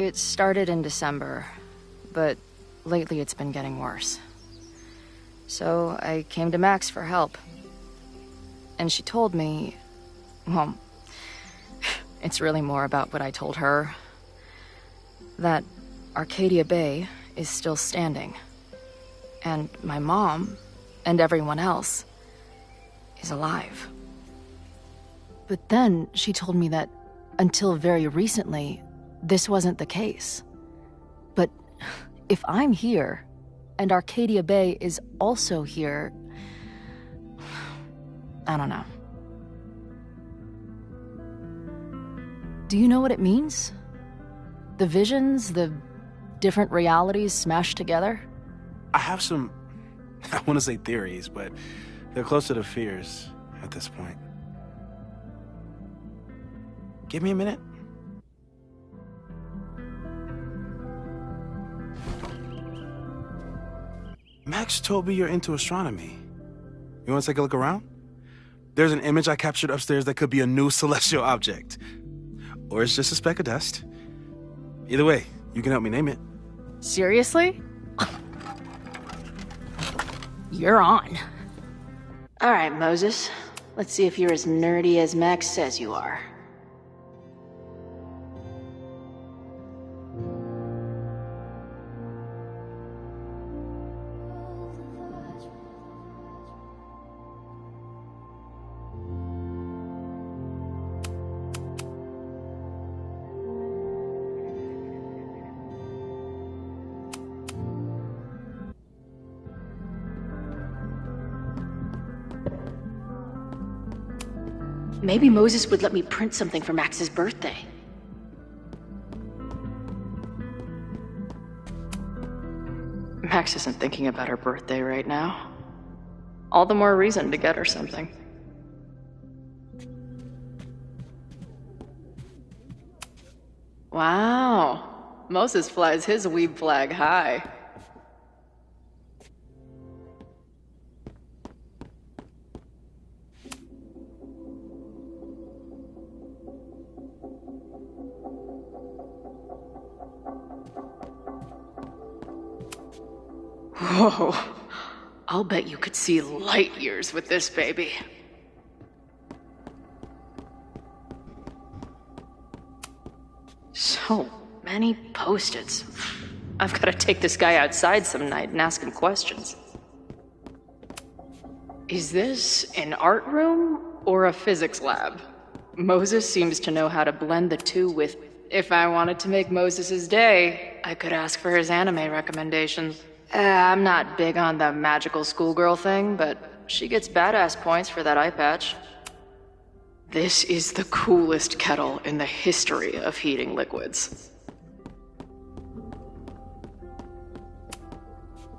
It started in December, but lately it's been getting worse. So I came to Max for help. And she told me, well, it's really more about what I told her, that Arcadia Bay is still standing. And my mom, and everyone else, is alive. But then she told me that until very recently, this wasn't the case. But if I'm here, and Arcadia Bay is also here, I don't know. Do you know what it means? The visions, the different realities smashed together? I have some, I want to say theories, but they're closer to fears at this point. Give me a minute. Max told me you're into astronomy. You want to take a look around? There's an image I captured upstairs that could be a new celestial object. Or it's just a speck of dust. Either way, you can help me name it. Seriously? You're on. All right, Moses. Let's see if you're as nerdy as Max says you are. Maybe Moses would let me print something for Max's birthday. Max isn't thinking about her birthday right now. All the more reason to get her something. Wow. Moses flies his weeb flag high. Whoa. I'll bet you could see light years with this baby. So many Post-its. I've got to take this guy outside some night and ask him questions. Is this an art room or a physics lab? Moses seems to know how to blend the two with... If I wanted to make Moses's day, I could ask for his anime recommendations. I'm not big on the magical schoolgirl thing, but she gets badass points for that eye patch. This is the coolest kettle in the history of heating liquids.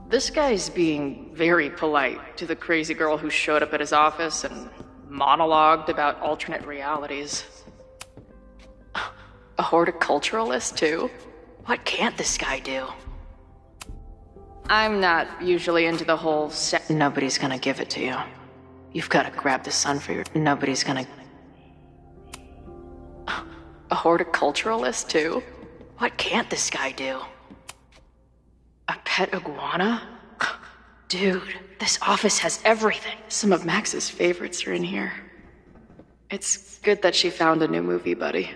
This guy's being very polite to the crazy girl who showed up at his office and monologued about alternate realities. A horticulturalist, too? What can't this guy do? I'm not usually into the whole nobody's gonna give it to you. You've gotta grab the sun for your... Nobody's gonna... A horticulturalist, too? What can't this guy do? A pet iguana? Dude, this office has everything. Some of Max's favorites are in here. It's good that she found a new movie buddy.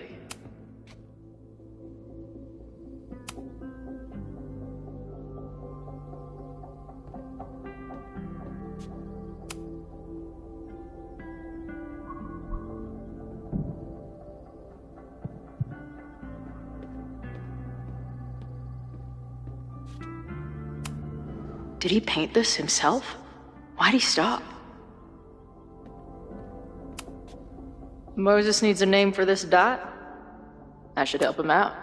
Did he paint this himself? Why'd he stop? Moses needs a name for this dot. I should help him out.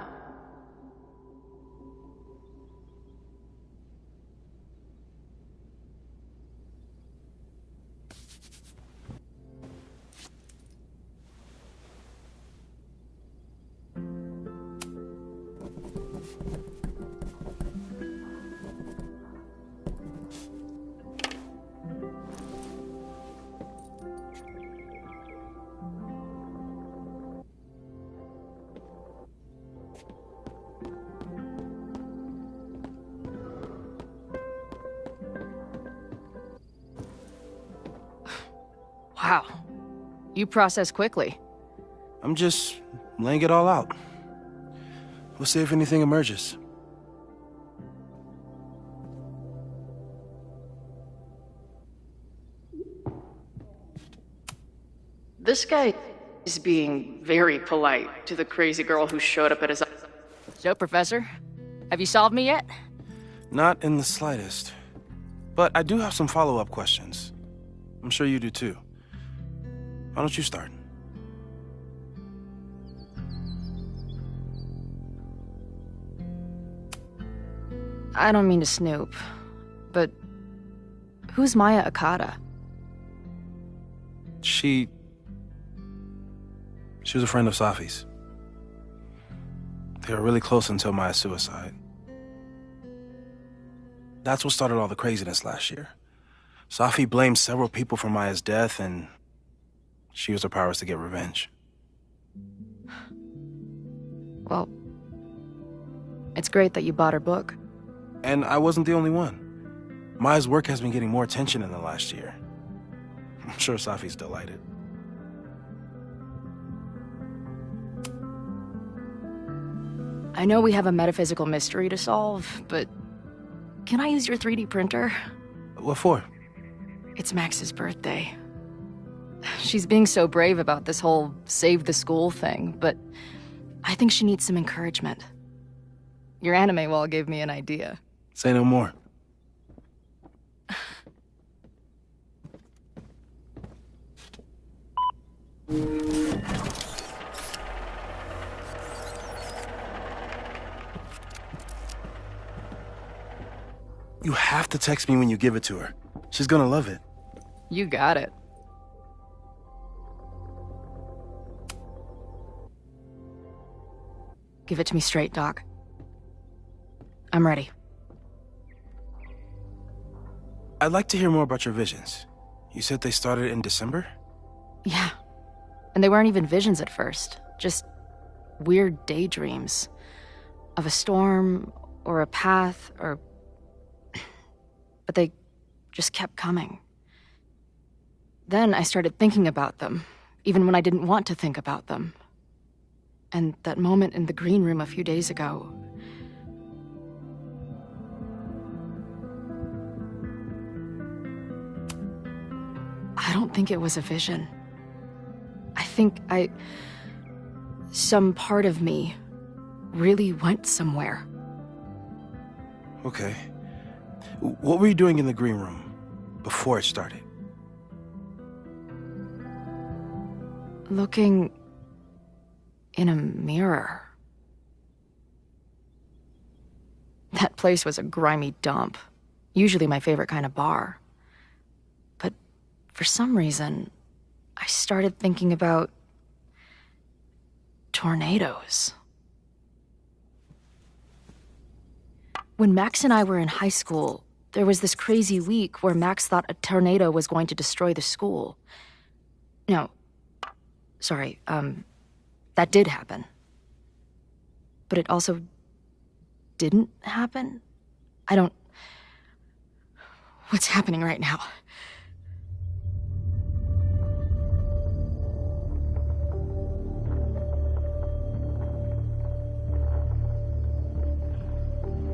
Wow. You process quickly. I'm just laying it all out. We'll see if anything emerges. This guy is being very polite to the crazy girl who showed up at his... So, Professor, have you solved me yet? Not in the slightest. But I do have some follow-up questions. I'm sure you do too. Why don't you start? I don't mean to snoop, but who's Maya Okada? She was a friend of Safi's. They were really close until Maya's suicide. That's what started all the craziness last year. Safi blamed several people for Maya's death, and she used her powers to get revenge. Well, it's great that you bought her book. And I wasn't the only one. Maya's work has been getting more attention in the last year. I'm sure Safi's delighted. I know we have a metaphysical mystery to solve, but can I use your 3D printer? What for? It's Max's birthday. She's being so brave about this whole save the school thing, but I think she needs some encouragement. Your anime wall gave me an idea. Say no more. You have to text me when you give it to her. She's gonna love it. You got it. Give it to me straight, Doc. I'm ready. I'd like to hear more about your visions. You said they started in December? Yeah. And they weren't even visions at first. Just weird daydreams. Of a storm, or a path, or... But they just kept coming. Then I started thinking about them, even when I didn't want to think about them. And that moment in the green room a few days ago... I don't think it was a vision. I think some part of me really went somewhere. Okay. What were you doing in the green room before it started? Looking in a mirror. That place was a grimy dump. Usually my favorite kind of bar. But for some reason, I started thinking about tornadoes. When Max and I were in high school, there was this crazy week where Max thought a tornado was going to destroy the school. No, sorry, that did happen. But it also didn't happen? What's happening right now?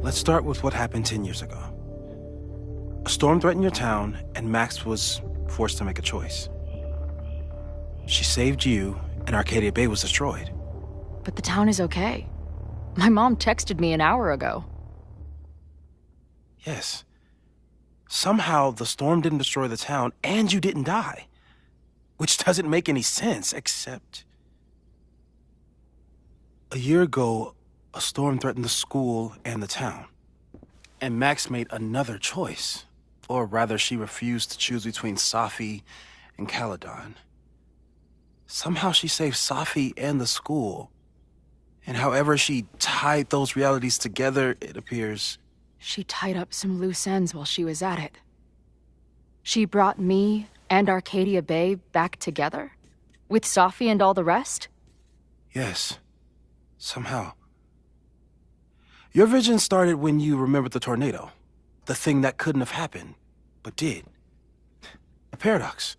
Let's start with what happened 10 years ago. A storm threatened your town, and Max was forced to make a choice. She saved you, and Arcadia Bay was destroyed. But the town is okay. My mom texted me an hour ago. Yes. Somehow, the storm didn't destroy the town, and you didn't die. Which doesn't make any sense, except... A year ago, a storm threatened the school and the town. And Max made another choice. Or rather, she refused to choose between Safi and Caledon. Somehow she saved Safi and the school. And however she tied those realities together, it appears... She tied up some loose ends while she was at it. She brought me and Arcadia Bay back together? With Safi and all the rest? Yes. Somehow. Your vision started when you remembered the tornado. The thing that couldn't have happened, but did. A paradox.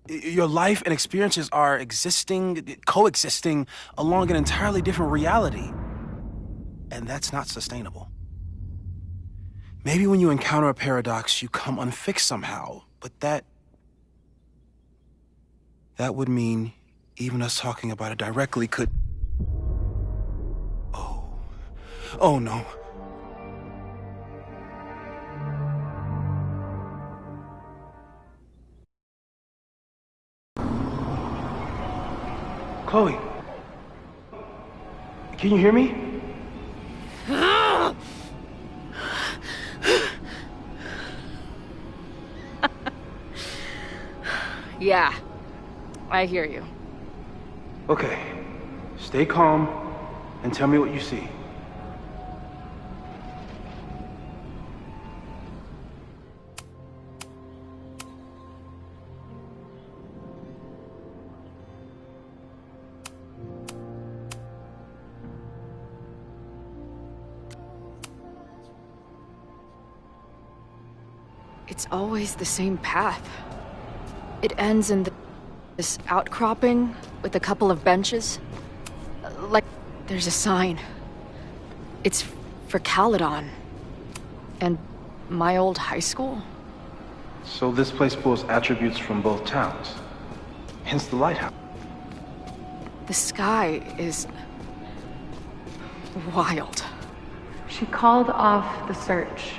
Your life and experiences are coexisting along an entirely different reality. And that's not sustainable. Maybe when you encounter a paradox, you come unfixed somehow, but that would mean even us talking about it directly could... Oh no. Chloe, can you hear me? Yeah, I hear you. Okay, stay calm and tell me what you see. It's always the same path. It ends in this outcropping with a couple of benches. Like, there's a sign. It's for Caledon. And my old high school. So this place pulls attributes from both towns. Hence the lighthouse. The sky is... wild. She called off the search.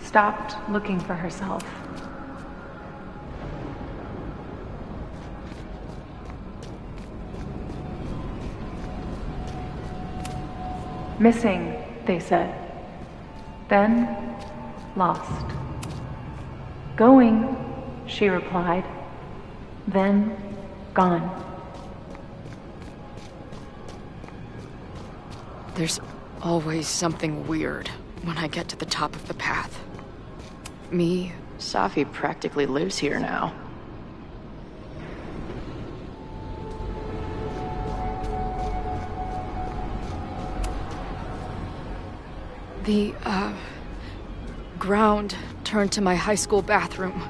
Stopped looking for herself. Missing, they said. Then, lost. Going, she replied. Then, gone. There's always something weird when I get to the top of the path. Me... Safi practically lives here now. The, ground turned to my high school bathroom.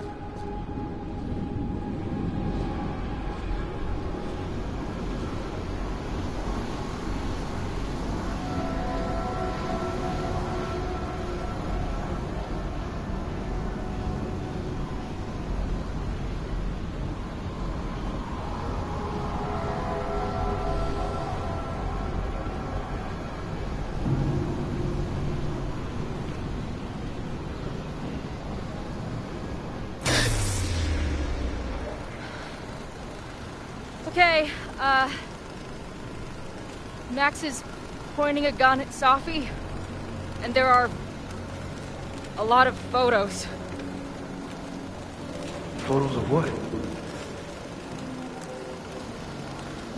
Okay, Max is pointing a gun at Safi, and there are a lot of photos. Photos of what?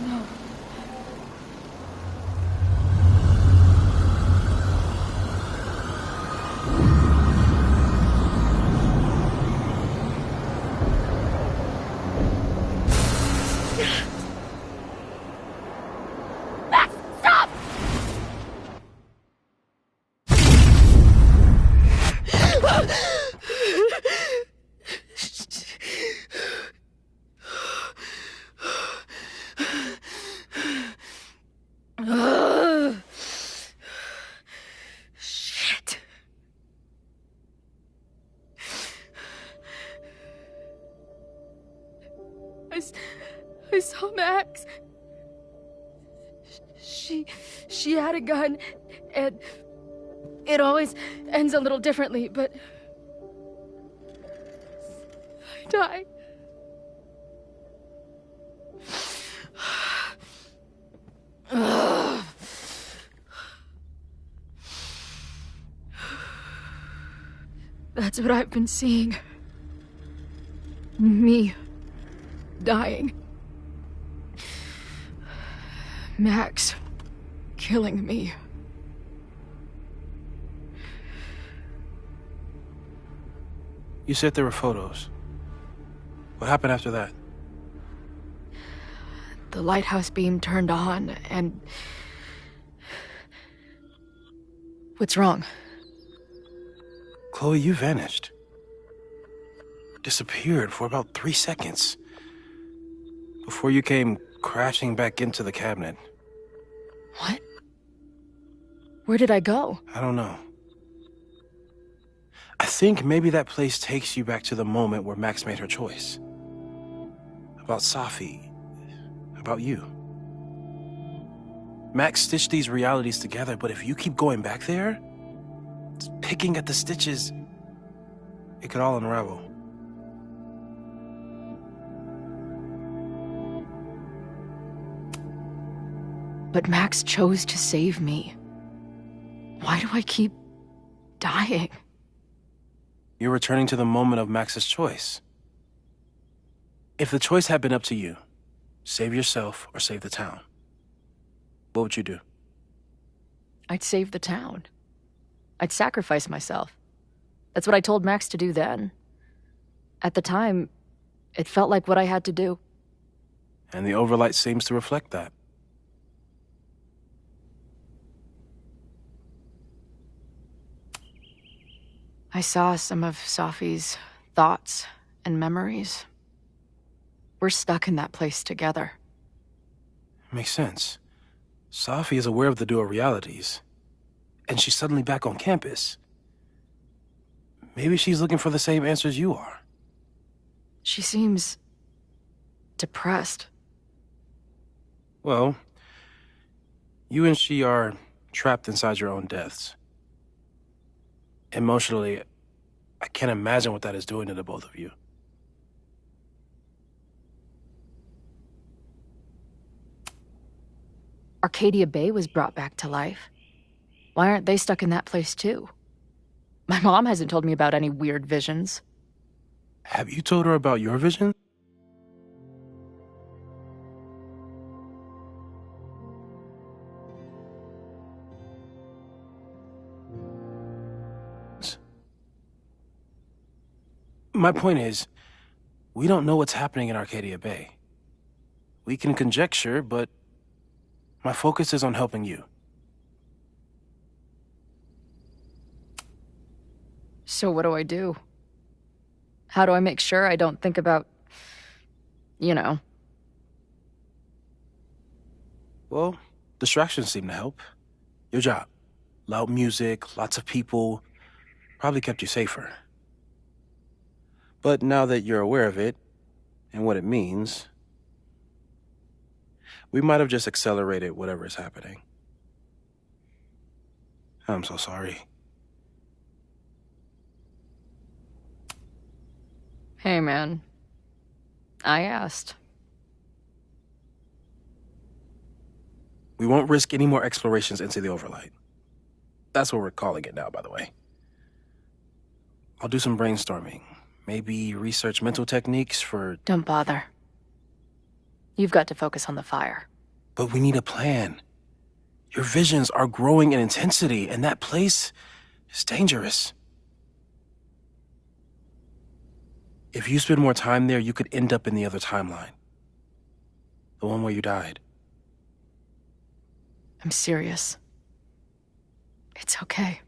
No. Shit. I saw Max. She had a gun, and it always ends a little differently, but I died. That's what I've been seeing. Me dying. Max killing me. You said there were photos. What happened after that? The lighthouse beam turned on, and... What's wrong? Chloe, you vanished. Disappeared for about 3 seconds. Before you came crashing back into the cabinet. What? Where did I go? I don't know. I think maybe that place takes you back to the moment where Max made her choice. About Safi. About you. Max stitched these realities together, but if you keep going back there, picking at the stitches, it could all unravel. But Max chose to save me. Why do I keep dying? You're returning to the moment of Max's choice. If the choice had been up to you, save yourself or save the town, what would you do? I'd save the town. I'd sacrifice myself. That's what I told Max to do then. At the time, it felt like what I had to do. And the overlight seems to reflect that. I saw some of Safi's thoughts and memories. We're stuck in that place together. Makes sense. Safi is aware of the dual realities, and she's suddenly back on campus. Maybe she's looking for the same answers you are. She seems depressed. Well, you and she are trapped inside your own deaths. Emotionally, I can't imagine what that is doing to the both of you. Arcadia Bay was brought back to life. Why aren't they stuck in that place too? My mom hasn't told me about any weird visions. Have you told her about your vision? My point is, we don't know what's happening in Arcadia Bay. We can conjecture, but my focus is on helping you. So what do I do? How do I make sure I don't think about, you know? Well, distractions seem to help. Your job. Loud music, lots of people, probably kept you safer. But now that you're aware of it, and what it means, we might have just accelerated whatever is happening. I'm so sorry. Hey, man. I asked. We won't risk any more explorations into the Overlight. That's what we're calling it now, by the way. I'll do some brainstorming. Maybe research mental techniques for... Don't bother. You've got to focus on the fire. But we need a plan. Your visions are growing in intensity, and that place is dangerous. If you spend more time there, you could end up in the other timeline. The one where you died. I'm serious. It's okay.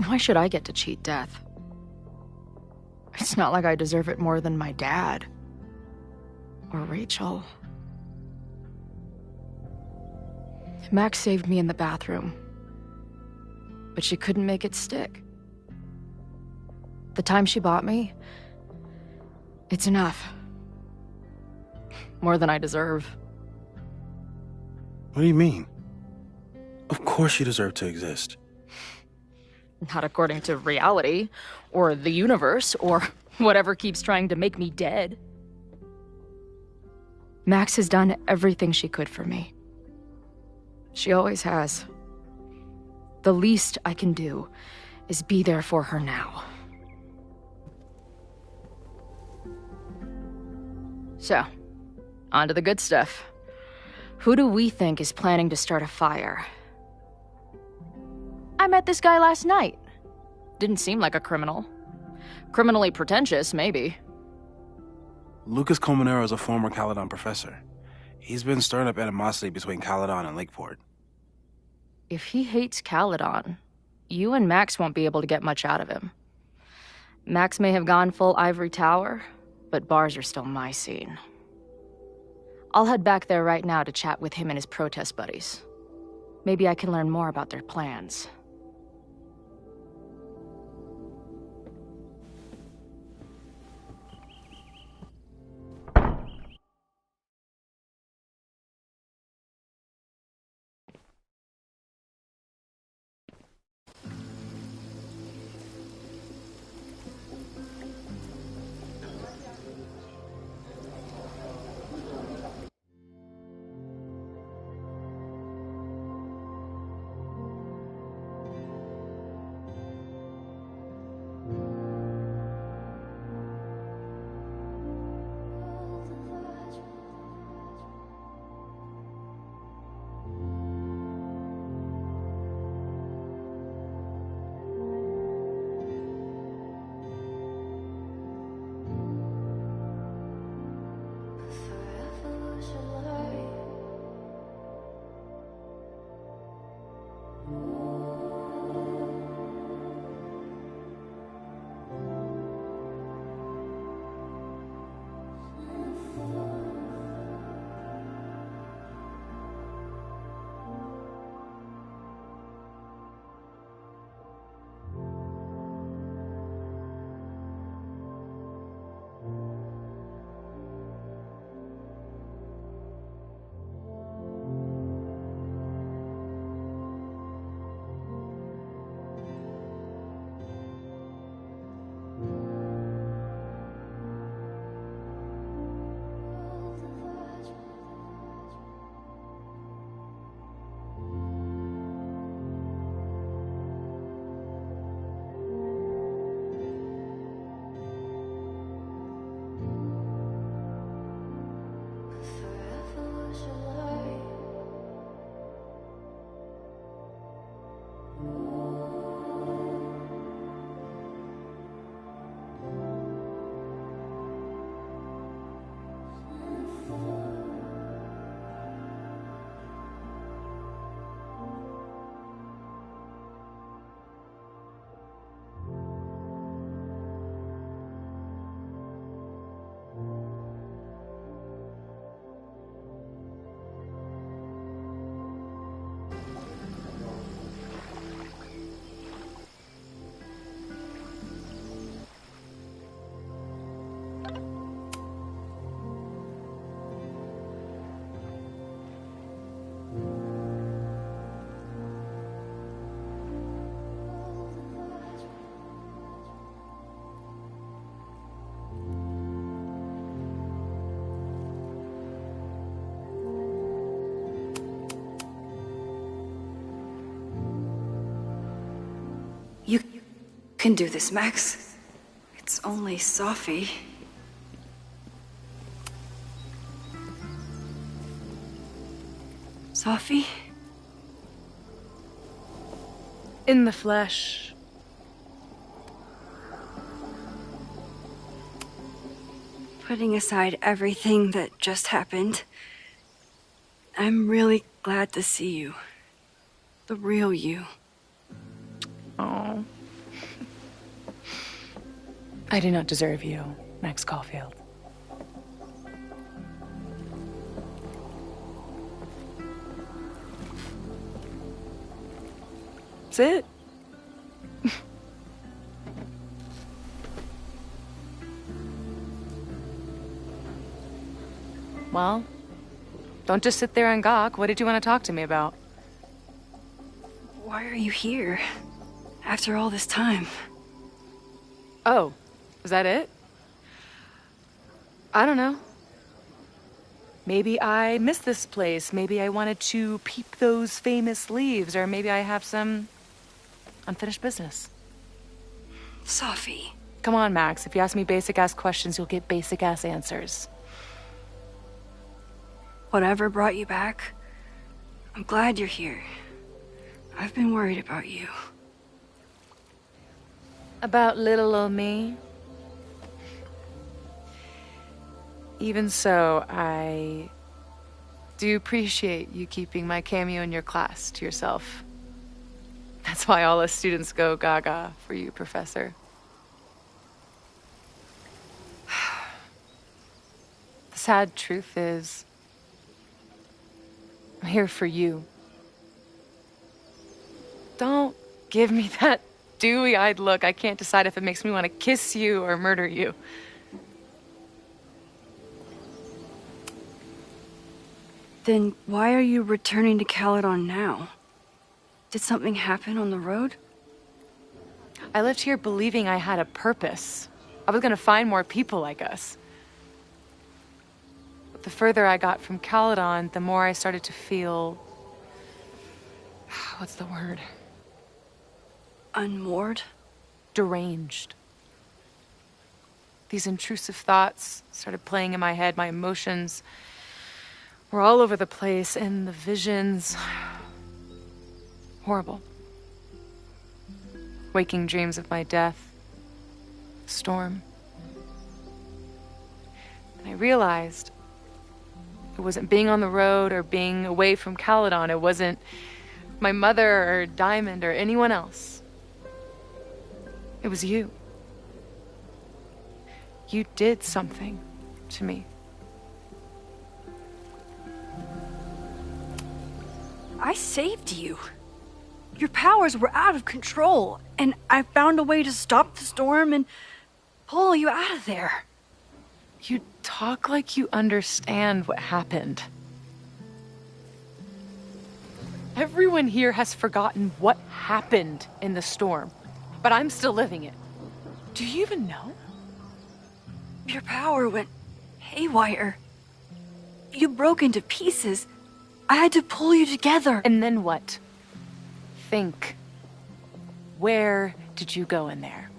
Why should I get to cheat death? It's not like I deserve it more than my dad. Or Rachel. Max saved me in the bathroom. But she couldn't make it stick. The time she bought me, it's enough. More than I deserve. What do you mean? Of course you deserve to exist. Not according to reality, or the universe, or whatever keeps trying to make me dead. Max has done everything she could for me. She always has. The least I can do is be there for her now. So, on to the good stuff. Who do we think is planning to start a fire? I met this guy last night. Didn't seem like a criminal. Criminally pretentious, maybe. Lucas Colmenero is a former Caledon professor. He's been stirring up animosity between Caledon and Lakeport. If he hates Caledon, you and Max won't be able to get much out of him. Max may have gone full ivory tower, but bars are still my scene. I'll head back there right now to chat with him and his protest buddies. Maybe I can learn more about their plans. You can do this, Max. It's only Sophie. Sophie? In the flesh. Putting aside everything that just happened, I'm really glad to see you. The real you. Oh. I do not deserve you, Max Caulfield. That's it. Well, don't just sit there and gawk. What did you want to talk to me about? Why are you here? After all this time? Oh, is that it? I don't know. Maybe I miss this place. Maybe I wanted to peep those famous leaves, or maybe I have some unfinished business. Sophie. Come on, Max. If you ask me basic-ass questions, you'll get basic-ass answers. Whatever brought you back, I'm glad you're here. I've been worried about you. About little old me? Even so, I do appreciate you keeping my cameo in your class to yourself. That's why all us students go gaga for you, Professor. The sad truth is, I'm here for you. Don't give me that dewy-eyed look. I can't decide if it makes me want to kiss you or murder you. Then why are you returning to Caledon now? Did something happen on the road? I left here believing I had a purpose. I was gonna find more people like us. But the further I got from Caledon, the more I started to feel... what's the word? Unmoored? Deranged. These intrusive thoughts started playing in my head. My emotions were all over the place, and the visions... horrible. Waking dreams of my death. Storm. And I realized it wasn't being on the road or being away from Caledon. It wasn't my mother or Diamond or anyone else. It was you. You did something to me. I saved you. Your powers were out of control, and I found a way to stop the storm and pull you out of there. You talk like you understand what happened. Everyone here has forgotten what happened in the storm, but I'm still living it. Do you even know? Your power went haywire. You broke into pieces. I had to pull you together. And then what? Think. Where did you go in there?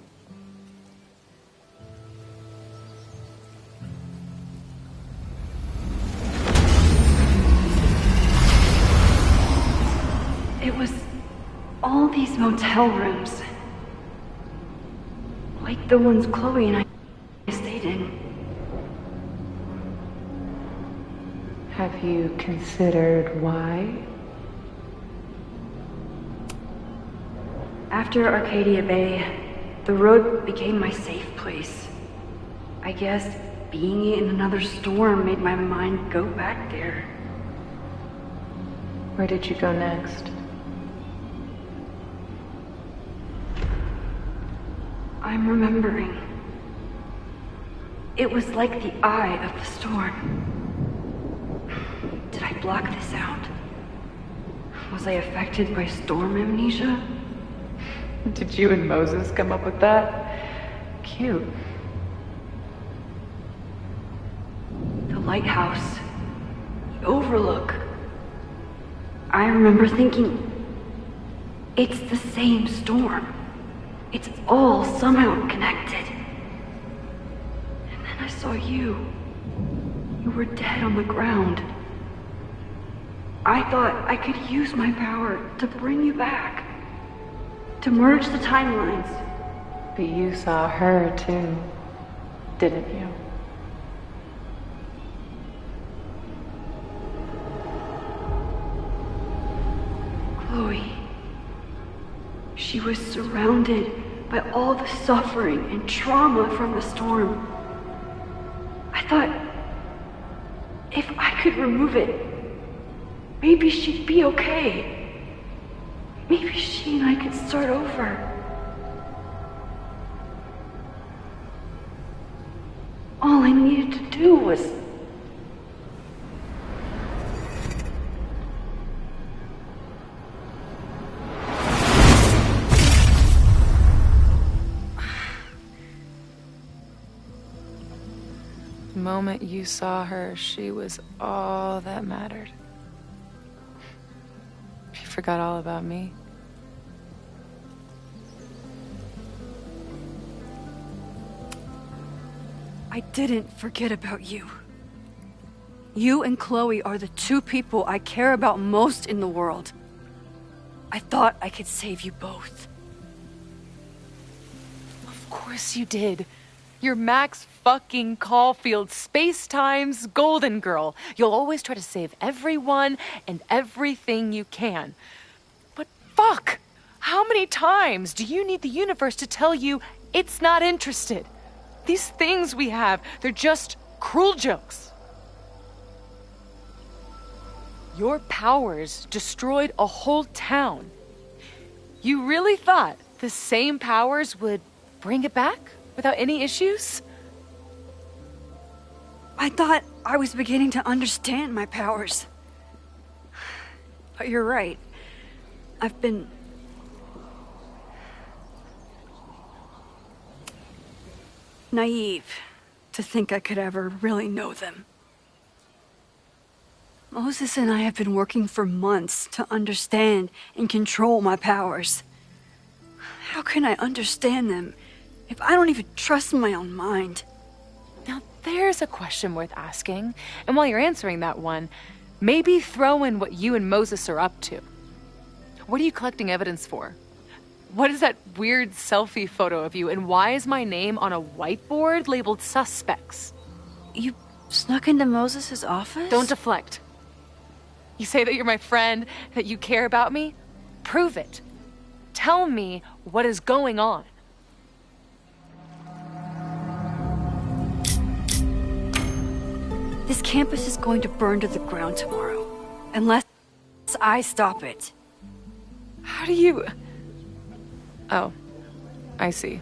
It was all these motel rooms. Like the ones Chloe and I stayed in. Have you considered why? After Arcadia Bay, the road became my safe place. I guess being in another storm made my mind go back there. Where did you go next? I'm remembering. It was like the eye of the storm. Did I block this out? Was I affected by storm amnesia? Did you and Moses come up with that? Cute. The lighthouse. The overlook. I remember thinking, it's the same storm. It's all somehow connected. And then I saw you. You were dead on the ground. I thought I could use my power to bring you back. To merge the timelines. But you saw her too, didn't you? Chloe. She was surrounded by all the suffering and trauma from the storm. I thought, if I could remove it, maybe she'd be okay. Maybe she and I could start over. All I needed to do was... The moment you saw her, she was all that mattered. She forgot all about me. I didn't forget about you. You and Chloe are the two people I care about most in the world. I thought I could save you both. Of course you did. You're Max fucking Caulfield, Space-Time's golden girl. You'll always try to save everyone and everything you can. But fuck! How many times do you need the universe to tell you it's not interested? These things we have, they're just cruel jokes. Your powers destroyed a whole town. You really thought the same powers would bring it back without any issues? I thought I was beginning to understand my powers. But you're right. I've been... naive to think I could ever really know them. Moses and I have been working for months to understand and control my powers. How can I understand them if I don't even trust my own mind? Now there's a question worth asking. And while you're answering that one, maybe throw in what you and Moses are up to. What are you collecting evidence for? What is that weird selfie photo of you, and why is my name on a whiteboard labeled suspects? You snuck into Moses' office? Don't deflect. You say that you're my friend, that you care about me? Prove it. Tell me what is going on. This campus is going to burn to the ground tomorrow, unless I stop it. How do you... Oh, I see.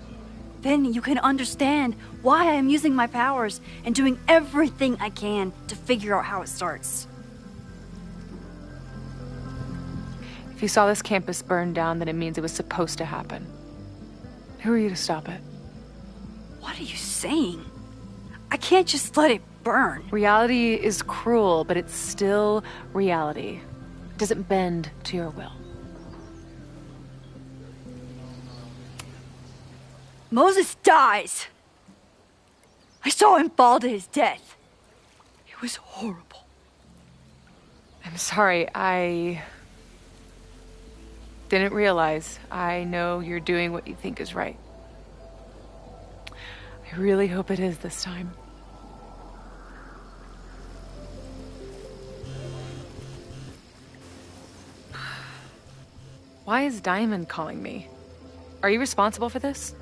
Then you can understand why I am using my powers and doing everything I can to figure out how it starts. If you saw this campus burn down, then it means it was supposed to happen. Who are you to stop it? What are you saying? I can't just let it burn. Reality is cruel, but it's still reality. It doesn't bend to your will. Moses dies. I saw him fall to his death. It was horrible. I'm sorry, I didn't realize. I know you're doing what you think is right. I really hope it is this time. Why is Diamond calling me? Are you responsible for this?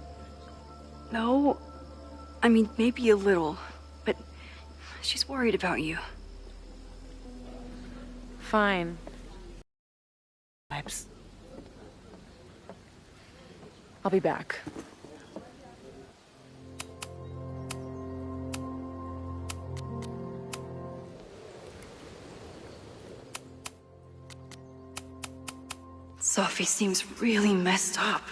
No. I mean, maybe a little, but she's worried about you. Fine. Vibes. I'll be back. Sophie seems really messed up.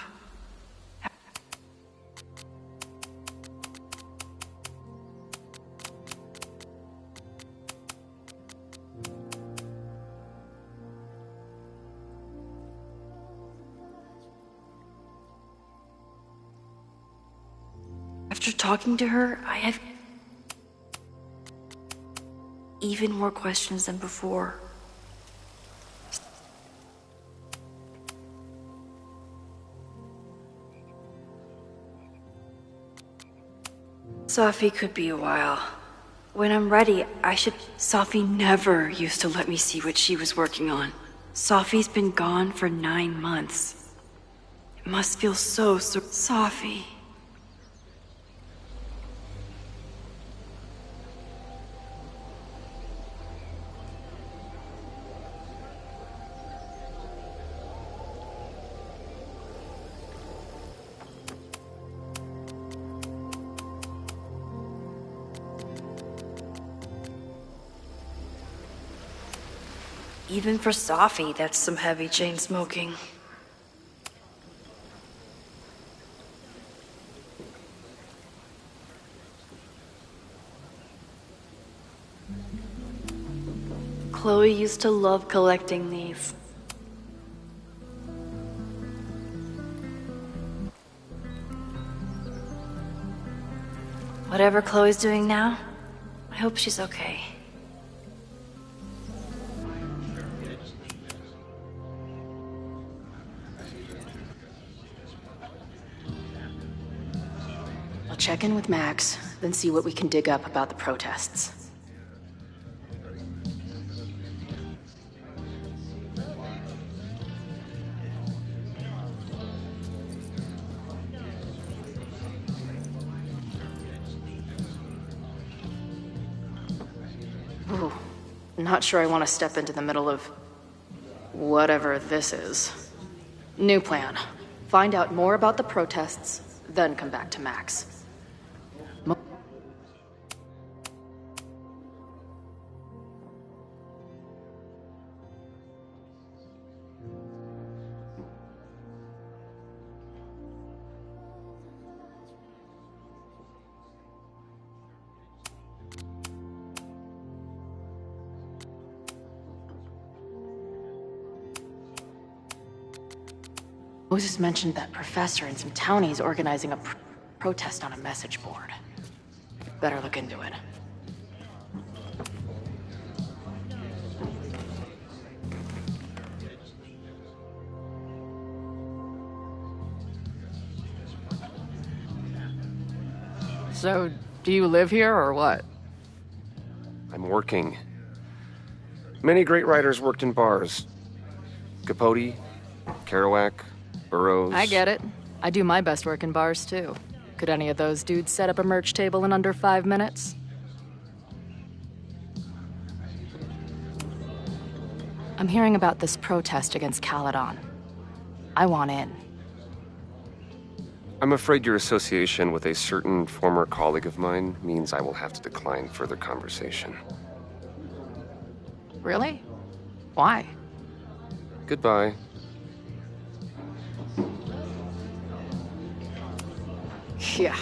After talking to her, I have even more questions than before. Sophie could be a while. When I'm ready, I should... Sophie never used to let me see what she was working on. Sophie's been gone for 9 months. It must feel so... Sophie... Even for Sophie, that's some heavy chain smoking. Chloe used to love collecting these. Whatever Chloe's doing now, I hope she's okay. I'll check in with Max, then see what we can dig up about the protests. not sure I want to step into the middle of whatever this is. New plan. Find out more about the protests, then come back to Max. Moses mentioned that professor and some townies organizing a protest on a message board. Better look into it. So, do you live here or what? I'm working. Many great writers worked in bars. Capote, Kerouac, Burroughs. I get it. I do my best work in bars, too. Could any of those dudes set up a merch table in under 5 minutes? I'm hearing about this protest against Caledon. I want in. I'm afraid your association with a certain former colleague of mine means I will have to decline further conversation. Really? Why? Goodbye. Yeah.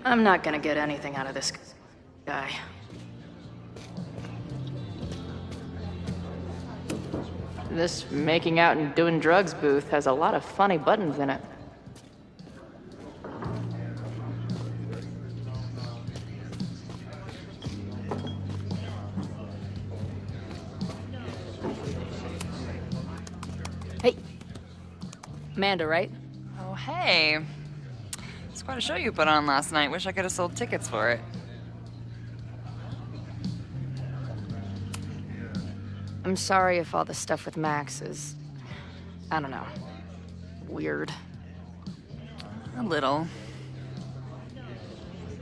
I'm not gonna get anything out of this guy. This making out and doing drugs booth has a lot of funny buttons in it. Hey. Amanda, right? Oh, hey. It's quite a show you put on last night. Wish I could have sold tickets for it. I'm sorry if all the stuff with Max is, I don't know, weird. A little.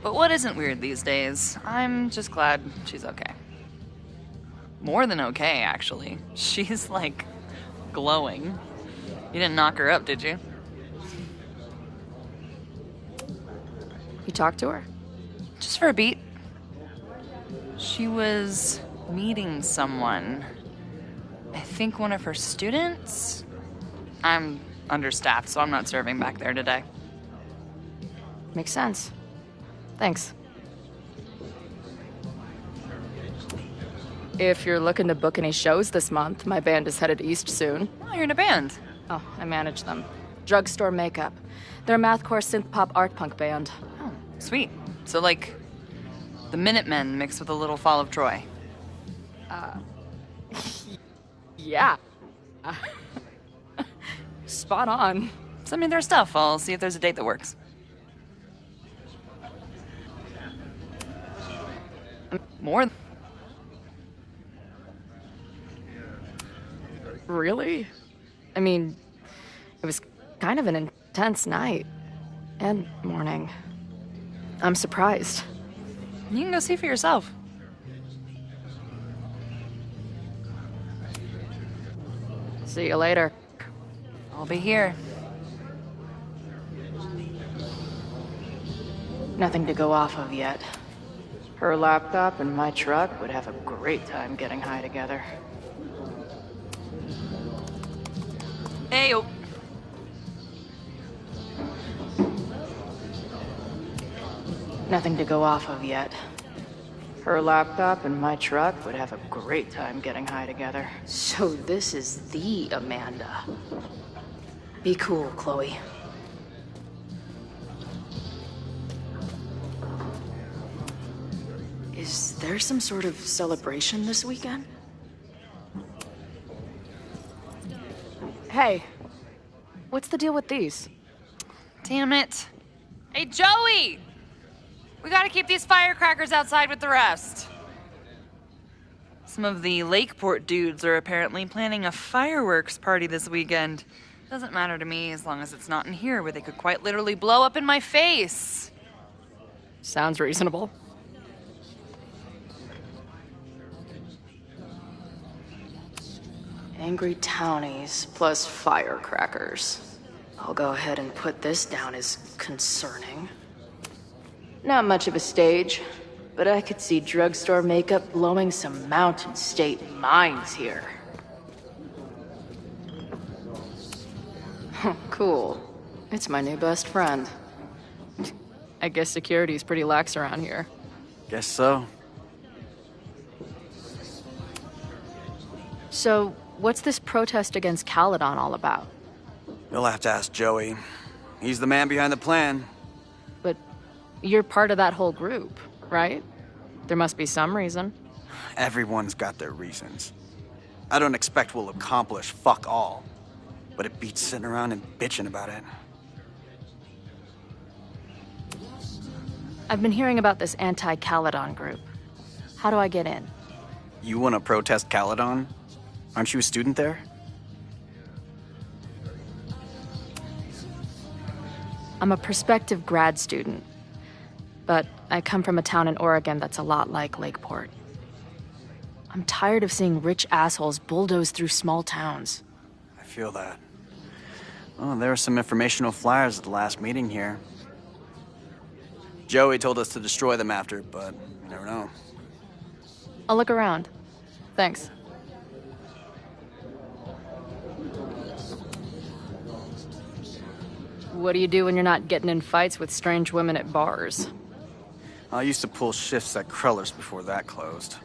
But what isn't weird these days? I'm just glad she's okay. More than okay, actually. She's, like, glowing. You didn't knock her up, did you? You talked to her? Just for a beat. She was meeting someone. I think one of her students? I'm understaffed, so I'm not serving back there today. Makes sense. Thanks. If you're looking to book any shows this month, my band is headed east soon. Oh, you're in a band. Oh, I manage them. Drugstore Makeup. They're a mathcore synth-pop art punk band. Oh, sweet. So, like, the Minutemen mixed with a little Fall of Troy. Yeah. Spot on. Send me their stuff. I'll see if there's a date that works. More. Really? I mean, it was kind of an intense night. And morning. I'm surprised. You can go see for yourself. See you later. I'll be here. Nothing to go off of yet. Her laptop and my truck would have a great time getting high together. Ayo. Nothing to go off of yet. Her laptop and my truck would have a great time getting high together. So this is the Amanda. Be cool, Chloe. Is there some sort of celebration this weekend? Hey, what's the deal with these? Damn it. Hey, Joey! We gotta keep these firecrackers outside with the rest. Some of the Lakeport dudes are apparently planning a fireworks party this weekend. Doesn't matter to me as long as it's not in here where they could quite literally blow up in my face. Sounds reasonable. Angry townies plus firecrackers. I'll go ahead and put this down as concerning. Not much of a stage, but I could see drugstore makeup blowing some Mountain State minds here. Cool. It's my new best friend. I guess security's pretty lax around here. Guess so. So, what's this protest against Caledon all about? You'll have to ask Joey. He's the man behind the plan. But you're part of that whole group, right? There must be some reason. Everyone's got their reasons. I don't expect we'll accomplish fuck all. But it beats sitting around and bitching about it. I've been hearing about this anti-Caledon group. How do I get in? You want to protest Caledon? Aren't you a student there? I'm a prospective grad student, but I come from a town in Oregon that's a lot like Lakeport. I'm tired of seeing rich assholes bulldoze through small towns. I feel that. Oh, there were some informational flyers at the last meeting here. Joey told us to destroy them after, but you never know. I'll look around. Thanks. What do you do when you're not getting in fights with strange women at bars? I used to pull shifts at Kreller's before that closed.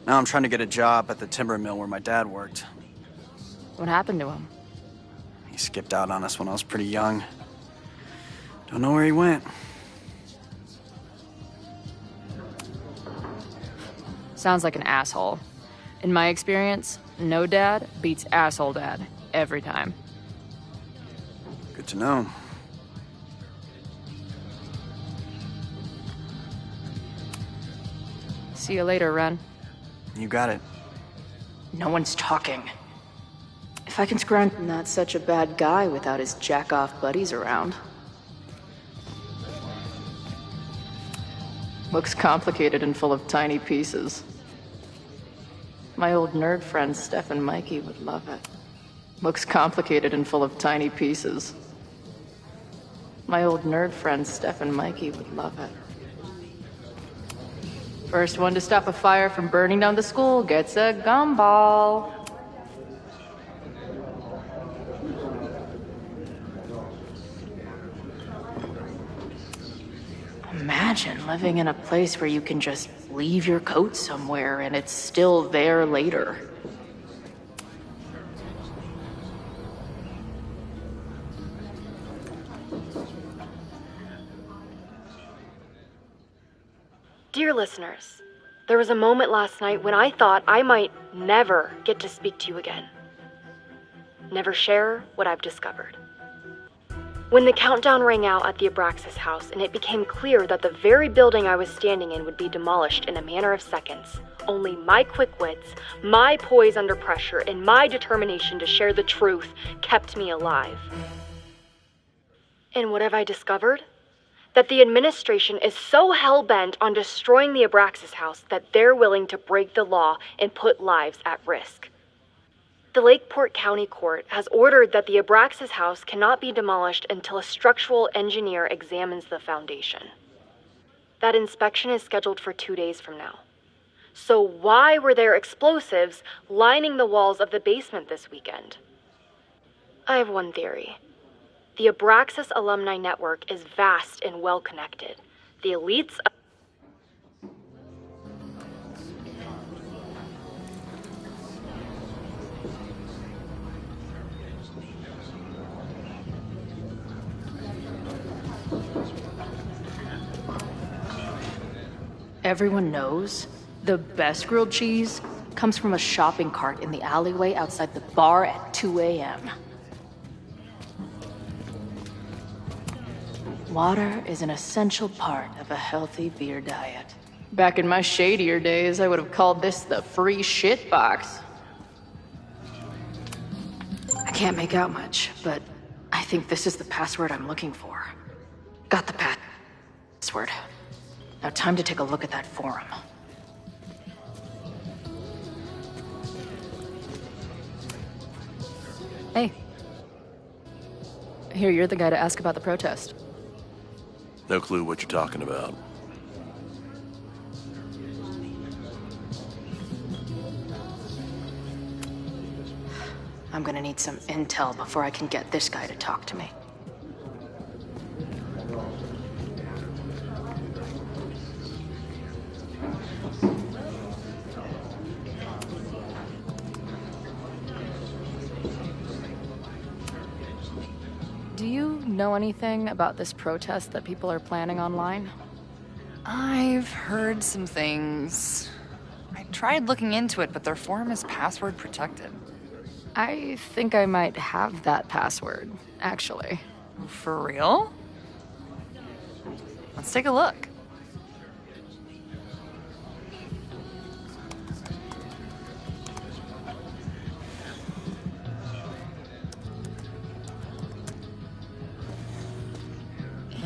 Now I'm trying to get a job at the timber mill where my dad worked. What happened to him? He skipped out on us when I was pretty young. Don't know where he went. Sounds like an asshole. In my experience, no dad beats asshole dad every time. Good to know. See you later, Ren. You got it. No one's talking. If I can scrounge, not such a bad guy without his jack-off buddies around. Looks complicated and full of tiny pieces. My old nerd friend Steph and Mikey would love it. Looks complicated and full of tiny pieces. My old nerd friend Steph and Mikey would love it. First one to stop a fire from burning down the school gets a gumball. Imagine living in a place where you can just leave your coat somewhere and it's still there later. Dear listeners, there was a moment last night when I thought I might never get to speak to you again. Never share what I've discovered. When the countdown rang out at the Abraxas house and it became clear that the very building I was standing in would be demolished in a matter of seconds, only my quick wits, my poise under pressure, and my determination to share the truth kept me alive. And what have I discovered? That the administration is so hell-bent on destroying the Abraxas house that they're willing to break the law and put lives at risk. The Lakeport County Court has ordered that the Abraxas house cannot be demolished until a structural engineer examines the foundation. That inspection is scheduled for 2 days from now. So why were there explosives lining the walls of the basement this weekend? I have one theory. The Abraxas alumni network is vast and well-connected. The elites... Everyone knows the best grilled cheese comes from a shopping cart in the alleyway outside the bar at 2 a.m. Water is an essential part of a healthy beer diet. Back in my shadier days, I would have called this the free shit box. I can't make out much, but I think this is the password I'm looking for. Got the password. Now time to take a look at that forum. Hey. Here, you're the guy to ask about the protest. No clue what you're talking about. I'm gonna need some intel before I can get this guy to talk to me. Do you know anything about this protest that people are planning online? I've heard some things. I tried looking into it, but their forum is password protected. I think I might have that password, actually. For real? Let's take a look.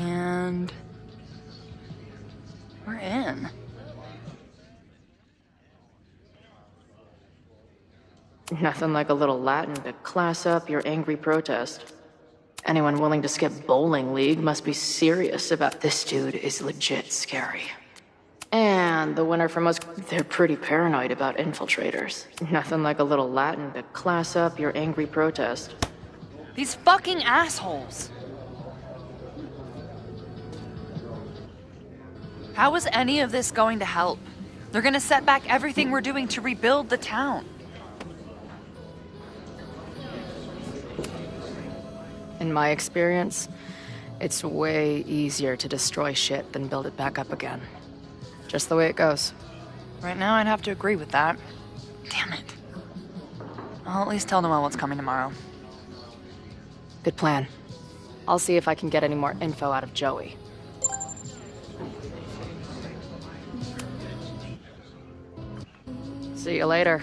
And we're in. Nothing like a little Latin to class up your angry protest. Anyone willing to skip bowling league must be serious about this dude is legit scary. And the winner for most, they're pretty paranoid about infiltrators. Nothing like a little Latin to class up your angry protest. These fucking assholes. How is any of this going to help? They're gonna set back everything we're doing to rebuild the town. In my experience, it's way easier to destroy shit than build it back up again. Just the way it goes. Right now, I'd have to agree with that. Damn it. I'll at least tell Noelle what's coming tomorrow. Good plan. I'll see if I can get any more info out of Joey. See you later.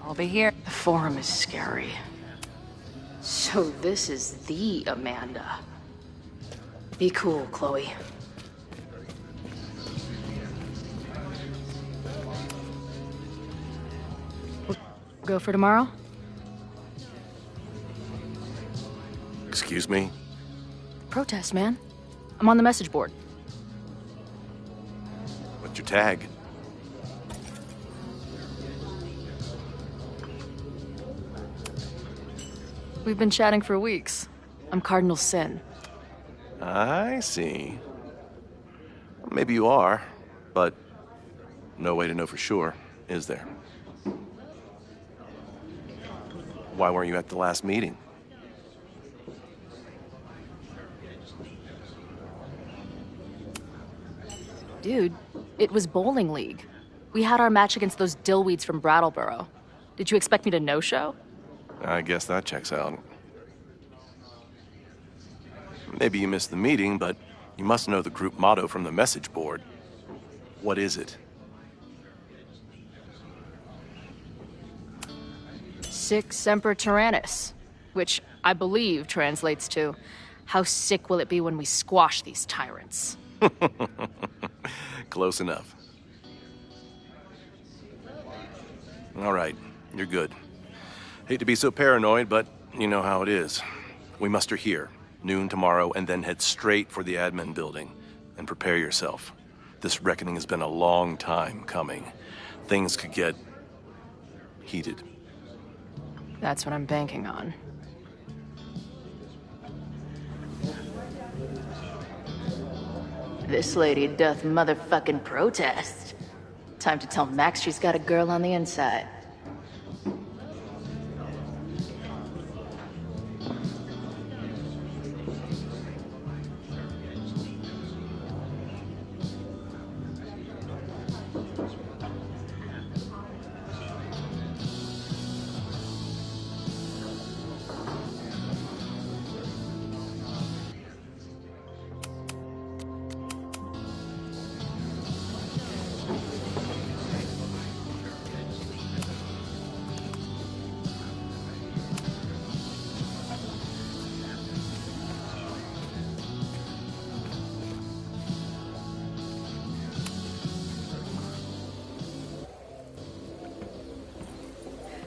I'll be here. The forum is scary. So this is the Amanda. Be cool, Chloe. Go for tomorrow? Excuse me? Protest, man. I'm on the message board. What's your tag? We've been chatting for weeks. I'm Cardinal Sin. I see. Maybe you are, but no way to know for sure, is there? Why weren't you at the last meeting? Dude, it was bowling league. We had our match against those dillweeds from Brattleboro. Did you expect me to no-show? I guess that checks out. Maybe you missed the meeting, but you must know the group motto from the message board. What is it? Sic Semper Tyrannis, which I believe translates to, how sick will it be when we squash these tyrants? Close enough. All right, you're good. Hate to be so paranoid, but you know how it is. We muster here, noon tomorrow, and then head straight for the admin building. And prepare yourself. This reckoning has been a long time coming. Things could get heated. That's what I'm banking on. This lady doth motherfucking protest. Time to tell Max she's got a girl on the inside.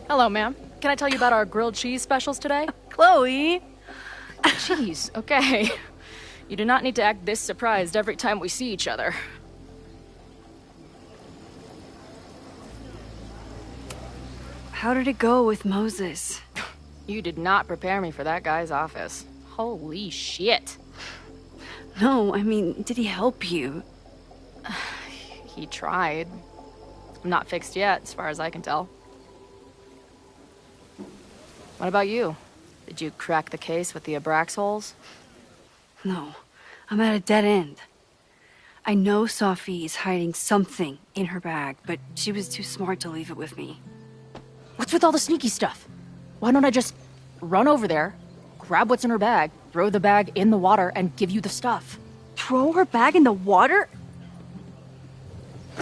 Hello, ma'am. Can I tell you about our grilled cheese specials today? Chloe! Cheese, okay. You do not need to act this surprised every time we see each other. How did it go with Moses? You did not prepare me for that guy's office. Holy shit. No, I mean, did he help you? He tried. I'm not fixed yet, as far as I can tell. What about you? Did you crack the case with the Abrax holes? No, I'm at a dead end. I know Sophie is hiding something in her bag, but she was too smart to leave it with me. What's with all the sneaky stuff? Why don't I just run over there, grab what's in her bag, throw the bag in the water, and give you the stuff? Throw her bag in the water?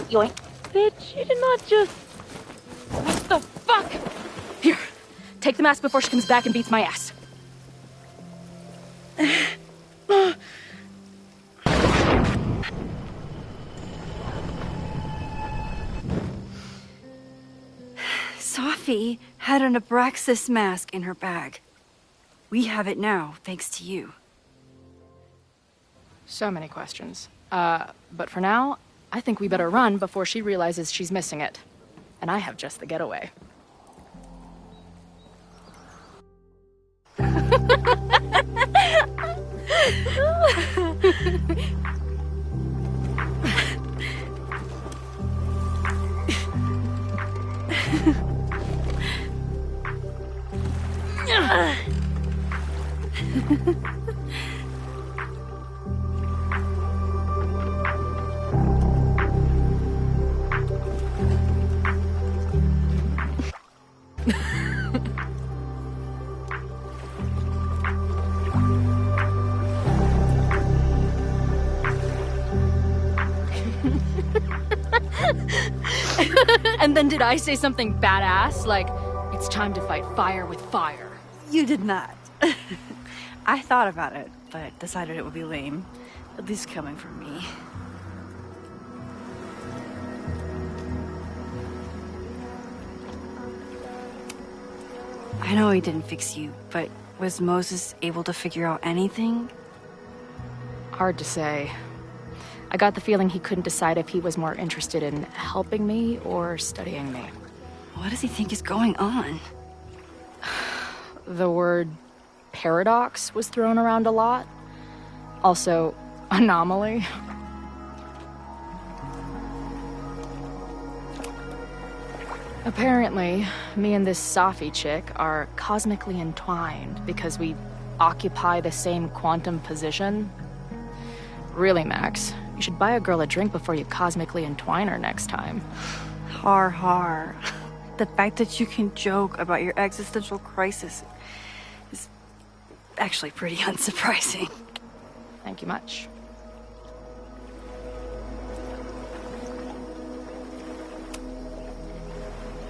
Yoink. Bitch, you did not just... What the fuck? Here, take the mask before she comes back and beats my ass. Sophie had an Abraxas mask in her bag. We have it now, thanks to you. So many questions. But for now, I think we better run before she realizes she's missing it. And I have just the getaway. And then did I say something badass? Like, it's time to fight fire with fire. You did not. I thought about it, but decided it would be lame. At least coming from me. I know he didn't fix you, but was Moses able to figure out anything? Hard to say. I got the feeling he couldn't decide if he was more interested in helping me or studying me. What does he think is going on? The word paradox was thrown around a lot. Also, anomaly. Apparently, me and this Sophie chick are cosmically entwined because we occupy the same quantum position. Really, Max, you should buy a girl a drink before you cosmically entwine her next time. Har har. The fact that you can joke about your existential crisis is actually pretty unsurprising. Thank you much.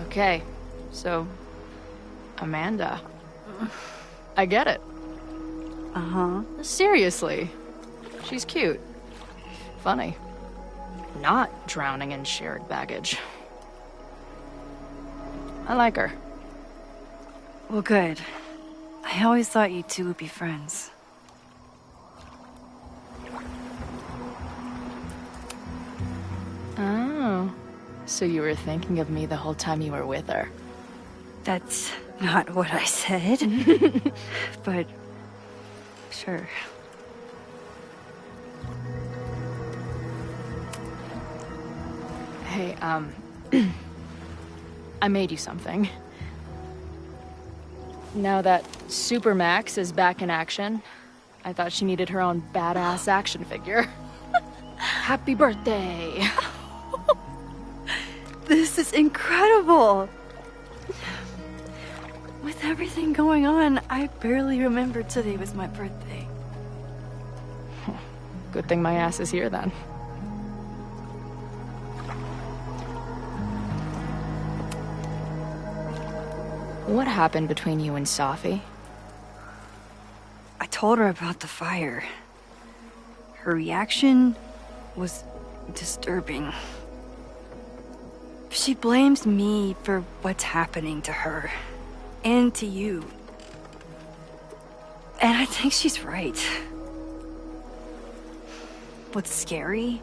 Okay, so Amanda. I get it. Uh-huh. Seriously. She's cute. Funny. Not drowning in shared baggage. I like her. Well, good. I always thought you two would be friends. Oh. So you were thinking of me the whole time you were with her? That's not what I said. But sure. Hey, I made you something. Now that Super Max is back in action, I thought she needed her own badass action figure. Happy birthday! This is incredible! With everything going on, I barely remembered today was my birthday. Good thing my ass is here then. What happened between you and Sophie? I told her about the fire. Her reaction was disturbing. She blames me for what's happening to her. and to you. And I think she's right. What's scary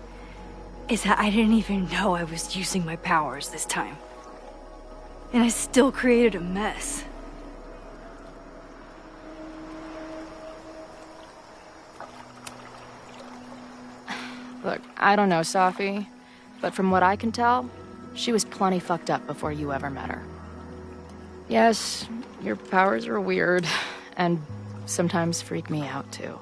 is that I didn't even know I was using my powers this time. And I still created a mess. Look, I don't know, Safi, but from what I can tell, she was plenty fucked up before you ever met her. Yes, your powers are weird, and sometimes freak me out too.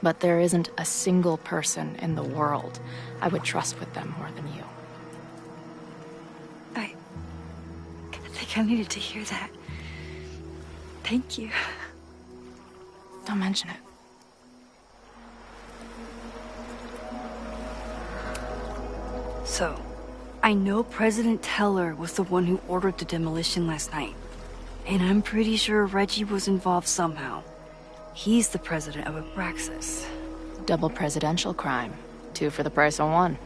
But there isn't a single person in the world I would trust with them more than you. I think I needed to hear that. Thank you. Don't mention it. So, I know President Teller was the one who ordered the demolition last night. And I'm pretty sure Reggie was involved somehow. He's the president of Abraxas. Double presidential crime. 2 for the price of 1.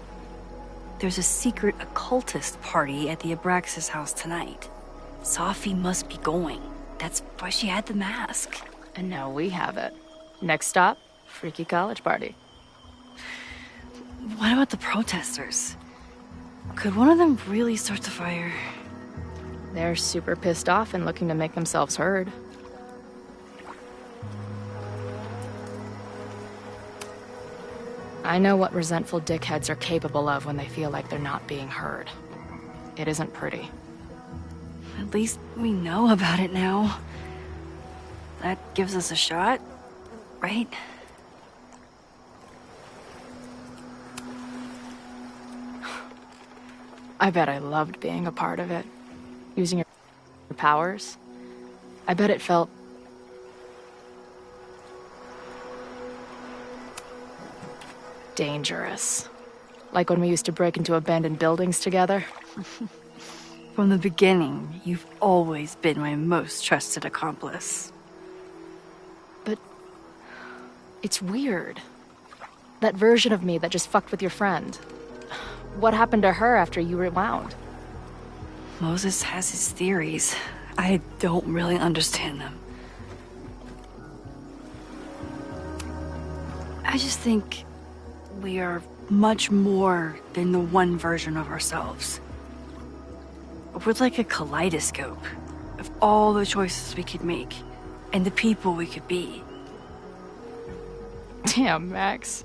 There's a secret occultist party at the Abraxas house tonight. Safi must be going. That's why she had the mask. And now we have it. Next stop, freaky college party. What about the protesters? Could one of them really start the fire? They're super pissed off and looking to make themselves heard. I know what resentful dickheads are capable of when they feel like they're not being heard. It isn't pretty. At least we know about it now. That gives us a shot, right? I bet I loved being a part of it. Using your powers. I bet it felt... dangerous. Like when we used to break into abandoned buildings together. From the beginning, you've always been my most trusted accomplice. But... it's weird. That version of me that just fucked with your friend. What happened to her after you rewound? Moses has his theories. I don't really understand them. I just think we are much more than the one version of ourselves. We're like a kaleidoscope of all the choices we could make and the people we could be. Damn, Max.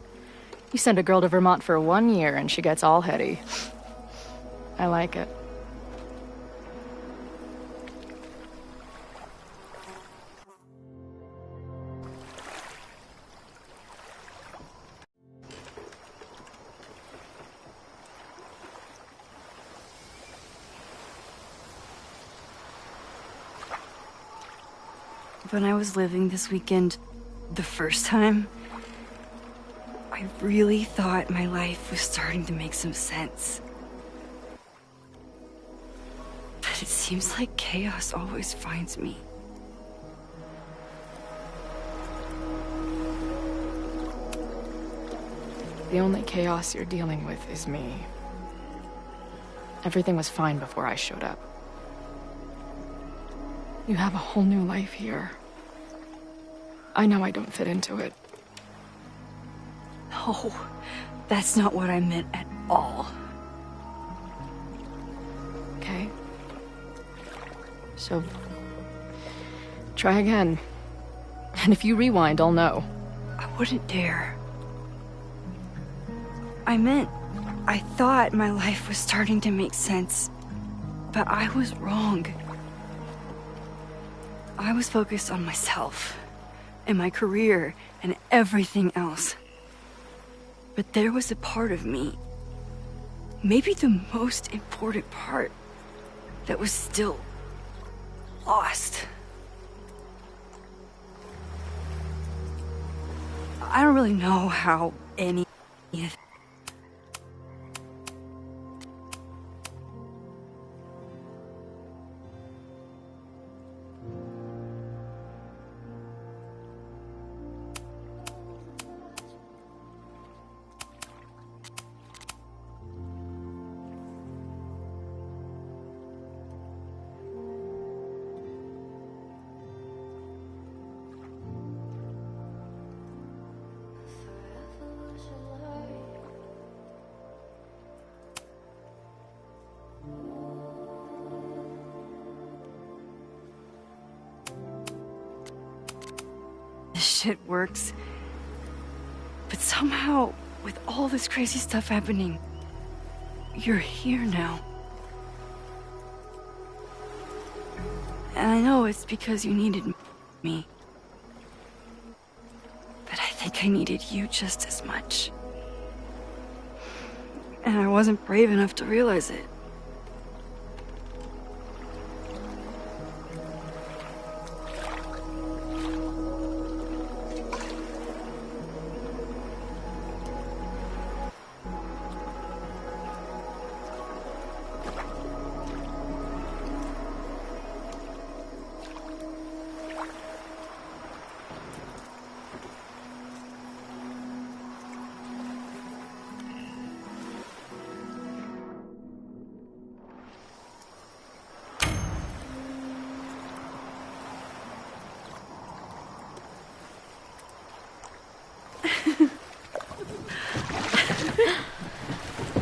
You send a girl to Vermont for 1 year and she gets all heady. I like it. When I was living this weekend, the first time, I really thought my life was starting to make some sense. But it seems like chaos always finds me. The only chaos you're dealing with is me. Everything was fine before I showed up. You have a whole new life here. I know I don't fit into it. No, that's not what I meant at all. Okay. So, try again. And if you rewind, I'll know. I wouldn't dare. I meant, I thought my life was starting to make sense, but I was wrong. I was focused on myself, and my career, and everything else. But there was a part of me, maybe the most important part, that was still lost. I don't really know how any of shit works. But somehow, with all this crazy stuff happening, you're here now. And I know it's because you needed me. But I think I needed you just as much. And I wasn't brave enough to realize it.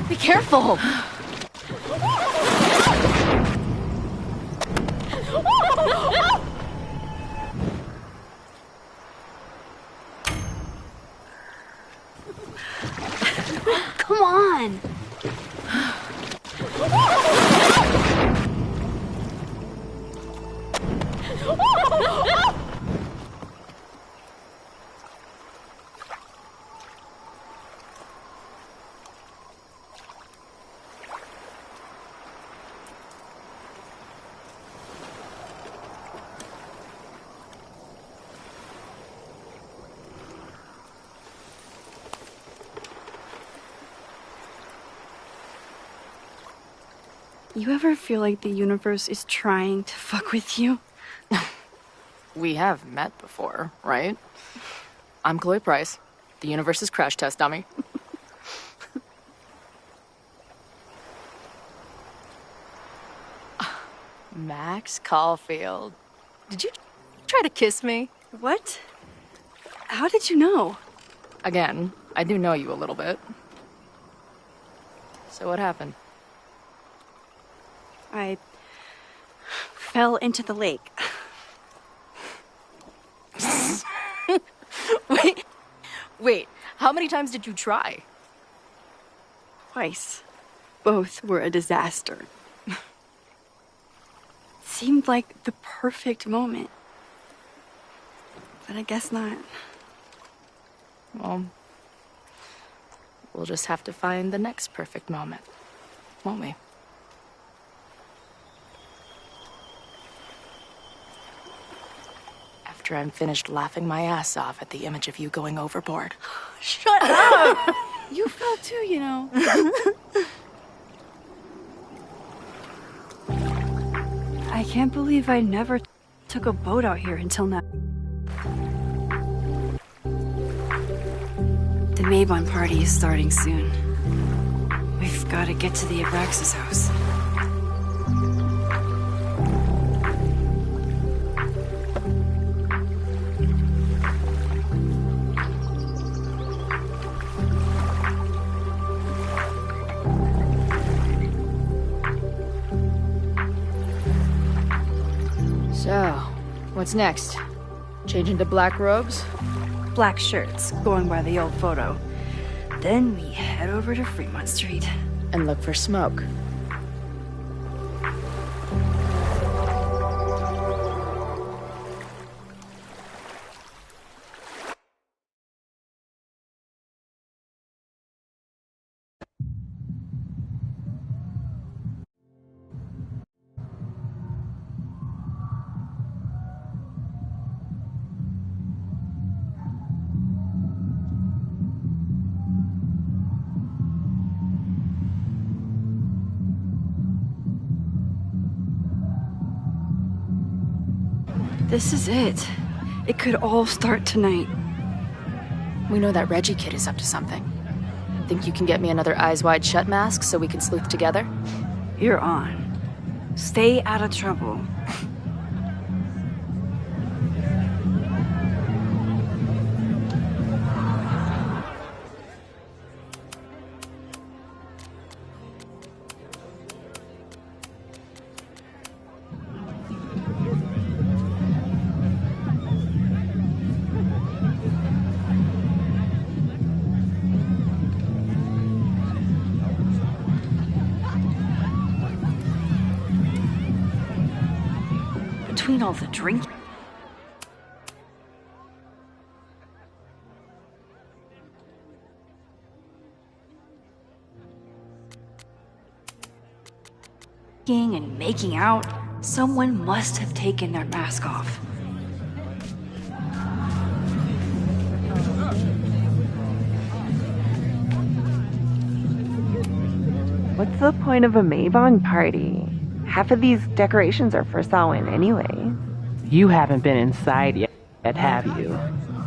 Be careful! Come on! You ever feel like the universe is trying to fuck with you? We have met before, right? I'm Chloe Price, the universe's crash test dummy. Max Caulfield. Did you try to kiss me? What? How did you know? Again, I do know you a little bit. So what happened? I fell into the lake. Wait, how many times did you try? Twice. Both were a disaster. Seemed like the perfect moment. But I guess not. Well, we'll just have to find the next perfect moment, won't we? After I'm finished laughing my ass off at the image of you going overboard. Shut up! You fell too, you know. I can't believe I never took a boat out here until now. The Mabon party is starting soon. We've got to get to the Abraxas house. So, what's next? Change into black robes? Black shirts, going by the old photo. Then we head over to Fremont Street. And look for smoke. This is it. It could all start tonight. We know that Reggie kid is up to something. Think you can get me another Eyes Wide Shut mask so we can sleuth together? You're on. Stay out of trouble. explain all the drinking and making out, someone must have taken their mask off. What's the point of a Mabon party? Half of these decorations are for Samhain anyway. You haven't been inside yet, have you?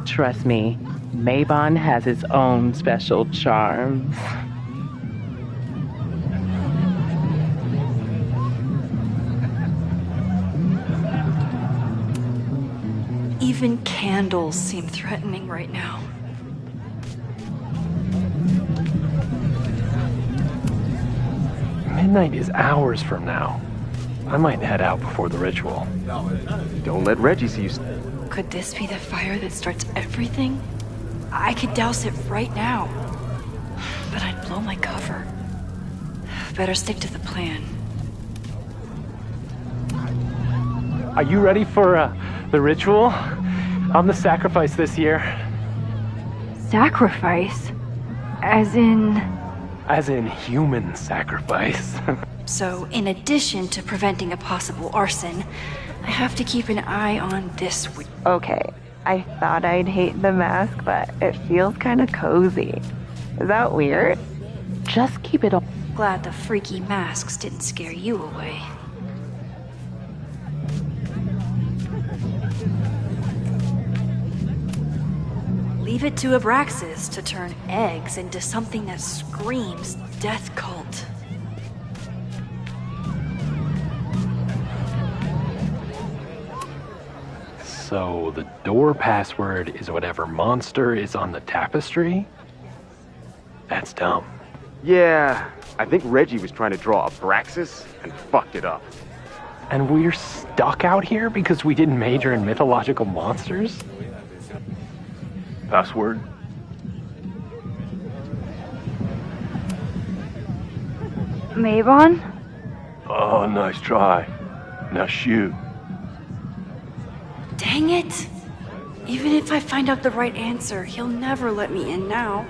Trust me, Mabon has its own special charms. Even candles seem threatening right now. Midnight is hours from now. I might head out before the ritual. Don't let Reggie see you. Could this be the fire that starts everything? I could douse it right now. But I'd blow my cover. Better stick to the plan. Are you ready for the ritual? I'm the sacrifice this year. Sacrifice? As in... As in human sacrifice. So, in addition to preventing a possible arson, I have to keep an eye on this. Okay, I thought I'd hate the mask, but it feels kind of cozy. Is that weird? Just keep it up. Glad the freaky masks didn't scare you away. Leave it to Abraxas to turn eggs into something that screams death cult. So the door password is whatever monster is on the tapestry? That's dumb. Yeah, I think Reggie was trying to draw Abraxas and fucked it up. And we're stuck out here because we didn't major in mythological monsters? Password? Mabon? Oh, nice try. Now shoot. Dang it! Even if I find out the right answer, he'll never let me in now.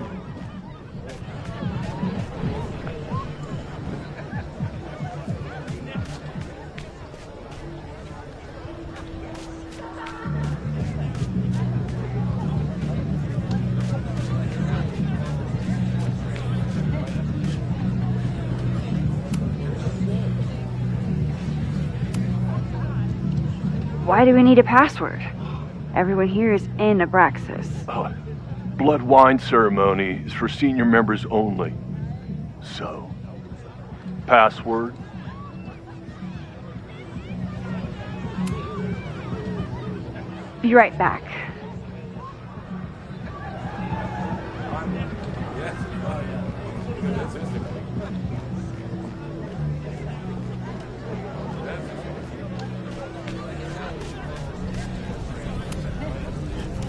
Why do we need a password? Everyone here is in Abraxas. Blood wine ceremony is for senior members only. So, password? Be right back.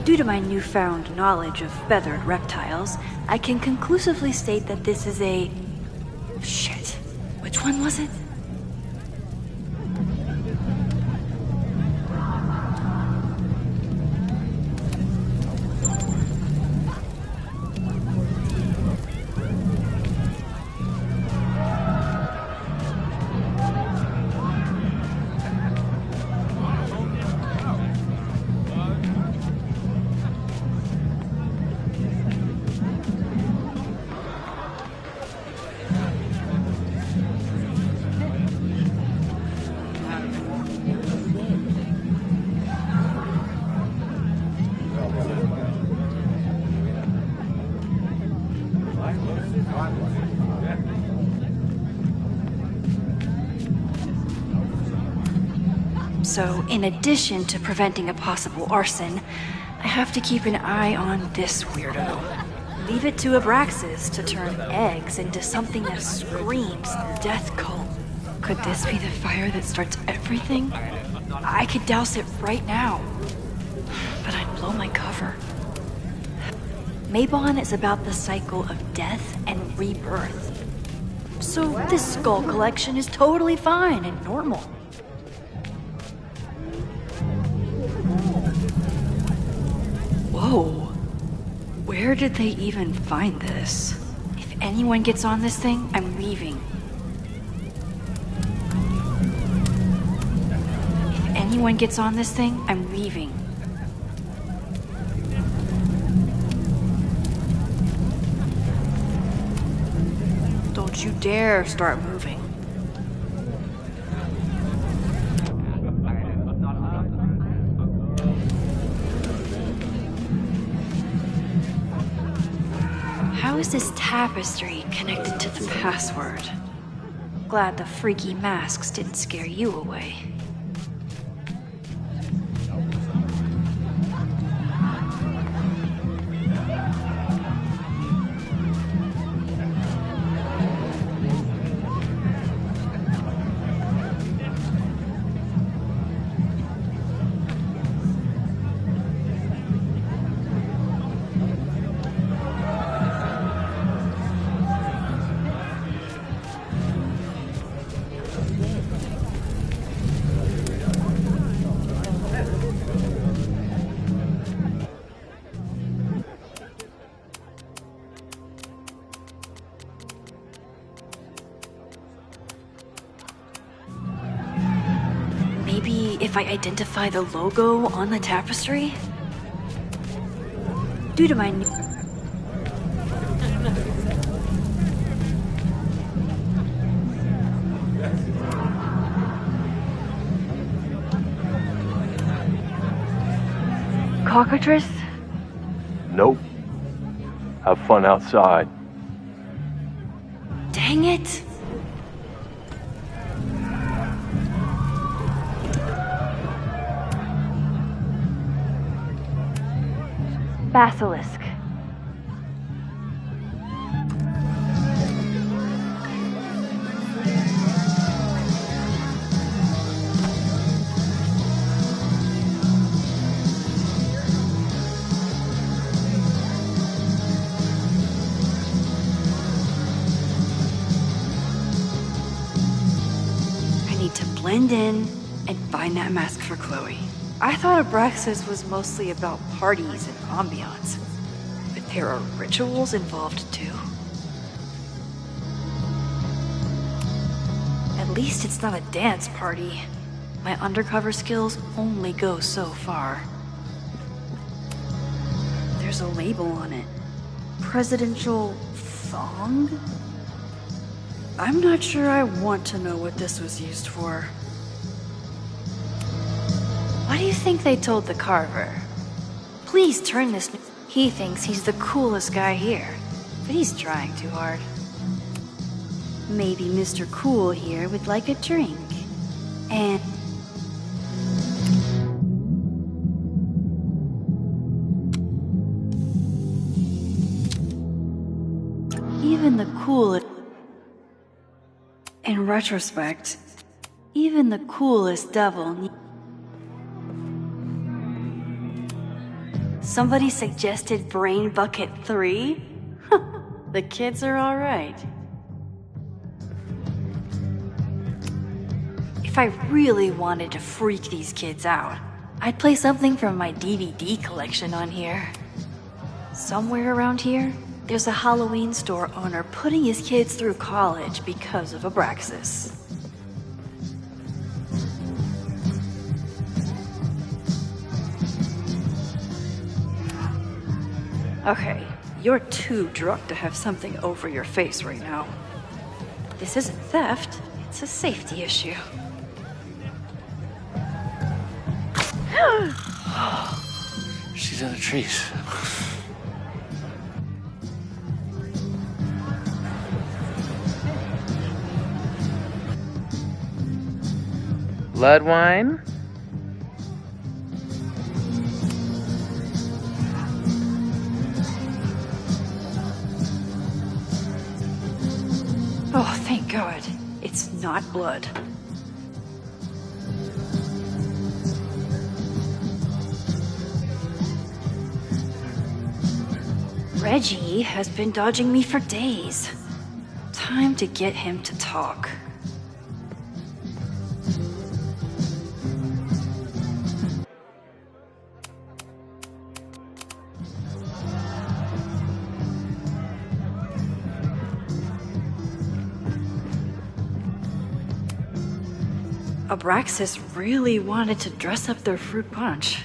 Due to my newfound knowledge of feathered reptiles, I can conclusively state that this is a... Shit. Which one was it? So, in addition to preventing a possible arson, I have to keep an eye on this weirdo. Leave it to Abraxas to turn eggs into something that screams death cult. Could this be the fire that starts everything? I could douse it right now. But I'd blow my cover. Mabon is about the cycle of death and rebirth. So this skull collection is totally fine and normal. Whoa! Where did they even find this? If anyone gets on this thing, I'm leaving. If anyone gets on this thing, I'm leaving. Don't you dare start moving. How is this tapestry connected to the password? Glad the freaky masks didn't scare you away. Maybe if I identify the logo on the tapestry? Due to my new... Cockatrice? Nope. Have fun outside. Dang it! Basilisk. I need to blend in and find that mask for Chloe. I thought Abraxas was mostly about parties and ambiance, but there are rituals involved too. At least it's not a dance party. My undercover skills only go so far. There's a label on it. Presidential thong? I'm not sure I want to know what this was used for. What do you think they told the carver? Please turn this... He thinks he's the coolest guy here, but he's trying too hard. Maybe Mr. Cool here would like a drink. And... even the coolest... In retrospect, even the coolest devil... Somebody suggested Brain Bucket 3? The kids are alright. If I really wanted to freak these kids out, I'd play something from my DVD collection on here. Somewhere around here, there's a Halloween store owner putting his kids through college because of Abraxas. Okay, you're too drunk to have something over your face right now. This isn't theft, it's a safety issue. She's in the trees. Blood wine? Oh, thank God. It's not blood. Reggie has been dodging me for days. Time to get him to talk. Abraxas really wanted to dress up their fruit punch.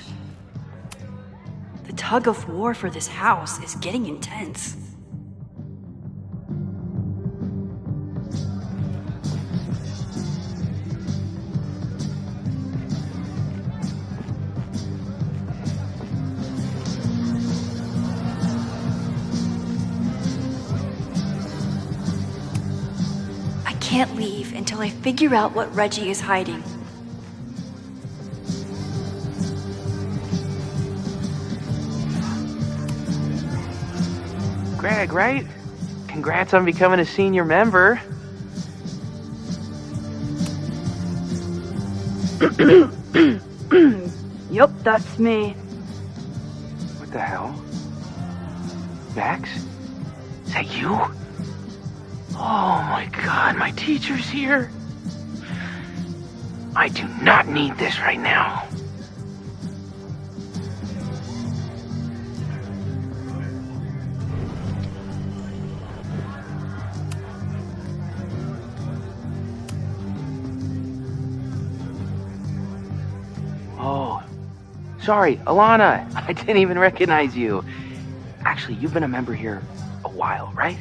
The tug of war for this house is getting intense. I can't leave until I figure out what Reggie is hiding. Greg, right? Congrats on becoming a senior member. Yup, that's me. What the hell? Max? Is that you? Oh my god, my teacher's here. I do not need this right now. Oh, sorry, Alana. I didn't even recognize you. Actually, you've been a member here a while, right?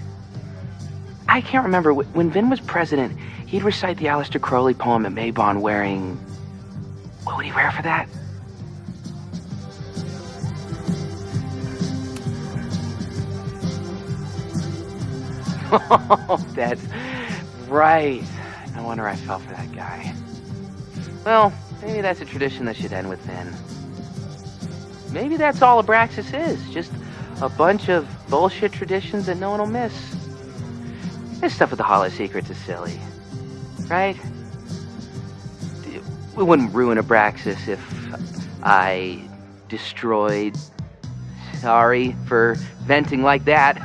I can't remember. When Vin was president, he'd recite the Aleister Crowley poem at Maybon wearing... What would he wear for that? Oh, that's right. No wonder I fell for that guy. Well, maybe that's a tradition that should end with Vin. Maybe that's all Abraxas is. Just a bunch of bullshit traditions that no one will miss. This stuff with the Hollow Secrets is silly, right? We wouldn't ruin Abraxas if I destroyed... Sorry for venting like that.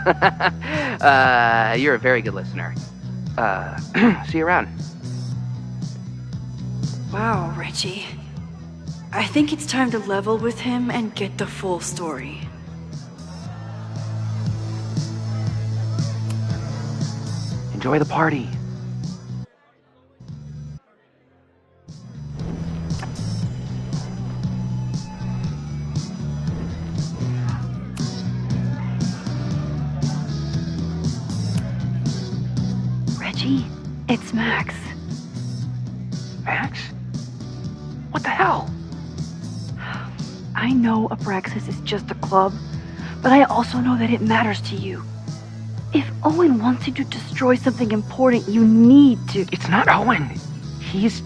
You're a very good listener. See you around. Wow, Reggie. I think it's time to level with him and get the full story. Enjoy the party. Reggie, it's Max. Max? What the hell? I know Abraxas is just a club, but I also know that it matters to you. If Owen wants you to destroy something important, you need to... It's not Owen. It's...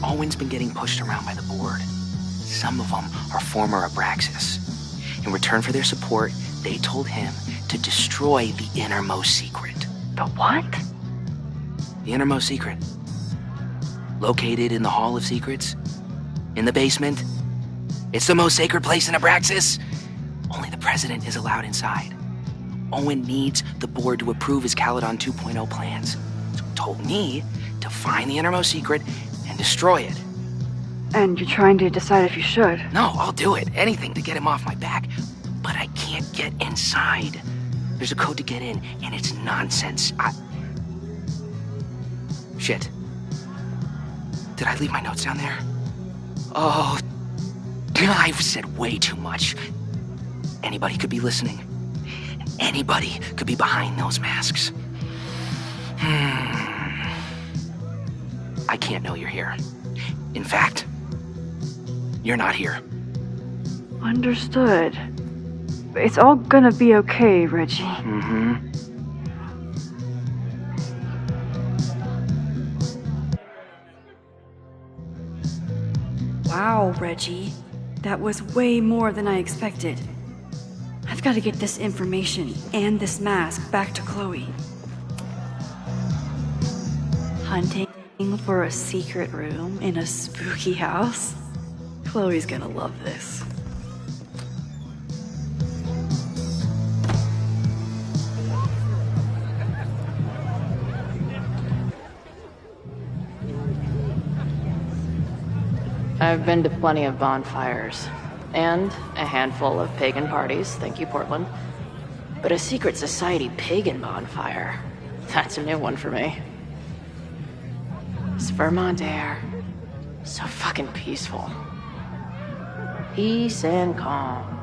Owen's been getting pushed around by the board. Some of them are former Abraxas. In return for their support, they told him to destroy the innermost secret. The what? The innermost secret. Located in the Hall of Secrets. In the basement. It's the most sacred place in Abraxas. Only the president is allowed inside. Owen needs the board to approve his Caledon 2.0 plans. So he told me to find the innermost secret and destroy it. And you're trying to decide if you should? No, I'll do it. Anything to get him off my back. But I can't get inside. There's a code to get in, and it's nonsense. Shit. Did I leave my notes down there? Oh, I've said way too much. Anybody could be listening. Anybody could be behind those masks. I can't know you're here. In fact, you're not here. Understood. It's all gonna be okay, Reggie. Mm-hmm. Wow, Reggie. That was way more than I expected. I've got to get this information and this mask back to Chloe. Hunting for a secret room in a spooky house? Chloe's gonna love this. I've been to plenty of bonfires. And a handful of pagan parties, thank you, Portland. But a secret society pagan bonfire, that's a new one for me. This Vermont air, so fucking peaceful. Peace and calm.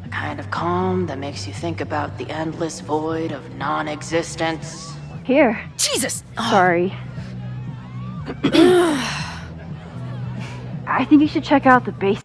The kind of calm that makes you think about the endless void of non-existence. Here. Jesus! Sorry. I think you should check out the base.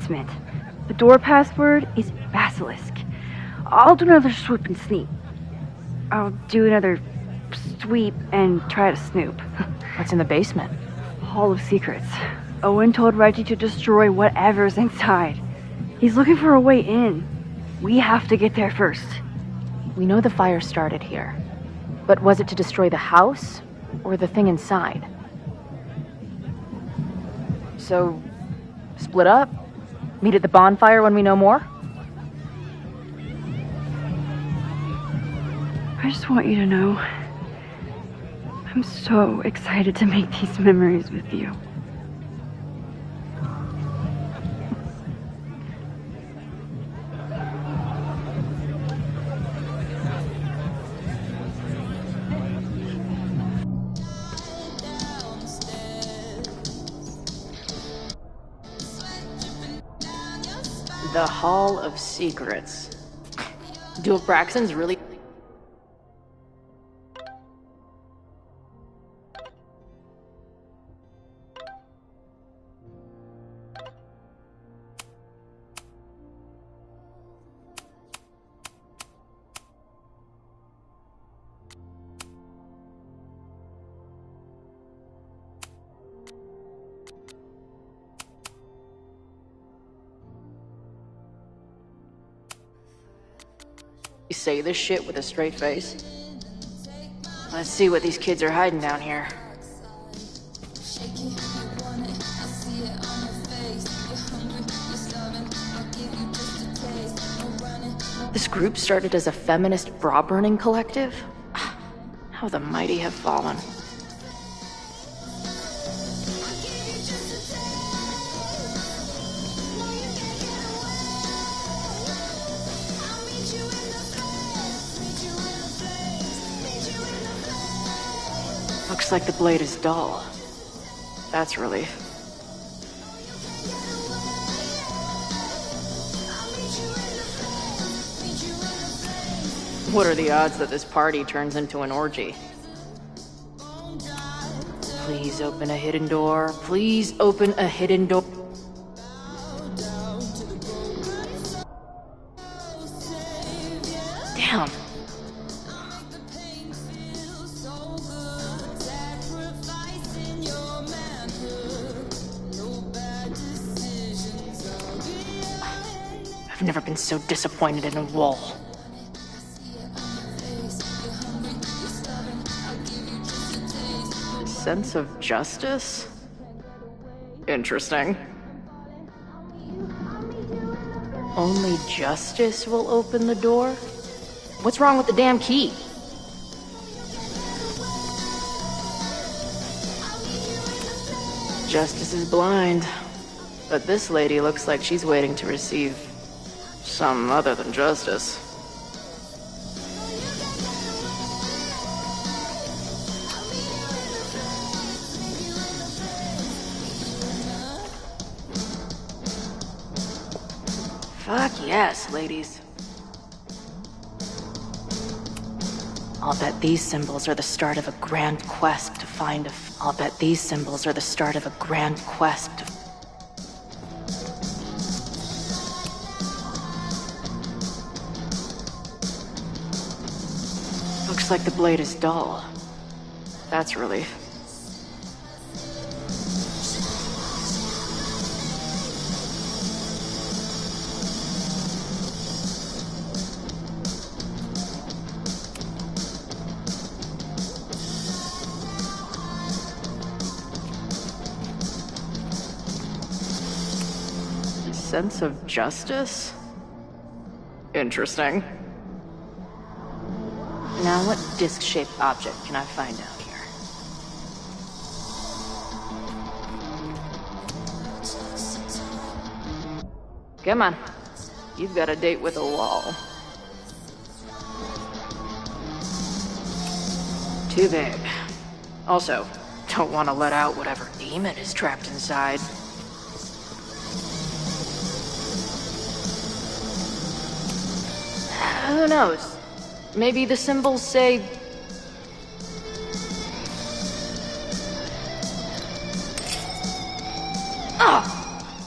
basement. The door password is Basilisk. I'll do another swoop and sneak. I'll do another sweep and try to snoop. What's in the basement? Hall of Secrets. Owen told Reggie to destroy whatever's inside. He's looking for a way in. We have to get there first. We know the fire started here. But was it to destroy the house or the thing inside? So, split up? Meet at the bonfire when we know more? I just want you to know, I'm so excited to make these memories with you. The Hall of Secrets. Do Abraxans really... You say this shit with a straight face? Let's see what these kids are hiding down here. This group started as a feminist bra-burning collective? How the mighty have fallen. Looks like the blade is dull. That's relief. What are the odds that this party turns into an orgy? Please open a hidden door. Please open a hidden door. Damn. I've never been so disappointed in a wall. Sense of justice? Interesting. Only justice will open the door? What's wrong with the damn key? Justice is blind. But this lady looks like she's waiting to receive something other than justice. Fuck yes, ladies. I'll bet these symbols are the start of a grand quest to find a... I'll bet these symbols are the start of a grand quest to... Looks like the blade is dull. That's relief. Sense of justice? Interesting. Now, what disc-shaped object can I find out here? Come on. You've got a date with a wall. Too big. Also, don't want to let out whatever demon is trapped inside. Who knows? Maybe the symbols say... Oh!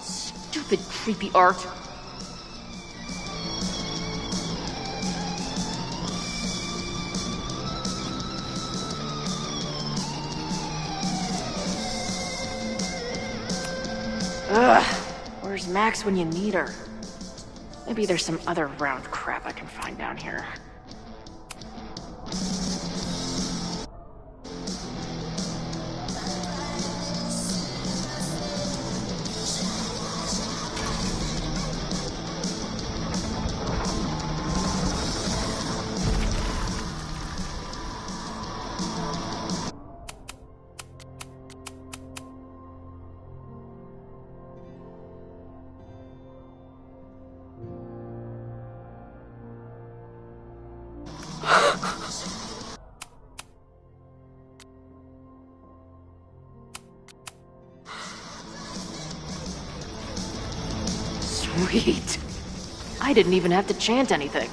Stupid stupid, creepy art. Ugh, where's Max when you need her? Maybe there's some other round crap I can find down here. Sweet. I didn't even have to chant anything.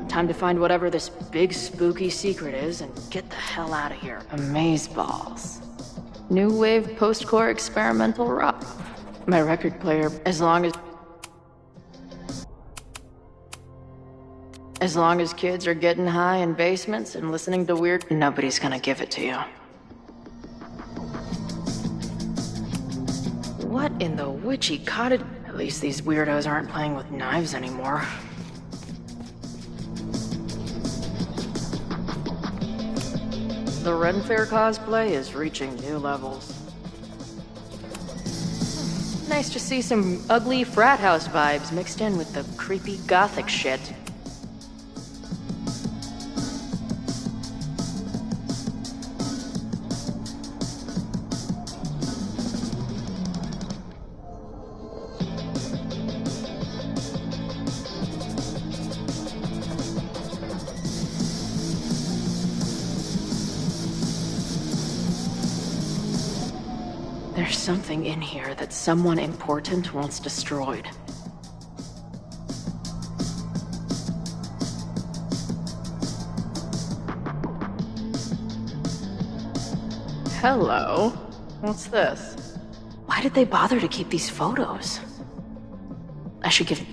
Time to find whatever this big spooky secret is and get the hell out of here. Amazeballs. New wave post-core experimental rock. My record player, as long as kids are getting high in basements and listening to weird, nobody's gonna give it to you. What in the witchy cottage? At least these weirdos aren't playing with knives anymore. The Ren Fair cosplay is reaching new levels. Nice to see some ugly frat house vibes mixed in with the creepy gothic shit. There's something in here that someone important wants destroyed. Hello? What's this? Why did they bother to keep these photos? I should give...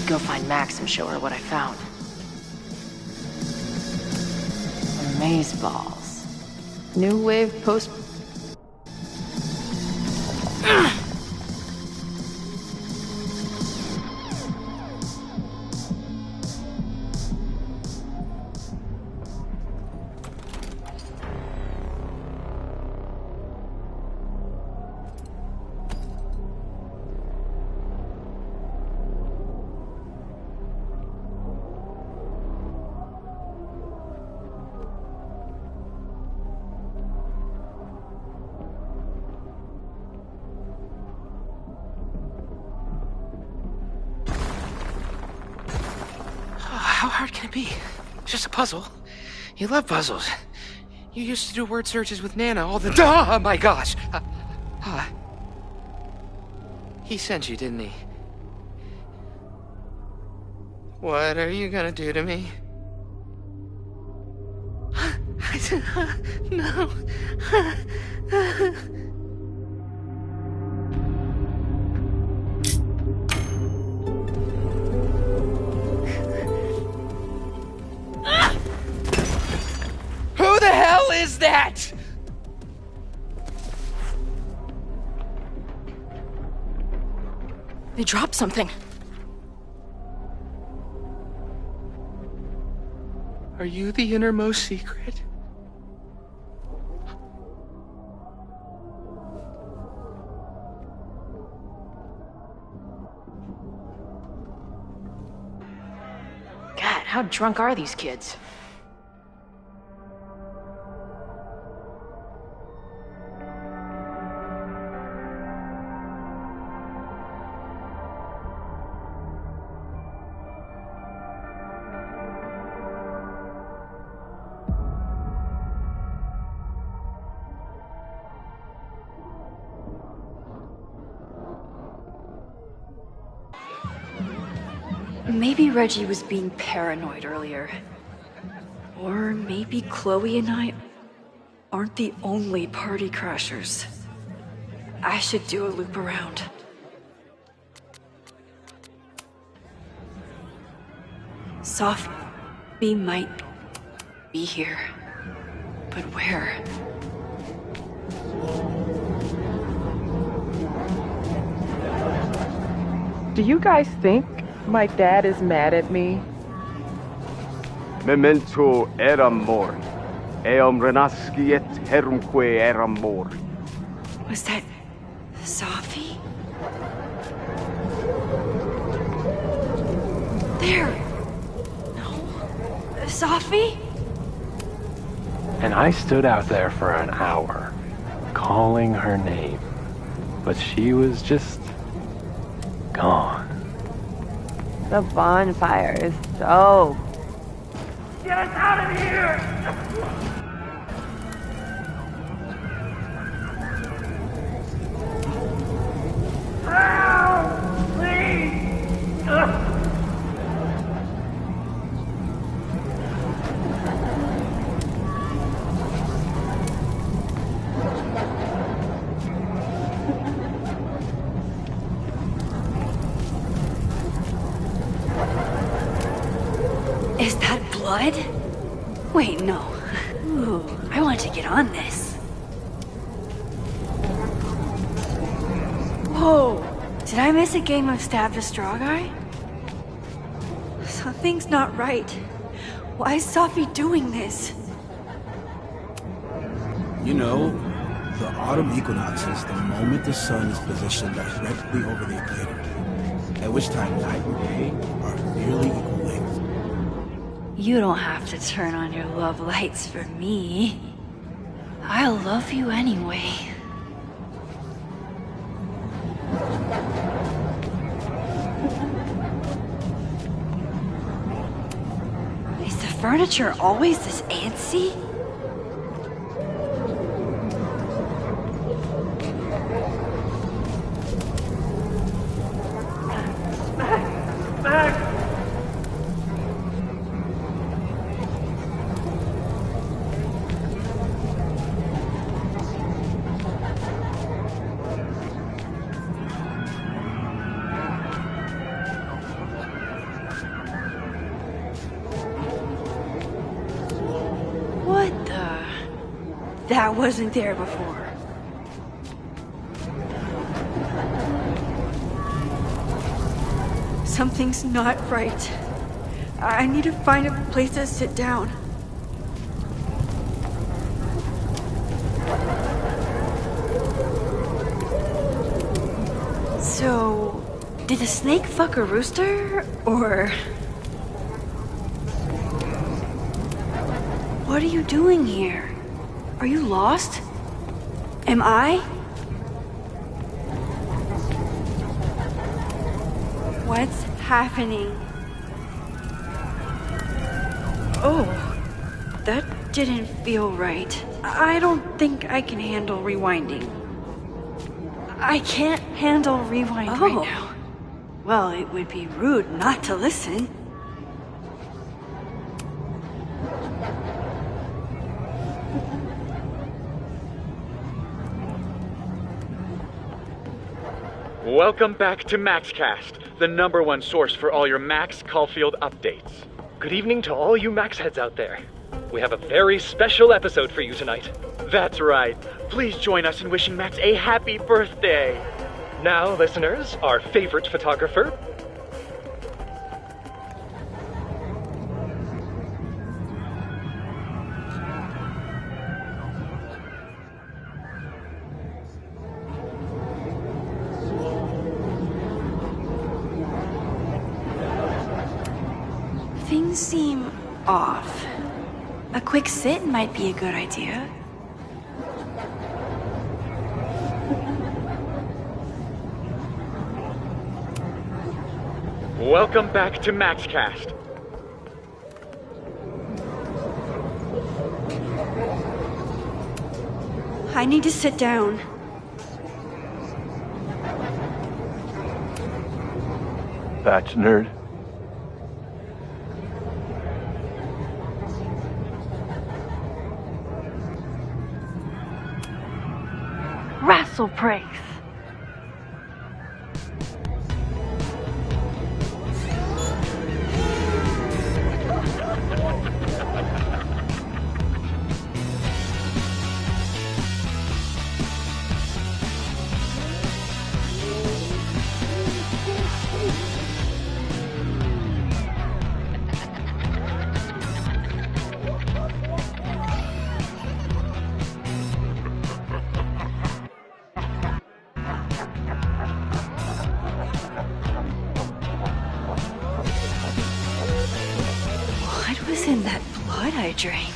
go find Max and show her what I found. Amazeballs. New wave post... How hard can it be? It's just a puzzle. You love puzzles. You used to do word searches with Nana all the... Oh my gosh! He sent you, didn't he? What are you gonna do to me? No. Who the hell is that? They dropped something. Are you the innermost secret? God, how drunk are these kids? Maybe Reggie was being paranoid earlier. Or maybe Chloe and I aren't the only party crashers. I should do a loop around. Sophie might be here. But where? Do you guys think my dad is mad at me? Memento eram mori. Eum renasciet herumque eram mori. Was that Sophie? There! No. Sophie? And I stood out there for an hour, calling her name. But she was just gone. The bonfire is so... Get us out of here! Help! Please! Ugh. Is that blood? Wait, no. Ooh, I want to get on this. Whoa! Did I miss a game of Stab the Straw Guy? Something's not right. Why is Sophie doing this? You know, the autumn equinox is the moment the sun is positioned directly over the equator, at which time night and day are nearly equal length. You don't have to turn on your love lights for me. I love you anyway. Is the furniture always this antsy? That wasn't there before. Something's not right. I need to find a place to sit down. So, did the snake fuck a rooster, or... What are you doing here? Are you lost? Am I? What's happening? Oh, that didn't feel right. I don't think I can handle rewinding. I can't handle rewind right now. Well, it would be rude not to listen. Welcome back to MaxCast, the #1 source for all your Max Caulfield updates. Good evening to all you Max heads out there. We have a very special episode for you tonight. That's right. Please join us in wishing Max a happy birthday. Now, listeners, our favorite photographer. Things seem off. A quick sit might be a good idea. Welcome back to MaxCast. I need to sit down. Batch nerd. muscle breaks. What was in that blood I drank?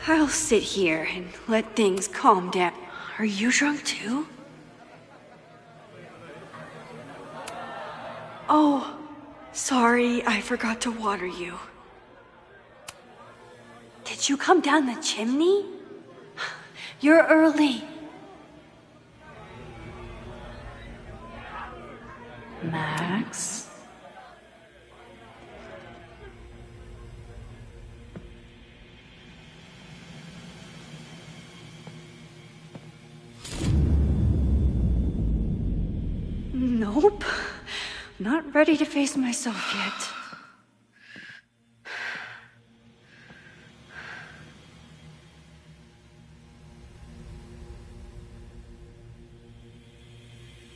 I'll sit here and let things calm down. Are you drunk too? Oh, sorry, I forgot to water you. Did you come down the chimney? You're early. Max? Nope. Not ready to face myself yet.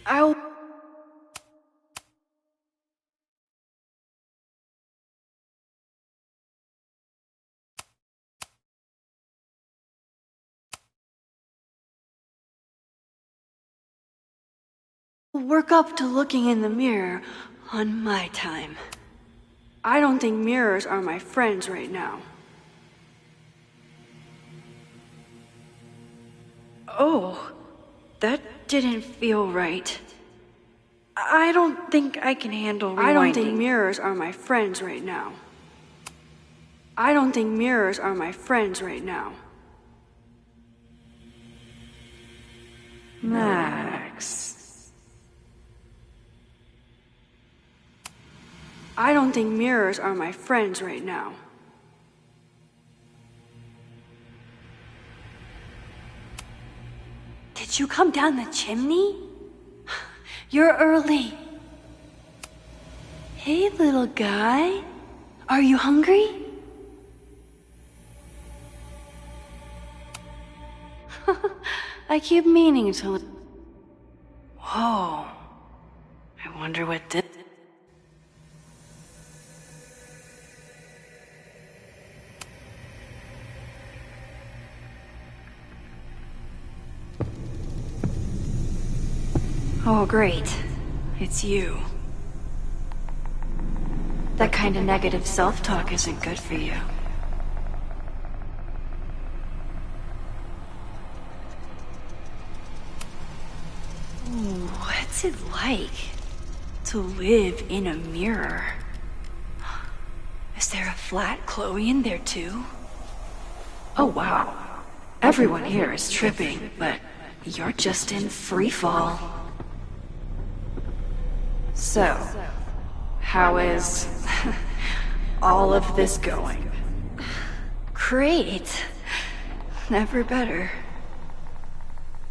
I'll... work up to looking in the mirror on my time. I don't think mirrors are my friends right now. Oh, that didn't feel right. I don't think I can handle rewinding. I don't think mirrors are my friends right now. I don't think mirrors are my friends right now. Max. I don't think mirrors are my friends right now. Did you come down the chimney? You're early. Hey, little guy. Are you hungry? I keep meaning to... Whoa. I wonder what this... Oh, great. It's you. That kind of negative self-talk isn't good for you. Ooh, what's it like to live in a mirror? Is there a flat Chloe in there too? Oh wow. Everyone here is tripping, but you're just in free fall. So, how is all of this going? Great. Never better.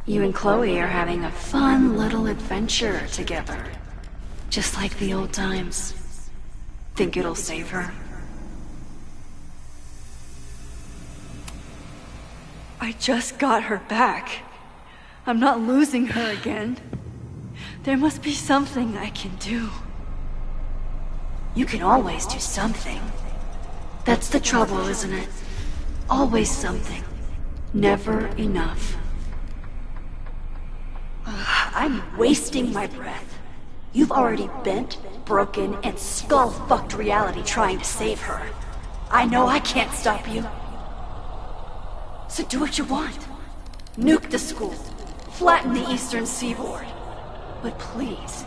You and Chloe are having a fun little adventure together. Just like the old times. Think it'll save her? I just got her back. I'm not losing her again. There must be something I can do. You can always do something. That's the trouble, isn't it? Always something. Never enough. I'm wasting my breath. You've already bent, broken, and skull-fucked reality trying to save her. I know I can't stop you. So do what you want. Nuke the school. Flatten the eastern seaboard. But please,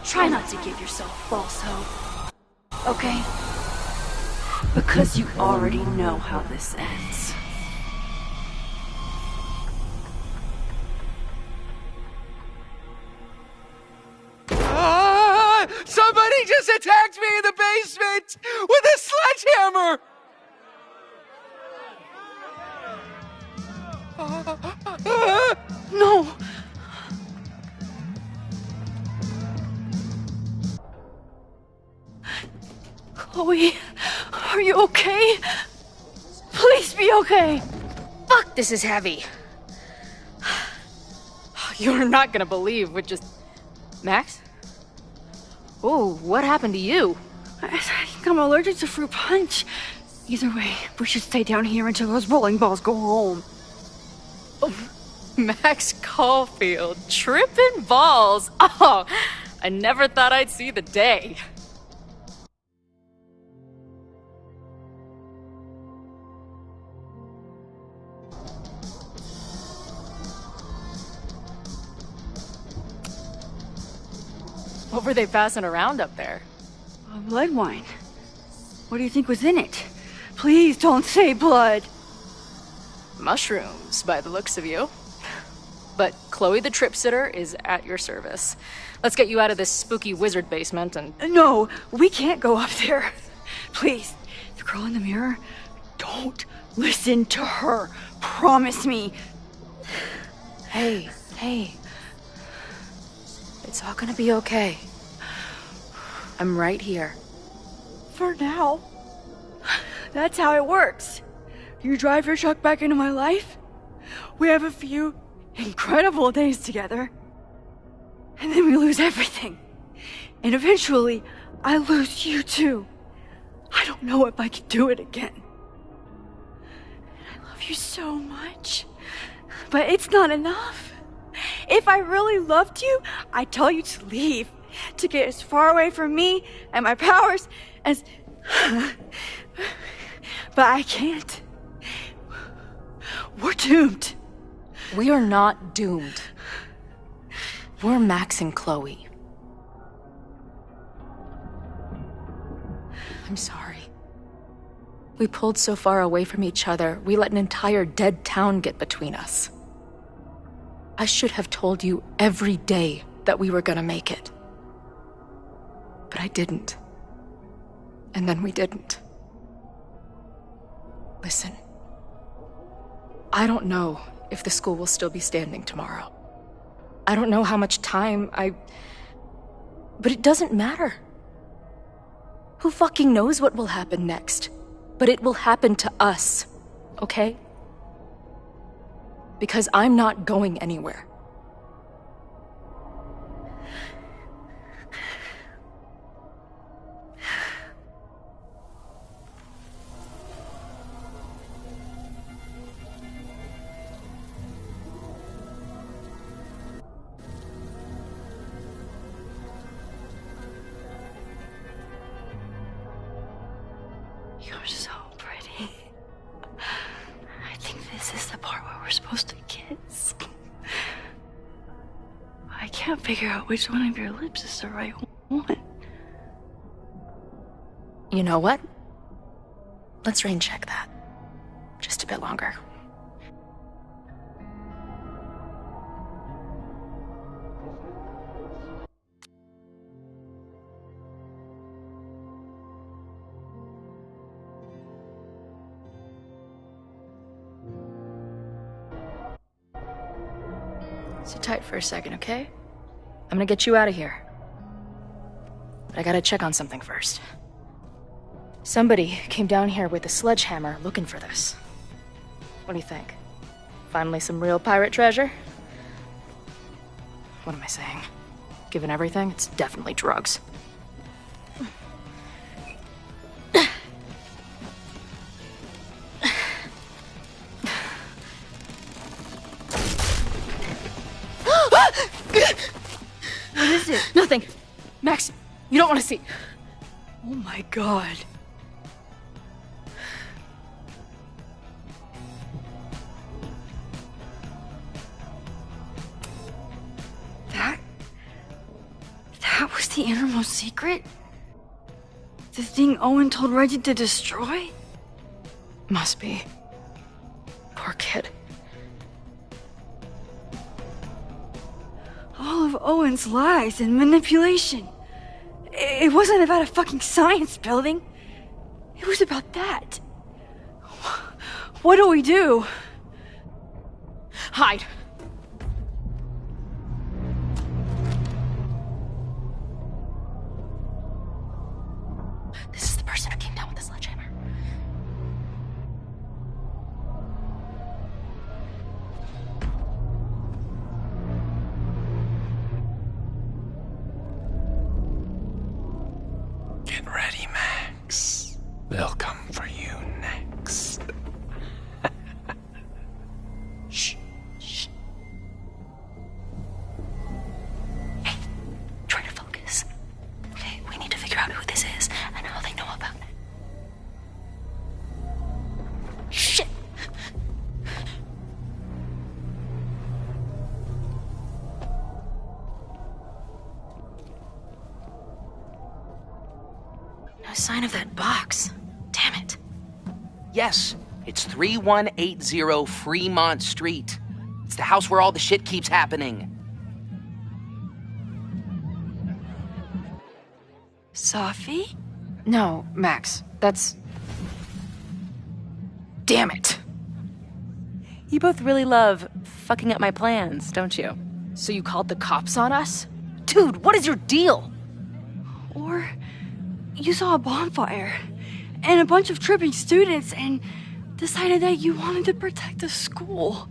try not to give yourself false hope. Okay? Because you already know how this ends. Somebody just attacked me in the basement with a sledgehammer! No! Chloe, are you okay? Please be okay! Fuck, this is heavy. You're not gonna believe what just... Max? Oh, what happened to you? I think I'm allergic to fruit punch. Either way, we should stay down here until those bowling balls go home. Oh, Max Caulfield, tripping balls. Oh, I never thought I'd see the day. What were they passing around up there? Blood wine. What do you think was in it? Please don't say blood. Mushrooms, by the looks of you. But Chloe the Trip Sitter is at your service. Let's get you out of this spooky wizard basement and... No, we can't go up there. Please, the girl in the mirror, don't listen to her. Promise me. Hey. It's all gonna be okay. I'm right here. For now. That's how it works. You drive your truck back into my life. We have a few incredible days together. And then we lose everything. And eventually, I lose you too. I don't know if I can do it again. I love you so much. But it's not enough. If I really loved you, I'd tell you to leave. To get as far away from me and my powers as... But I can't. We're doomed. We are not doomed. We're Max and Chloe. I'm sorry. We pulled so far away from each other, we let an entire dead town get between us. I should have told you every day that we were gonna make it. But I didn't. And then we didn't. Listen. I don't know if the school will still be standing tomorrow. I don't know how much time But it doesn't matter. Who fucking knows what will happen next? But it will happen to us, okay? Because I'm not going anywhere. You're so pretty. I think this is the part where we're supposed to kiss. I can't figure out which one of your lips is the right one. You know what? Let's rain check that. Just a bit longer. Sit tight for a second, okay? I'm gonna get you out of here. But I gotta check on something first. Somebody came down here with a sledgehammer looking for this. What do you think? Finally some real pirate treasure? What am I saying? Given everything, it's definitely drugs. What is it? Nothing. Max, you don't want to see. Oh my god. That was the innermost secret? The thing Owen told Reggie to destroy? Must be. Poor kid. All of Owen's lies and manipulation. It wasn't about a fucking science building. It was about that. What do we do? Hide. This is the person who came down with the sledgehammer. Get ready, Max. They'll come for you next. Shh. Shh. Hey, try to focus. Okay, we need to figure out who this is and how they know about it. Shit! No sign of that box. Damn it. Yes, it's 3180 Fremont Street. It's the house where all the shit keeps happening. Safi? No, Max. That's... Damn it. You both really love fucking up my plans, don't you? So you called the cops on us? Dude, what is your deal? Or you saw a bonfire and a bunch of tripping students and decided that you wanted to protect the school,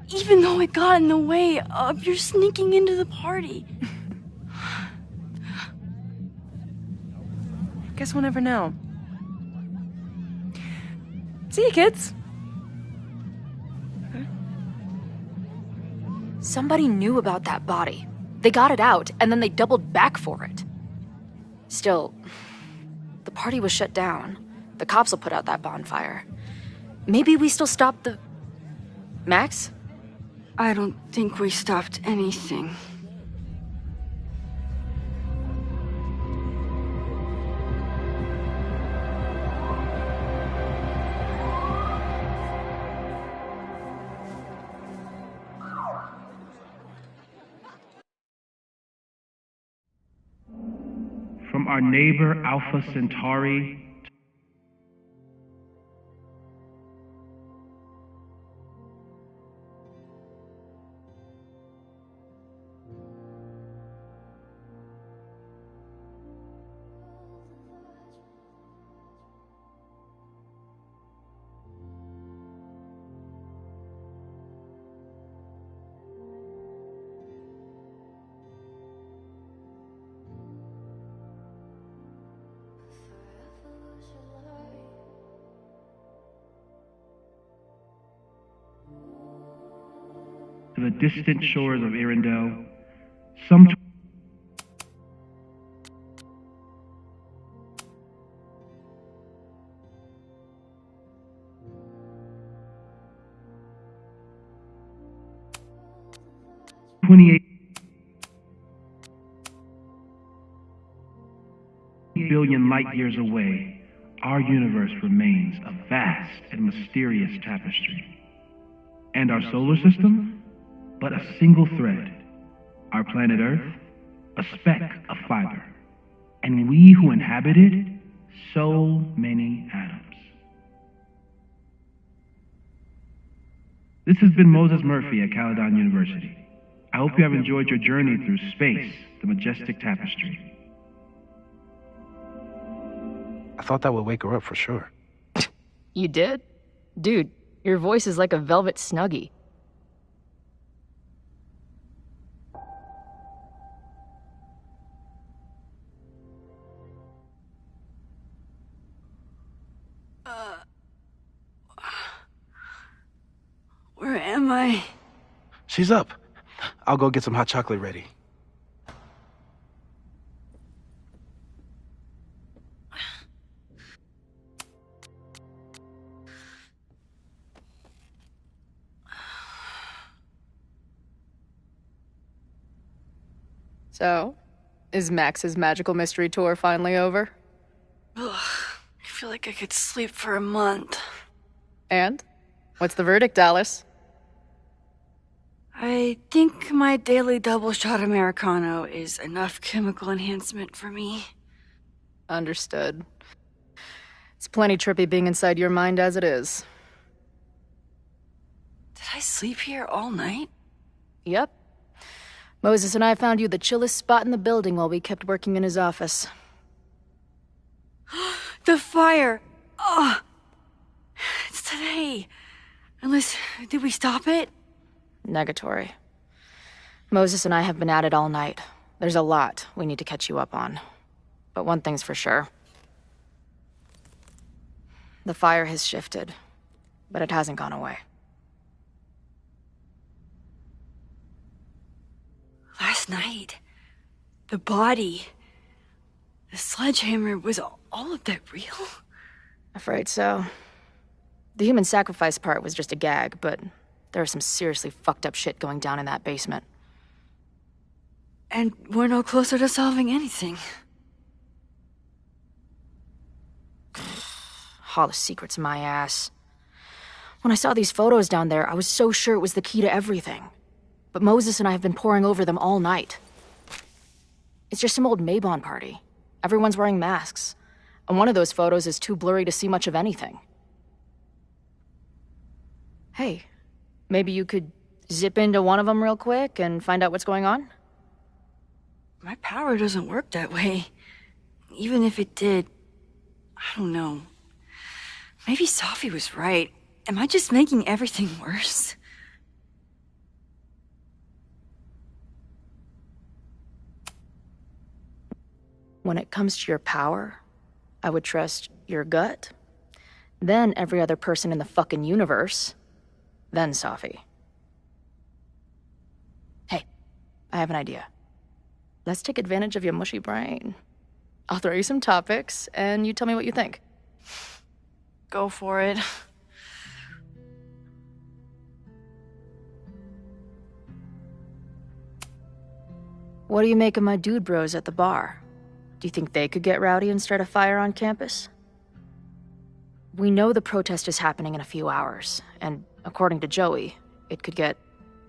even though it got in the way of your sneaking into the party. Guess we'll never know. See you, kids. Somebody knew about that body. They got it out, and then they doubled back for it. Still, the party was shut down. The cops will put out that bonfire. Maybe we still stopped the... Max? I don't think we stopped anything. From our neighbor Alpha Centauri to the distant shores of Arendelle, some 28 billion light years away, our universe remains a vast and mysterious tapestry. And our solar system, but a single thread. Our planet Earth, a speck of fiber. And we who inhabit it, so many atoms. This has been Moses Murphy at Caledon University. I hope you have enjoyed your journey through space, the majestic tapestry. I thought that would wake her up for sure. You did? Dude, your voice is like a velvet Snuggie. am I? She's up. I'll go get some hot chocolate ready. So, is Max's magical mystery tour finally over? Ugh, I feel like I could sleep for a month. And? What's the verdict, Alice? I think my daily double shot Americano is enough chemical enhancement for me. Understood. It's plenty trippy being inside your mind as it is. Did I sleep here all night? Yep. Moses and I found you the chillest spot in the building while we kept working in his office. The fire! Oh! It's today. Unless, did we stop it? Negatory. Moses and I have been at it all night. There's a lot we need to catch you up on. But one thing's for sure. The fire has shifted, but it hasn't gone away. Last night, the body, the sledgehammer, was all of that real? Afraid so. The human sacrifice part was just a gag, but there's some seriously fucked up shit going down in that basement. And we're no closer to solving anything. Hall of Secrets, my ass. When I saw these photos down there, I was so sure it was the key to everything. But Moses and I have been poring over them all night. It's just some old Mabon party. Everyone's wearing masks. And one of those photos is too blurry to see much of anything. Hey, maybe you could zip into one of them real quick and find out what's going on? My power doesn't work that way. Even if it did, I don't know. Maybe Safi was right. Am I just making everything worse? When it comes to your power, I would trust your gut, then every other person in the fucking universe, then Safi. Hey, I have an idea. Let's take advantage of your mushy brain. I'll throw you some topics, and you tell me what you think. Go for it. What do you make of my dude bros at the bar? Do you think they could get rowdy and start a fire on campus? We know the protest is happening in a few hours, and according to Joey, it could get,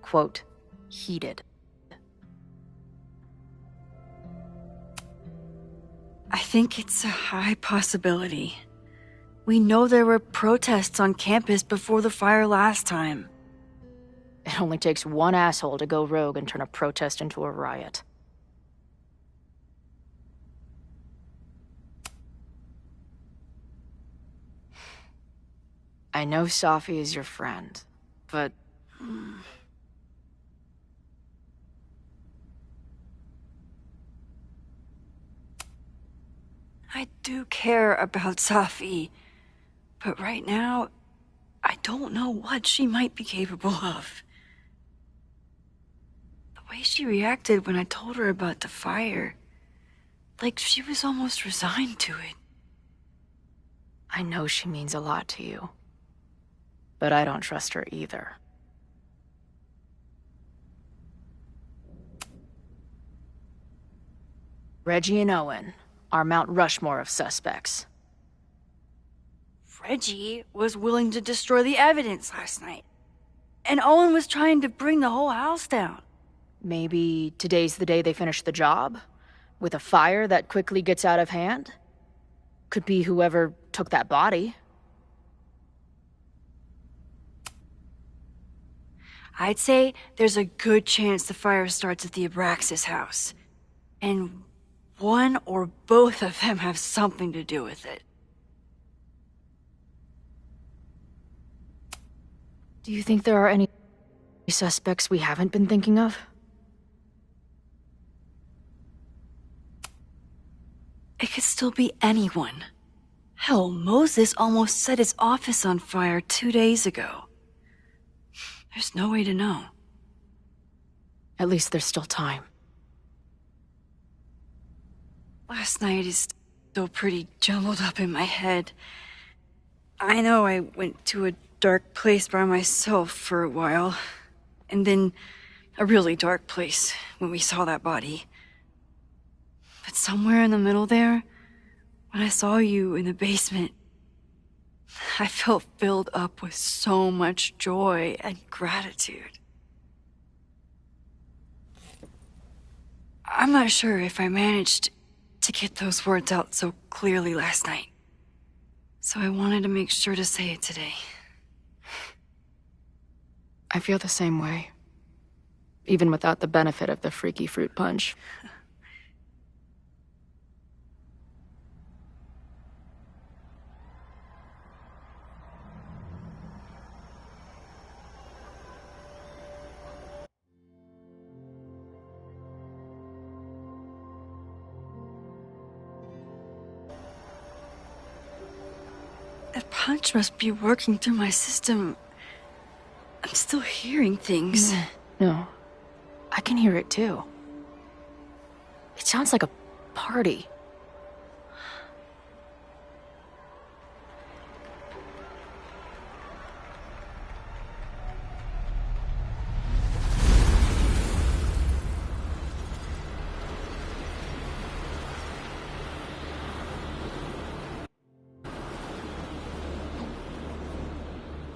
quote, heated. I think it's a high possibility. We know there were protests on campus before the fire last time. It only takes one asshole to go rogue and turn a protest into a riot. I know Safi is your friend, but... I do care about Safi, but right now, I don't know what she might be capable of. The way she reacted when I told her about the fire, like she was almost resigned to it. I know she means a lot to you, but I don't trust her either. Reggie and Owen are Mount Rushmore of suspects. Reggie was willing to destroy the evidence last night. And Owen was trying to bring the whole house down. Maybe today's the day they finish the job? With a fire that quickly gets out of hand? Could be whoever took that body. I'd say there's a good chance the fire starts at the Abraxas house. And one or both of them have something to do with it. Do you think there are any suspects we haven't been thinking of? It could still be anyone. Hell, Moses almost set his office on fire 2 days ago. There's no way to know. At least there's still time. Last night is still pretty jumbled up in my head. I know I went to a dark place by myself for a while, and then a really dark place when we saw that body. But somewhere in the middle there, when I saw you in the basement, I felt filled up with so much joy and gratitude. I'm not sure if I managed to get those words out so clearly last night, so I wanted to make sure to say it today. I feel the same way, even without the benefit of the freaky fruit punch. That punch must be working through my system. I'm still hearing things. No. I can hear it too. It sounds like a party.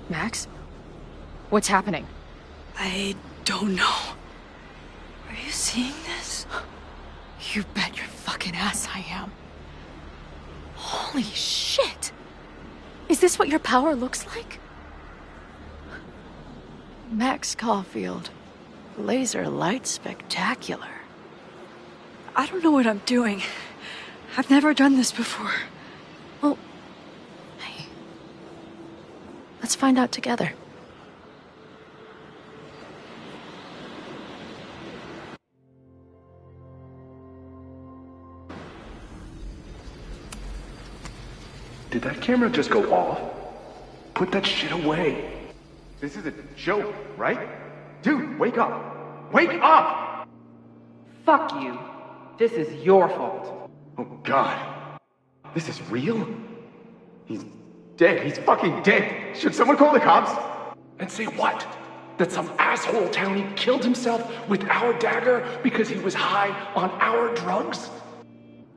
Max? What's happening? I don't know. Are you seeing this? You bet your fucking ass I am. Holy shit! Is this what your power looks like? Max Caulfield. Laser light spectacular. I don't know what I'm doing. I've never done this before. Well, hey. Let's find out together. Did that camera just go off? Put that shit away. This is a joke, right? Dude, wake up! Wake up! Fuck you. This is your fault. Oh God. This is real? He's dead. He's fucking dead. Should someone call the cops? And say what? That some asshole townie killed himself with our dagger because he was high on our drugs?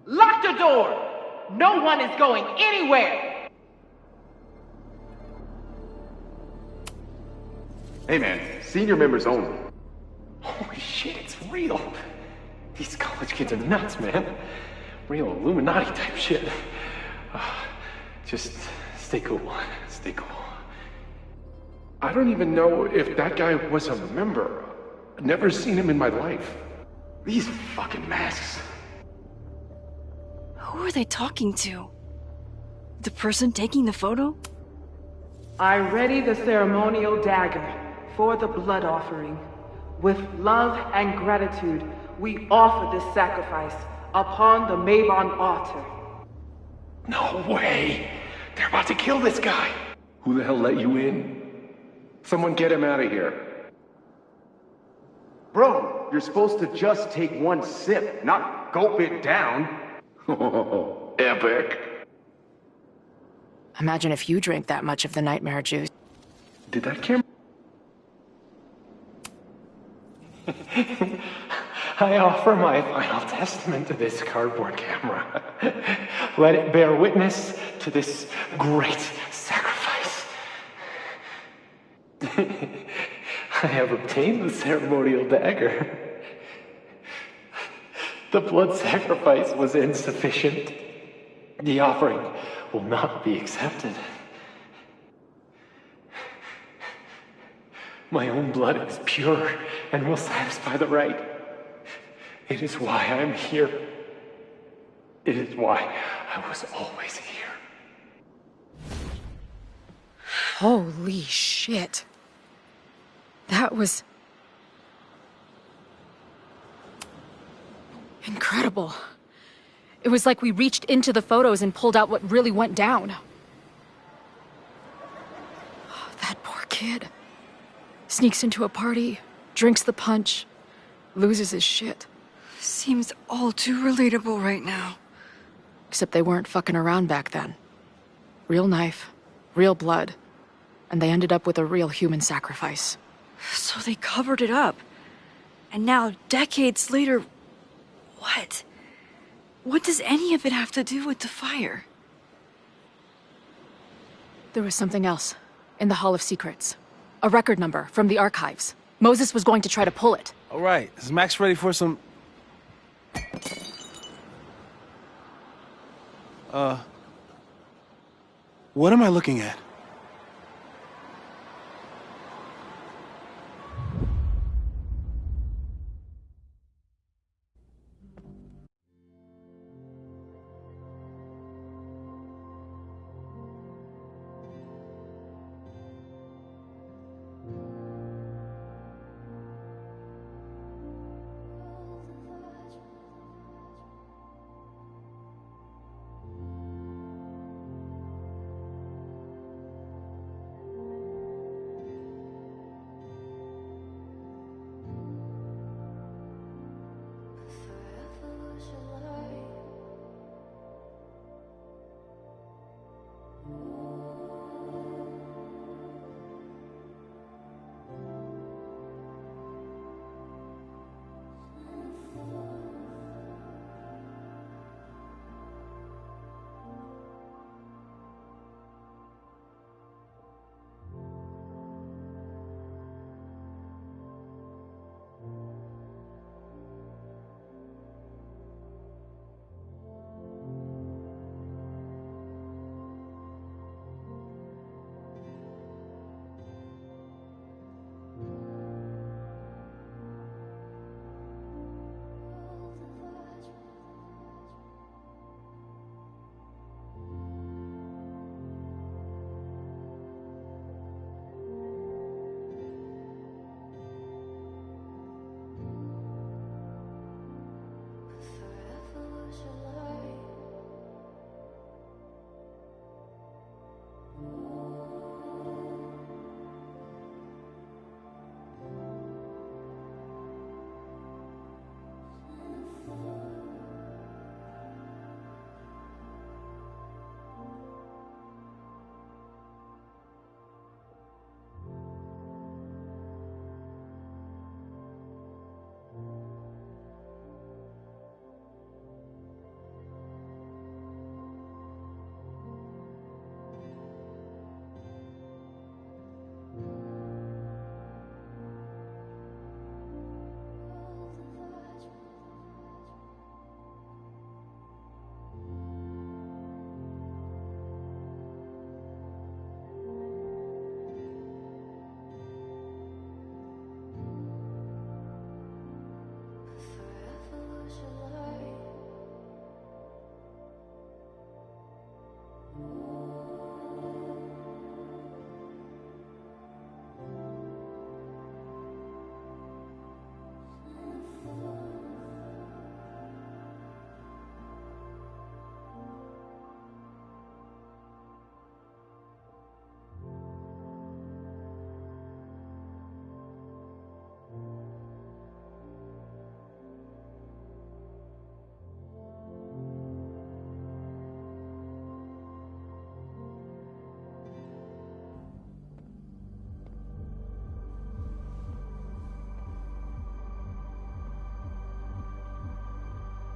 Lock the door! No one is going anywhere! Hey man, senior members only. Holy shit, it's real. These college kids are nuts, man. Real Illuminati type shit. Just stay cool. Stay cool. I don't even know if that guy was a member. I've never seen him in my life. These fucking masks. Who are they talking to? The person taking the photo? I ready the ceremonial dagger for the blood offering. With love and gratitude, we offer this sacrifice upon the Mabon altar. No way! They're about to kill this guy! Who the hell let you in? Someone get him out of here. Bro, you're supposed to just take one sip, not gulp it down. Oh, epic. Imagine if you drank that much of the nightmare juice. Did that camera... I offer my final testament to this cardboard camera. Let it bear witness to this great sacrifice. I have obtained the ceremonial dagger. The blood sacrifice was insufficient. The offering will not be accepted. My own blood is pure and will satisfy the rite. It is why I'm here. It is why I was always here. Holy shit. That was... incredible. It was like we reached into the photos and pulled out what really went down. Oh, that poor kid. Sneaks into a party, drinks the punch, loses his shit. Seems all too relatable right now. Except they weren't fucking around back then. Real knife, real blood, and they ended up with a real human sacrifice. So they covered it up. And now, decades later, what? What does any of it have to do with the fire? There was something else in the Hall of Secrets. A record number from the archives. Moses was going to try to pull it. All right, is Max ready for some... What am I looking at?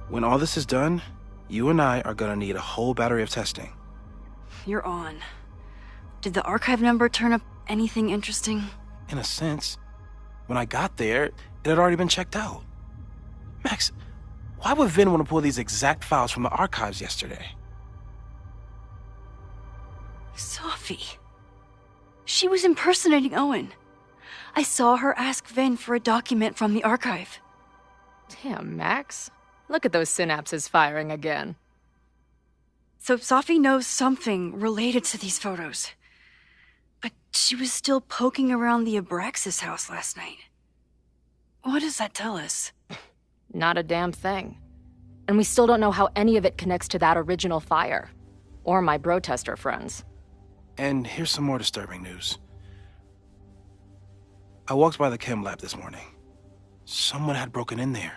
When all this is done, you and I are gonna need a whole battery of testing. You're on. Did the archive number turn up anything interesting? In a sense. When I got there, it had already been checked out. Max, why would Vin want to pull these exact files from the archives yesterday? Sophie. She was impersonating Owen. I saw her ask Vin for a document from the archive. Damn, Max. Look at those synapses firing again. So Sophie knows something related to these photos. But she was still poking around the Abraxas house last night. What does that tell us? Not a damn thing. And we still don't know how any of it connects to that original fire. Or my bro-tester friends. And here's some more disturbing news. I walked by the chem lab this morning. Someone had broken in there.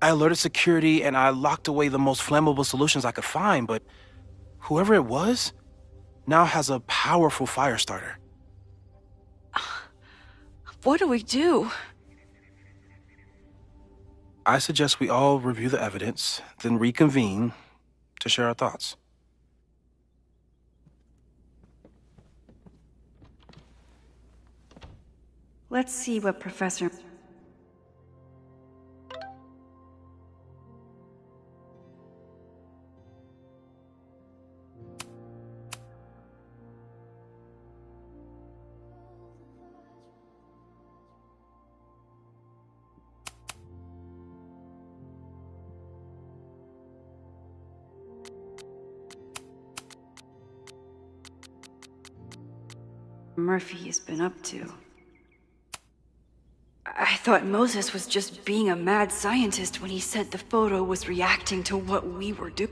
I alerted security and I locked away the most flammable solutions I could find, but whoever it was now has a powerful fire starter. What do we do? I suggest we all review the evidence, then reconvene to share our thoughts. Let's see what Professor... Murphy has been up to. I thought Moses was just being a mad scientist when he said the photo was reacting to what we were doing.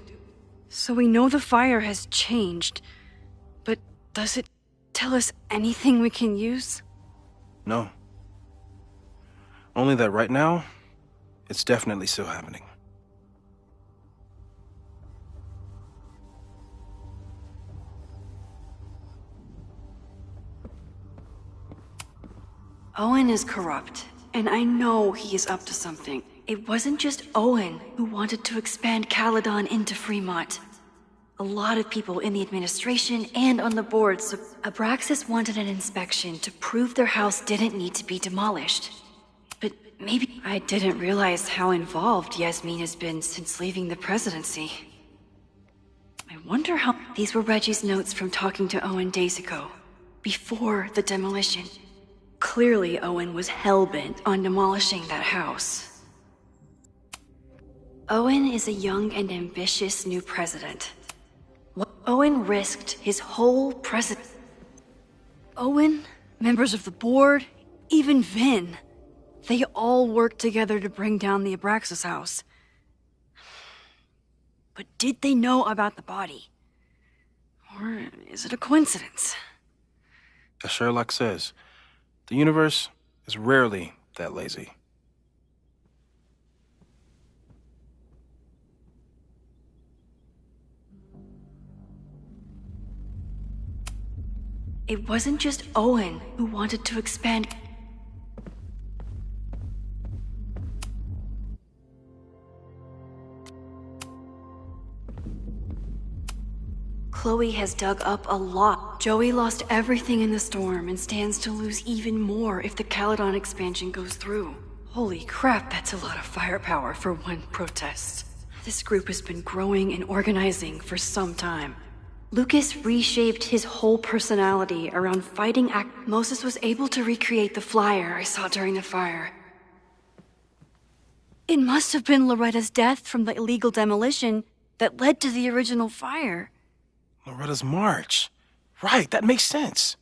So we know the fire has changed, but does it tell us anything we can use? No. Only that right now, it's definitely still happening. Owen is corrupt, and I know he is up to something. It wasn't just Owen who wanted to expand Caledon into Fremont. A lot of people in the administration and on the board, so Abraxas wanted an inspection to prove their house didn't need to be demolished. But maybe I didn't realize how involved Yasmin has been since leaving the presidency. I wonder how... These were Reggie's notes from talking to Owen days ago, before the demolition. Clearly, Owen was hell-bent on demolishing that house. Owen is a young and ambitious new president. Owen risked his whole Owen, members of the board, even Vin. They all worked together to bring down the Abraxas house. But did they know about the body? Or is it a coincidence? As Sherlock says, the universe is rarely that lazy. It wasn't just Owen who wanted to expand. Chloe has dug up a lot. Joey lost everything in the storm and stands to lose even more if the Caledon expansion goes through. Holy crap, that's a lot of firepower for one protest. This group has been growing and organizing for some time. Lucas reshaped his whole personality around fighting Moses was able to recreate the flyer I saw during the fire. It must have been Loretta's death from the illegal demolition that led to the original fire. Loretta's march. Right, that makes sense.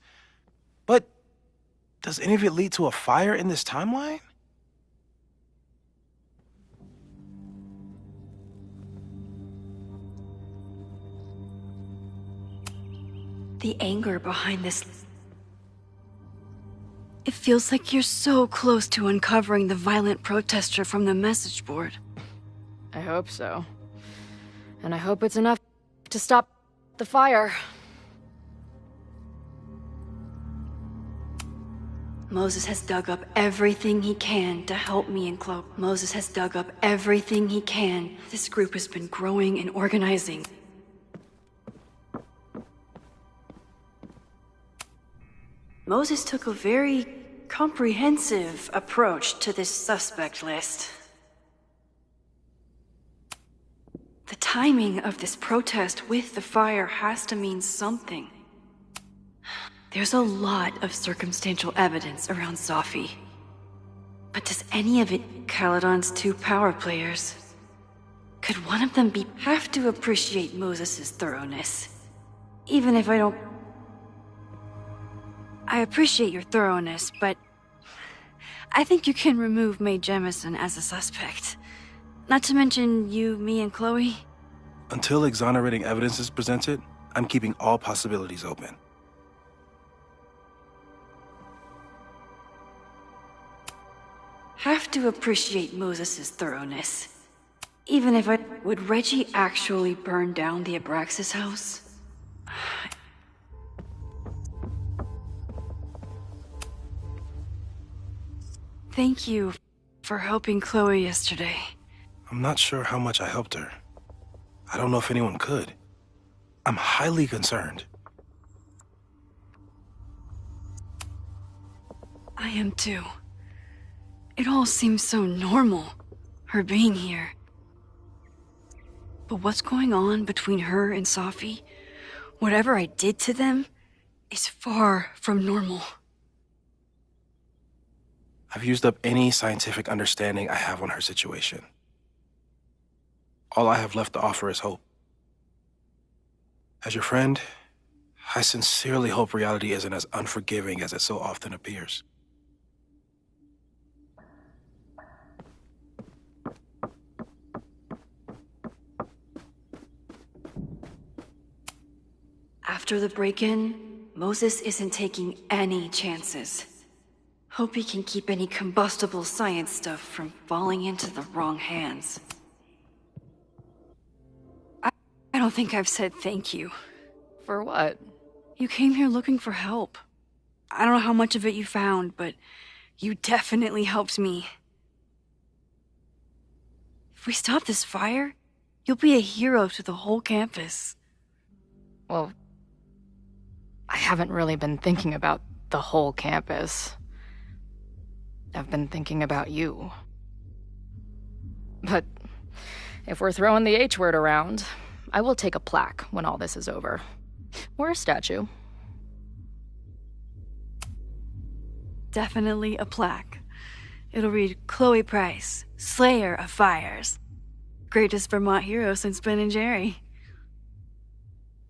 But does any of it lead to a fire in this timeline? The anger behind this... It feels like you're so close to uncovering the violent protester from the message board. I hope so. And I hope it's enough to stop the fire. Moses has dug up everything he can to help me and Chloe. Moses has dug up everything he can. This group has been growing and organizing. Moses took a very comprehensive approach to this suspect list. The timing of this protest with the fire has to mean something. There's a lot of circumstantial evidence around Zoffy. But does any of it Caledon's two power players? Could one of them have to appreciate Moses' thoroughness? Even if I don't... I appreciate your thoroughness, but I think you can remove Mae Jemison as a suspect. Not to mention you, me, and Chloe. Until exonerating evidence is presented, I'm keeping all possibilities open. have to appreciate Moses' thoroughness. Even if would Reggie actually burn down the Abraxas house? Thank you for helping Chloe yesterday. I'm not sure how much I helped her. I don't know if anyone could. I'm highly concerned. I am too. It all seems so normal, her being here. But what's going on between her and Safi, whatever I did to them, is far from normal. I've used up any scientific understanding I have on her situation. All I have left to offer is hope. As your friend, I sincerely hope reality isn't as unforgiving as it so often appears. After the break-in, Moses isn't taking any chances. Hope he can keep any combustible science stuff from falling into the wrong hands. I don't think I've said thank you. For what? You came here looking for help. I don't know how much of it you found, but you definitely helped me. If we stop this fire, you'll be a hero to the whole campus. Well, I haven't really been thinking about the whole campus. I've been thinking about you. But if we're throwing the H word around, I will take a plaque when all this is over. Or a statue. Definitely a plaque. It'll read Chloe Price, Slayer of Fires. Greatest Vermont hero since Ben and Jerry.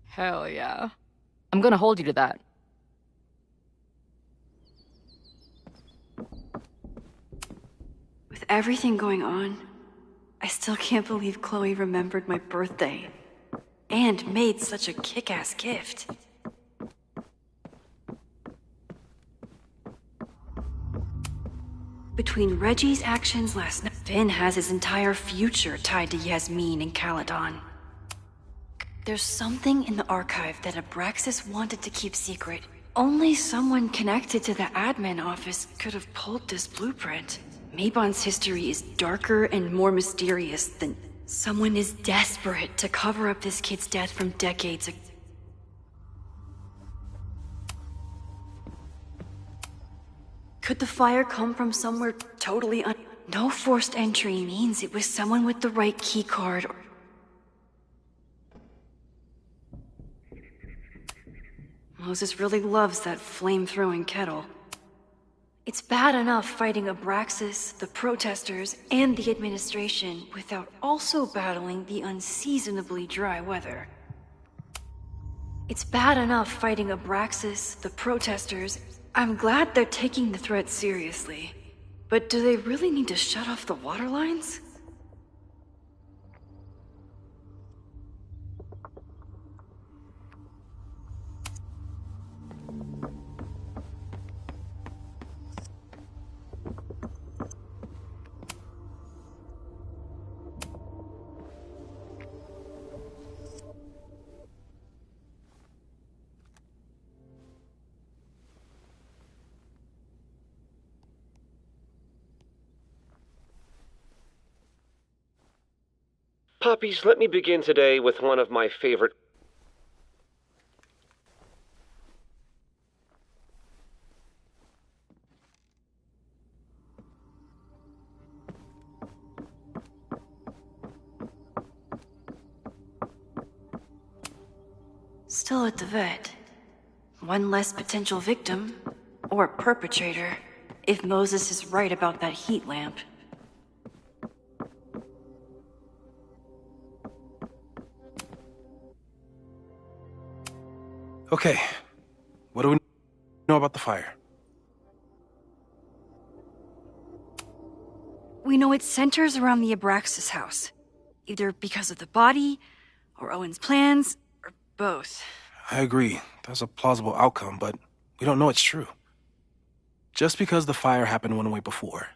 Hell yeah. I'm gonna hold you to that. With everything going on, I still can't believe Chloe remembered my birthday. And made such a kick-ass gift. Between Reggie's actions last night, Finn has his entire future tied to Yasmin and Caledon. There's something in the archive that Abraxas wanted to keep secret. Only someone connected to the admin office could have pulled this blueprint. Mabon's history is darker and more mysterious than... Someone is desperate to cover up this kid's death from decades ago. Could the fire come from somewhere totally No forced entry means it was someone with the right keycard or... Moses really loves that flame-throwing kettle. It's bad enough fighting Abraxas, the protesters, and the administration without also battling the unseasonably dry weather. It's bad enough fighting Abraxas, the protesters. I'm glad they're taking the threat seriously. But do they really need to shut off the water lines? Puppies, let me begin today with one of my favorite... Still at the vet. One less potential victim, or perpetrator, if Moses is right about that heat lamp. Okay, what do we know about the fire? We know it centers around the Abraxas house. Either because of the body, or Owen's plans, or both. I agree. That's a plausible outcome, but we don't know it's true. Just because the fire happened one way before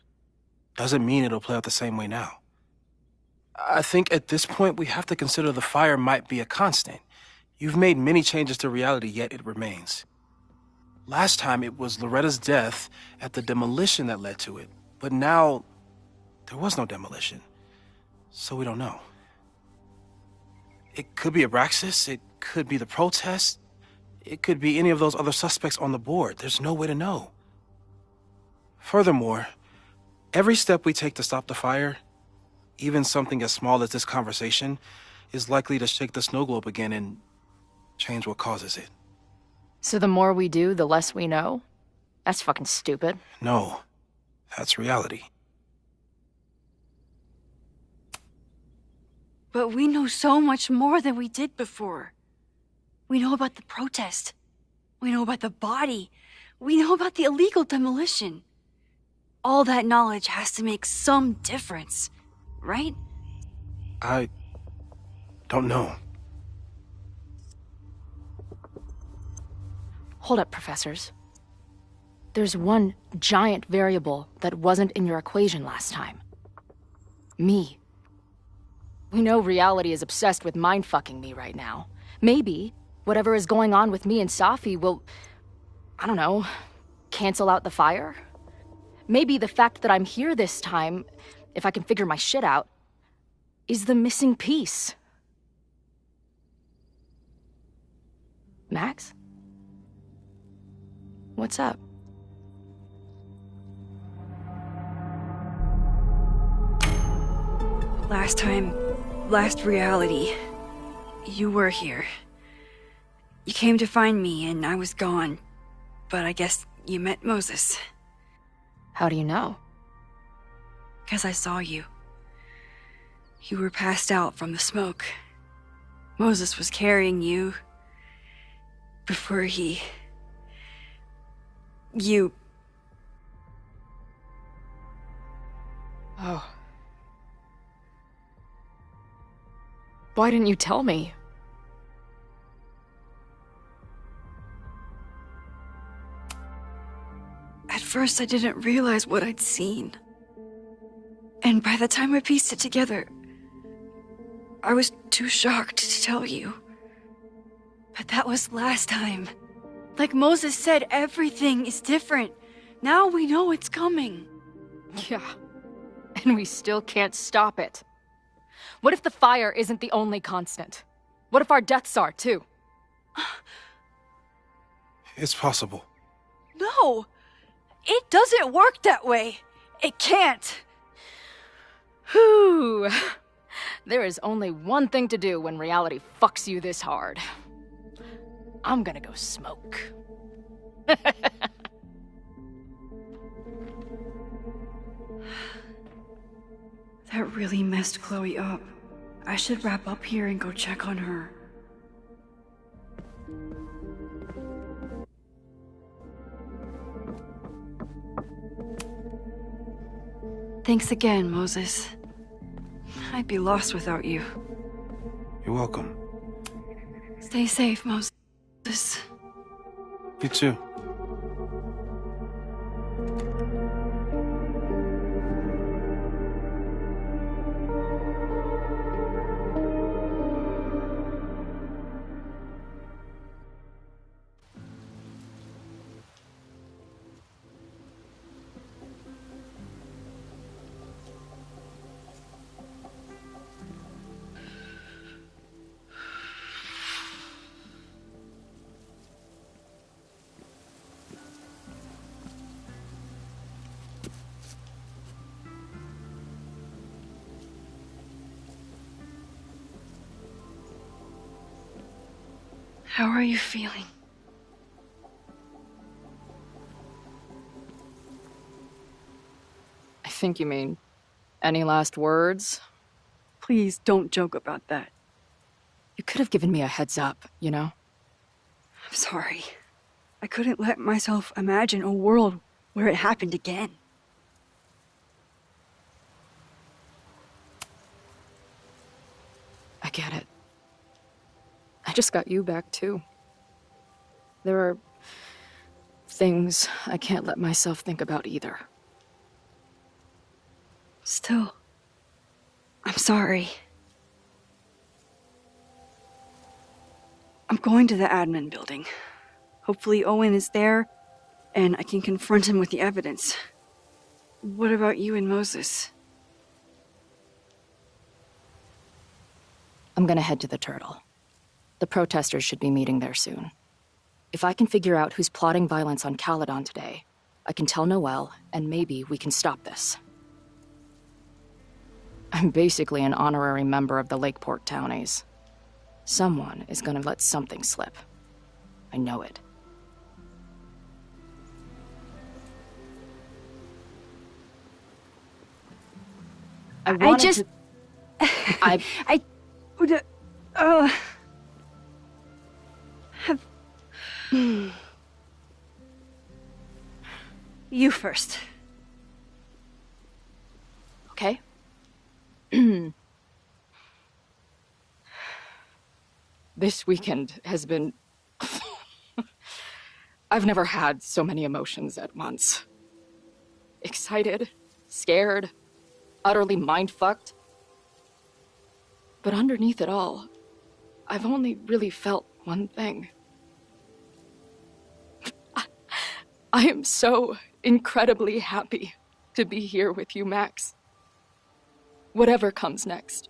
doesn't mean it'll play out the same way now. I think at this point we have to consider the fire might be a constant. You've made many changes to reality, yet it remains. Last time it was Loretta's death at the demolition that led to it, but now there was no demolition, so we don't know. It could be Abraxas, it could be the protest, it could be any of those other suspects on the board. There's no way to know. Furthermore, every step we take to stop the fire, even something as small as this conversation, is likely to shake the snow globe again and change what causes it. So the more we do, the less we know? That's fucking stupid. No, that's reality. But we know so much more than we did before. We know about the protest. We know about the body. We know about the illegal demolition. All that knowledge has to make some difference, right? I don't know. Hold up, professors. There's one giant variable that wasn't in your equation last time. Me. We know reality is obsessed with mind-fucking me right now. Maybe whatever is going on with me and Safi will, I don't know, cancel out the fire? Maybe the fact that I'm here this time, if I can figure my shit out, is the missing piece. Max? What's up? Last reality, you were here. You came to find me and I was gone, but I guess you met Moses. How do you know? 'Cause I saw you. You were passed out from the smoke. Moses was carrying you before you... Oh. Why didn't you tell me? At first, I didn't realize what I'd seen. And by the time I pieced it together, I was too shocked to tell you. But that was last time. Like Moses said, everything is different. Now we know it's coming. Yeah. And we still can't stop it. What if the fire isn't the only constant? What if our deaths are, too? It's possible. No! It doesn't work that way. It can't. Whew. There is only one thing to do when reality fucks you this hard. I'm gonna go smoke. That really messed Chloe up. I should wrap up here and go check on her. Thanks again, Moses. I'd be lost without you. You're welcome. Stay safe, Moses. You too. How are you feeling? I think you mean, any last words? Please don't joke about that. You could have given me a heads up, you know? I'm sorry. I couldn't let myself imagine a world where it happened again. I get it. I just got you back, too. There are things I can't let myself think about either. Still, I'm sorry. I'm going to the admin building. Hopefully Owen is there, and I can confront him with the evidence. What about you and Moses? I'm gonna head to the Turtle. The protesters should be meeting there soon. If I can figure out who's plotting violence on Caledon today, I can tell Noelle, and maybe we can stop this. I'm basically an honorary member of the Lakeport Townies. Someone is gonna let something slip. I know it. I just... You first. Okay. This weekend has been... I've never had so many emotions at once. Excited, scared, utterly mind-fucked. But underneath it all, I've only really felt one thing. I am so incredibly happy to be here with you, Max. Whatever comes next.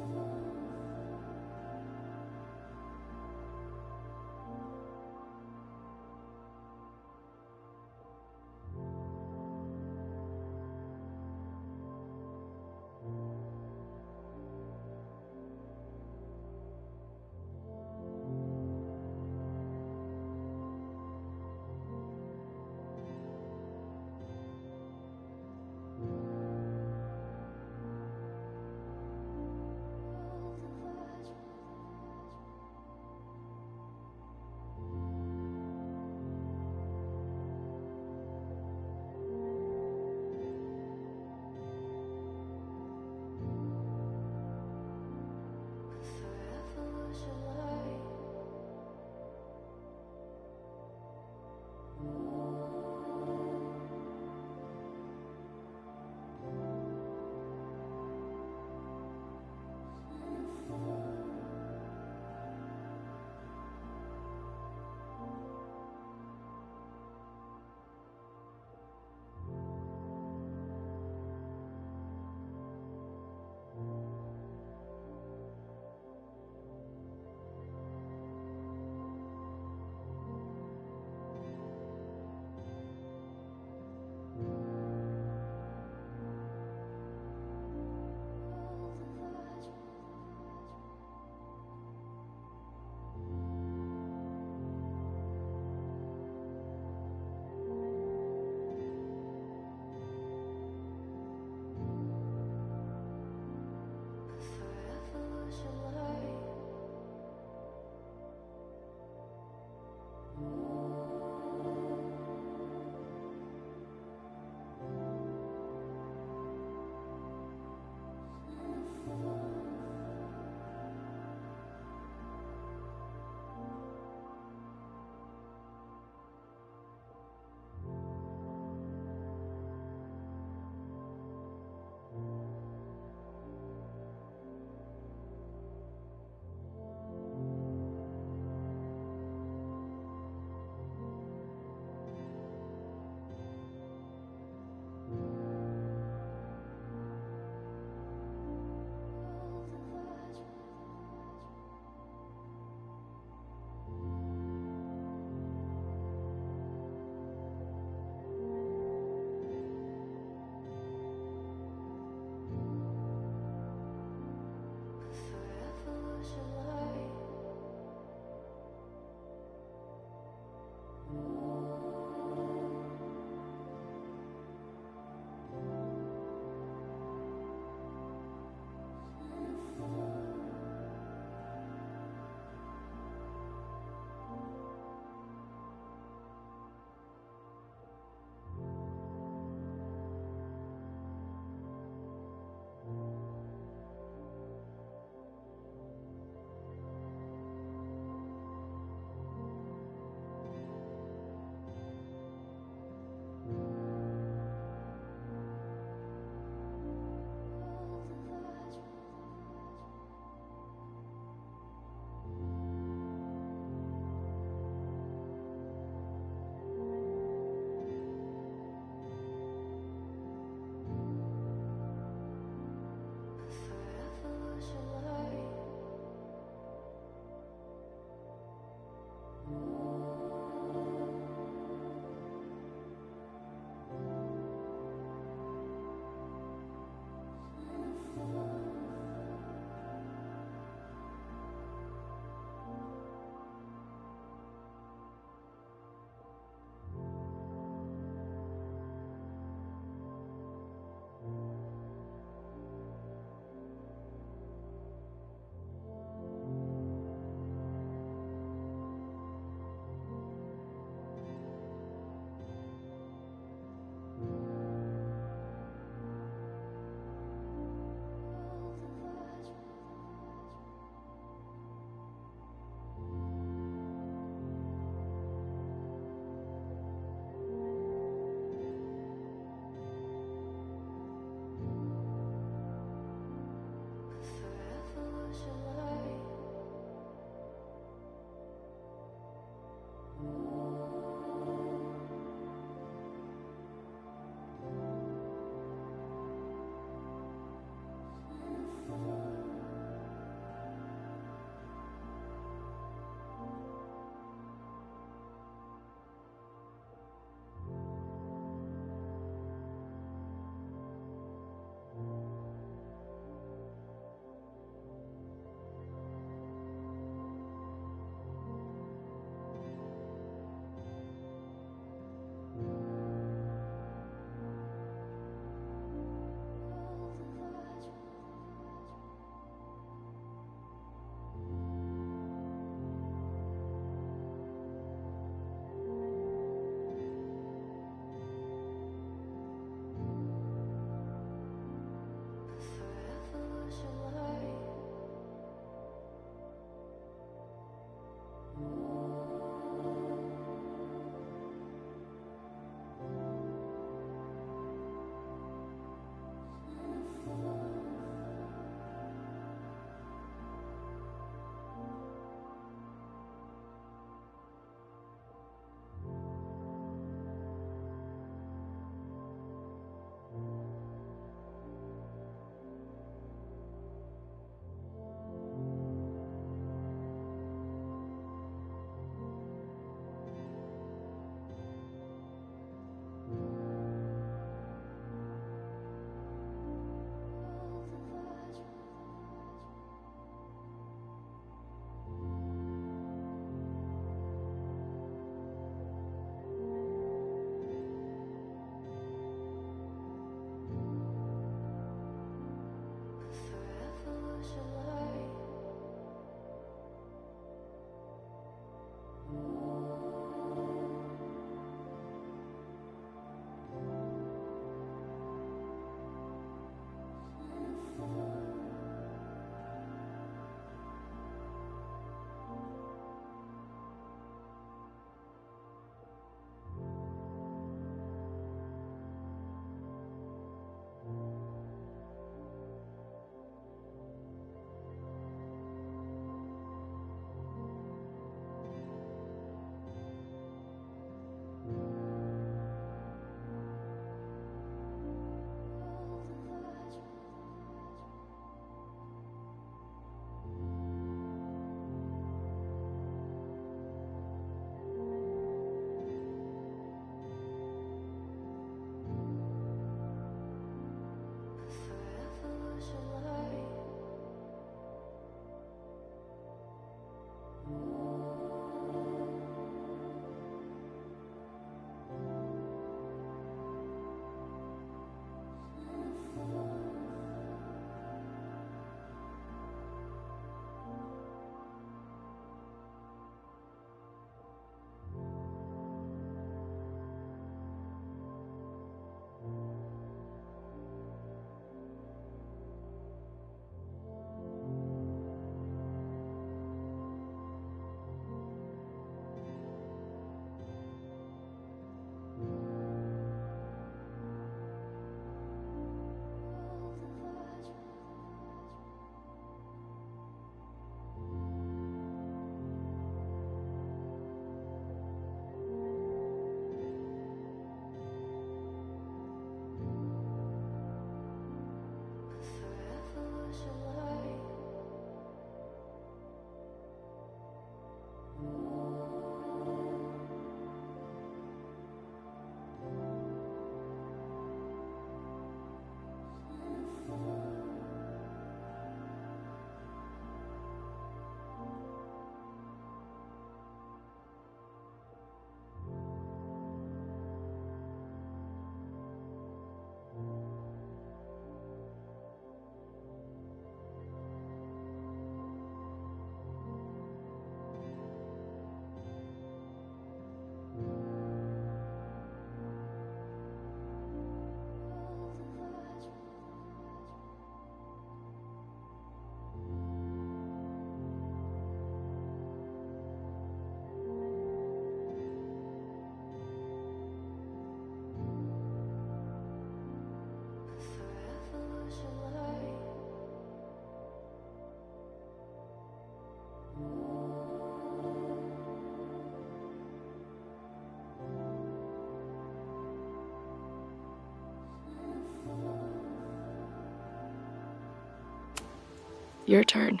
Your turn.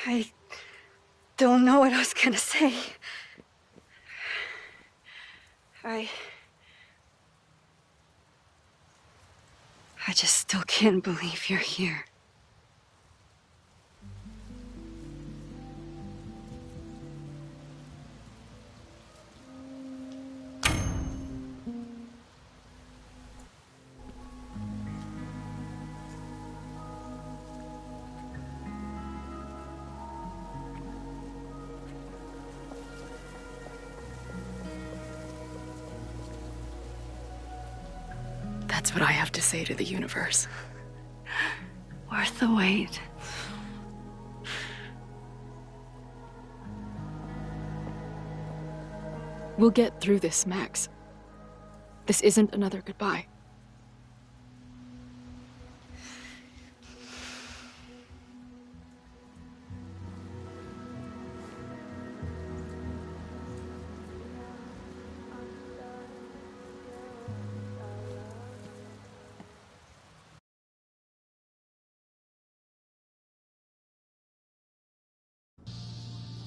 I don't know what I was gonna say. I just still can't believe you're here. That's what I have to say to the universe. Worth the wait. We'll get through this, Max. This isn't another goodbye.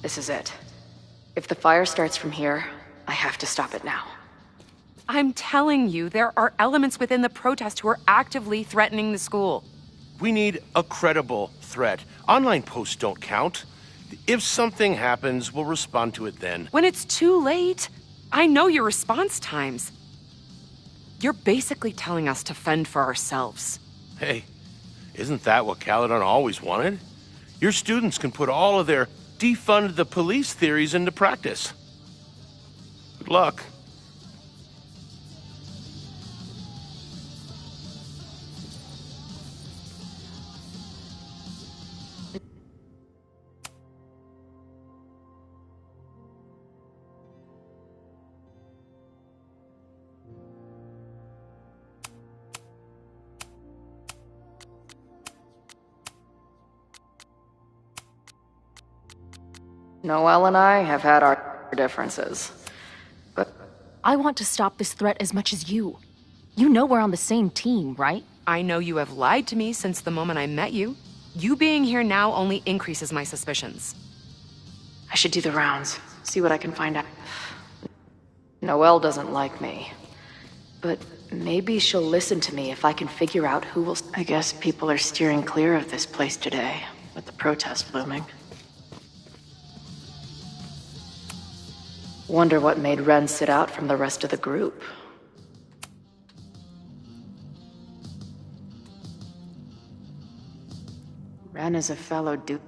This is it. If the fire starts from here, I have to stop it now. I'm telling you, there are elements within the protest who are actively threatening the school. We need a credible threat. Online posts don't count. If something happens, we'll respond to it then. When it's too late, I know your response times. You're basically telling us to fend for ourselves. Hey, isn't that what Caledon always wanted? Your students can put all of their defund the police theories into practice. Good luck. Noelle and I have had our differences, but I want to stop this threat as much as you. You know we're on the same team, right? I know you have lied to me since the moment I met you. You being here now only increases my suspicions. I should do the rounds, see what I can find out. Noelle doesn't like me, but maybe she'll listen to me if I can figure out who will... I guess people are steering clear of this place today, with the protest looming. Wonder what made Ren sit out from the rest of the group. Ren is a fellow dude.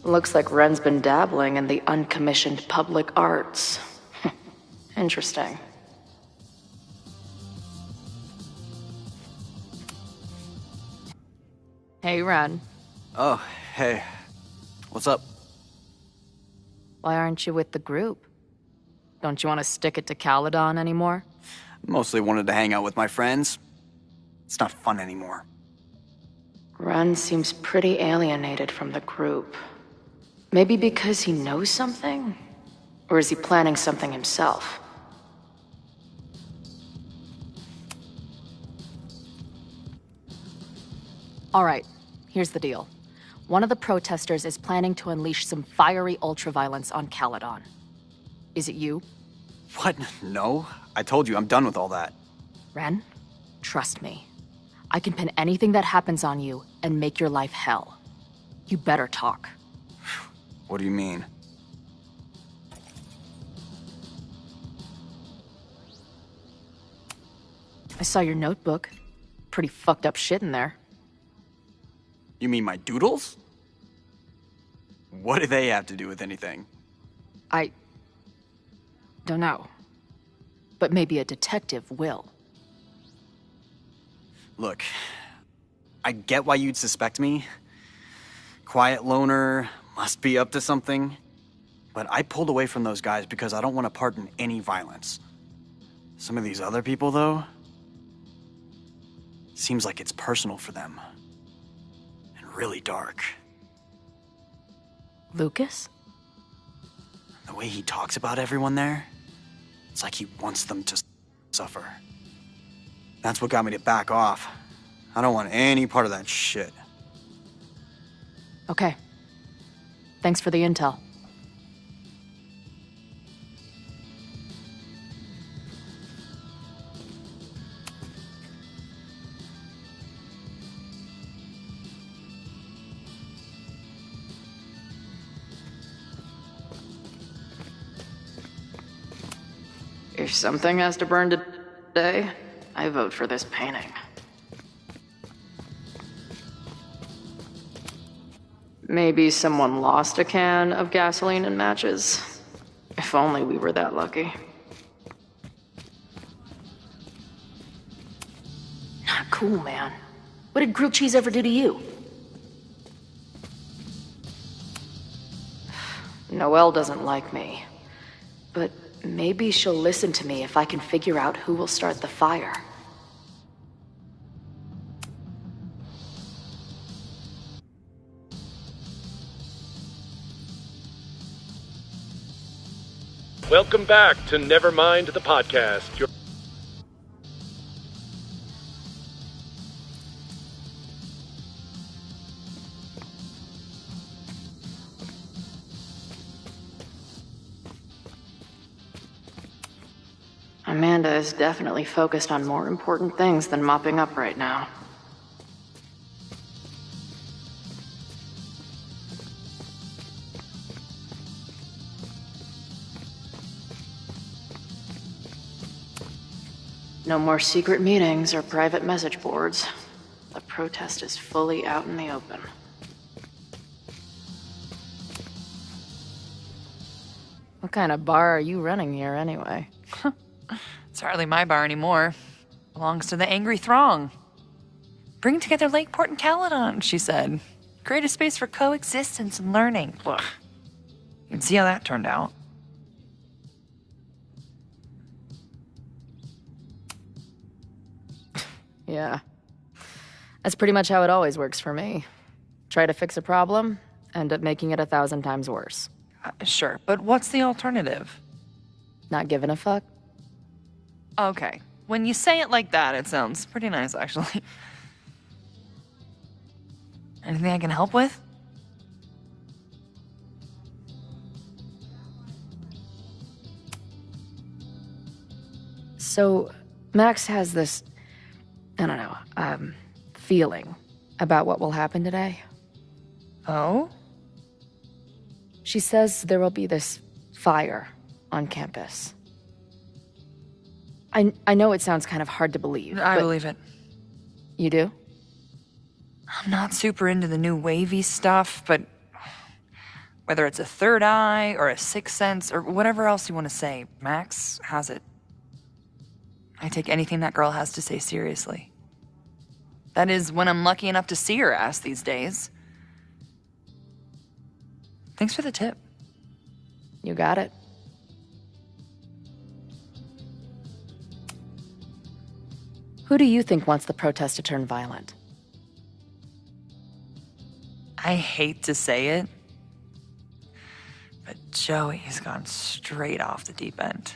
Looks like Ren's been dabbling in the uncommissioned public arts. Interesting. Hey, Ren. Oh, hey. What's up? Why aren't you with the group? Don't you want to stick it to Caledon anymore? Mostly wanted to hang out with my friends. It's not fun anymore. Ren seems pretty alienated from the group. Maybe because he knows something? Or is he planning something himself? All right, here's the deal. One of the protesters is planning to unleash some fiery ultraviolence on Caledon. Is it you? What? No. I told you, I'm done with all that. Ren, trust me. I can pin anything that happens on you and make your life hell. You better talk. What do you mean? I saw your notebook. Pretty fucked up shit in there. You mean my doodles? What do they have to do with anything? I don't know. But maybe a detective will. Look, I get why you'd suspect me. Quiet loner, must be up to something. But I pulled away from those guys because I don't want to part in any violence. Some of these other people, though, seems like it's personal for them. And really dark. Lucas? The way he talks about everyone there, it's like he wants them to suffer. That's what got me to back off. I don't want any part of that shit. Okay. Thanks for the intel. If something has to burn today, I vote for this painting. Maybe someone lost a can of gasoline and matches. If only we were that lucky. Not cool, man. What did grilled cheese ever do to you? Noelle doesn't like me. But maybe she'll listen to me if I can figure out who will start the fire. Welcome back to Nevermind the Podcast. Amanda is definitely focused on more important things than mopping up right now. No more secret meetings or private message boards. The protest is fully out in the open. What kind of bar are you running here anyway? It's hardly my bar anymore. Belongs to the Angry Throng. Bring together Lakeport and Caledon, she said. Create a space for coexistence and learning. Ugh. You can see how that turned out. Yeah. That's pretty much how it always works for me. Try to fix a problem, end up making it 1,000 times worse. Sure, but what's the alternative? Not giving a fuck? Okay. When you say it like that, it sounds pretty nice, actually. Anything I can help with? So, Max has this, I don't know, feeling about what will happen today. Oh? She says there will be this fire on campus. I know it sounds kind of hard to believe. I believe it. You do? I'm not super into the new wavy stuff, but whether it's a third eye or a sixth sense or whatever else you want to say, Max has it. I take anything that girl has to say seriously. That is, when I'm lucky enough to see her ass these days. Thanks for the tip. You got it. Who do you think wants the protest to turn violent? I hate to say it, but Joey's gone straight off the deep end.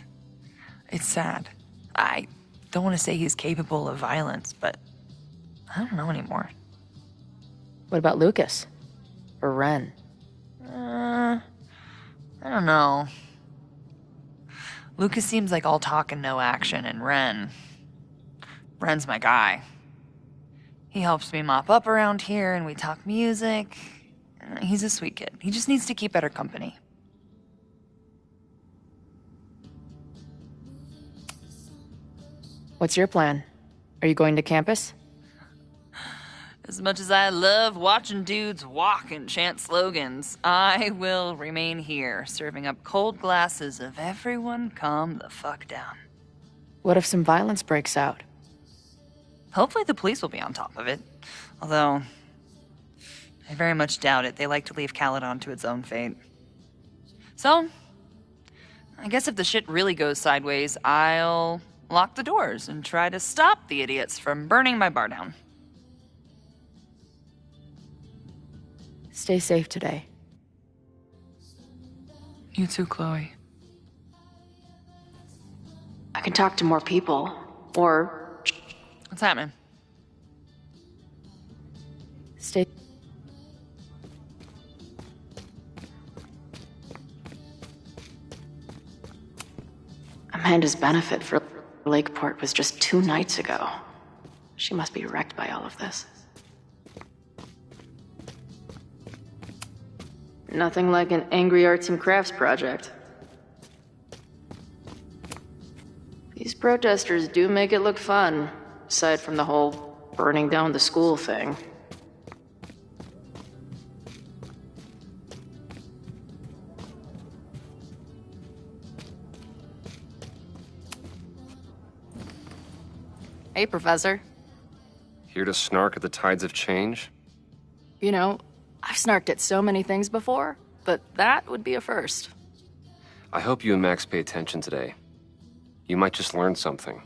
It's sad. I don't want to say he's capable of violence, but I don't know anymore. What about Lucas? Or Ren? I don't know. Lucas seems like all talk and no action, and Ren's my guy. He helps me mop up around here, and we talk music. He's a sweet kid. He just needs to keep better company. What's your plan? Are you going to campus? As much as I love watching dudes walk and chant slogans, I will remain here, serving up cold glasses of everyone calm the fuck down. What if some violence breaks out? Hopefully the police will be on top of it. Although, I very much doubt it. They like to leave Caledon to its own fate. So, I guess if the shit really goes sideways, I'll lock the doors and try to stop the idiots from burning my bar down. Stay safe today. You too, Chloe. I can talk to more people, or... What's happening? Stay... Amanda's benefit for Lakeport was just 2 nights ago. She must be wrecked by all of this. Nothing like an angry arts and crafts project. These protesters do make it look fun, aside from the whole burning down the school thing. Hey, Professor. Here to snark at the tides of change? You know, I've snarked at so many things before, but that would be a first. I hope you and Max pay attention today. You might just learn something.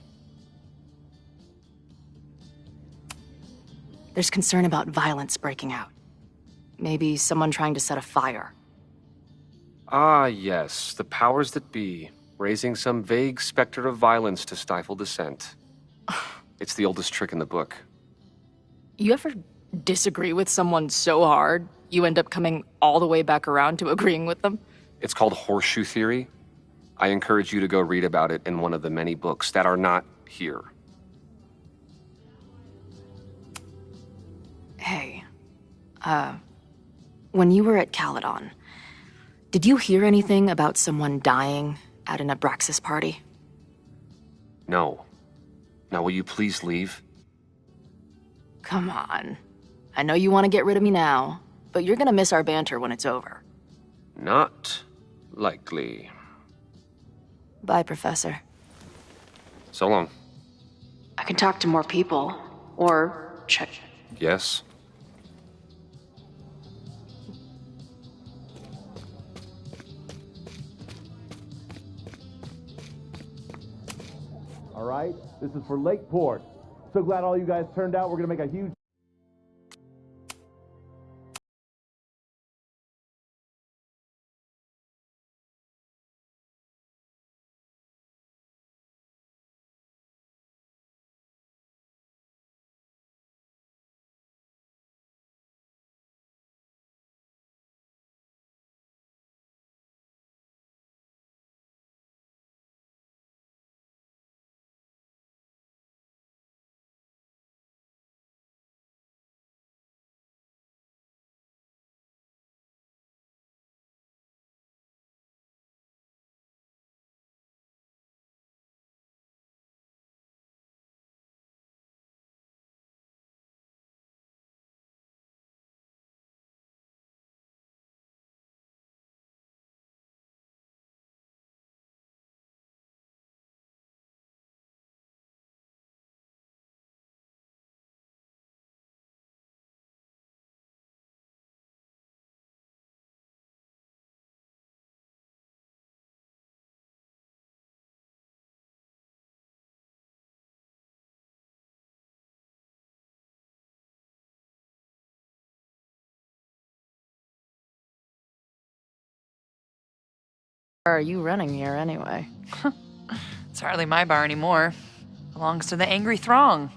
There's concern about violence breaking out. Maybe someone trying to set a fire. Ah, yes, the powers that be, raising some vague specter of violence to stifle dissent. It's the oldest trick in the book. You ever disagree with someone so hard, you end up coming all the way back around to agreeing with them? It's called horseshoe theory. I encourage you to go read about it in one of the many books that are not here. Hey, when you were at Caledon, did you hear anything about someone dying at an Abraxas party? No. Now will you please leave? Come on. I know you want to get rid of me now, but you're gonna miss our banter when it's over. Not likely. Bye, Professor. So long. I can talk to more people, or check. Yes? All right, this is for Lakeport. So glad all you guys turned out. We're gonna make a huge... Are you running here anyway? It's hardly my bar anymore. Belongs to the angry throng.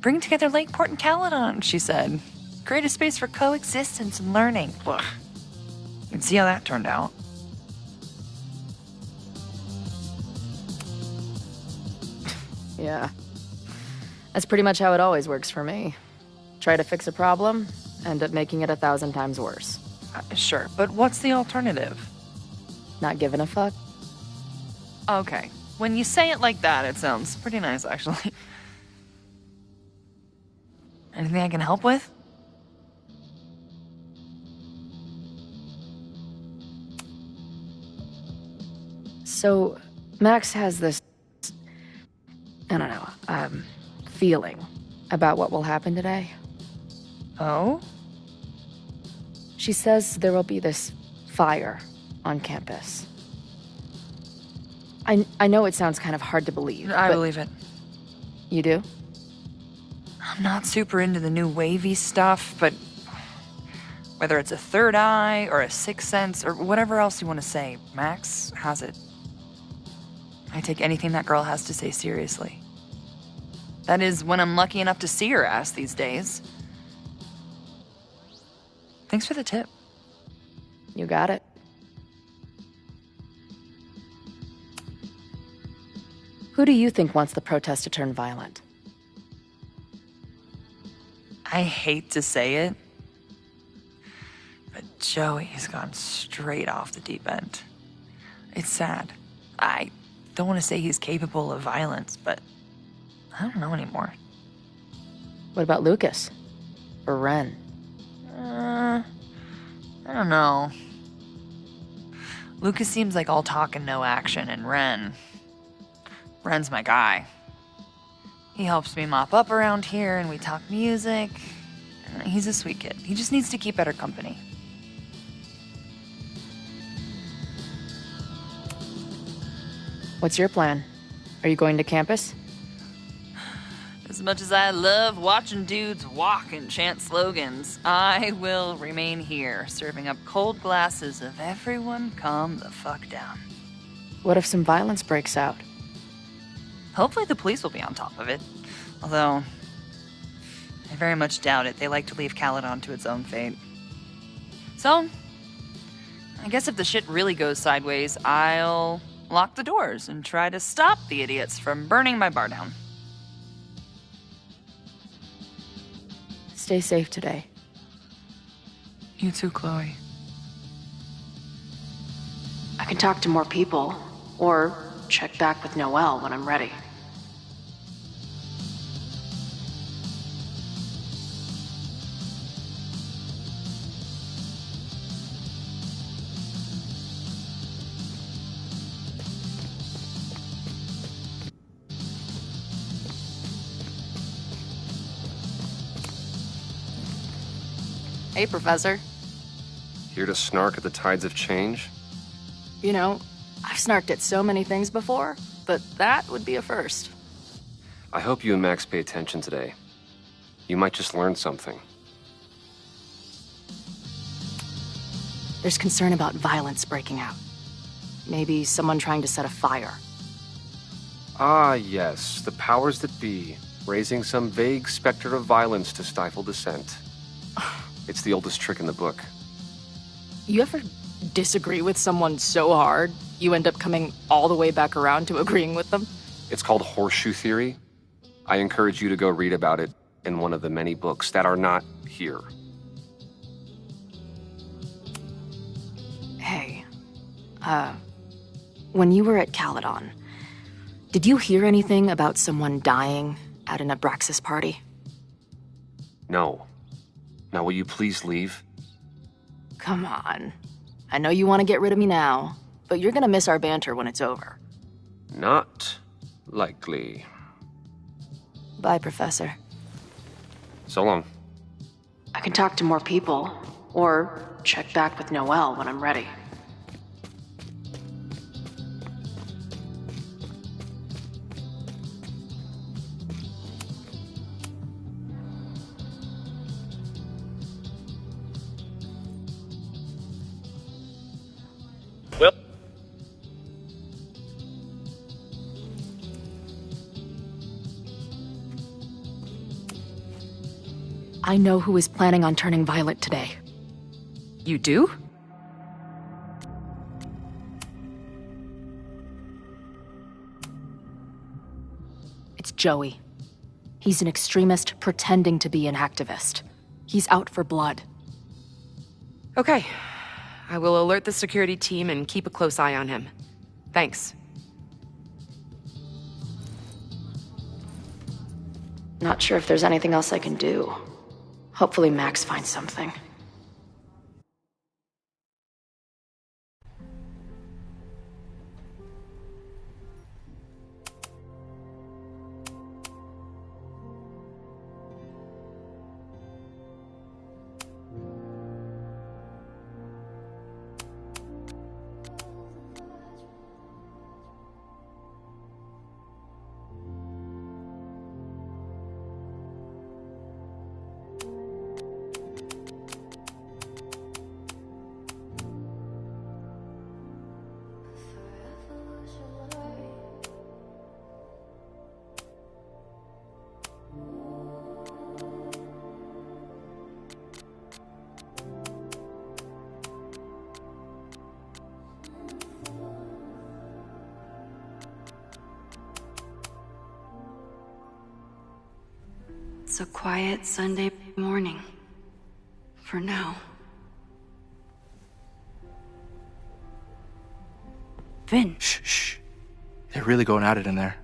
Bring together Lakeport and Caledon, she said. Create a space for coexistence and learning. Ugh. You can see how that turned out. Yeah. That's pretty much how it always works for me. Try to fix a problem, end up making it 1,000 times worse. Sure, but what's the alternative? Not giving a fuck? Okay. When you say it like that, it sounds pretty nice, actually. Anything I can help with? So, Max has this, I don't know, feeling about what will happen today. Oh? She says there will be this fire on campus. I know it sounds kind of hard to believe. I believe it. You do? I'm not super into the new wavy stuff, but Whether it's a third eye or a sixth sense or whatever else you want to say, Max has it. I take anything that girl has to say seriously. That is when I'm lucky enough to see her ass these days. Thanks for the tip. You got it. Who do you think wants the protest to turn violent? I hate to say it, but Joey's gone straight off the deep end. It's sad. I don't want to say he's capable of violence, but I don't know anymore. What about Lucas? Or Ren? I don't know. Lucas seems like all talk and no action, and Ren's my guy. He helps me mop up around here, and we talk music. He's a sweet kid. He just needs to keep better company. What's your plan? Are you going to campus? As much as I love watching dudes walk and chant slogans, I will remain here, serving up cold glasses of everyone calm the fuck down. What if some violence breaks out? Hopefully the police will be on top of it. Although, I very much doubt it. They like to leave Caledon to its own fate. So, I guess if the shit really goes sideways, I'll lock the doors and try to stop the idiots from burning my bar down. Stay safe today. You too, Chloe. I can talk to more people, or check back with Noelle when I'm ready. Hey, Professor. Here to snark at the tides of change? You know, I've snarked at so many things before, but that would be a first. I hope you and Max pay attention today. You might just learn something. There's concern about violence breaking out. Maybe someone trying to set a fire. Ah, yes, the powers that be, raising some vague specter of violence to stifle dissent. It's the oldest trick in the book. You ever disagree with someone so hard, you end up coming all the way back around to agreeing with them? It's called horseshoe theory. I encourage you to go read about it in one of the many books that are not here. Hey, when you were at Caledon, did you hear anything about someone dying at an Abraxas party? No. Now will you please leave? Come on. I know you want to get rid of me now, but you're gonna miss our banter when it's over. Not likely. Bye, Professor. So long. I can talk to more people, or check back with Noelle when I'm ready. Well, I know who is planning on turning violent today. You do? It's Joey. He's an extremist pretending to be an activist. He's out for blood. Okay. I will alert the security team and keep a close eye on him. Thanks. Not sure if there's anything else I can do. Hopefully Max finds something. Just a quiet Sunday morning. For now. Vin. Shh. They're really going at it in there.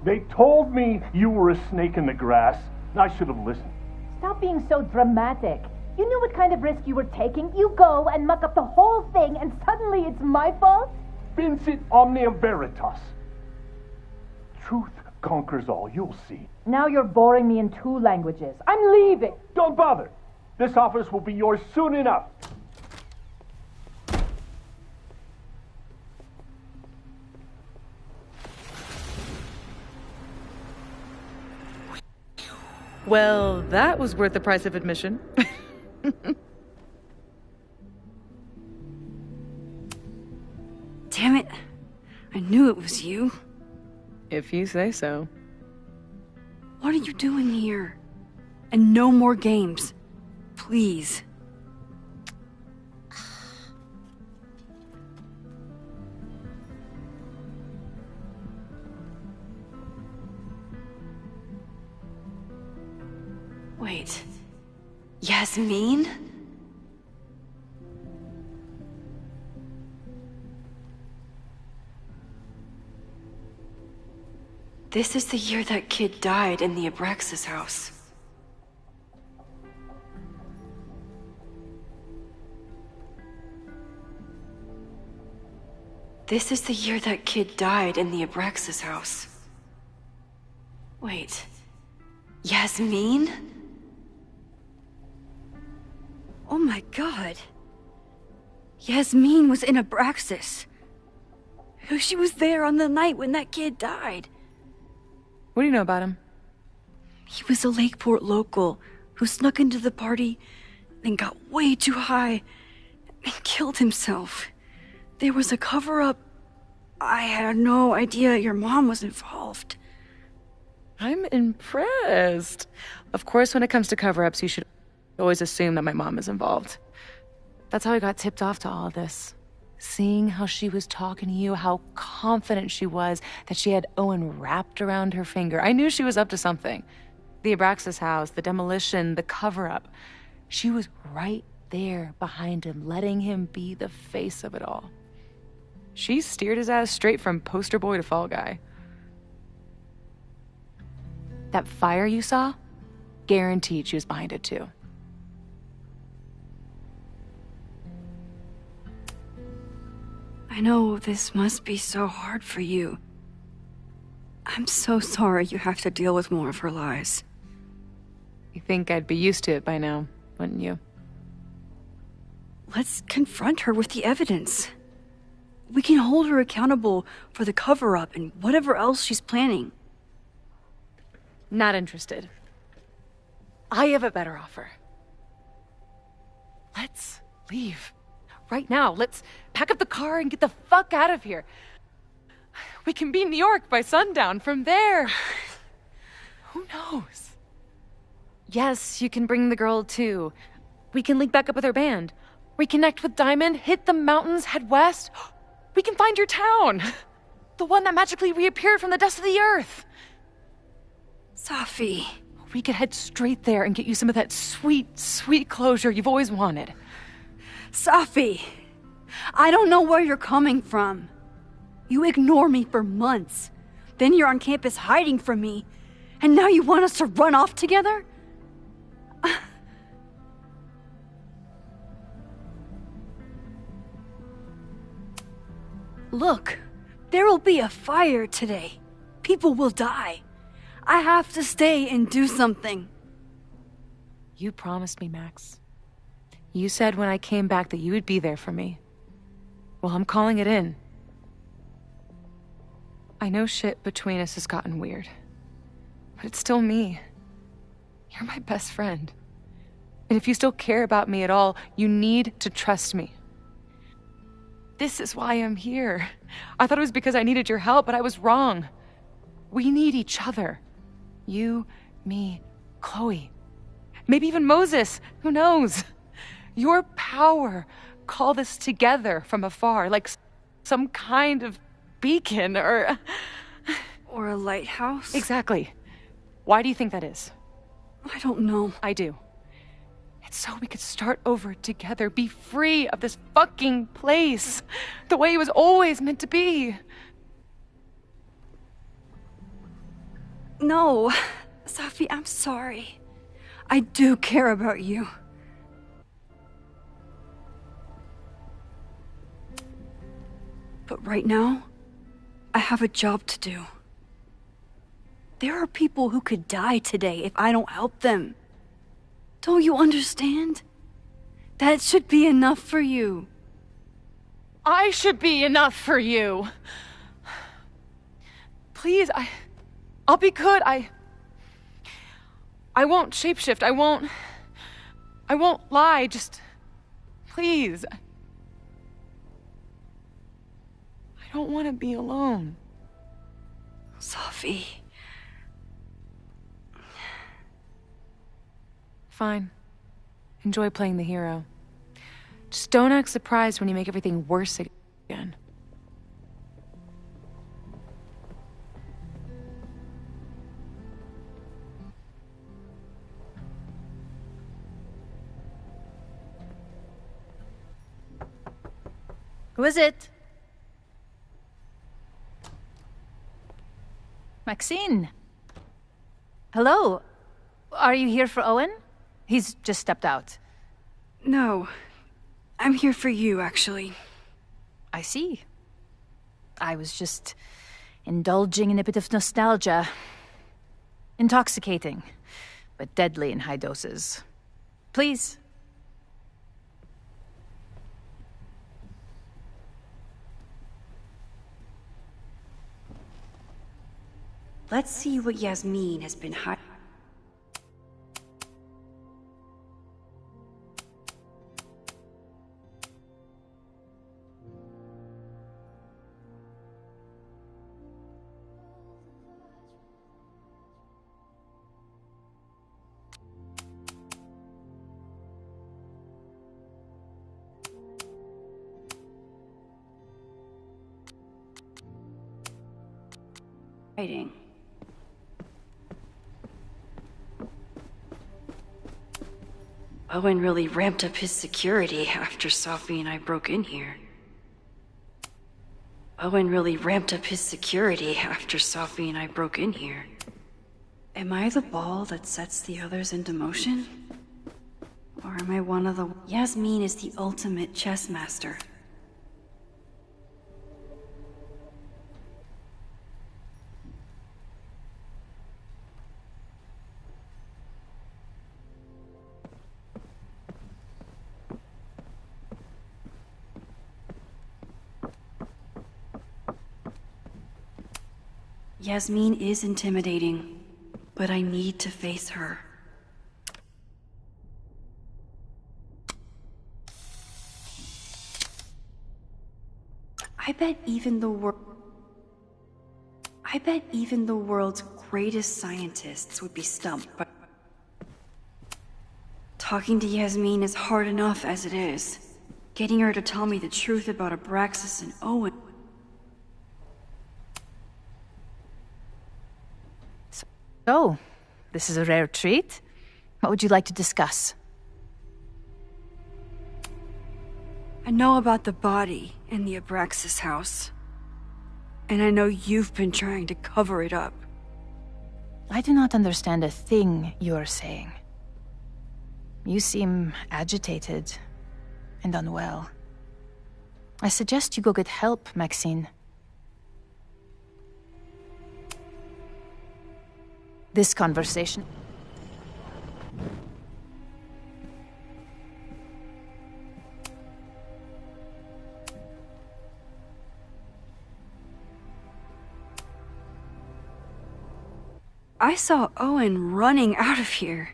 They told me you were a snake in the grass. I should have listened. Stop being so dramatic. You knew what kind of risk you were taking. You go and muck up the whole thing, and suddenly it's my fault? Vincit omnia veritas. Truth conquers all, you'll see. Now you're boring me in 2 languages. I'm leaving. Don't bother. This office will be yours soon enough. Well, that was worth the price of admission. Damn it. I knew it was you. If you say so. What are you doing here? And no more games. Please. Wait. Yasmin? This is the year that kid died in the Abraxas house. This is the year that kid died in the Abraxas house. Wait. Yasmin? Oh my god. Yasmin was in Abraxas. She was there on the night when that kid died. What do you know about him? He was a Lakeport local who snuck into the party, then got way too high and killed himself. There was a cover-up. I had no idea your mom was involved. I'm impressed. Of course, when it comes to cover-ups, you should always assume that my mom is involved. That's how I got tipped off to all this. Seeing how she was talking to you, how confident she was that she had Owen wrapped around her finger. I knew she was up to something. The Abraxas house, the demolition, the cover-up. She was right there behind him, letting him be the face of it all. She steered his ass straight from poster boy to fall guy. That fire you saw? Guaranteed she was behind it too. I know this must be so hard for you. I'm so sorry you have to deal with more of her lies. You think I'd be used to it by now, wouldn't you? Let's confront her with the evidence. We can hold her accountable for the cover-up and whatever else she's planning. Not interested. I have a better offer. Let's leave. Right now, let's pack up the car and get the fuck out of here. We can be in New York by sundown. From there, who knows? Yes, you can bring the girl too. We can link back up with her band. Reconnect with Diamond, hit the mountains, head west. We can find your town. The one that magically reappeared from the dust of the earth. Safi. We could head straight there and get you some of that sweet, sweet closure you've always wanted. Safi, I don't know where you're coming from. You ignore me for months. Then you're on campus hiding from me. And now you want us to run off together? Look, there will be a fire today. People will die. I have to stay and do something. You promised me, Max. You said when I came back that you would be there for me. Well, I'm calling it in. I know shit between us has gotten weird. But it's still me. You're my best friend. And if you still care about me at all, you need to trust me. This is why I'm here. I thought it was because I needed your help, but I was wrong. We need each other. You, me, Chloe. Maybe even Moses. Who knows? Your power called us together from afar, like some kind of beacon or a lighthouse? Exactly. Why do you think that is? I don't know. I do. It's so we could start over together, be free of this fucking place, the way it was always meant to be. No, Safi, I'm sorry. I do care about you. But right now, I have a job to do. There are people who could die today if I don't help them. Don't you understand? That should be enough for you. I should be enough for you. Please, I'll be good. I won't shapeshift. I won't lie. Just, please. I don't want to be alone. Safi. Fine. Enjoy playing the hero. Just don't act surprised when you make everything worse again. Who is it? Maxine. Hello. Are you here for Owen? He's just stepped out. No. I'm here for you, actually. I see. I was just indulging in a bit of nostalgia. Intoxicating, but deadly in high doses. Please. Let's see what Yasmin has been hiding. Owen really ramped up his security after Safi and I broke in here. Am I the ball that sets the others into motion? Or am I one of the... Yasmin is the ultimate chess master. Yasmin is intimidating, but I need to face her. I bet even the world's greatest scientists would be stumped, but talking to Yasmin is hard enough as it is. Getting her to tell me the truth about Abraxas and Owen. So, this is a rare treat. What would you like to discuss? I know about the body in the Abraxas house. And I know you've been trying to cover it up. I do not understand a thing you are saying. You seem agitated and unwell. I suggest you go get help, Maxine. This conversation... I saw Owen running out of here.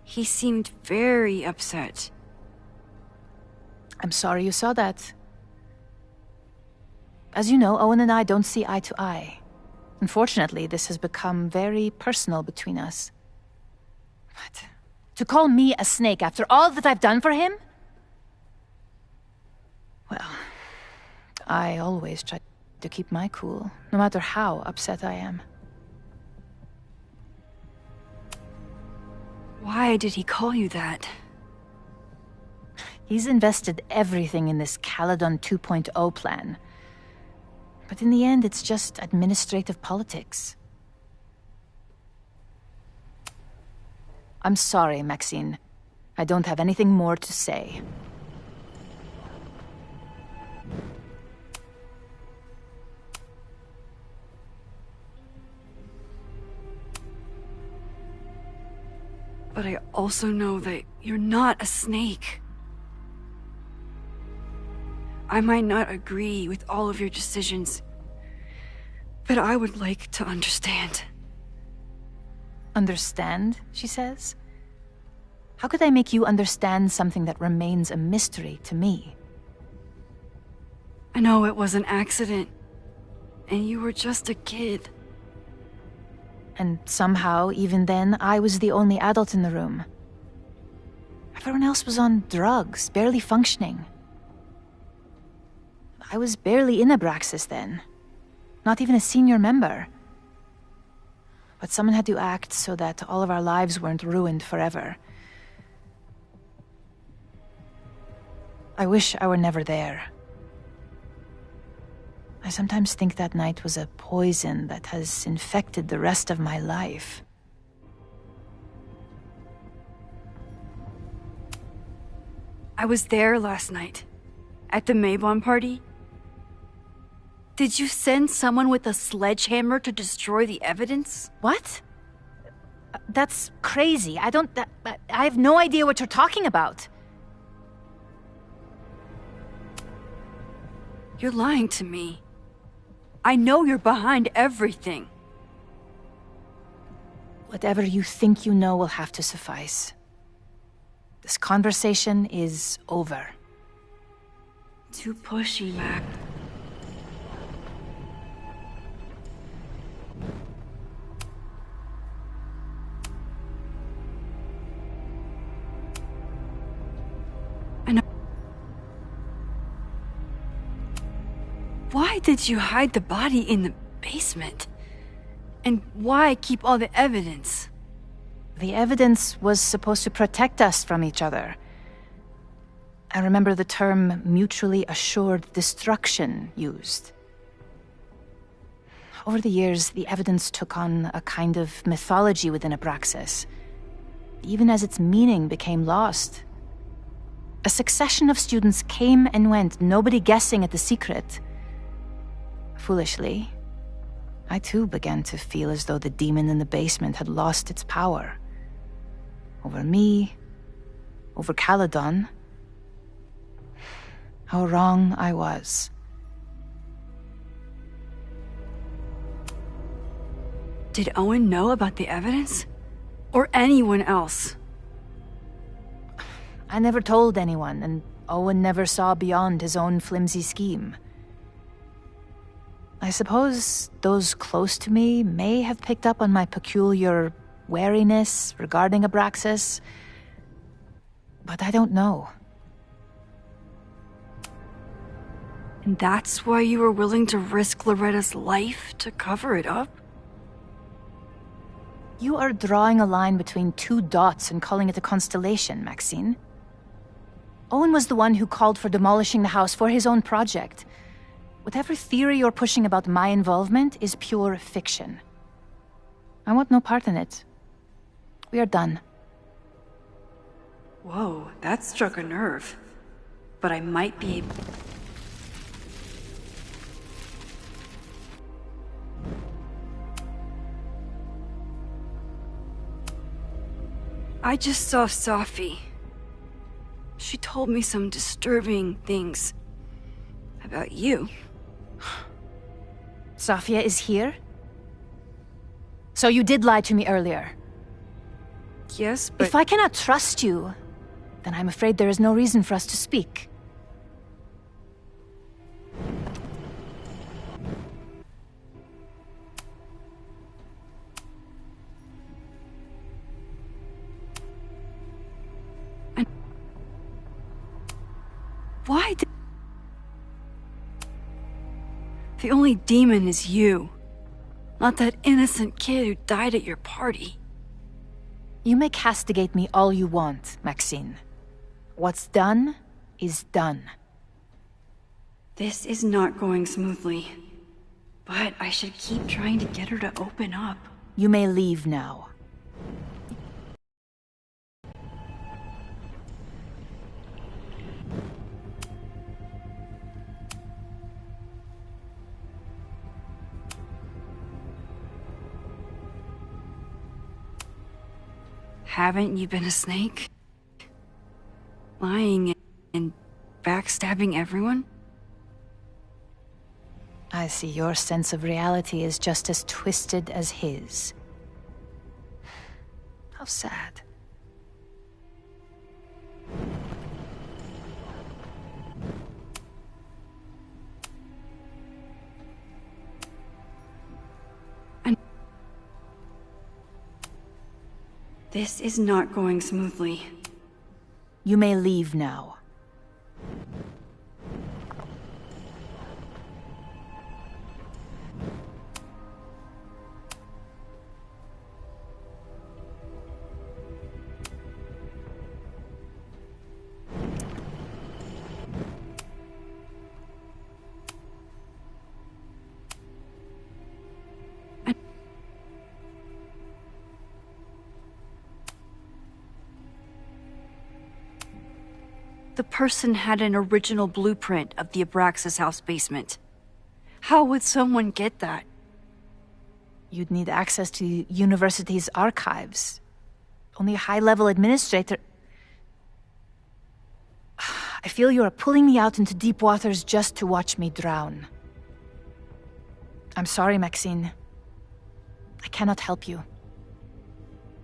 He seemed very upset. I'm sorry you saw that. As you know, Owen and I don't see eye to eye. Unfortunately, this has become very personal between us. But to call me a snake after all that I've done for him? Well, I always try to keep my cool, no matter how upset I am. Why did he call you that? He's invested everything in this Caledon 2.0 plan. But in the end, it's just administrative politics. I'm sorry, Maxine. I don't have anything more to say. But I also know that you're not a snake. I might not agree with all of your decisions, but I would like to understand. Understand, she says? How could I make you understand something that remains a mystery to me? I know it was an accident, and you were just a kid. And somehow, even then, I was the only adult in the room. Everyone else was on drugs, barely functioning. I was barely in Abraxas then. Not even a senior member. But someone had to act so that all of our lives weren't ruined forever. I wish I were never there. I sometimes think that night was a poison that has infected the rest of my life. I was there last night, at the Mabon party. Did you send someone with a sledgehammer to destroy the evidence? What? That's crazy. I have no idea what you're talking about. You're lying to me. I know you're behind everything. Whatever you think you know will have to suffice. This conversation is over. Too pushy, Mac. I know. Why did you hide the body in the basement? And why keep all the evidence? The evidence was supposed to protect us from each other. I remember the term mutually assured destruction used. Over the years, the evidence took on a kind of mythology within Abraxas, even as its meaning became lost. A succession of students came and went, nobody guessing at the secret. Foolishly, I too began to feel as though the demon in the basement had lost its power. Over me, over Caledon. How wrong I was. Did Owen know about the evidence? Or anyone else? I never told anyone, and Owen never saw beyond his own flimsy scheme. I suppose those close to me may have picked up on my peculiar wariness regarding Abraxas, but I don't know. And that's why you were willing to risk Loretta's life to cover it up? You are drawing a line between two dots and calling it a constellation, Maxine. Owen was the one who called for demolishing the house for his own project. Whatever theory you're pushing about my involvement is pure fiction. I want no part in it. We are done. Whoa, that struck a nerve. But I might be able... I just saw Safi. She told me some disturbing things about you. Safia is here? So you did lie to me earlier? Yes, but... If I cannot trust you, then I'm afraid there is no reason for us to speak. Why did... The only demon is you. Not that innocent kid who died at your party. You may castigate me all you want, Maxine. What's done is done. This is not going smoothly. But I should keep trying to get her to open up. You may leave now. Haven't you been a snake? Lying and backstabbing everyone? I see your sense of reality is just as twisted as his. How sad. This is not going smoothly. You may leave now. The person had an original blueprint of the Abraxas house basement. How would someone get that? You'd need access to the university's archives. Only a high-level administrator... I feel you are pulling me out into deep waters just to watch me drown. I'm sorry, Maxine. I cannot help you.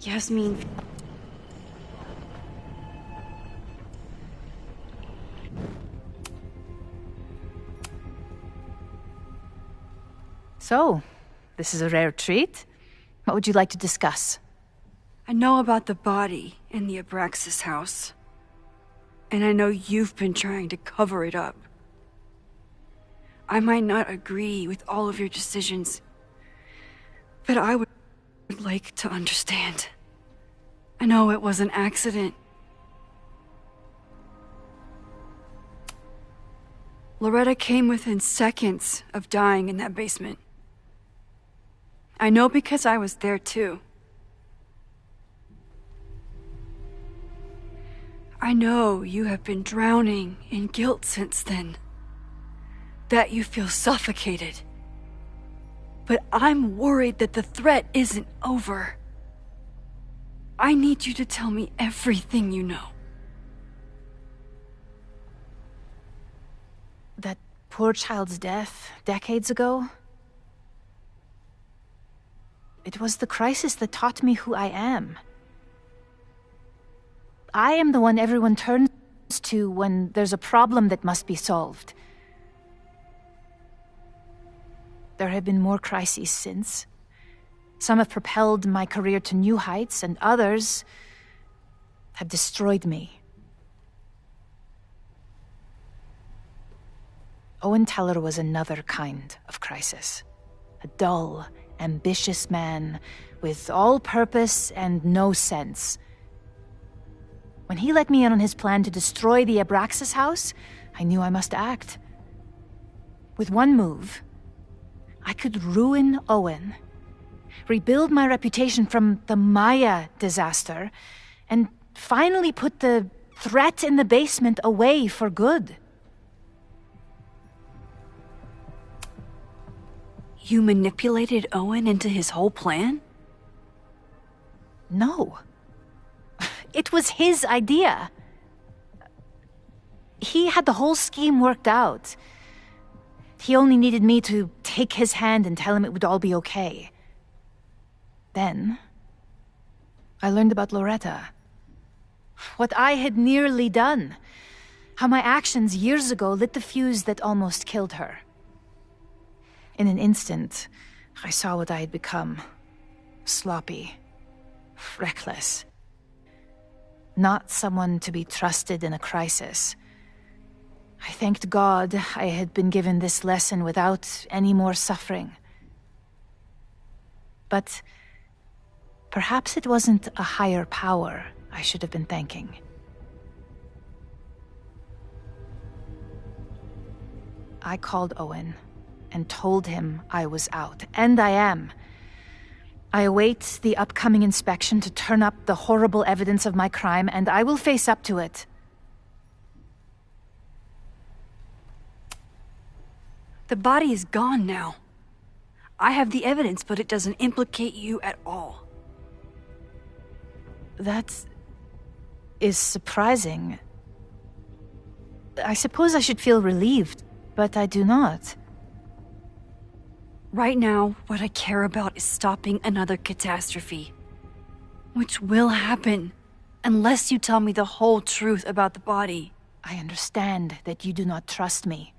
Yasmin... So, this is a rare treat. What would you like to discuss? I know about the body in the Abraxas house. And I know you've been trying to cover it up. I might not agree with all of your decisions, but I would like to understand. I know it was an accident. Loretta came within seconds of dying in that basement. I know because I was there too. I know you have been drowning in guilt since then. That you feel suffocated. But I'm worried that the threat isn't over. I need you to tell me everything you know. That poor child's death decades ago? It was the crisis that taught me who I am. I am the one everyone turns to when there's a problem that must be solved. There have been more crises since. Some have propelled my career to new heights, and others have destroyed me. Owen Teller was another kind of crisis. A dull, ambitious man with all purpose and no sense. When he let me in on his plan to destroy the Abraxas house, I knew I must act. With one move, I could ruin Owen, rebuild my reputation from the Maya disaster, and finally put the threat in the basement away for good. You manipulated Owen into his whole plan? No. It was his idea. He had the whole scheme worked out. He only needed me to take his hand and tell him it would all be okay. Then, I learned about Loretta. What I had nearly done. How my actions years ago lit the fuse that almost killed her. In an instant, I saw what I had become. Sloppy. Reckless. Not someone to be trusted in a crisis. I thanked God I had been given this lesson without any more suffering. But Perhaps it wasn't a higher power I should have been thanking. I called Owen and told him I was out, and I am. I await the upcoming inspection to turn up the horrible evidence of my crime, and I will face up to it. The body is gone now. I have the evidence, but it doesn't implicate you at all. That is surprising. I suppose I should feel relieved, but I do not. Right now, what I care about is stopping another catastrophe. Which will happen, unless you tell me the whole truth about the body. I understand that you do not trust me.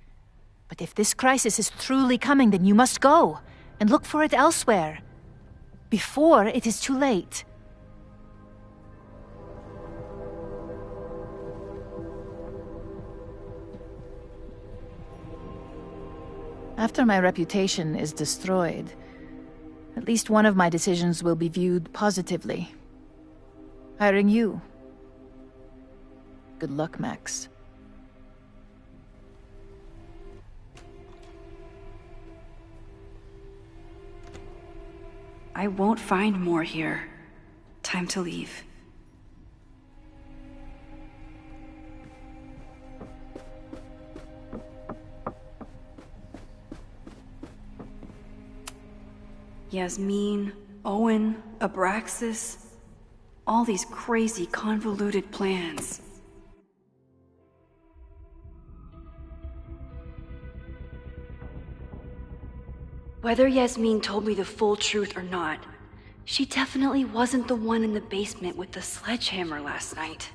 But if this crisis is truly coming, then you must go, and look for it elsewhere. Before it is too late. After my reputation is destroyed, at least one of my decisions will be viewed positively. Hiring you. Good luck, Max. I won't find more here. Time to leave. Yasmin, Owen, Abraxas, all these crazy, convoluted plans. Whether Yasmin told me the full truth or not, she definitely wasn't the one in the basement with the sledgehammer last night.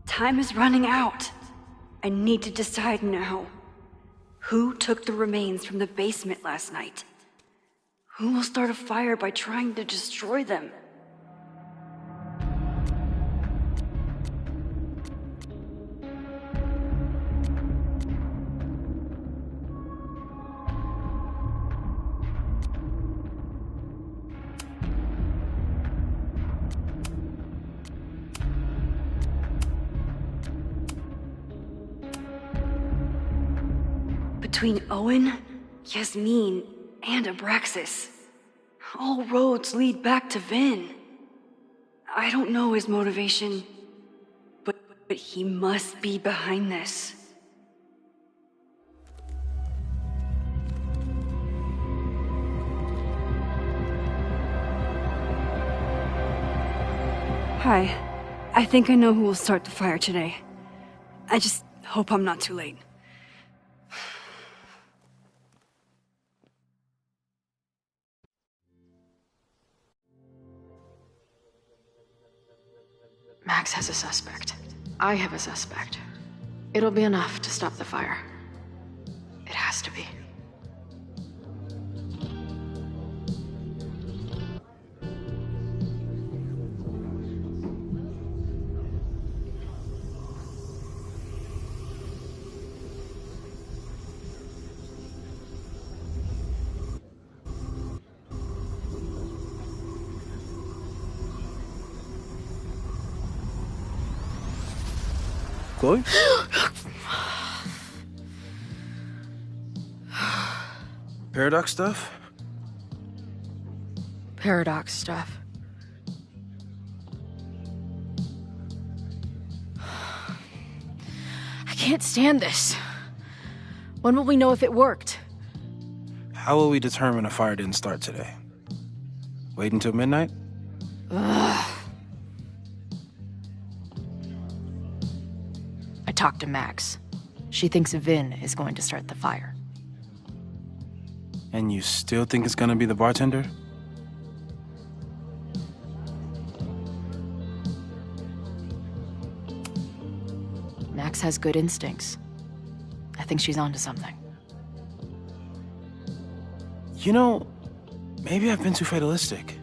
Time is running out. I need to decide now. Who took the remains from the basement last night? Who will start a fire by trying to destroy them? Between Owen, Yasmin, and Abraxas, all roads lead back to Vin. I don't know his motivation, but he must be behind this. Hi. I think I know who will start the fire today. I just hope I'm not too late. Max has a suspect. I have a suspect. It'll be enough to stop the fire. It has to be. Chloe? Paradox stuff? Paradox stuff. I can't stand this. When will we know if it worked? How will we determine a fire didn't start today? Wait until midnight? Ugh. I talked to Max. She thinks Vin is going to start the fire. And you still think it's gonna be the bartender? Max has good instincts. I think she's onto something. You know, maybe I've been too fatalistic.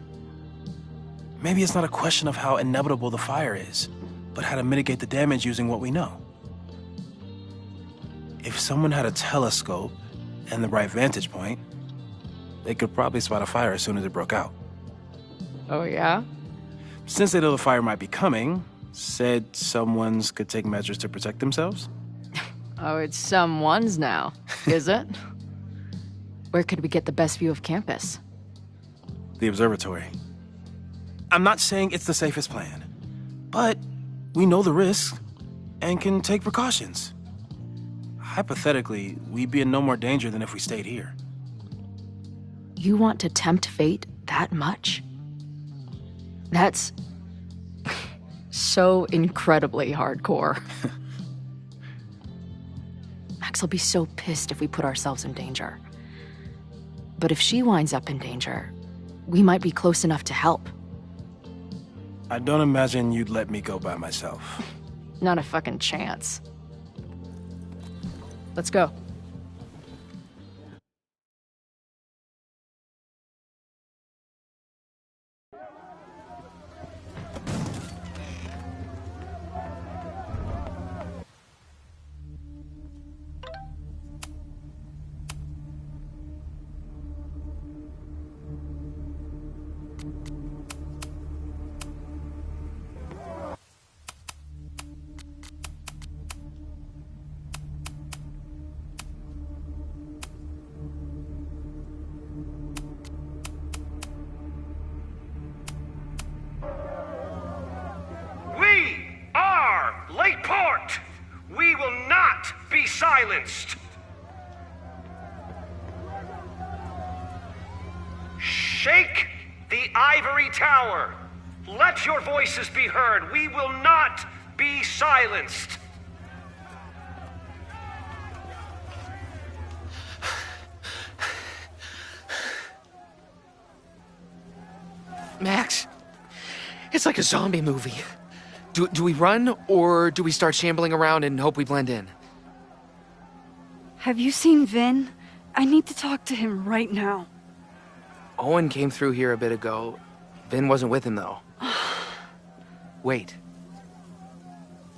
Maybe it's not a question of how inevitable the fire is, but how to mitigate the damage using what we know. If someone had a telescope and the right vantage point, they could probably spot a fire as soon as it broke out. Oh, yeah? Since they know the fire might be coming, said someone's could take measures to protect themselves. Oh, it's someone's now, is it? Where could we get the best view of campus? The observatory. I'm not saying it's the safest plan, but we know the risks and can take precautions. Hypothetically, we'd be in no more danger than if we stayed here. You want to tempt fate that much? That's so incredibly hardcore. Max will be so pissed if we put ourselves in danger. But if she winds up in danger, we might be close enough to help. I don't imagine you'd let me go by myself. Not a fucking chance. Let's go. Lakeport! We will not be silenced! Shake the ivory tower! Let your voices be heard! We will not be silenced! Max, it's like a zombie movie. Do we run, or do we start shambling around and hope we blend in? Have you seen Vin? I need to talk to him right now. Owen came through here a bit ago. Vin wasn't with him, though. Wait.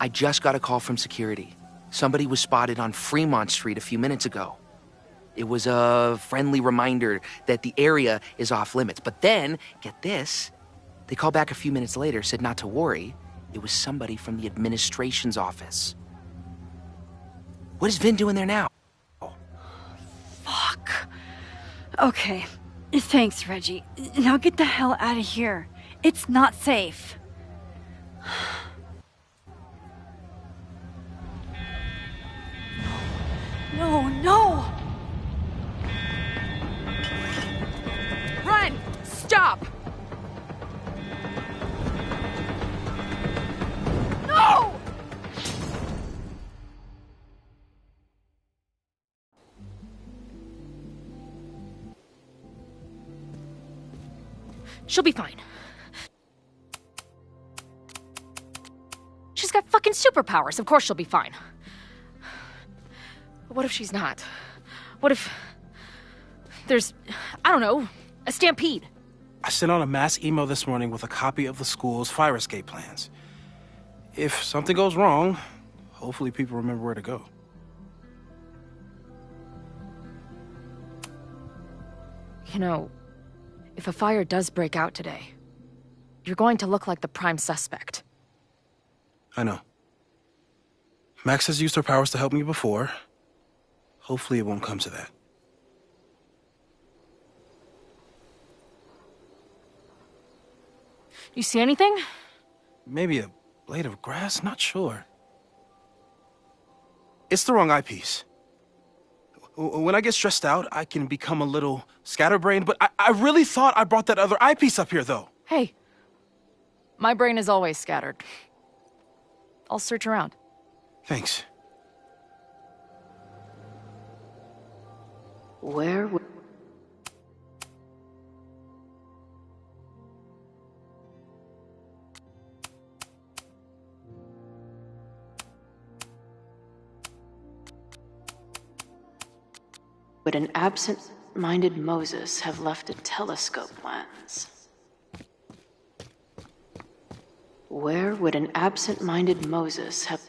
I just got a call from security. Somebody was spotted on Fremont Street a few minutes ago. It was a friendly reminder that the area is off limits. But then, get this, they called back a few minutes later, said not to worry. It was somebody from the administration's office. What is Vin doing there now? Fuck. Okay. Thanks, Reggie. Now get the hell out of here. It's not safe. No, no! Run! Stop! No! She'll be fine. She's got fucking superpowers. Of course she'll be fine. But what if she's not? What if there's, I don't know, a stampede? I sent out a mass email this morning with a copy of the school's fire escape plans. If something goes wrong, hopefully people remember where to go. You know, if a fire does break out today, you're going to look like the prime suspect. I know. Max has used her powers to help me before. Hopefully it won't come to that. You see anything? Maybe a blade of grass? Not sure. It's the wrong eyepiece. When I get stressed out, I can become a little scatterbrained, but I really thought I brought that other eyepiece up here, though. Hey, my brain is always scattered. I'll search around. Thanks. Where would... would an absent-minded Moses have left a telescope lens? Where would an absent-minded Moses have...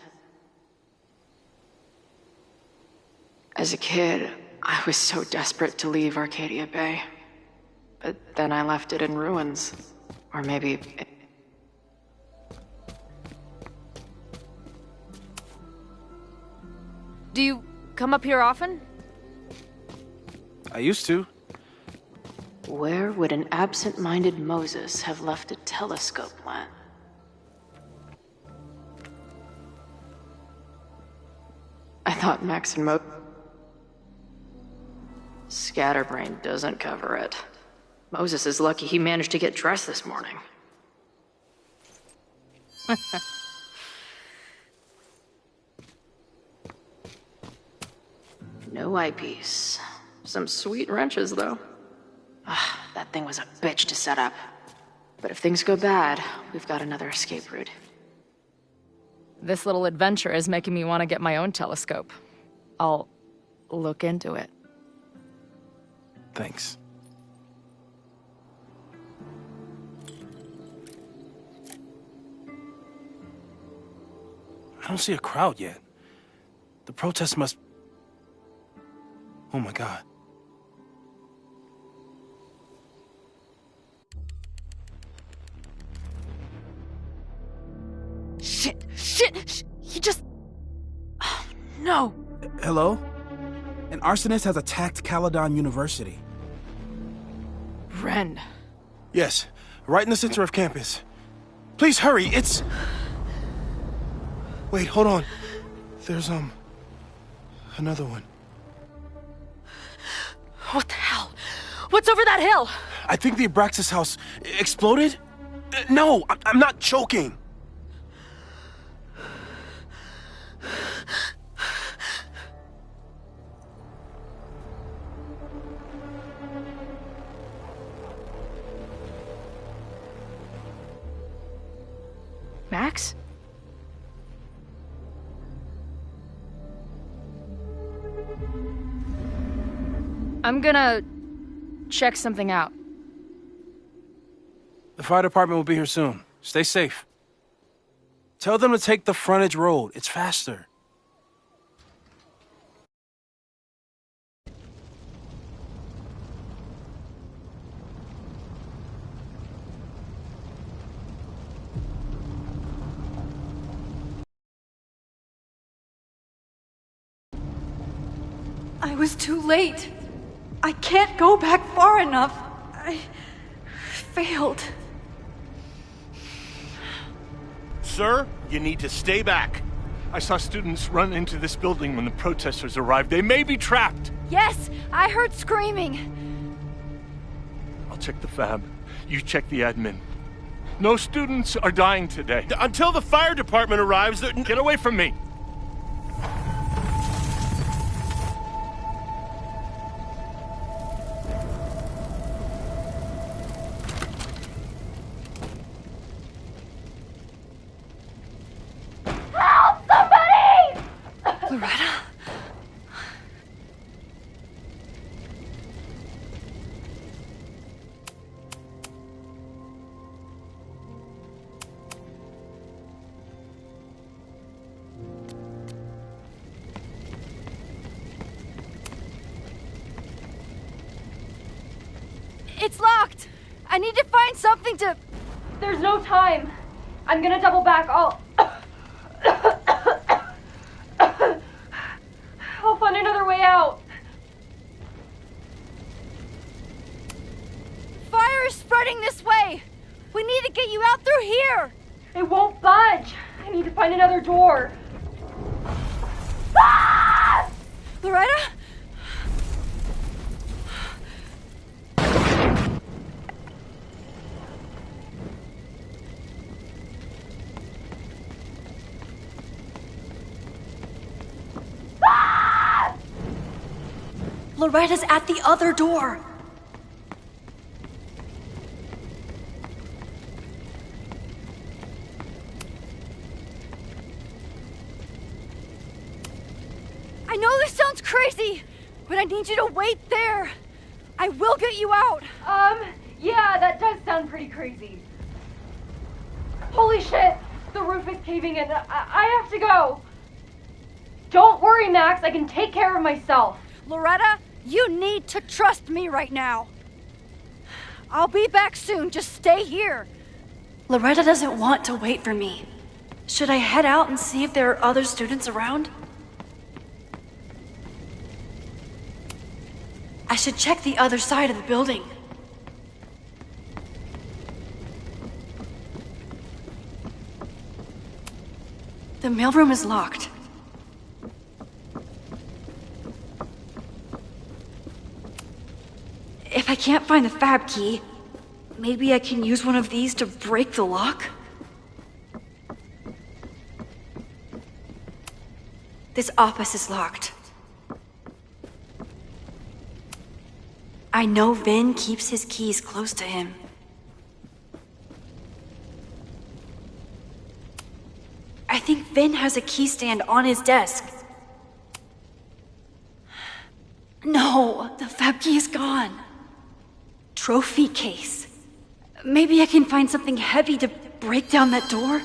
As a kid, I was so desperate to leave Arcadia Bay. But then I left it in ruins. Or maybe... Do you come up here often? I used to. Where would an absent-minded Moses have left a telescope plant? I thought Max and Scatterbrain doesn't cover it. Moses is lucky he managed to get dressed this morning. No eyepiece. Some sweet wrenches, though. That thing was a bitch to set up. But if things go bad, we've got another escape route. This little adventure is making me want to get my own telescope. I'll look into it. Thanks. I don't see a crowd yet. The protest must... Oh my God. Shit! He just... Oh, no! Hello? An arsonist has attacked Caledon University. Ren. Yes, right in the center of campus. Please hurry, it's... Wait, hold on. There's, another one. What the hell? What's over that hill? I think the Abraxas house exploded? No, I'm not joking. Max? I'm gonna check something out. The fire department will be here soon. Stay safe. Tell them to take the frontage road. It's faster. I was too late. I can't go back far enough. I failed. Sir, you need to stay back. I saw students run into this building when the protesters arrived. They may be trapped. Yes, I heard screaming. I'll check the fab. You check the admin. No students are dying today. Until the fire department arrives, get away from me. Loretta? It's locked! I need to find something to... There's no time. I'm gonna double back. I'll find another way out. Fire is spreading this way! We need to get you out through here! It won't budge. I need to find another door. Ah! Loretta? Loretta's at the other door. I know this sounds crazy, but I need you to wait there. I will get you out. Yeah, that does sound pretty crazy. Holy shit! The roof is caving in. I have to go. Don't worry, Max. I can take care of myself. Loretta, you need to trust me right now. I'll be back soon. Just stay here. Loretta doesn't want to wait for me. Should I head out and see if there are other students around? I should check the other side of the building. The mailroom is locked. If I can't find the fab key, maybe I can use one of these to break the lock? This office is locked. I know Vin keeps his keys close to him. I think Vin has a key stand on his desk. No, the fab key is gone. Trophy case. Maybe I can find something heavy to break down that door?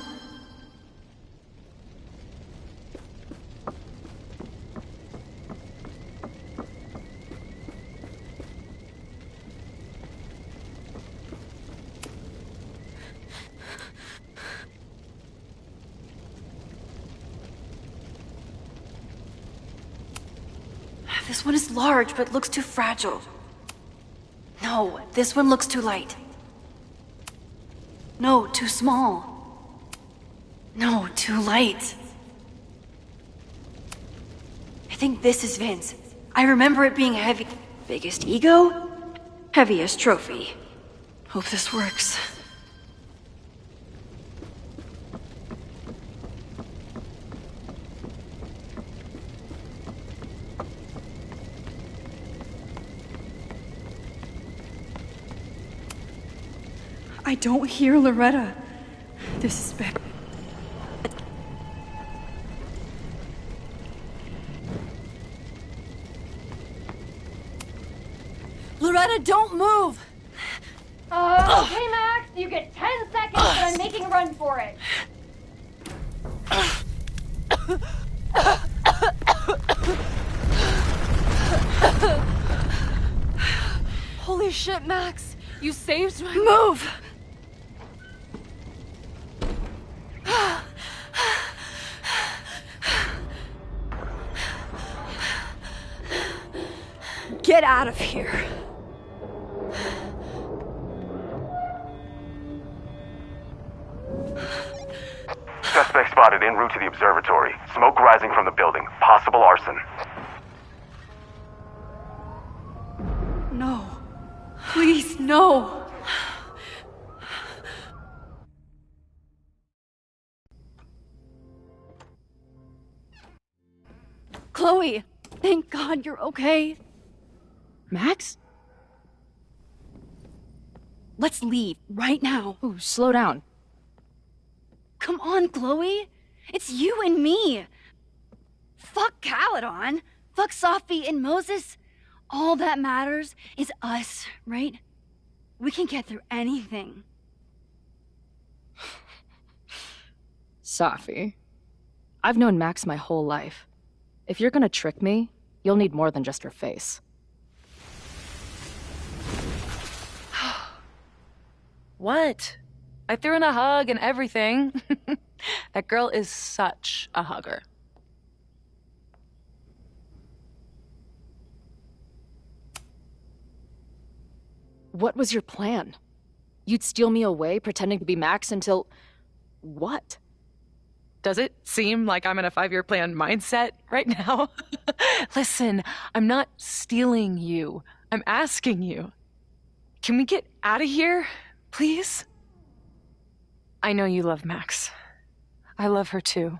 This one is large, but looks too fragile. No, this one looks too light. No, too small. No, too light. I think this is Vin's. I remember it being heavy. Biggest ego? Heaviest trophy. Hope this works. I don't hear Loretta. This is bad. Loretta, don't move! Okay, Max, you get 10 seconds, but I'm making a run for it. Holy shit, Max! You saved my— Move! Get out of here. Suspect spotted en route to the observatory. Smoke rising from the building. Possible arson. No. Please, no. Chloe, thank God you're okay. Max? Let's leave right now. Ooh, slow down. Come on, Chloe. It's you and me. Fuck Caledon. Fuck Sophie and Moses. All that matters is us, right? We can get through anything. Sophie. I've known Max my whole life. If you're gonna trick me, you'll need more than just her face. What? I threw in a hug and everything. That girl is such a hugger. What was your plan? You'd steal me away, pretending to be Max until... what? Does it seem like I'm in a 5-year plan mindset right now? Listen, I'm not stealing you. I'm asking you. Can we get out of here, please? I know you love Max. I love her too.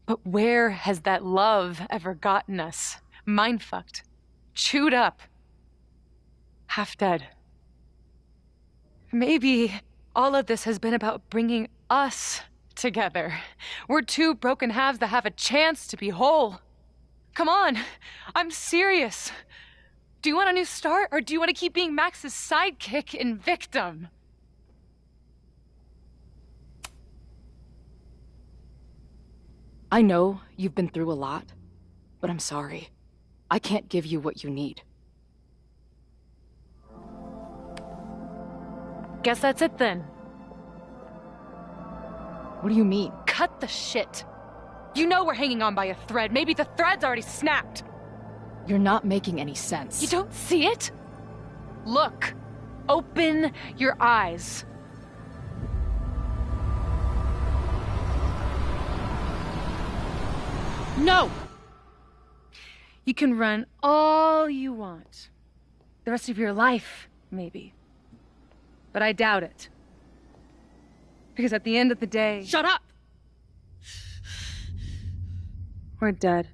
But where has that love ever gotten us? Mind-fucked. Chewed up. Half dead. Maybe all of this has been about bringing us together. We're two broken halves that have a chance to be whole. Come on, I'm serious. Do you want a new start, or do you want to keep being Max's sidekick and victim? I know you've been through a lot, but I'm sorry. I can't give you what you need. Guess that's it then. What do you mean? Cut the shit. You know we're hanging on by a thread. Maybe the thread's already snapped. You're not making any sense. You don't see it? Look. Open your eyes. No! You can run all you want. The rest of your life, maybe. But I doubt it. Because at the end of the day... Shut up! We're dead.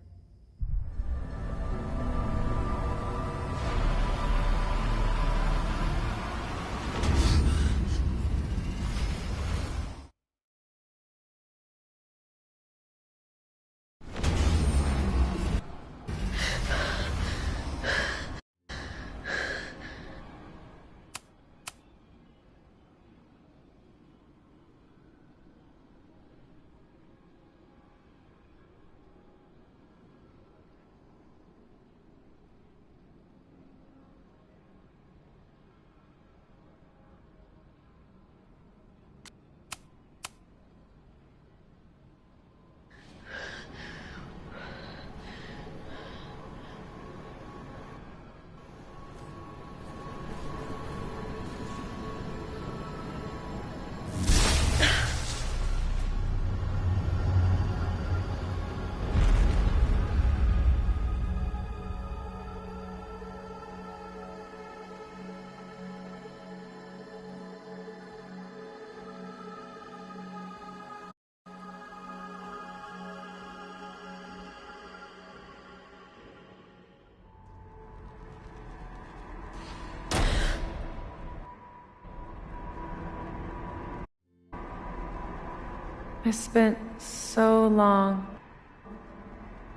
I spent so long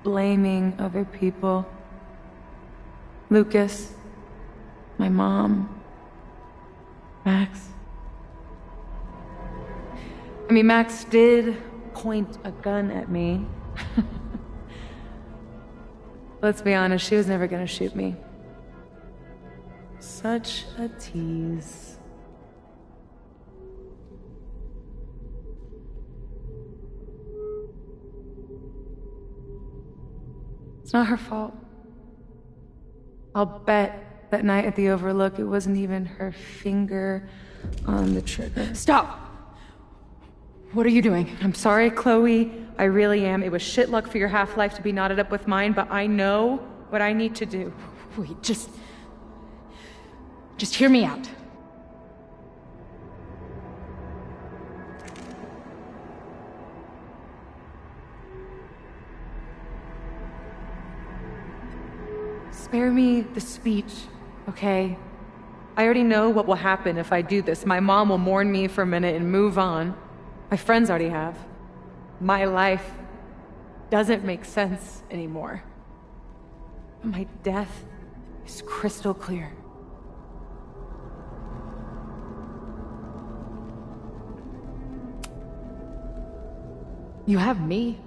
blaming other people. Lucas, my mom, Max. I mean, Max did point a gun at me. Let's be honest, she was never gonna shoot me. Such a tease. It's not her fault. I'll bet that night at the Overlook it wasn't even her finger on the trigger. Stop! What are you doing? I'm sorry, Chloe. I really am. It was shit luck for your half-life to be knotted up with mine, but I know what I need to do. Wait, just hear me out. Spare me the speech, okay? I already know what will happen if I do this. My mom will mourn me for a minute and move on. My friends already have. My life doesn't make sense anymore. My death is crystal clear. You have me.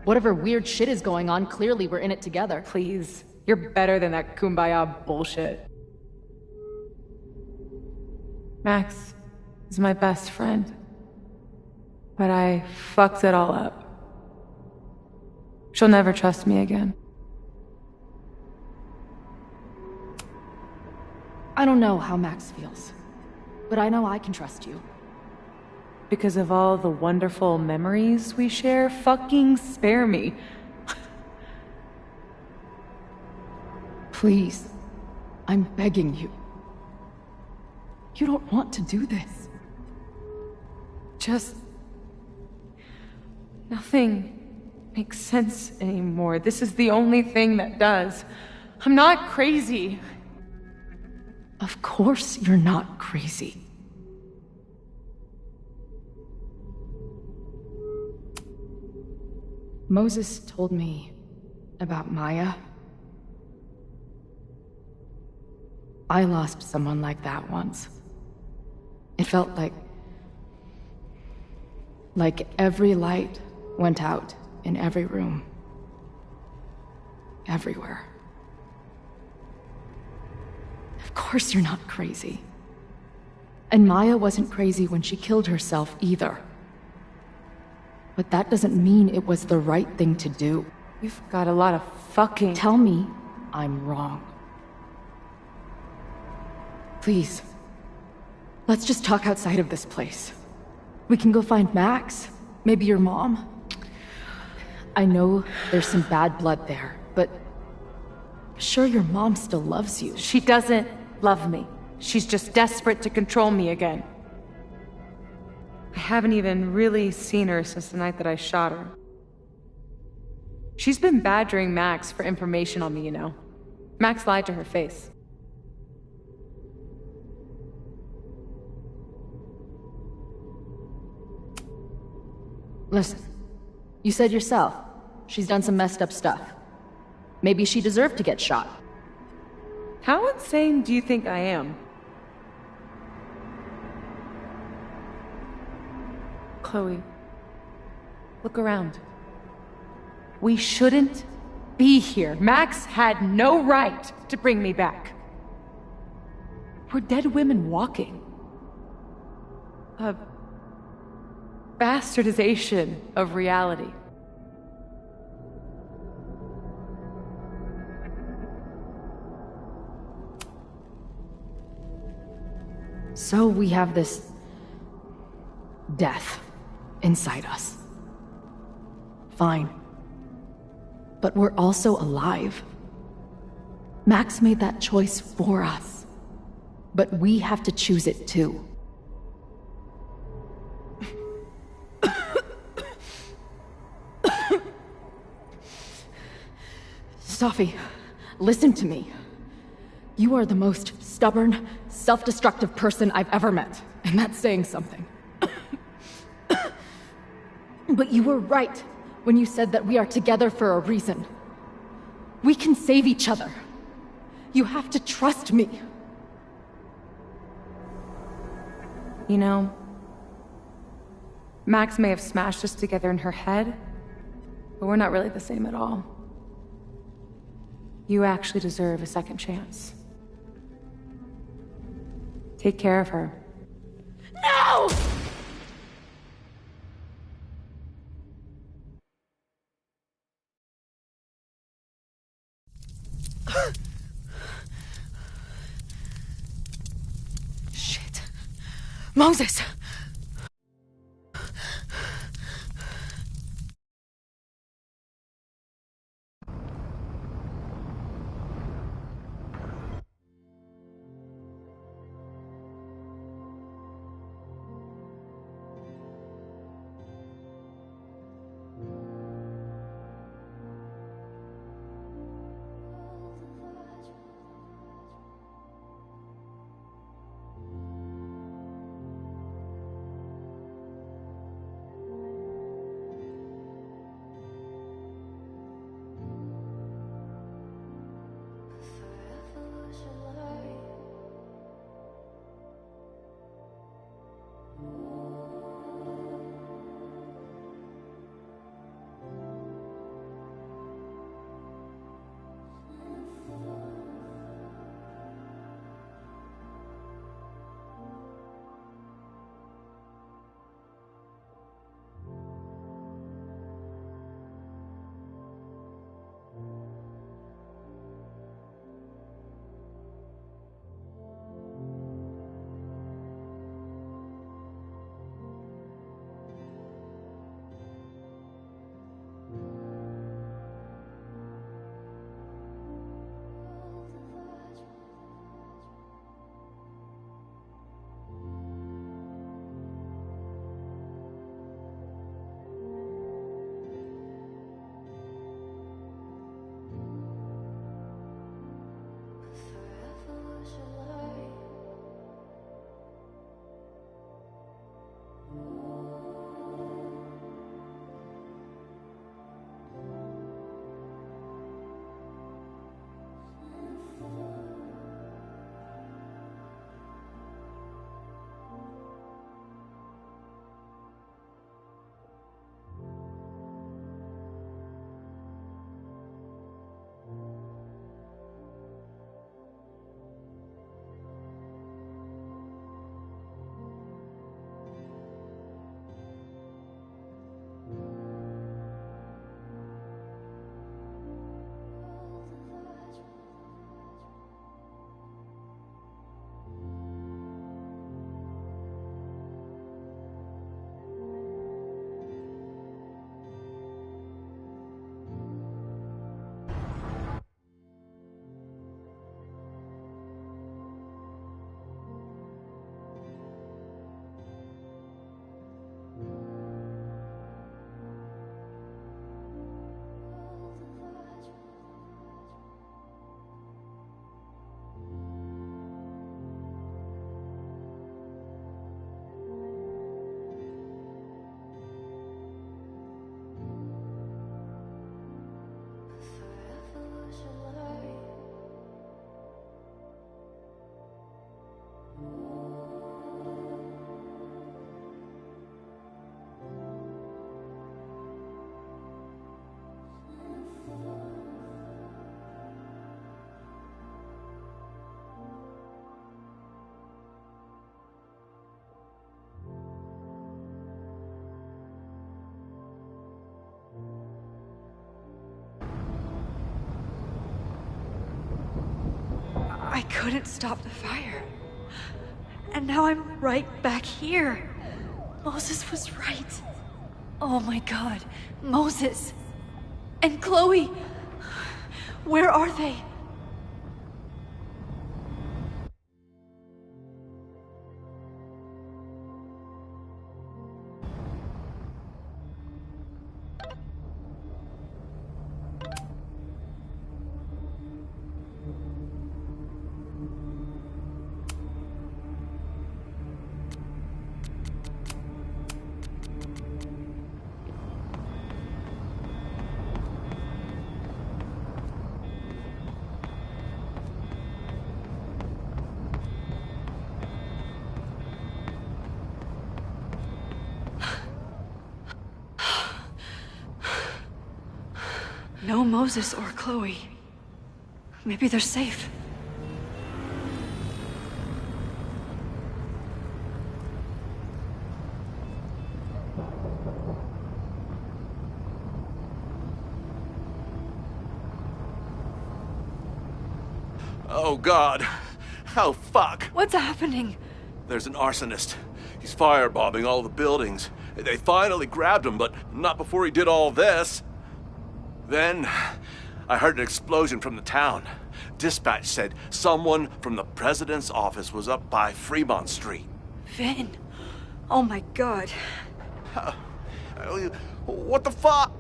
Whatever weird shit is going on, clearly we're in it together. Please. You're better than that kumbaya bullshit. Max is my best friend. But I fucked it all up. She'll never trust me again. I don't know how Max feels, but I know I can trust you. Because of all the wonderful memories we share, fucking spare me. Please, I'm begging you. You don't want to do this. Just... nothing makes sense anymore. This is the only thing that does. I'm not crazy. Of course you're not crazy. Moses told me about Maya. I lost someone like that once. It felt like every light went out in every room. Everywhere. Of course you're not crazy. And Maya wasn't crazy when she killed herself either. But that doesn't mean it was the right thing to do. You've got a lot of fucking... Tell me I'm wrong. Please. Let's just talk outside of this place. We can go find Max. Maybe your mom. I know there's some bad blood there, but... sure, your mom still loves you. She doesn't love me. She's just desperate to control me again. I haven't even really seen her since the night that I shot her. She's been badgering Max for information on me, you know. Max lied to her face. Listen, you said yourself, she's done some messed up stuff. Maybe she deserved to get shot. How insane do you think I am? Chloe, look around. We shouldn't be here. Max had no right to bring me back. We're dead women walking. A bastardization of reality. So we have this... death inside us. Fine. But we're also alive. Max made that choice for us. But we have to choose it too. Safi, listen to me. You are the most stubborn, self-destructive person I've ever met, and that's saying something. But you were right when you said that we are together for a reason. We can save each other. You have to trust me. You know, Max may have smashed us together in her head, but we're not really the same at all. You actually deserve a second chance. Take care of her. No! Shit. Moses! I couldn't stop the fire. And now I'm right back here. Moses was right. Oh my God, Moses. And Chloe. Where are they? No Moses or Chloe. Maybe they're safe. Oh, God. Oh, fuck. What's happening? There's an arsonist. He's firebombing all the buildings. They finally grabbed him, but not before he did all this. Then, I heard an explosion from the town. Dispatch said someone from the president's office was up by Fremont Street. Vin. Oh my God. What the fuck?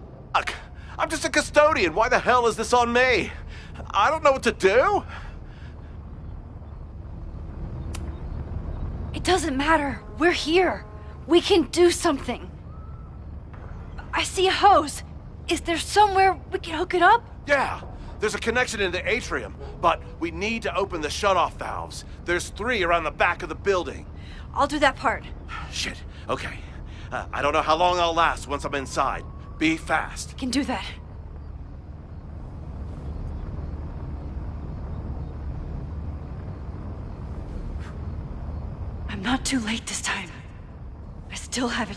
I'm just a custodian. Why the hell is this on me? I don't know what to do. It doesn't matter. We're here. We can do something. I see a hose. Is there somewhere we can hook it up? Yeah, there's a connection in the atrium, but we need to open the shutoff valves. There's 3 around the back of the building. I'll do that part. Shit, okay. I don't know how long I'll last once I'm inside. Be fast. I can do that. I'm not too late this time. I still have a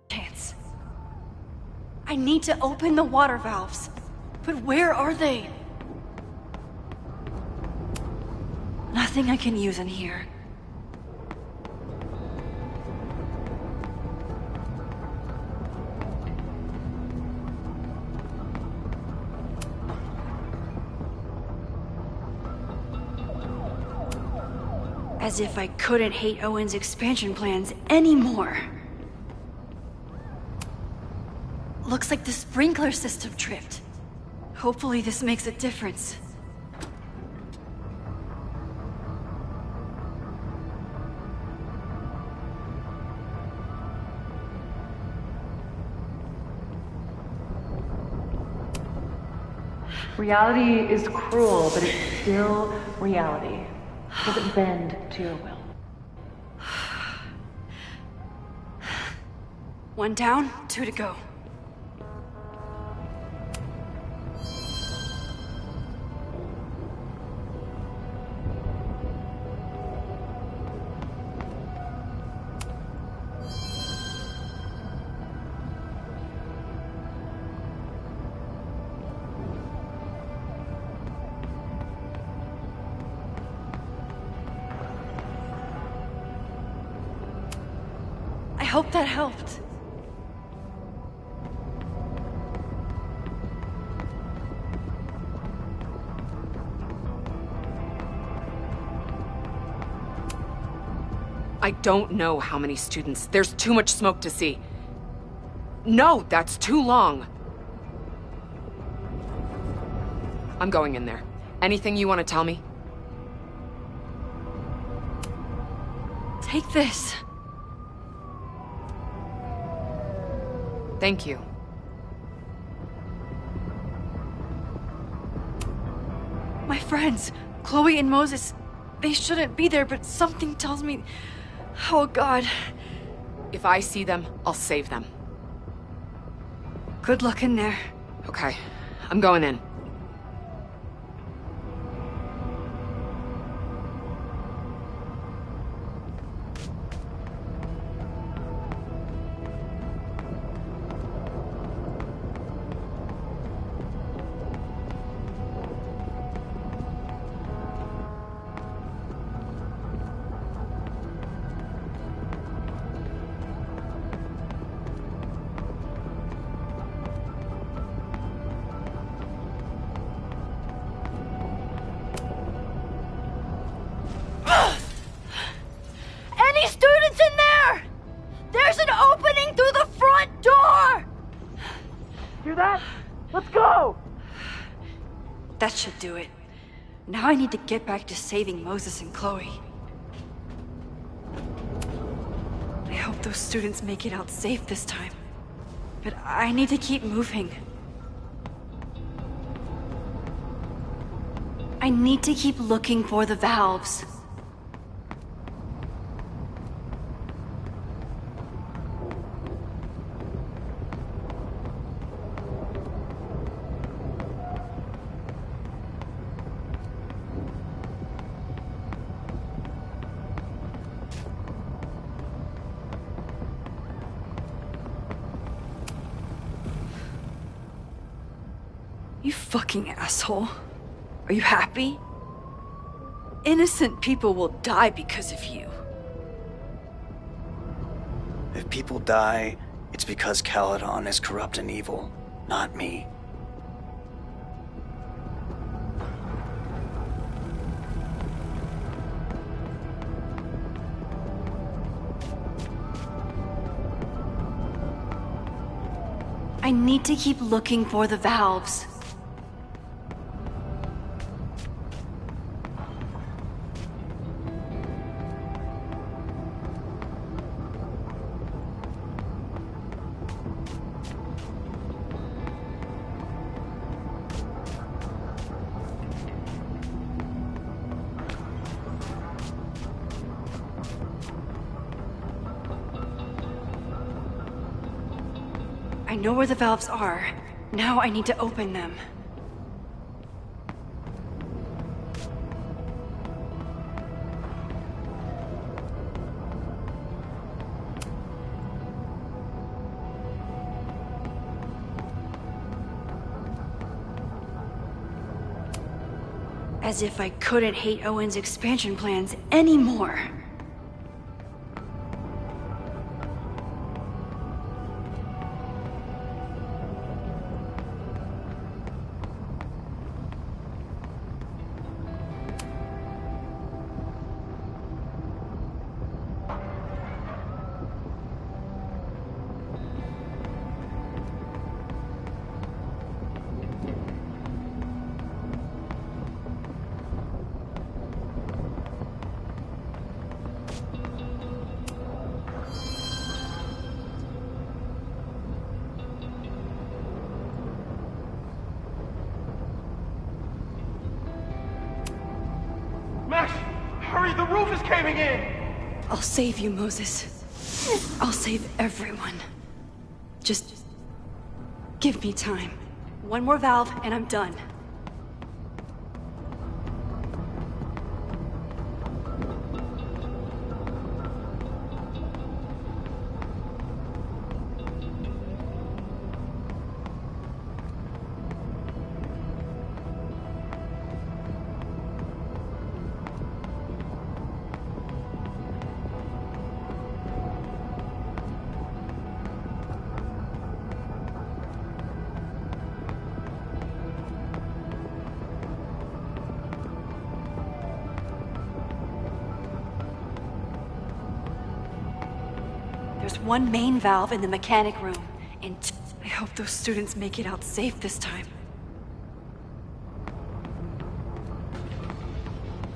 chance. I need to open the water valves. But where are they? Nothing I can use in here. As if I couldn't hate Owen's expansion plans anymore. Looks like the sprinkler system tripped. Hopefully this makes a difference. Reality is cruel, but it's still reality. It doesn't bend to your will. One down, 2 to go. I hope that helped. I don't know how many students. There's too much smoke to see. No, that's too long. I'm going in there. Anything you want to tell me? Take this. Thank you. My friends, Chloe and Moses, they shouldn't be there, but something tells me... Oh, God. If I see them, I'll save them. Good luck in there. Okay, I'm going in. That should do it. Now I need to get back to saving Moses and Chloe. I hope those students make it out safe this time. But I need to keep moving. I need to keep looking for the valves. You fucking asshole. Are you happy? Innocent people will die because of you. If people die, it's because Caledon is corrupt and evil, not me. I need to keep looking for the valves. I know where the valves are. Now I need to open them. As if I couldn't hate Owen's expansion plans anymore. Max, hurry, the roof is caving in! I'll save you, Moses. I'll save everyone. Just give me time. One more valve and I'm done. There's one main valve in the mechanic room, and I hope those students make it out safe this time.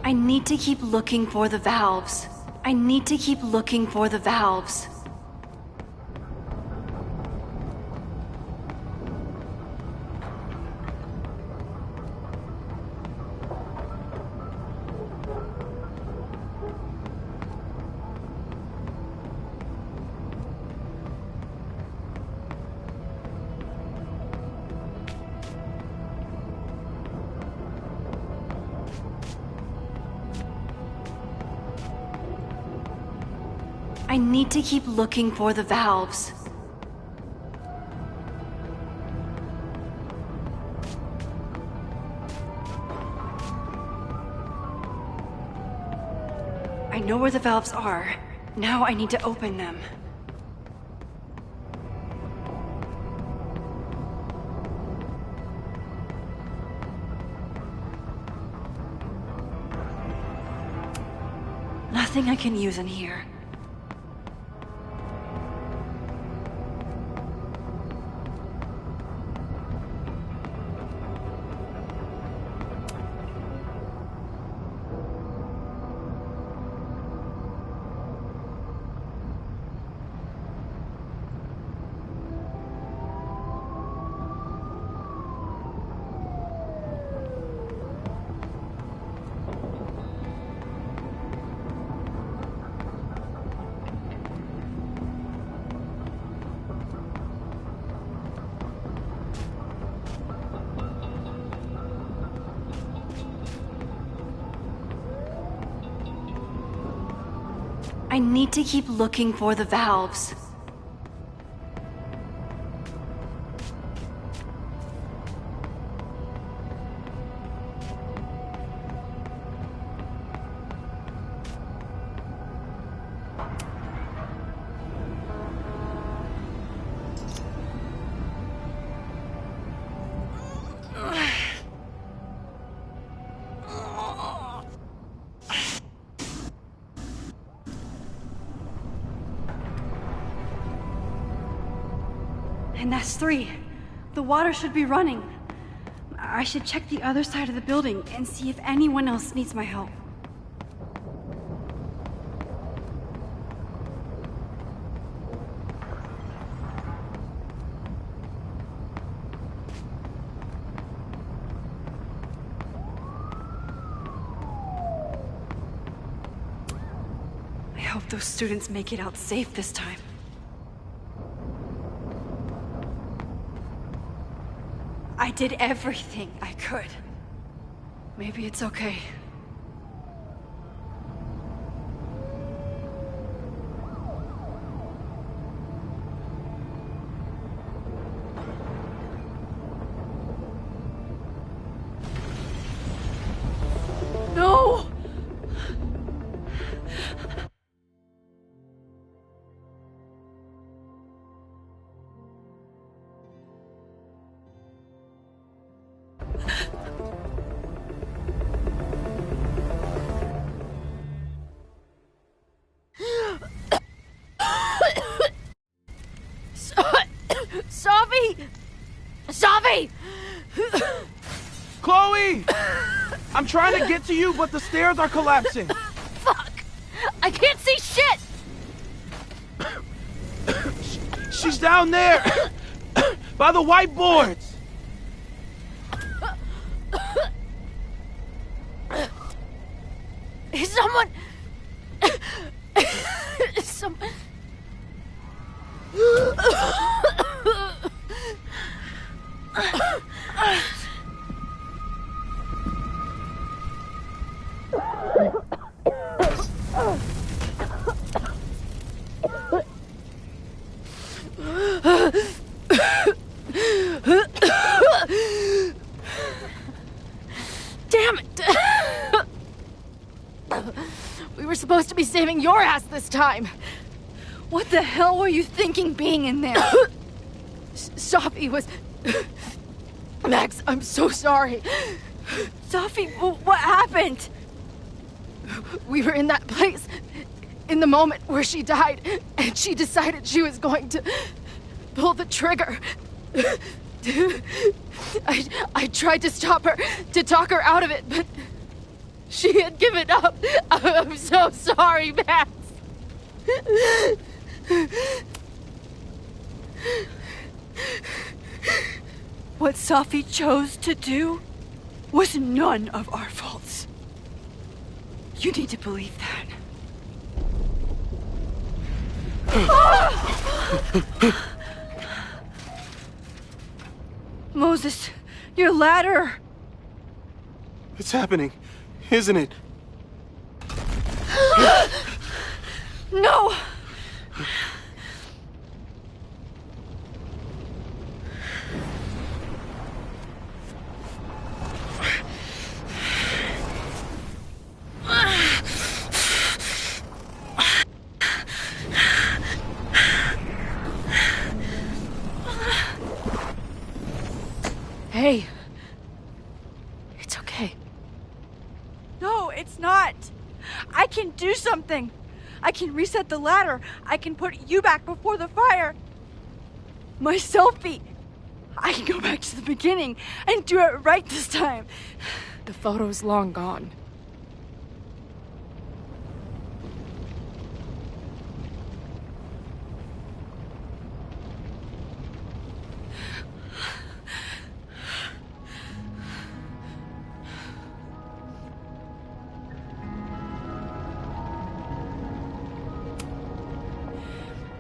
I need to keep looking for the valves. I need to keep looking for the valves. I need to keep looking for the valves. I know where the valves are. Now I need to open them. Nothing I can use in here. I need to keep looking for the valves. And that's 3. The water should be running. I should check the other side of the building and see if anyone else needs my help. I hope those students make it out safe this time. I did everything I could. Maybe it's okay. No! Safi! Chloe! I'm trying to get to you, but the stairs are collapsing. Fuck! I can't see shit! She's down there! By the whiteboards! Is someone... Someone... Damn it! We were supposed to be saving your ass this time. What the hell were you thinking being in there? Safi was... Max, I'm so sorry. Safi, what happened? We were in that place in the moment where she died, and she decided she was going to pull the trigger. I tried to stop her, to talk her out of it, but she had given up. I'm so sorry, Max. What Safi chose to do was none of our faults. You need to believe that. Moses, your ladder! It's happening, isn't it? No! Hey. It's okay. No, it's not. I can do something. I can reset the ladder. I can put you back before the fire. My selfie. I can go back to the beginning and do it right this time. The photo's long gone.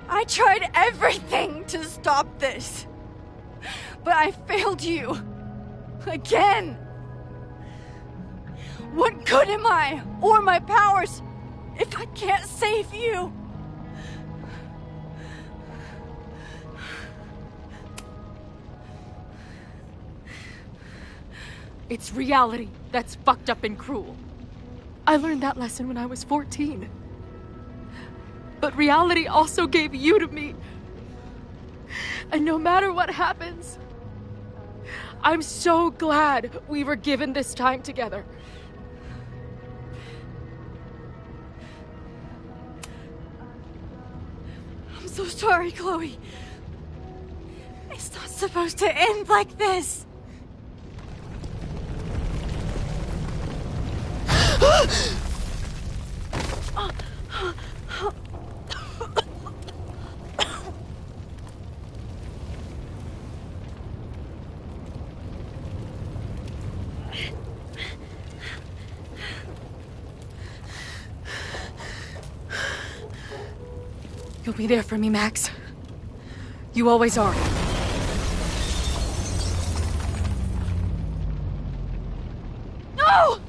I tried everything to stop this, but I failed you. Again. What good am I, or my powers, if I can't save you? It's reality that's fucked up and cruel. I learned that lesson when I was 14. But reality also gave you to me. And no matter what happens, I'm so glad we were given this time together. I'm so sorry, Chloe. It's not supposed to end like this. You'll be there for me, Max. You always are. No!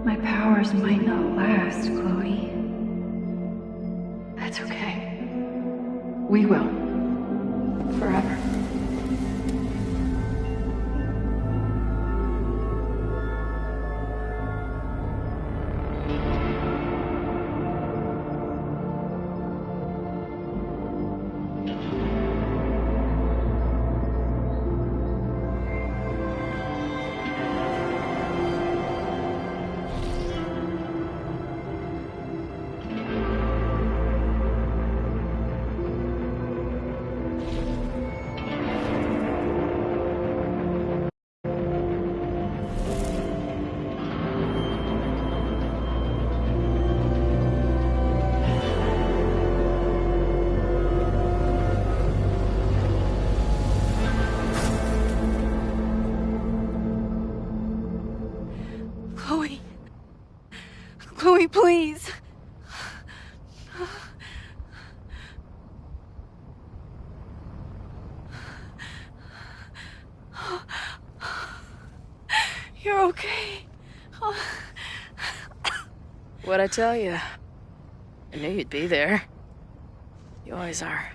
My powers might not last, Chloe. That's okay. We will. Forever. Chloe. Chloe, please. You're okay. What'd I tell you? I knew you'd be there. You always are.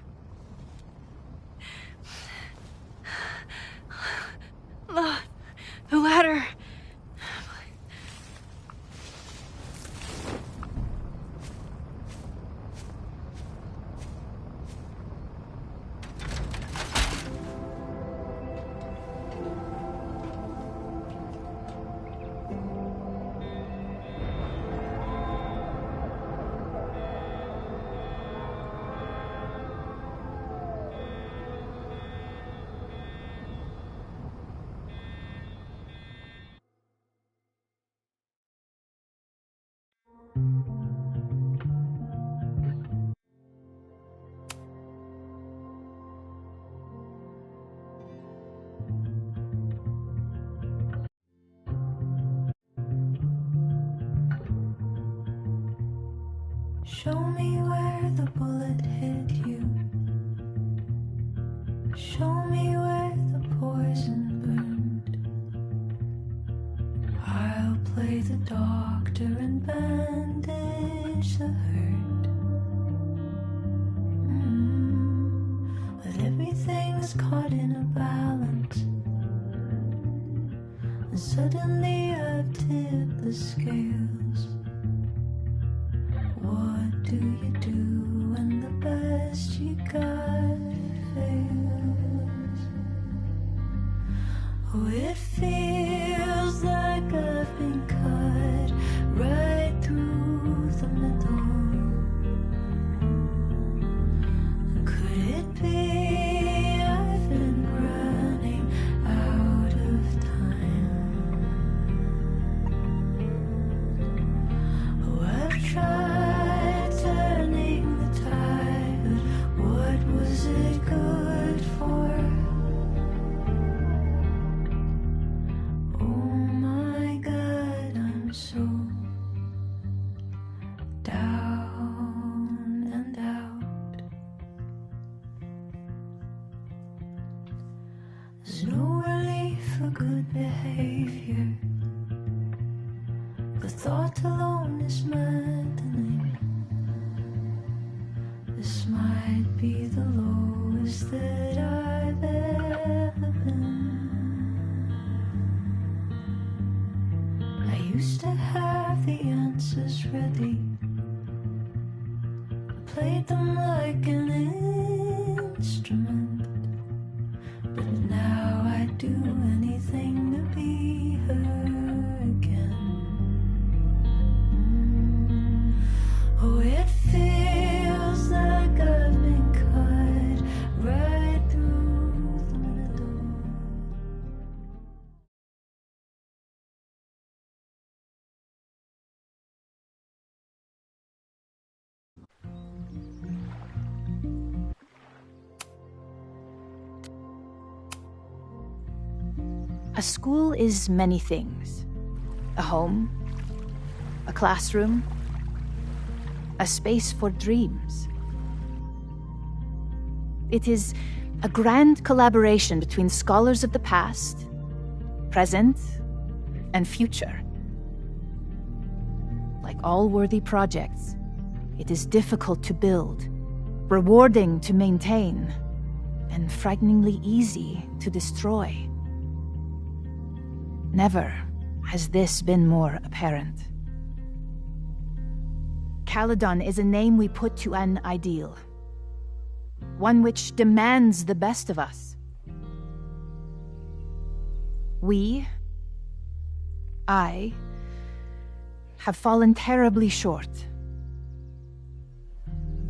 The ladder. Show me where the bullet hit you. Show me where the poison burned. I'll play the doctor and bandage the hurt. Suddenly I've tipped the scales. What do you do when the best you got fails? Oh, it feels like I've been cut right through the middle. Could it be I've been running out of time? Oh, I've tried turning the tide, but what was it good for? Oh my God, I'm so down and out. There's no relief for good behavior. The thought alone is maddening. This might be the lowest that I've ever been. I used to have the answers ready. I played them like an instrument. But now I'd do anything to be her again. Oh, it feels like I've been cut right through the middle. A school is many things. A home, a classroom, a space for dreams. It is a grand collaboration between scholars of the past, present, and future. Like all worthy projects, it is difficult to build, rewarding to maintain, and frighteningly easy to destroy. Never has this been more apparent. Caledon is a name we put to an ideal, one which demands the best of us. I, have fallen terribly short.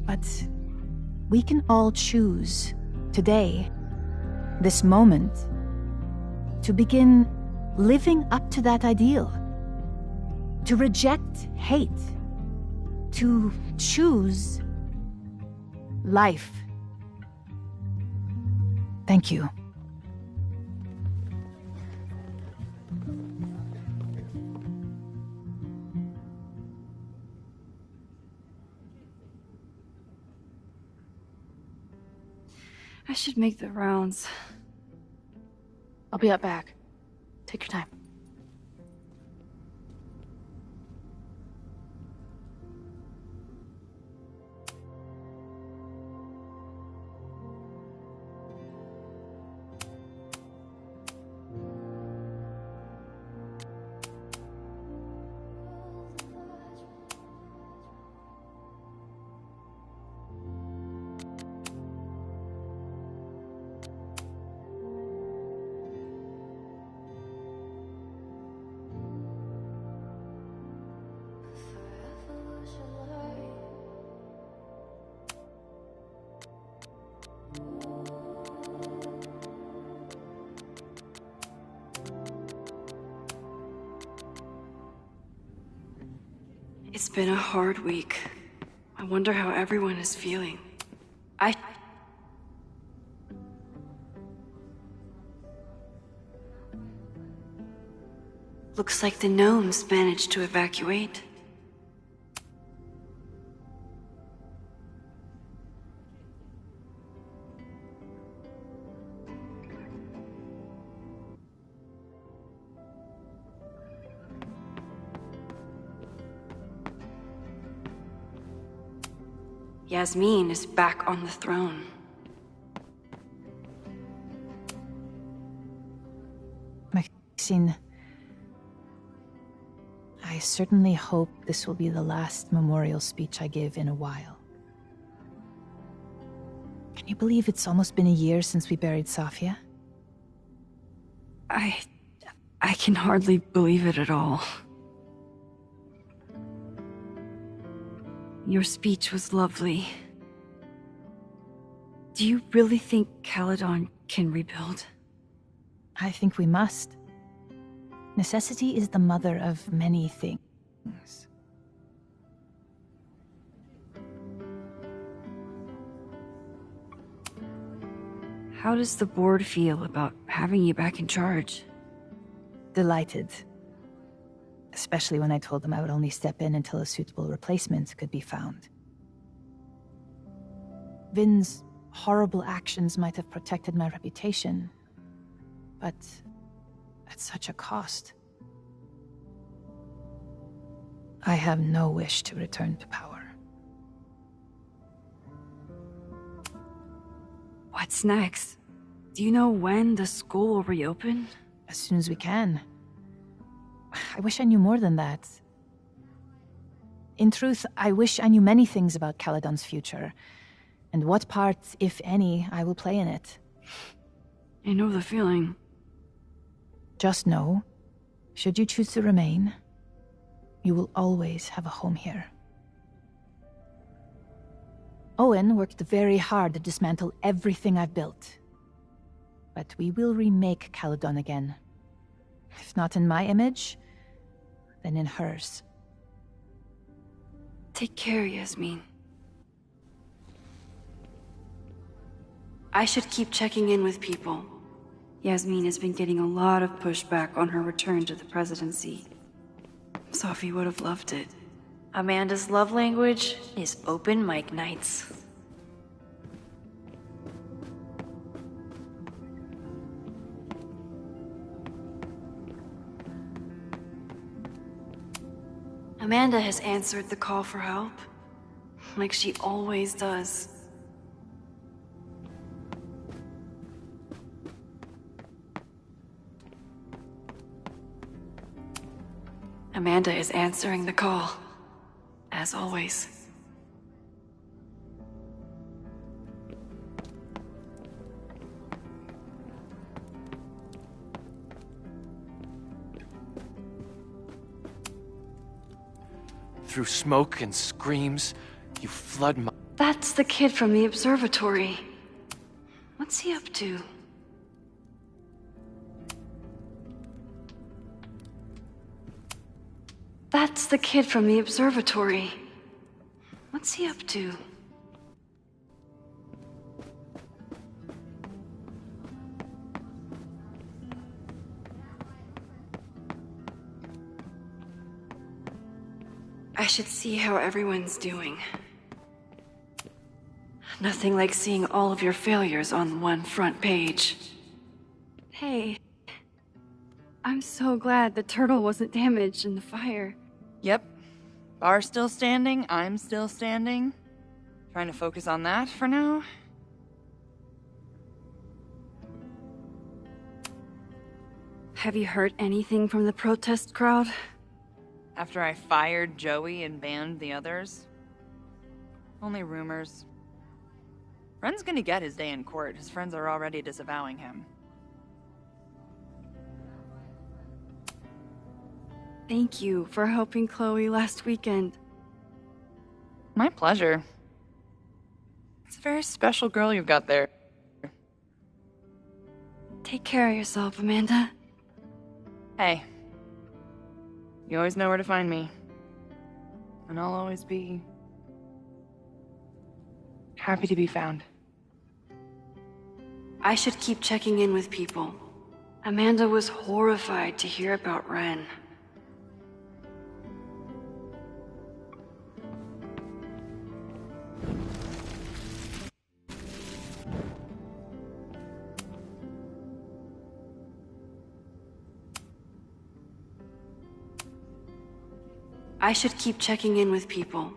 But we can all choose today, this moment, to begin living up to that ideal, to reject hate, to choose life. Thank you. I should make the rounds. I'll be up back. Take your time. It's been a hard week. I wonder how everyone is feeling. Looks like the gnomes managed to evacuate. Yasmin is back on the throne. Maxine, certainly hope this will be the last memorial speech I give in a while. Can you believe it's almost been a year since we buried Safia? I can hardly believe it at all. Your speech was lovely. Do you really think Caledon can rebuild? I think we must. Necessity is the mother of many things. How does the board feel about having you back in charge? Delighted. Especially when I told them I would only step in until a suitable replacement could be found. Vin's horrible actions might have protected my reputation, but at such a cost. I have no wish to return to power. What's next? Do you know when the school will reopen? As soon as we can. I wish I knew more than that. In truth, I wish I knew many things about Caledon's future, and what part, if any, I will play in it. I know the feeling. Just know, should you choose to remain, you will always have a home here. Owen worked very hard to dismantle everything I've built. But we will remake Caledon again. If not in my image, then in hers. Take care, Yasmin. I should keep checking in with people. Yasmin has been getting a lot of pushback on her return to the presidency. Sophie would have loved it. Amanda's love language is open mic nights. Amanda has answered the call for help, like she always does. Amanda is answering the call, as always. Through smoke and screams, you flood my... That's the kid from the observatory. What's he up to? That's the kid from the observatory. What's he up to? I should see how everyone's doing. Nothing like seeing all of your failures on one front page. Hey, I'm so glad the turtle wasn't damaged in the fire. Yep. Bar's still standing, I'm still standing. Trying to focus on that for now. Have you heard anything from the protest crowd? After I fired Joey and banned the others? Only rumors. Ren's gonna get his day in court. His friends are already disavowing him. Thank you for helping Chloe last weekend. My pleasure. It's a very special girl you've got there. Take care of yourself, Amanda. Hey. You always know where to find me. And I'll always be... happy to be found. I should keep checking in with people. Amanda was horrified to hear about Ren. I should keep checking in with people.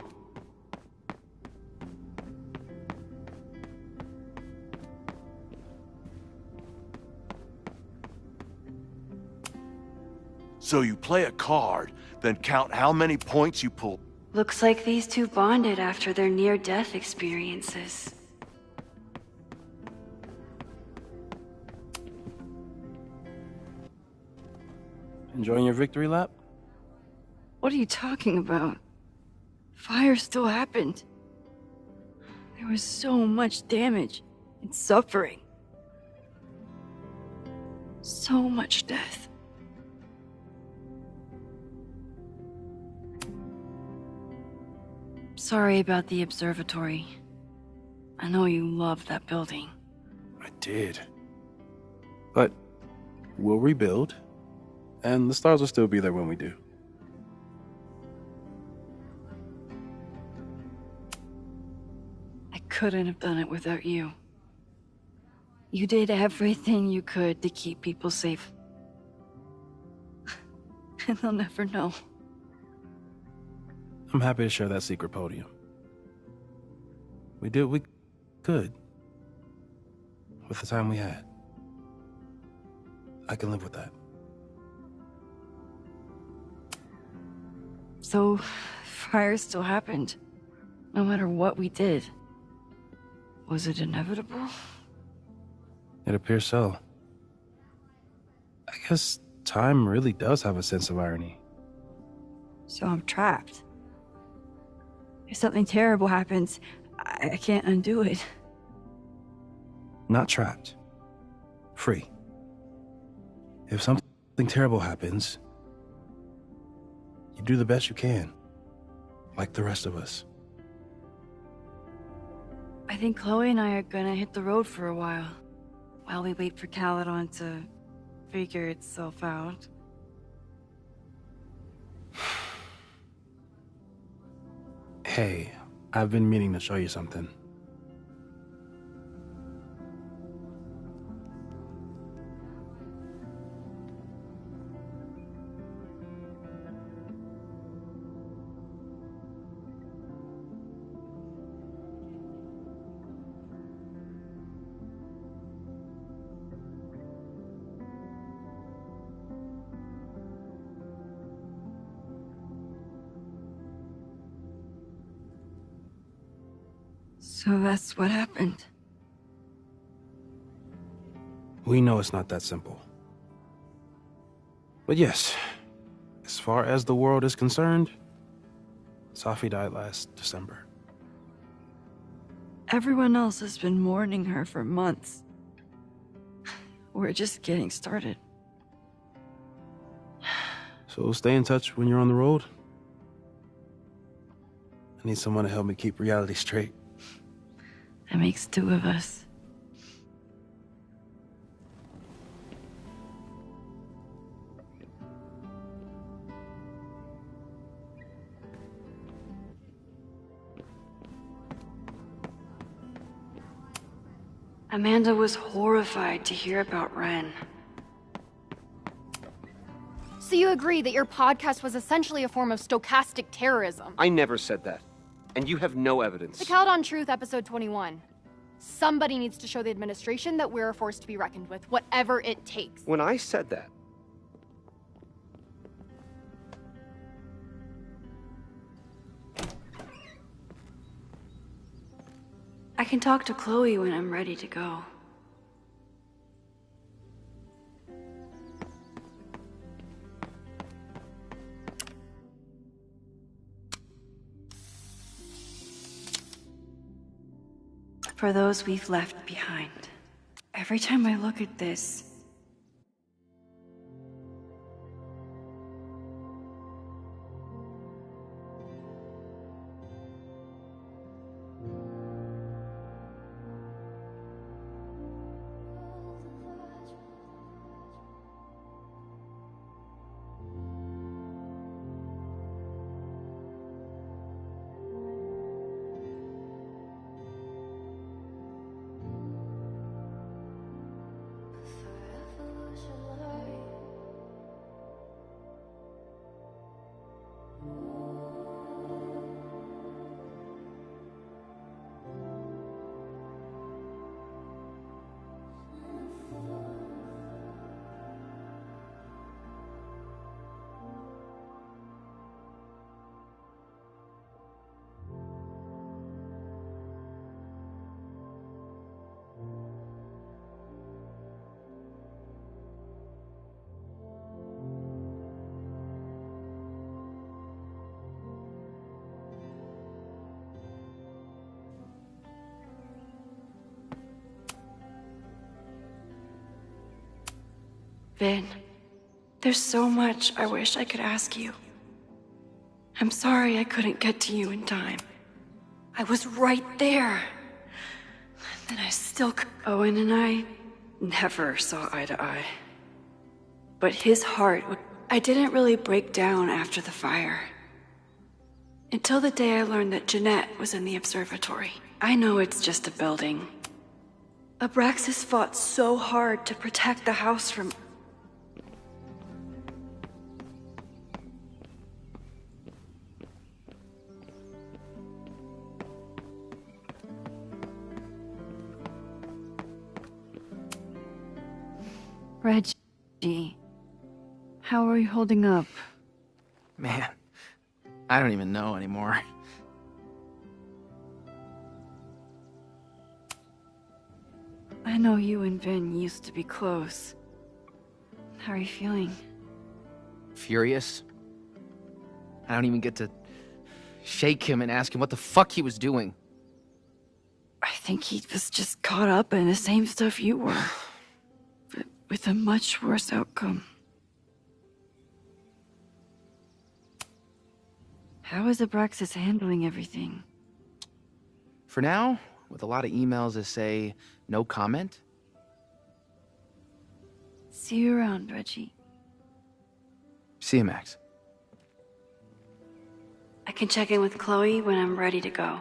So you play a card, then count how many points you pull. Looks like these two bonded after their near-death experiences. Enjoying your victory lap? What are you talking about? Fire still happened. There was so much damage and suffering. So much death. Sorry about the observatory. I know you loved that building. I did. But we'll rebuild, and the stars will still be there when we do. I couldn't have done it without you. You did everything you could to keep people safe. And they'll never know. I'm happy to share that secret podium. We did what we could with the time we had. I can live with that. So, fire still happened, no matter what we did. Was it inevitable? It appears so. I guess time really does have a sense of irony. So I'm trapped. If something terrible happens, I can't undo it. Not trapped. Free. If something terrible happens, you do the best you can. Like the rest of us. I think Chloe and I are gonna hit the road for a while we wait for Caledon to figure itself out. Hey, I've been meaning to show you something. So that's what happened. We know it's not that simple. But yes, as far as the world is concerned, Safi died last December. Everyone else has been mourning her for months. We're just getting started. So stay in touch when you're on the road. I need someone to help me keep reality straight. That makes two of us. Amanda was horrified to hear about Ren. So you agree that your podcast was essentially a form of stochastic terrorism? I never said that. And you have no evidence. The Caledon Truth, episode 21. Somebody needs to show the administration that we're a force to be reckoned with, whatever it takes. When I said that, I can talk to Chloe when I'm ready to go. For those we've left behind. Every time I look at this, Vin, there's so much I wish I could ask you. I'm sorry I couldn't get to you in time. I was right there. And I still Owen and I never saw eye to eye. But his heart, I didn't really break down after the fire. Until the day I learned that Jeanette was in the observatory. I know it's just a building. Abraxas fought so hard to protect the house from... Reggie, how are you holding up? Man, I don't even know anymore. I know you and Vin used to be close. How are you feeling? Furious. I don't even get to shake him and ask him what the fuck he was doing. I think he was just caught up in the same stuff you were. But with a much worse outcome. How is Abraxas handling everything? For now, with a lot of emails that say no comment. See you around, Reggie. See you, Max. I can check in with Chloe when I'm ready to go.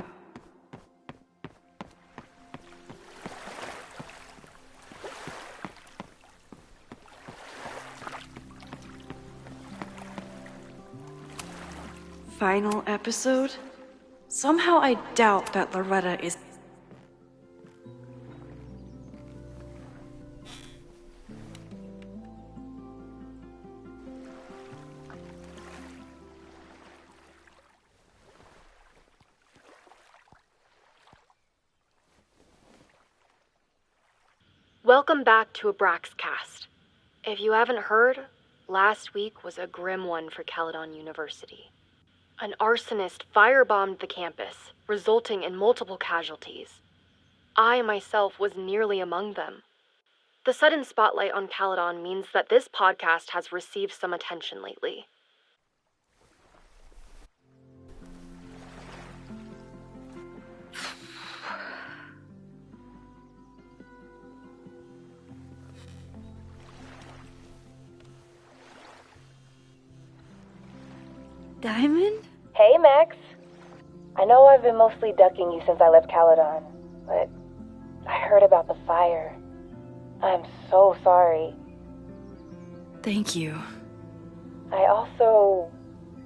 Final episode? Somehow I doubt that Loretta is... Welcome back to Abraxcast. If you haven't heard, last week was a grim one for Caledon University. An arsonist firebombed the campus, resulting in multiple casualties. I myself was nearly among them. The sudden spotlight on Caledon means that this podcast has received some attention lately. Diamond? Hey, Max. I know I've been mostly ducking you since I left Caledon, but I heard about the fire. I'm so sorry. Thank you. I also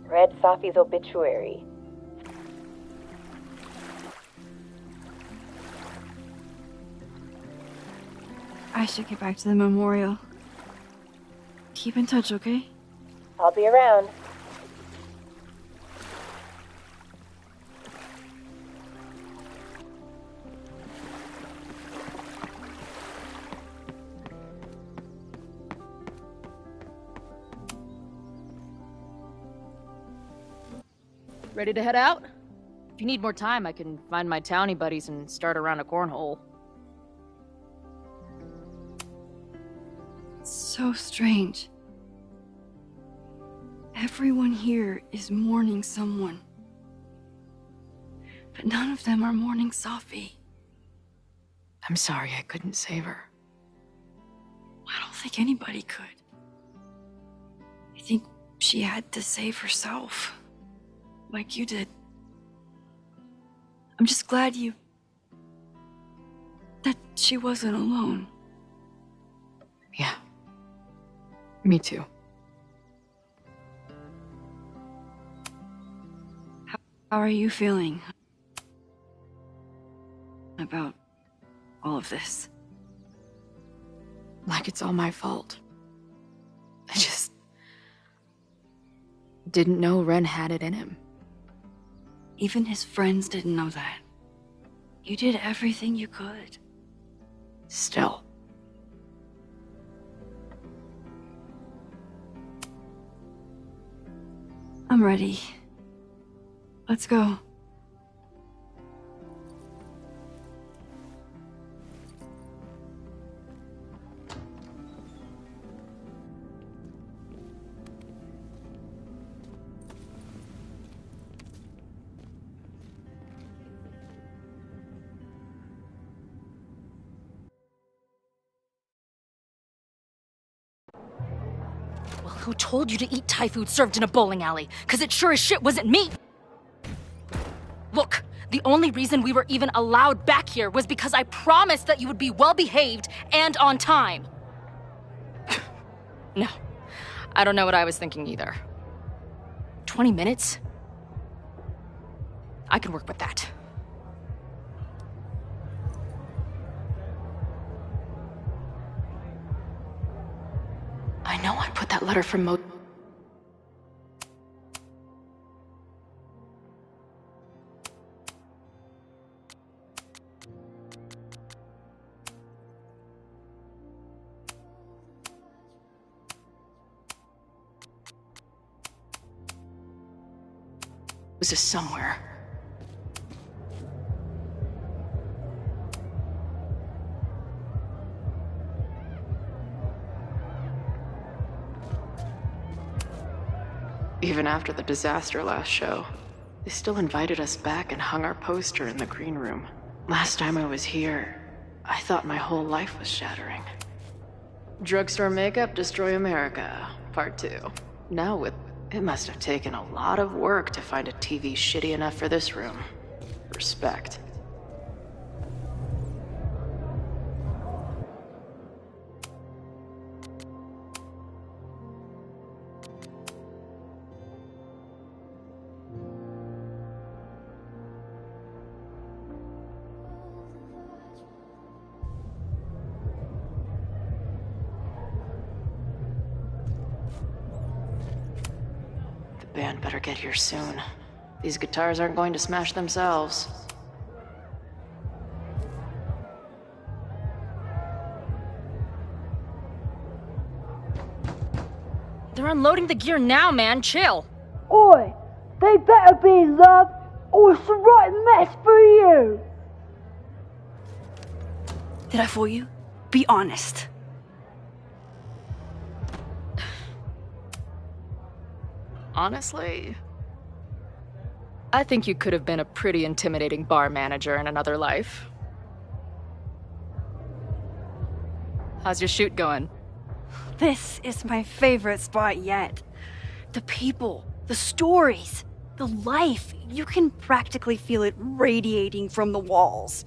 read Safi's obituary. I should get back to the memorial. Keep in touch, okay? I'll be around. Ready to head out? If you need more time, I can find my townie buddies and start around a cornhole. It's so strange. Everyone here is mourning someone. But none of them are mourning Safi. I'm sorry I couldn't save her. I don't think anybody could. I think she had to save herself. Like you did. I'm just glad that she wasn't alone. Yeah. Me too. How are you feeling about all of this? Like it's all my fault. I just didn't know Ren had it in him. Even his friends didn't know that. You did everything you could. Still. I'm ready. Let's go. Who told you to eat Thai food served in a bowling alley? Because it sure as shit wasn't me! Look, the only reason we were even allowed back here was because I promised that you would be well-behaved and on time. No, I don't know what I was thinking either. 20 minutes? I can work with that. I know I put that letter from Mo... Was this somewhere? Even after the disaster last show, they still invited us back and hung our poster in the green room. Last time I was here, I thought my whole life was shattering. Drugstore makeup, destroy America, part 2. Now with... It must have taken a lot of work to find a TV shitty enough for this room. Respect. Band better get here soon. These guitars aren't going to smash themselves. They're unloading the gear now, man. Chill. Oi! They better be love, or it's a right mess for you! Did I fool you? Be honest. Honestly, I think you could have been a pretty intimidating bar manager in another life. How's your shoot going? This is my favorite spot yet. The people, the stories, the life. You can practically feel it radiating from the walls.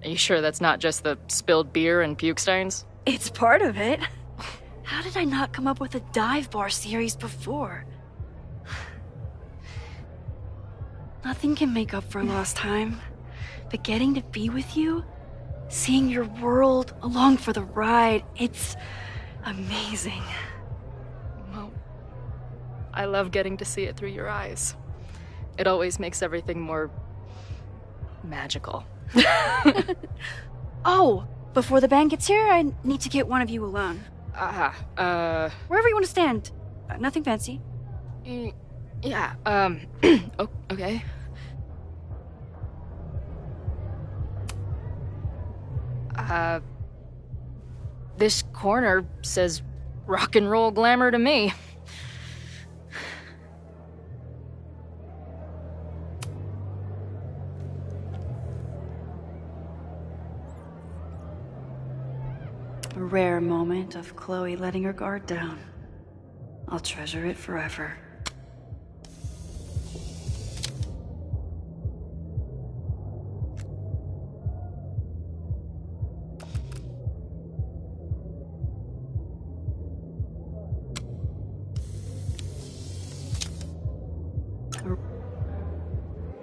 Are you sure that's not just the spilled beer and puke stains? It's part of it. How did I not come up with a dive bar series before? Nothing can make up for lost time, but getting to be with you, seeing your world along for the ride, it's amazing. Well, I love getting to see it through your eyes. It always makes everything more magical. Oh, before the band gets here, I need to get one of you alone. Wherever you want to stand. Nothing fancy. Yeah, okay. This corner says rock and roll glamour to me. A rare moment of Chloe letting her guard down. I'll treasure it forever.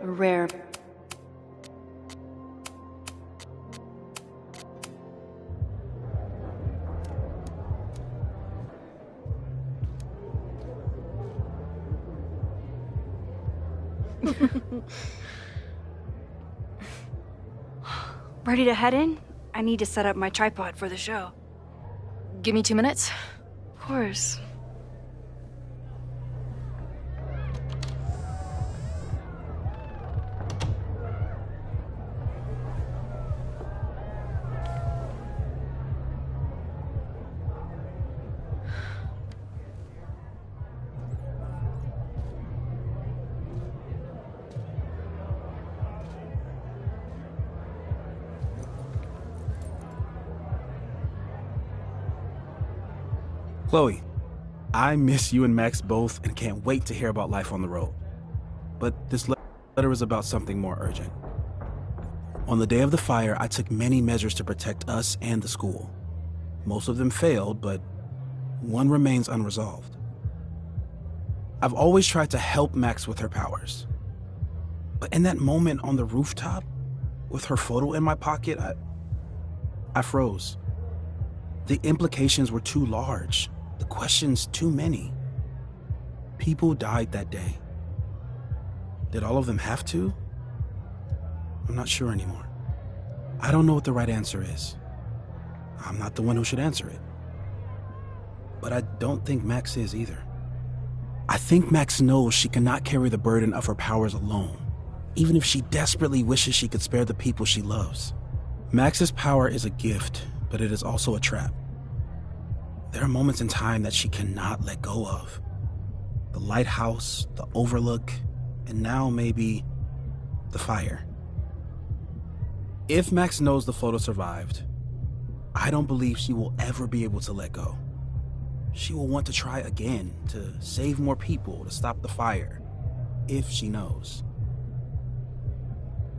A rare... Ready to head in? I need to set up my tripod for the show. Give me 2 minutes. Of course. Chloe, I miss you and Max both and can't wait to hear about life on the road. But this letter is about something more urgent. On the day of the fire, I took many measures to protect us and the school. Most of them failed, but one remains unresolved. I've always tried to help Max with her powers. But in that moment on the rooftop, with her photo in my pocket, I froze. The implications were too large, the questions too many. People died that day. Did all of them have to? I'm not sure anymore. I don't know what the right answer is. I'm not the one who should answer it. But I don't think Max is either. I think Max knows she cannot carry the burden of her powers alone, even if she desperately wishes she could spare the people she loves. Max's power is a gift, but it is also a trap. There are moments in time that she cannot let go of. The lighthouse, the overlook, and now maybe the fire. If Max knows the photo survived, I don't believe she will ever be able to let go. She will want to try again, to save more people, to stop the fire, if she knows.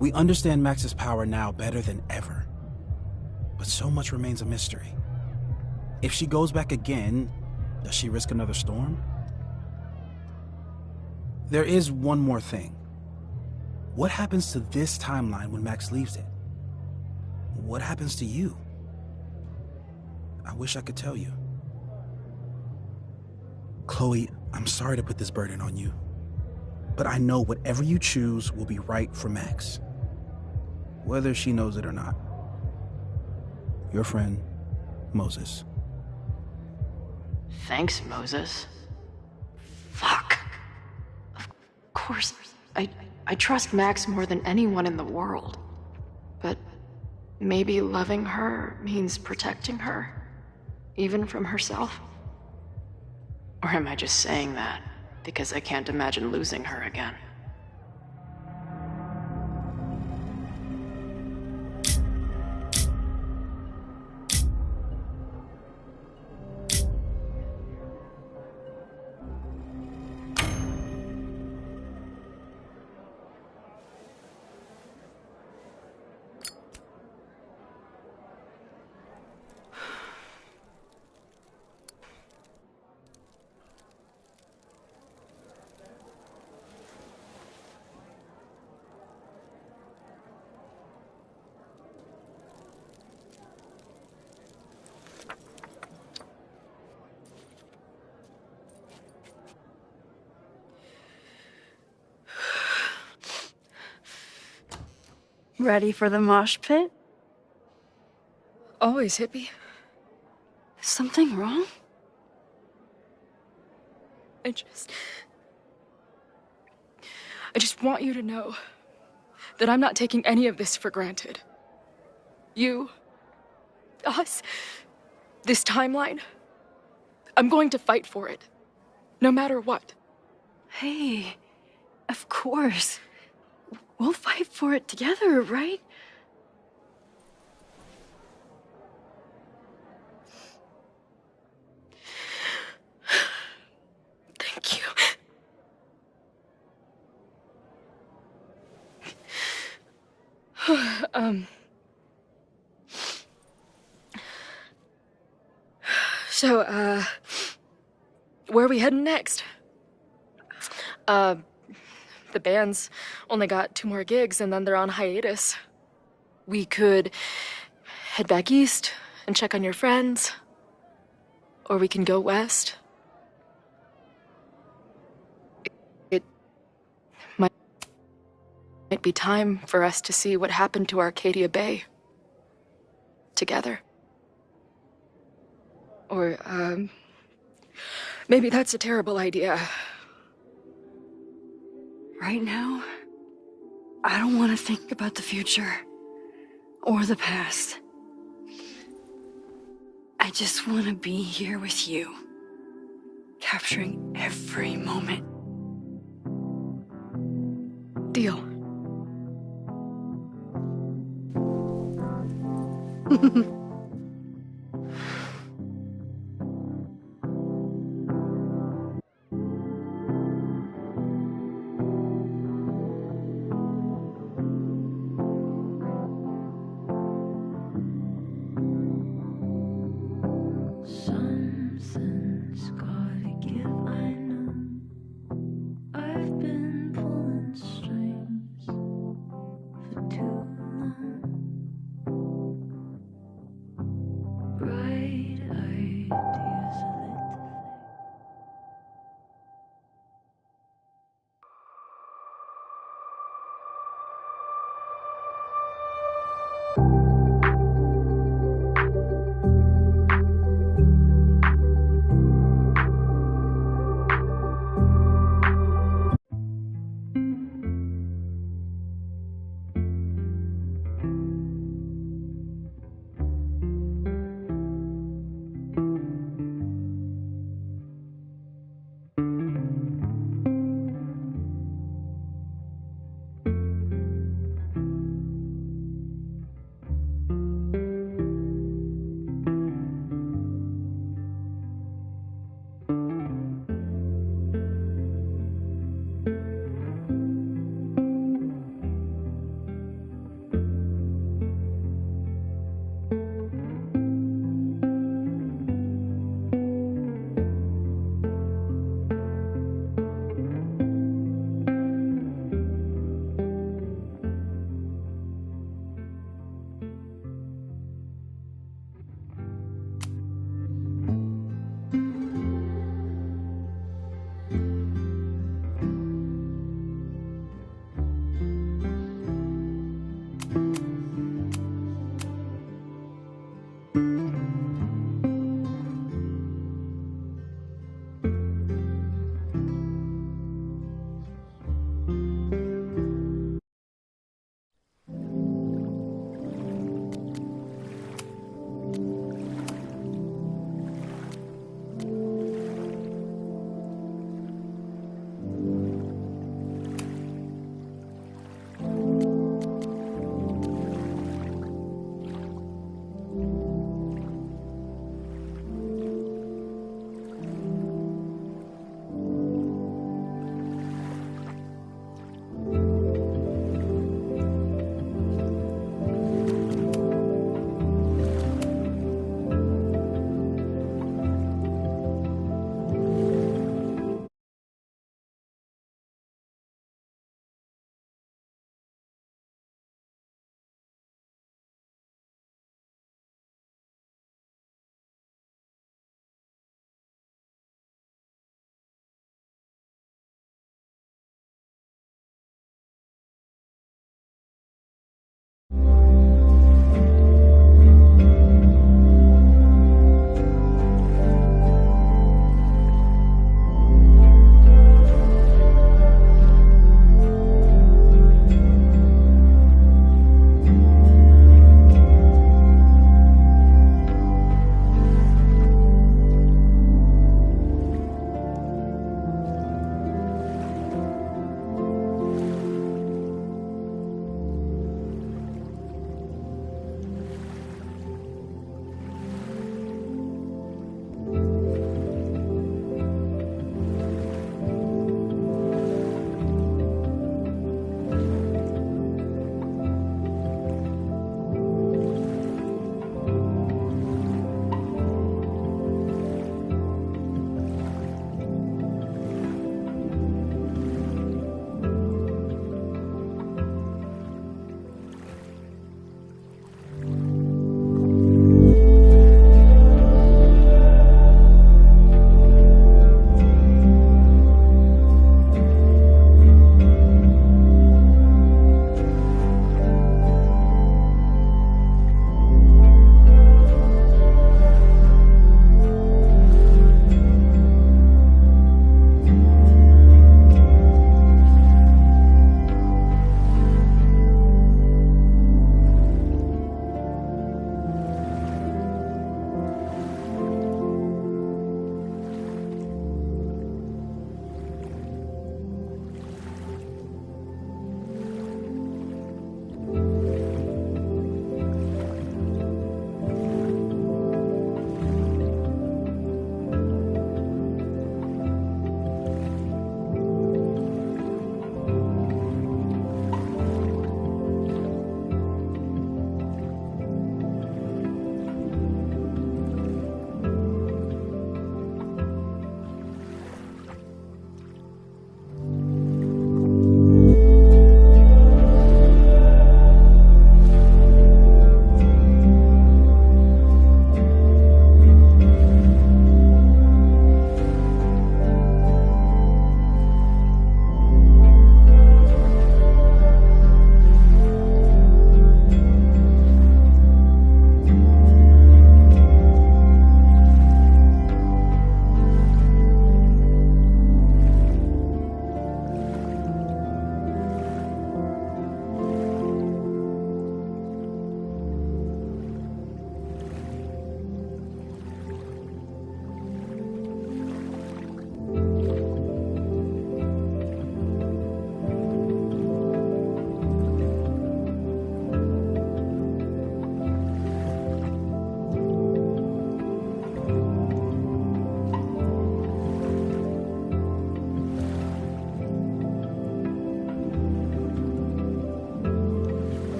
We understand Max's power now better than ever, but so much remains a mystery. If she goes back again, does she risk another storm? There is one more thing. What happens to this timeline when Max leaves it? What happens to you? I wish I could tell you. Chloe, I'm sorry to put this burden on you, but I know whatever you choose will be right for Max, whether she knows it or not. Your friend, Moses. Thanks, Moses. Fuck. Of course, I trust Max more than anyone in the world. But maybe loving her means protecting her, even from herself? Or am I just saying that because I can't imagine losing her again? Ready for the mosh pit? Always, hippie. Something wrong? I just want you to know that I'm not taking any of this for granted. You, us, this timeline, I'm going to fight for it, no matter what. Hey, of course. We'll fight for it together, right? Thank you. So, where are we heading next? The band's only got 2 more gigs and then they're on hiatus. We could head back east and check on your friends. Or we can go west. It might be time for us to see what happened to Arcadia Bay. Together. Or, maybe that's a terrible idea. Right now, I don't want to think about the future or the past. I just want to be here with you, capturing every moment. Deal.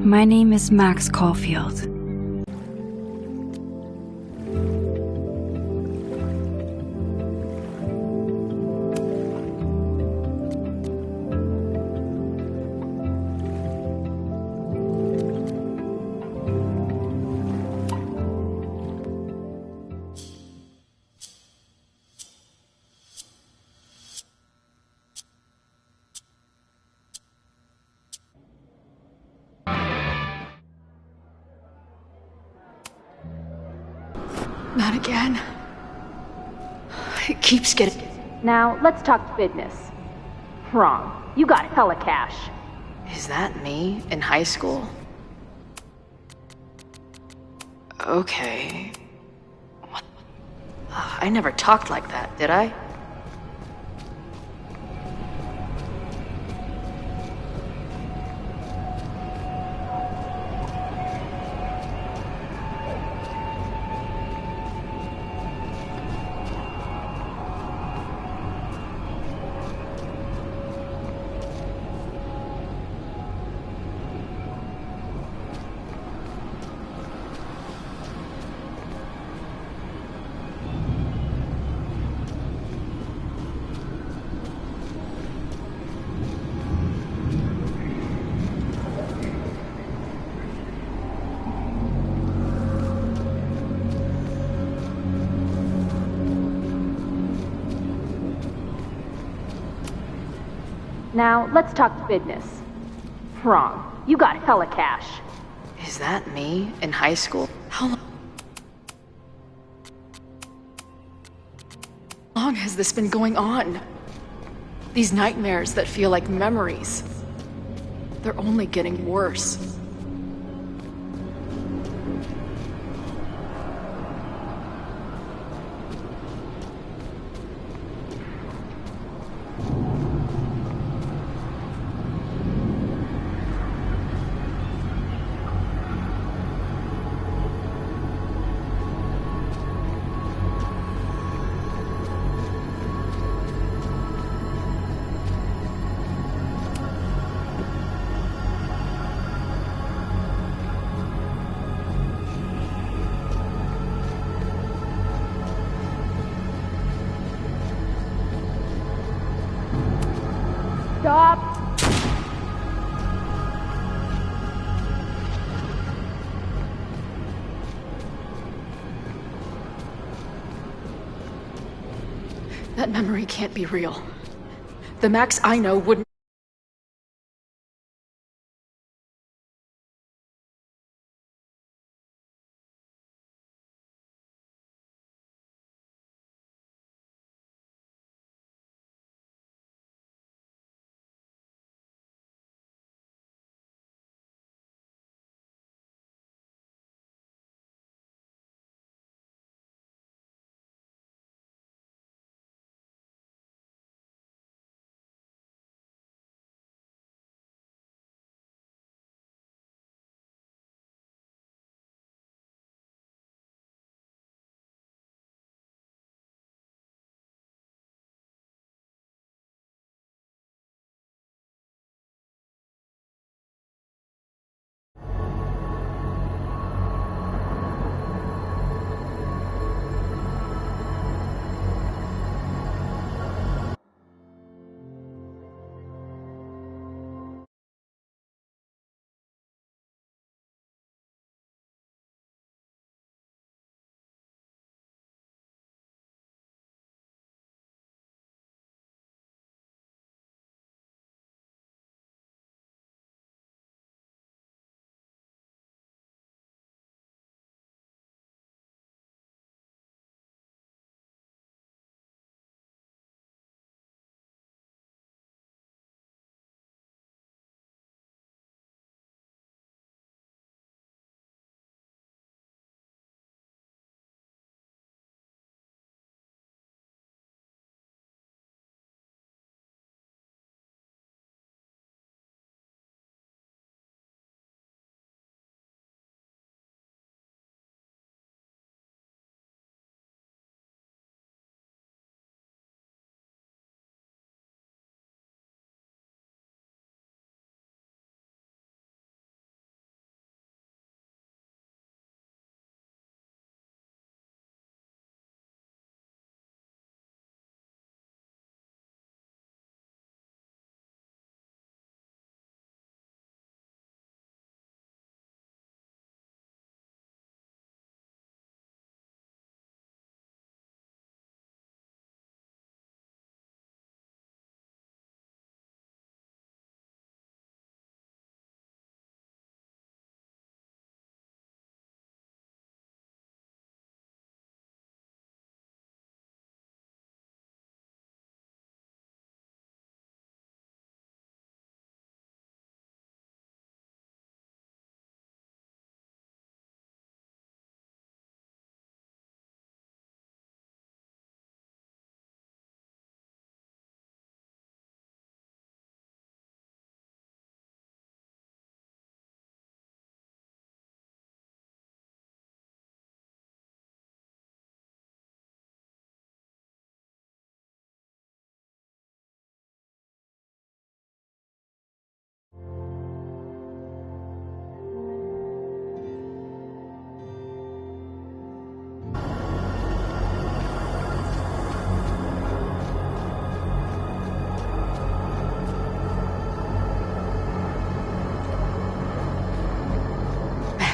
My name is Max Caulfield. Not again. It keeps getting... Now, let's talk business. Wrong. You got hella cash. Is that me in high school? Okay. What? I never talked like that, did I? Now, let's talk business. Wrong. You got hella cash. Is that me in high school? How long has this been going on? These nightmares that feel like memories. They're only getting worse. Stop! That memory can't be real. The Max I know wouldn't.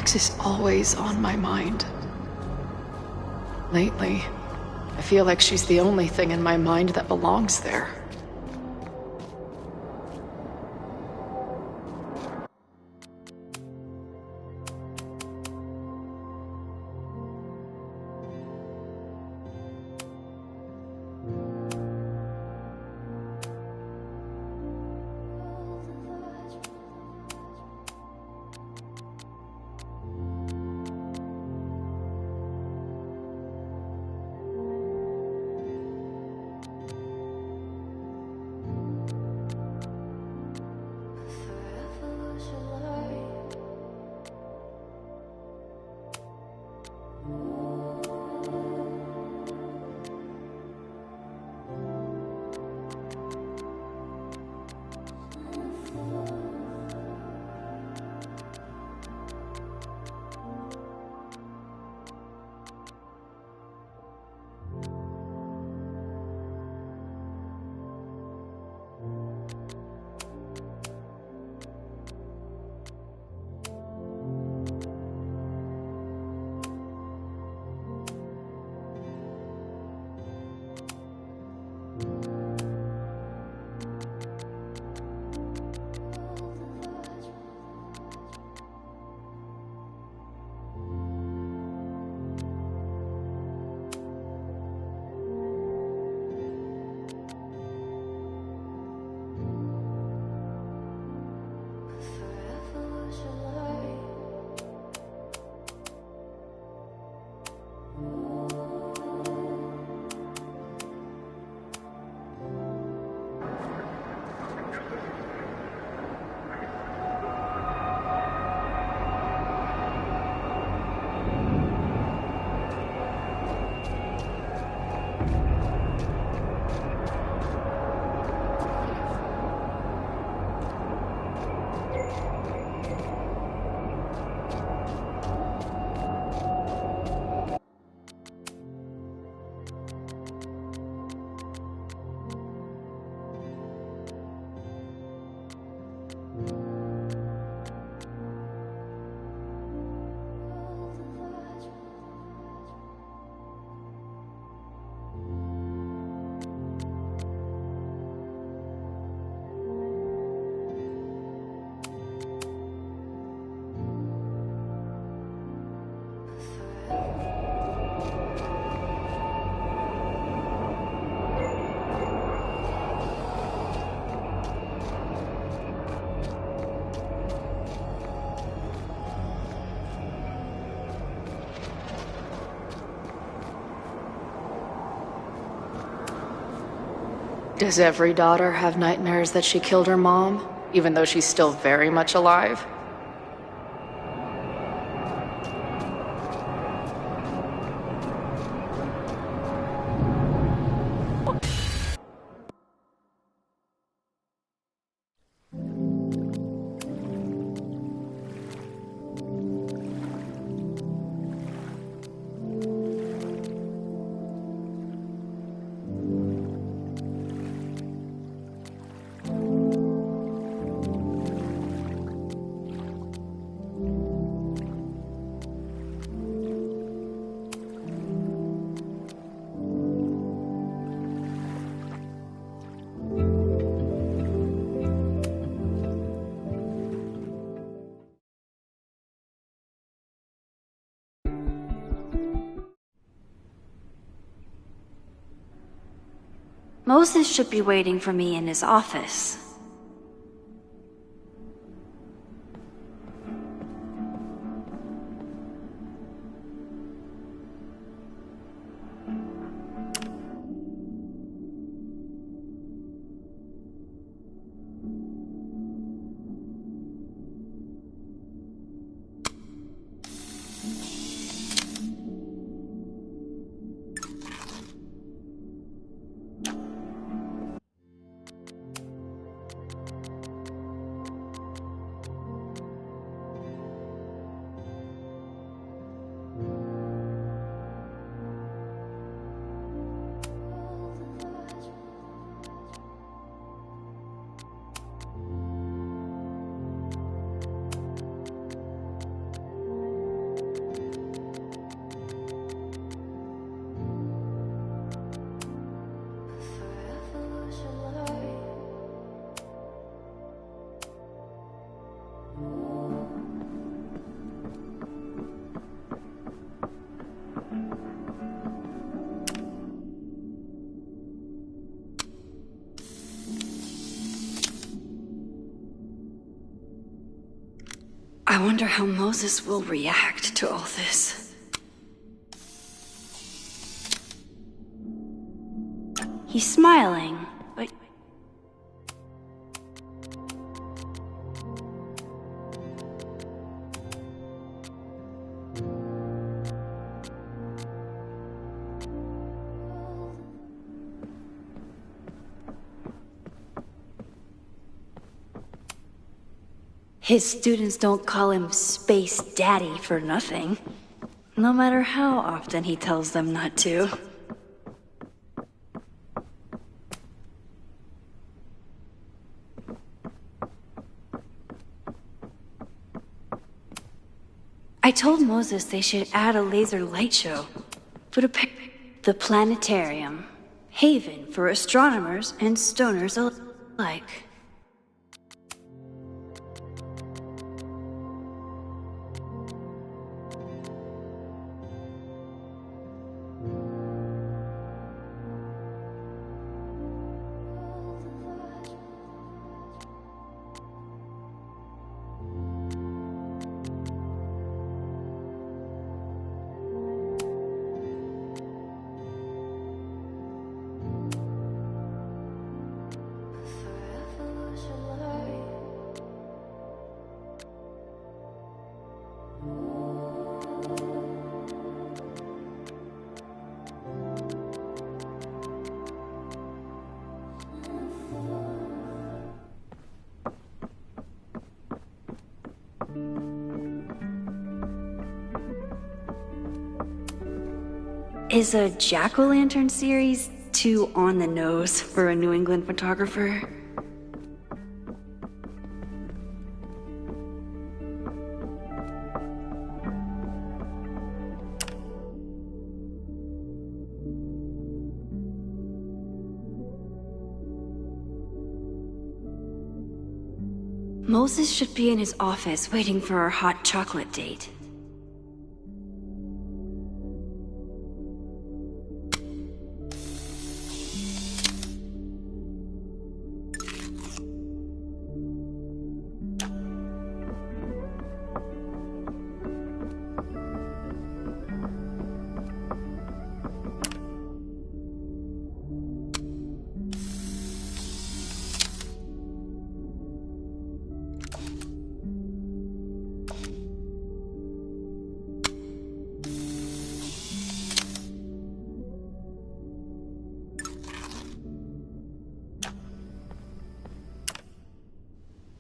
Max is always on my mind. Lately, I feel like she's the only thing in my mind that belongs there. Does every daughter have nightmares that she killed her mom, even though she's still very much alive? Moses should be waiting for me in his office. I wonder how Moses will react to all this. He's smiling, but... His students don't call him Space Daddy for nothing. No matter how often he tells them not to. I told Moses they should add a laser light show. Put the planetarium. Haven for astronomers and stoners alike. Is a jack-o'-lantern series too on the nose for a New England photographer? Moses should be in his office waiting for our hot chocolate date.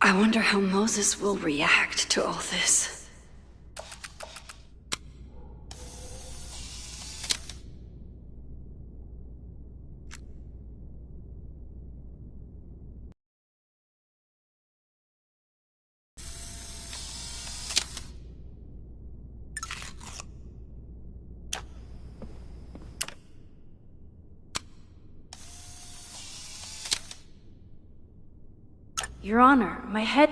I wonder how Moses will react to all this. Your Honor, my head...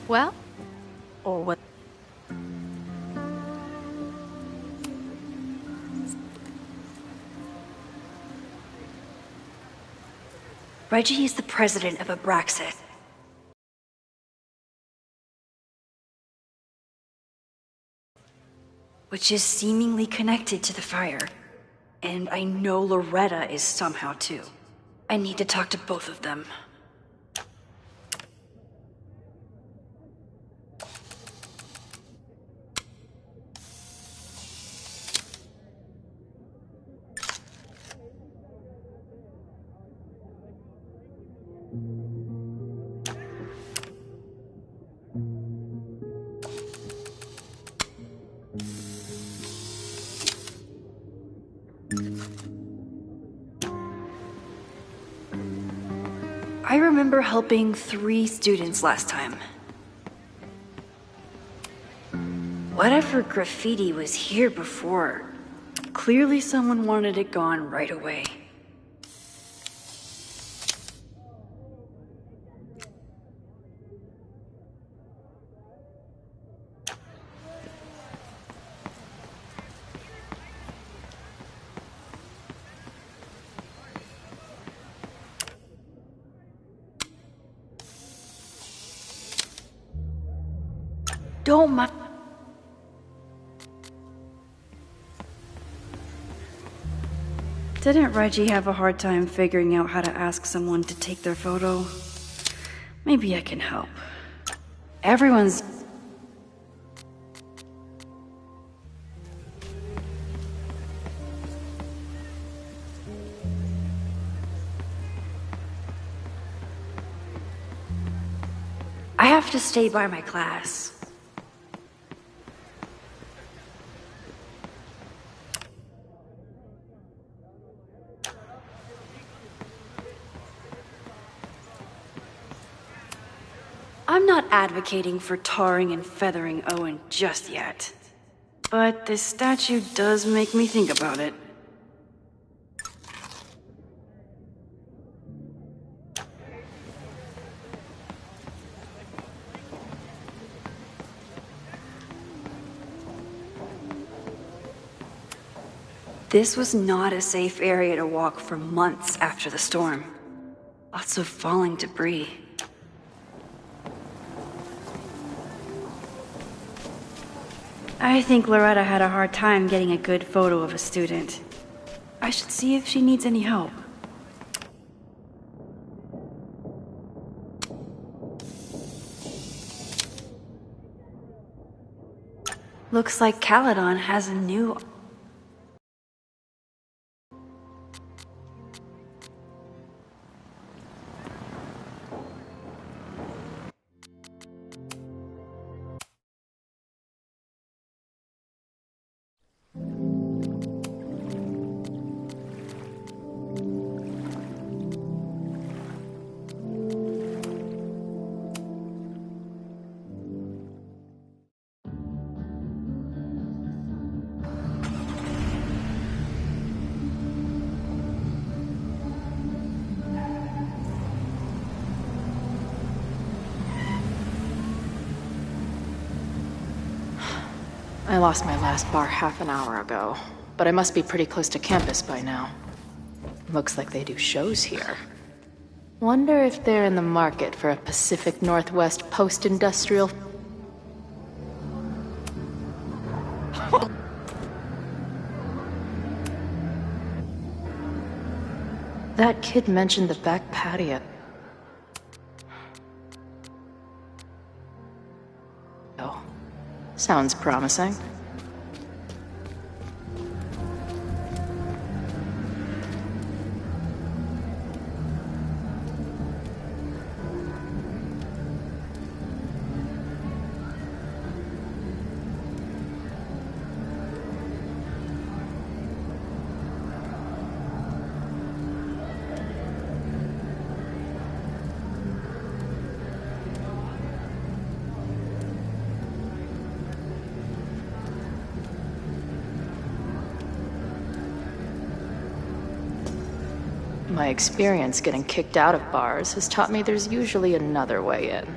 Well, or what? Reggie is the president of Abraxas. Which is seemingly connected to the fire. And I know Loretta is somehow too. I need to talk to both of them. I remember helping 3 students last time. Whatever graffiti was here before, clearly someone wanted it gone right away. Don't mind. Didn't Reggie have a hard time figuring out how to ask someone to take their photo? Maybe I can help. Everyone's... I have to stay by my class. I'm not advocating for tarring and feathering Owen just yet. But this statue does make me think about it. This was not a safe area to walk for months after the storm. Lots of falling debris. I think Loretta had a hard time getting a good photo of a student. I should see if she needs any help. Looks like Caledon has a new... I lost my last bar half an hour ago, but I must be pretty close to campus by now. Looks like they do shows here. Wonder if they're in the market for a Pacific Northwest post-industrial... That kid mentioned the back patio. Oh, sounds promising. My experience getting kicked out of bars has taught me there's usually another way in.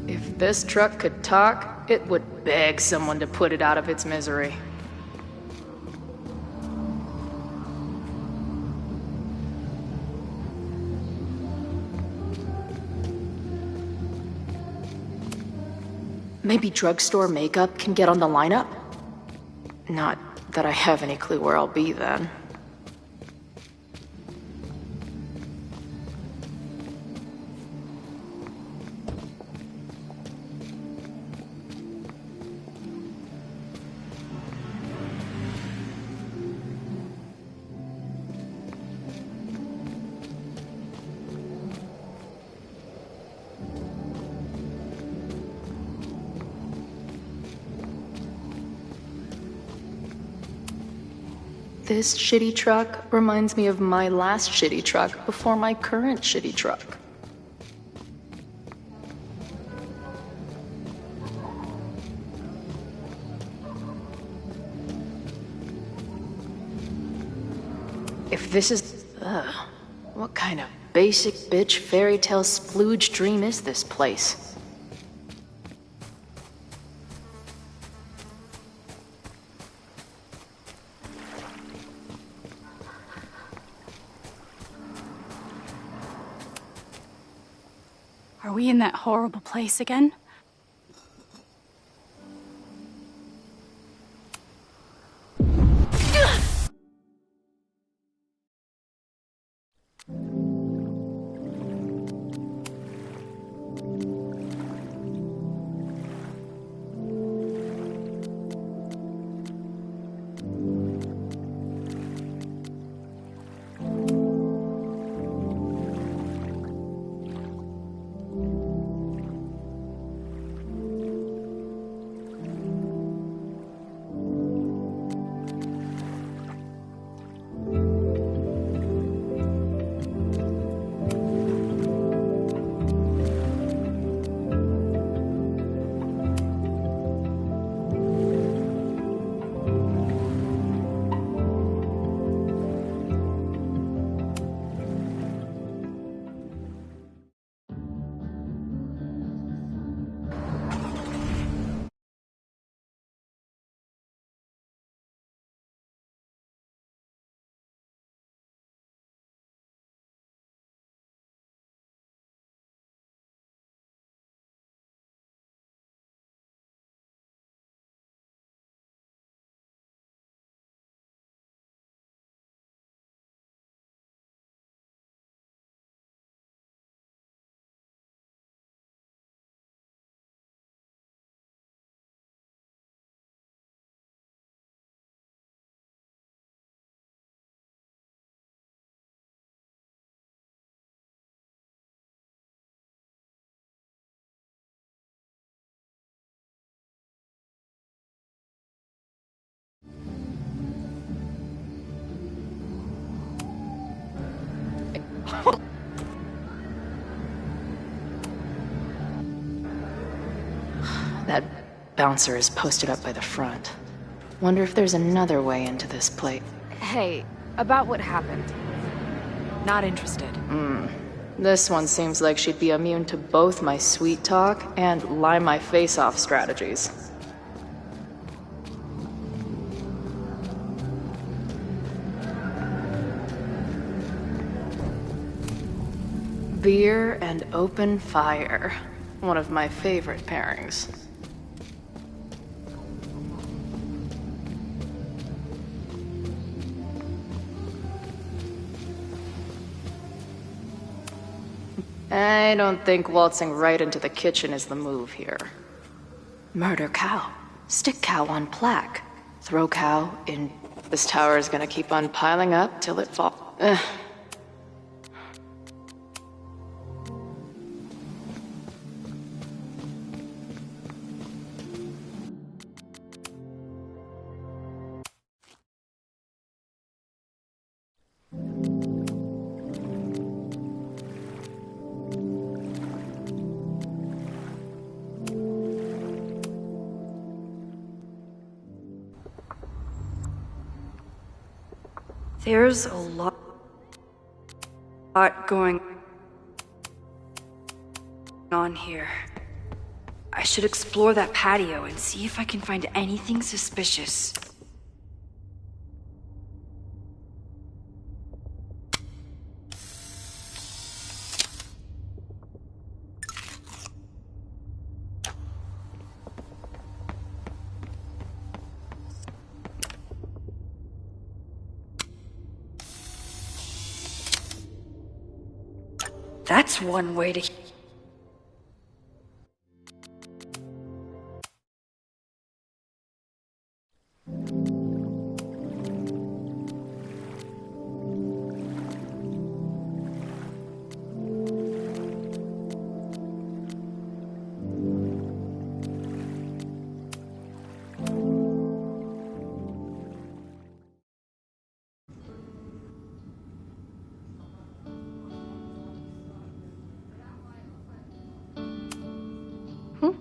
If this truck could talk, it would beg someone to put it out of its misery. Maybe drugstore makeup can get on the lineup? Not that I have any clue where I'll be then. This shitty truck reminds me of my last shitty truck before my current shitty truck. If this is... what kind of basic bitch fairy tale splooge dream is this place? Are we in that horrible place again? That bouncer is posted up by the front. Wonder if there's another way into this place. Hey, about what happened. Not interested. This one seems like she'd be immune to both my sweet talk and lie my face off strategies. Beer and open fire. One of my favorite pairings. I don't think waltzing right into the kitchen is the move here. Murder cow. Stick cow on plaque. Throw cow in... This tower is gonna keep on piling up till it falls. There's a lot going on here. I should explore that patio and see if I can find anything suspicious. That's one way to...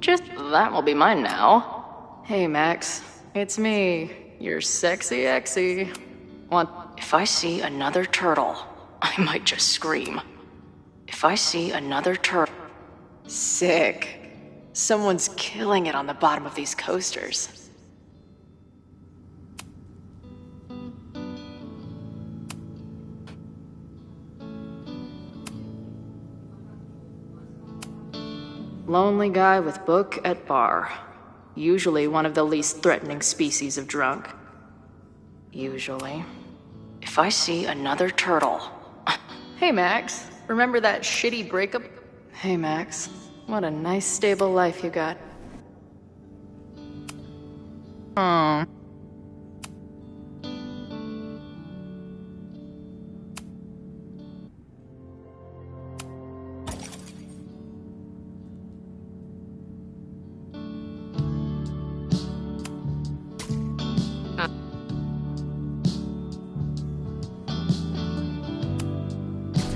Just that will be mine now. Hey, Max. It's me, your sexy exy. If I see another turtle, I might just scream. If I see another turtle... Sick. Someone's killing it on the bottom of these coasters. Lonely guy with book at bar. Usually one of the least threatening species of drunk. Usually. If I see another turtle... Hey, Max. Remember that shitty breakup? Hey, Max. What a nice, stable life you got. Oh.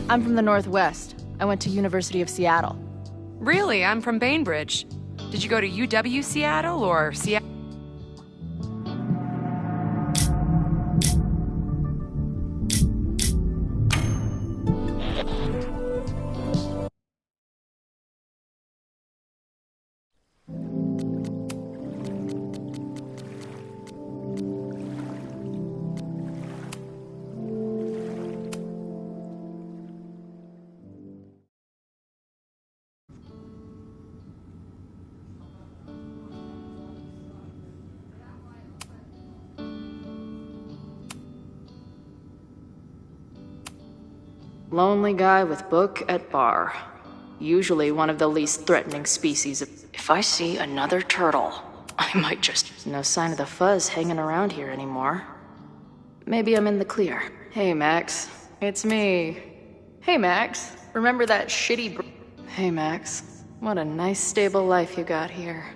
I'm from the Northwest. I went to University of Seattle. Really? I'm from Bainbridge. Did you go to UW Seattle or Seattle? Lonely guy with book at bar. Usually one of the least threatening species of... If I see another turtle, I might just... No sign of the fuzz hanging around here anymore. Maybe I'm in the clear. Hey, Max. It's me. Hey, Max. Remember that shitty... Hey, Max. What a nice, stable life you got here.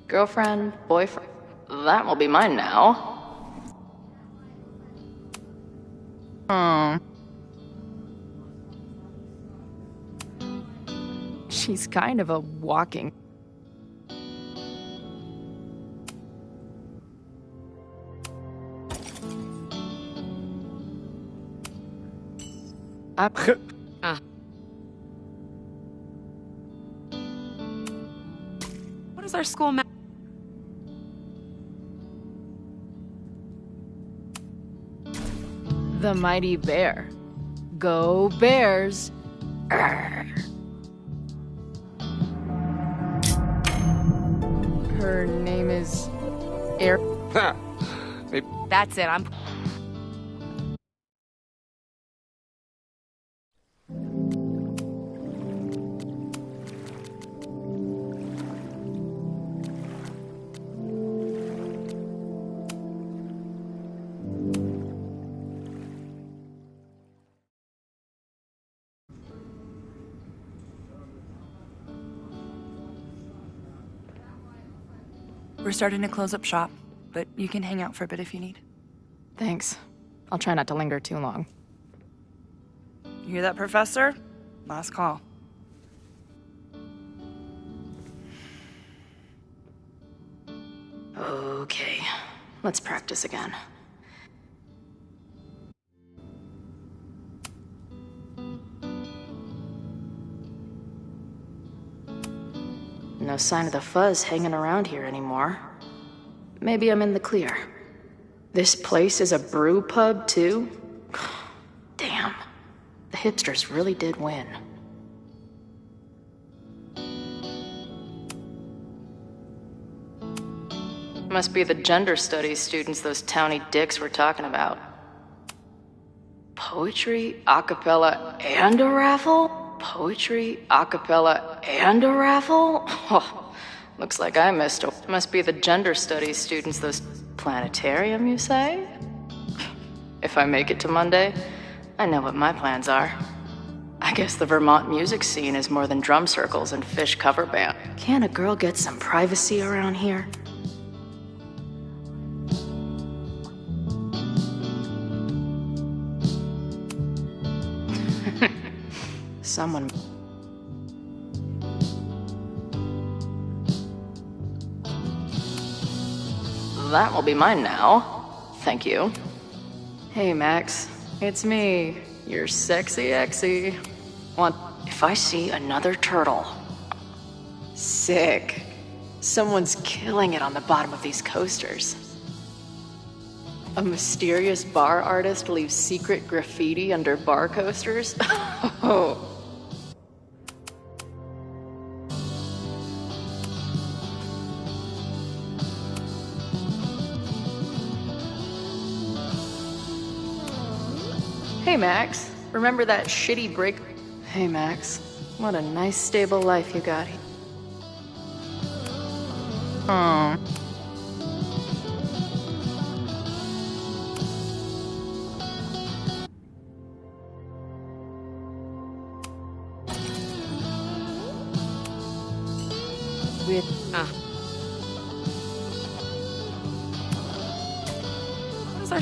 Girlfriend, boyfriend... That will be mine now. Oh. She's kind of a walking... What is our school map? The Mighty Bear. Go Bears! Arr. Her name is... That's it, I'm... We're starting to close up shop, but you can hang out for a bit if you need. Thanks. I'll try not to linger too long. You hear that, Professor? Last call. Okay, let's practice again. No sign of the fuzz hanging around here anymore. Maybe I'm in the clear. This place is a brew pub, too? Damn. The hipsters really did win. Must be the gender studies students those towny dicks were talking about. Poetry, a cappella, and a raffle? Poetry, a cappella, and a raffle? Oh, looks like I missed it. Must be the gender studies students, those planetarium, you say? If I make it to Monday, I know what my plans are. I guess the Vermont music scene is more than drum circles and Fish cover band. Can't a girl get some privacy around here? Someone... That will be mine now. Thank you. Hey, Max. It's me. You're sexy exy. Want... If I see another turtle... Sick. Someone's killing it on the bottom of these coasters. A mysterious bar artist leaves secret graffiti under bar coasters? Oh. Hey, Max. Remember that shitty break? Hey, Max. What a nice, stable life you got. Aww. With... What is our...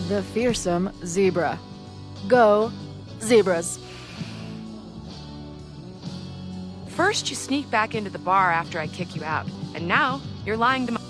The fearsome zebra. Go, zebras. First, you sneak back into the bar after I kick you out, and now you're lying to my...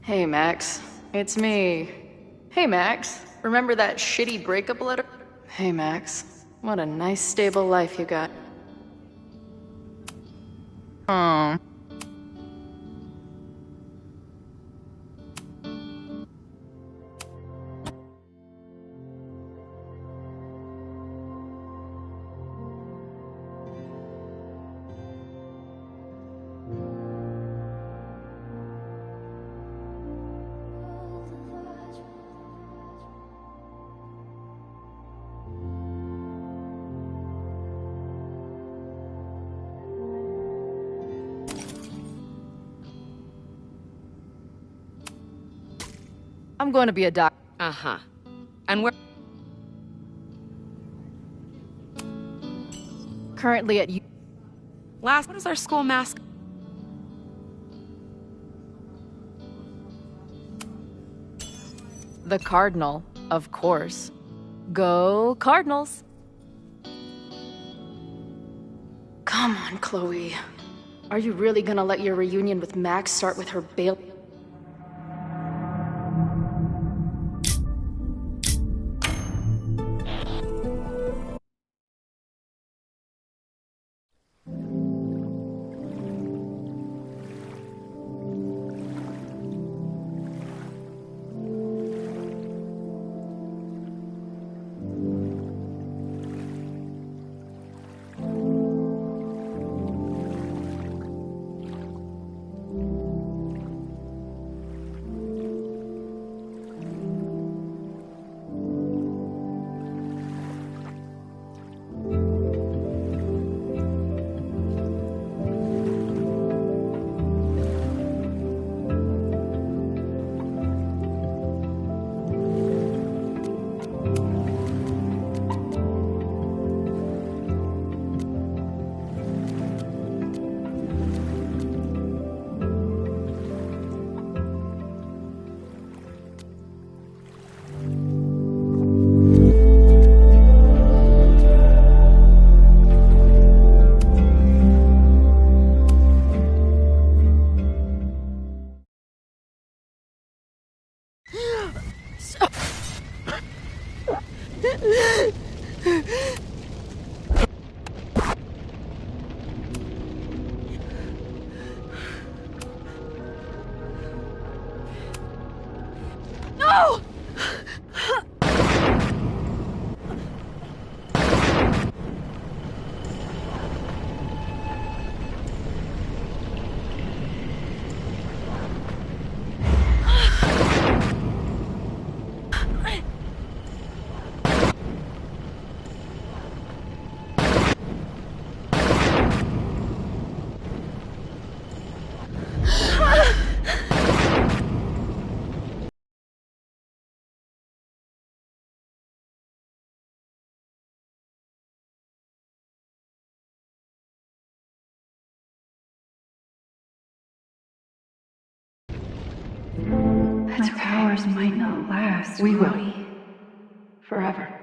Hey, Max. It's me. Hey, Max. Remember that shitty breakup letter? Hey, Max. What a nice, stable life you got. Oh. I'm going to be a doc. Uh-huh. And where? Currently at U. What is our school mascot? The Cardinal, of course. Go Cardinals! Come on, Chloe. Are you really gonna let your reunion with Max start with her bail? No! That powers might not last. We will. Forever.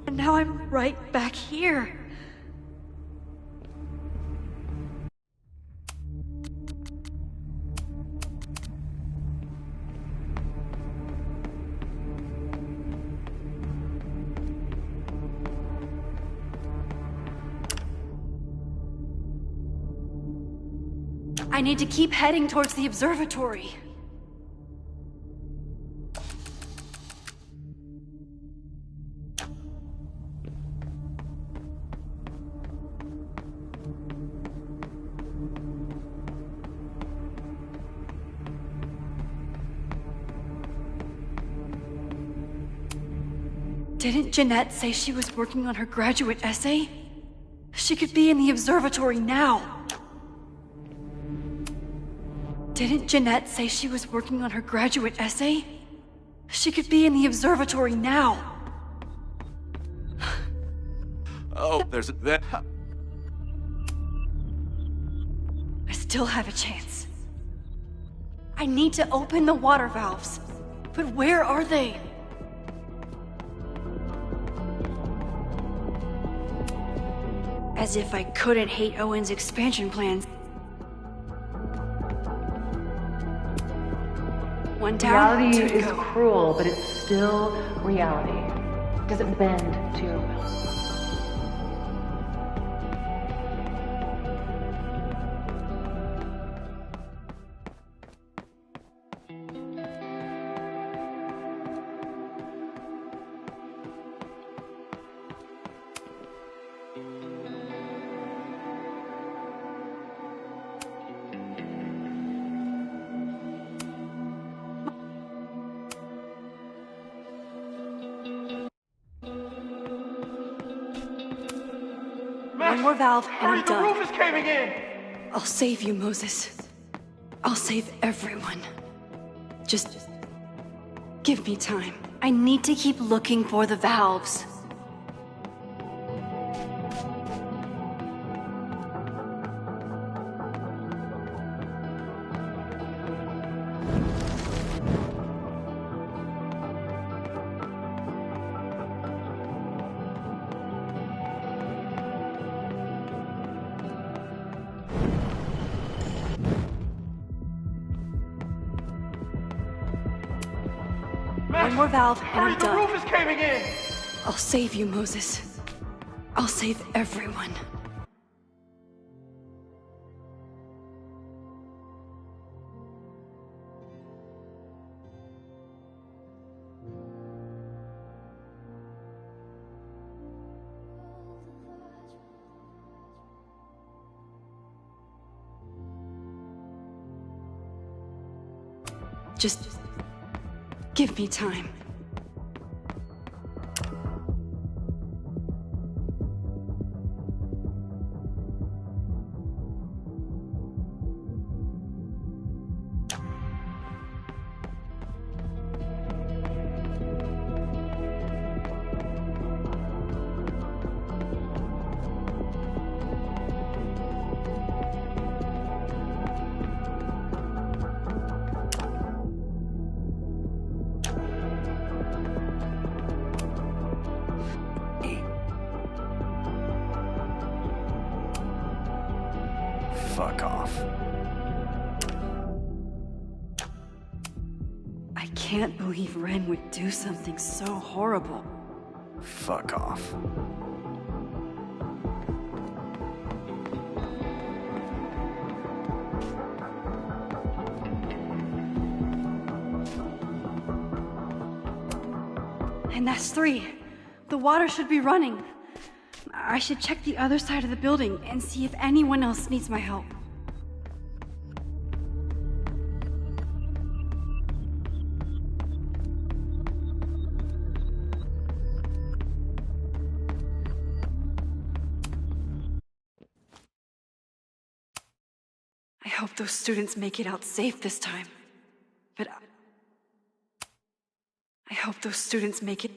And now I'm right back here. I need to keep heading towards the observatory. Didn't Jeanette say she was working on her graduate essay? She could be in the observatory now. Didn't Jeanette say she was working on her graduate essay? She could be in the observatory now. Oh, there's that. I still have a chance. I need to open the water valves. But where are they? As if I couldn't hate Owen's expansion plans. One down, Reality two to is go. cruel, but it's still reality. It doesn't bend to your will. One more valve and I'm done. The roof is caving in! I'll save you, Moses. I'll save everyone. Just give me time. I need to keep looking for the valves. One more valve and I'm done. The roof is caving in! I'll save you, Moses. I'll save everyone. Just give me time. Fuck off. I can't believe Ren would do something so horrible. Fuck off. And that's 3. The water should be running. I should check the other side of the building and see if anyone else needs my help. I hope those students make it out safe this time. But I hope those students make it.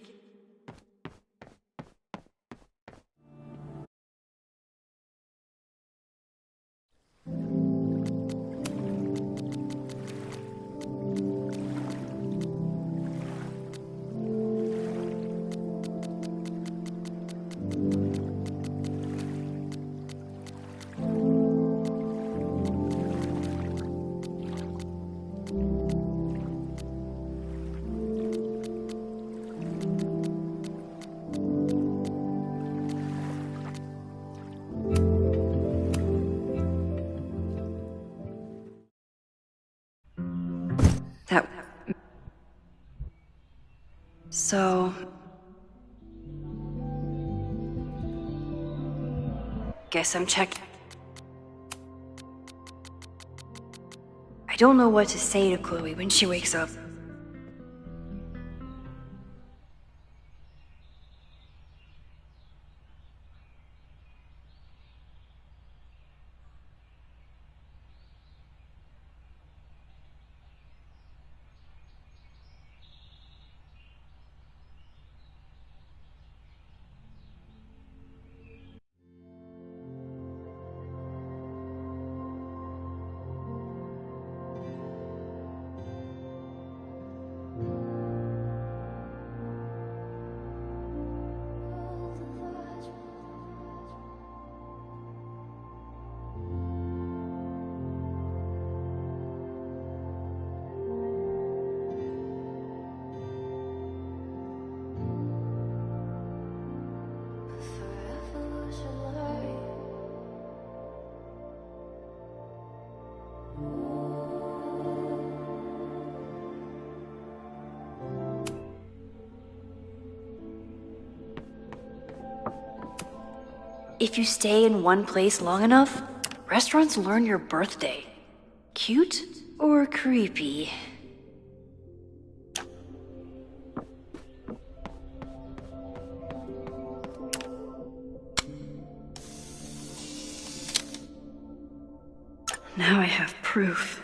So... guess I'm checking. I don't know what to say to Chloe when she wakes up. If you stay in one place long enough, restaurants learn your birthday. Cute or creepy? Now I have proof.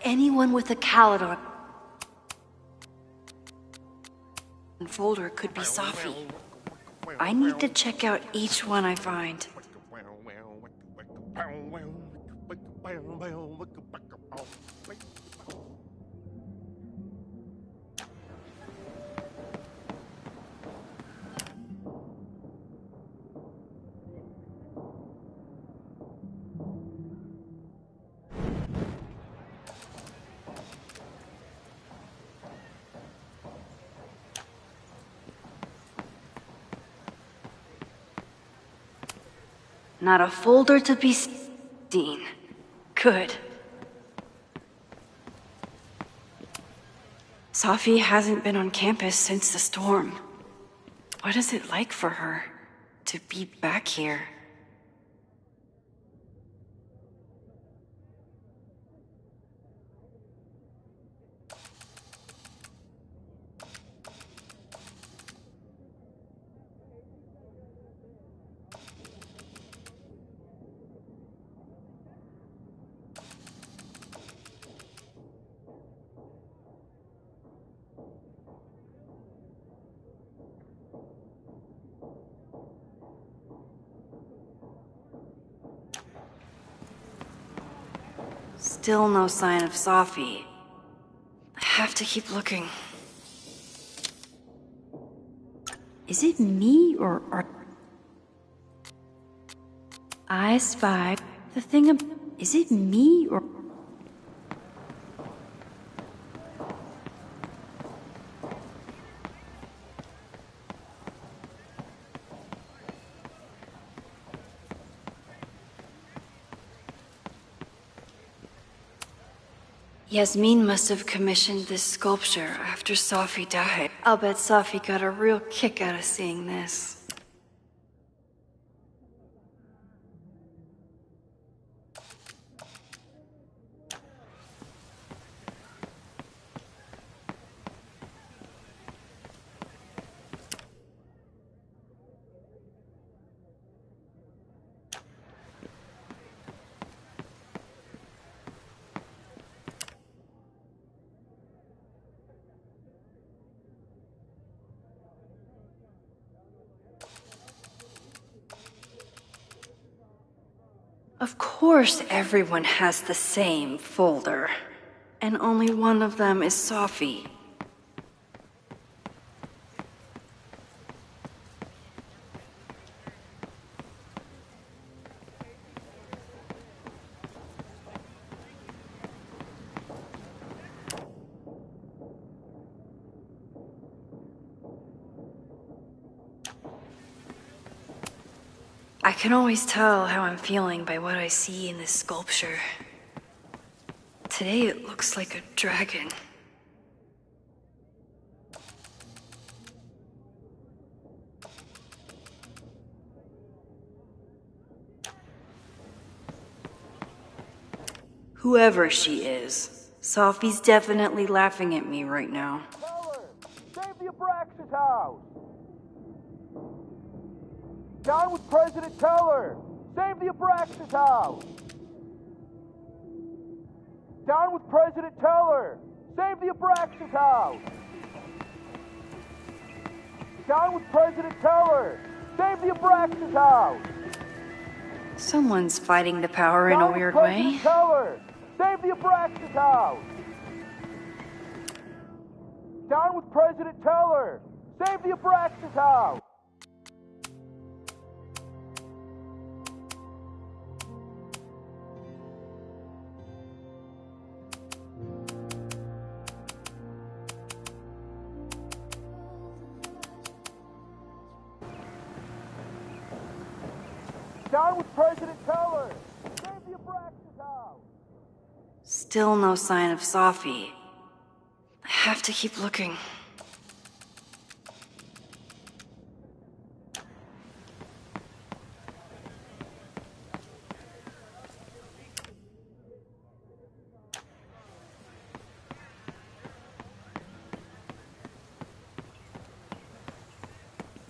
Anyone with a Caledon folder could be Safi. I need to check out each one I find. Not a folder to be seen. Good. Safi hasn't been on campus since the storm. What is it like for her to be back here? Still no sign of Safi. I have to keep looking. Is it me or I spy the thing is it me or Yasmin must have commissioned this sculpture after Safi died. I'll bet Safi got a real kick out of seeing this. Of course everyone has the same folder. And only one of them is Safi. I can always tell how I'm feeling by what I see in this sculpture. Today it looks like a dragon. Whoever she is, Safi's definitely laughing at me right now. Save the Abraxas house! Down with President Teller! Save the Abraxas house! Down with President Teller! Save the Abraxas house! Down with President Teller! Save the Abraxas house! Someone's fighting the power in a weird way. Teller! Save the Abraxas house! Down with President Teller! Save the Abraxas house! Down with President Teller! Save the Abraxas house! Still no sign of Sophie. I have to keep looking.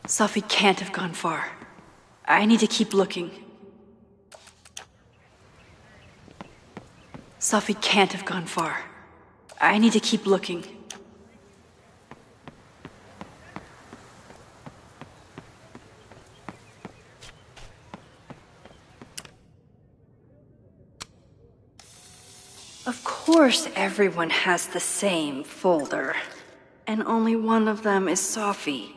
Sophie can't have gone far. I need to keep looking. Sophie can't have gone far. I need to keep looking. Of course everyone has the same folder. And only one of them is Sophie.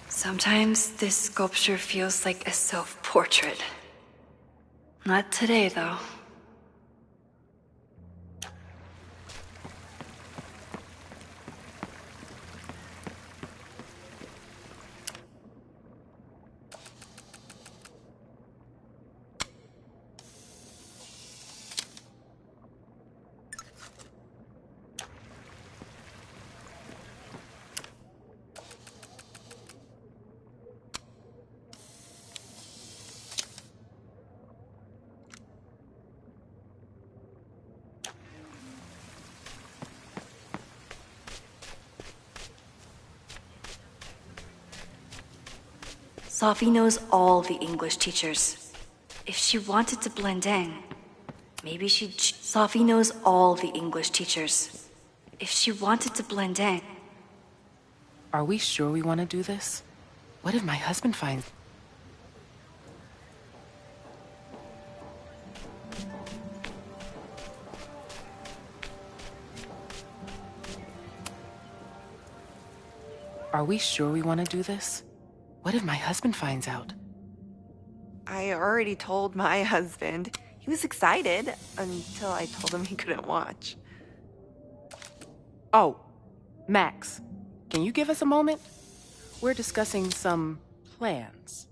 Sometimes this sculpture feels like a self-portrait. Not today, though. Sophie knows all the English teachers. If she wanted to blend in, maybe she'd... Sophie knows all the English teachers. If she wanted to blend in... Are we sure we want to do this? What if my husband finds... Are we sure we want to do this? What if my husband finds out? I already told my husband. He was excited until I told him he couldn't watch. Oh, Max, can you give us a moment? We're discussing some plans.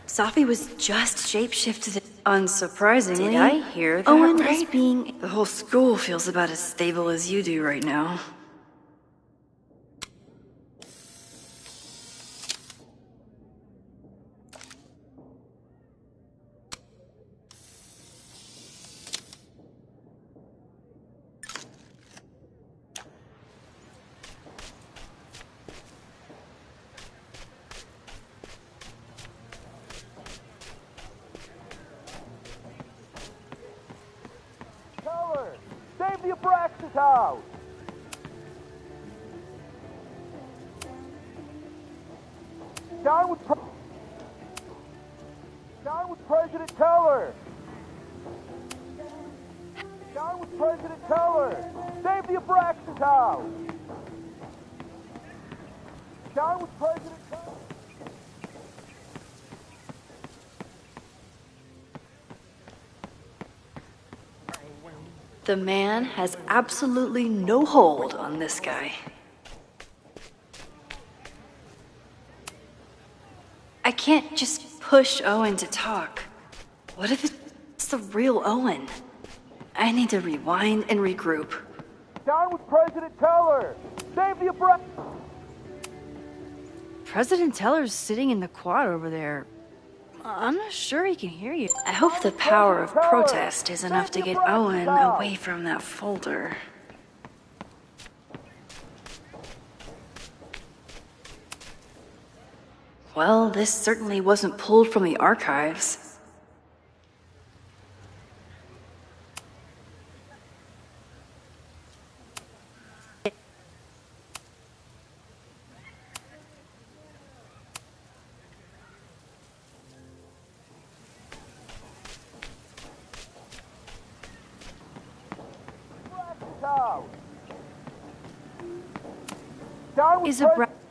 Sophie was just shapeshifted. Unsurprisingly, Did I hear that Owen right? is being... The whole school feels about as stable as you do right now. Save the Abraxas house! Down with President Teller! Down with President Teller! Save the Abraxas house! Down with President Teller! The man has absolutely no hold on this guy. I can't just push Owen to talk. What if it's the real Owen? I need to rewind and regroup. Down with President Teller! Save the Abraxas! President Teller's sitting in the quad over there. I'm not sure he can hear you. I hope the power of protest is enough to get Owen away from that folder. Well, this certainly wasn't pulled from the archives.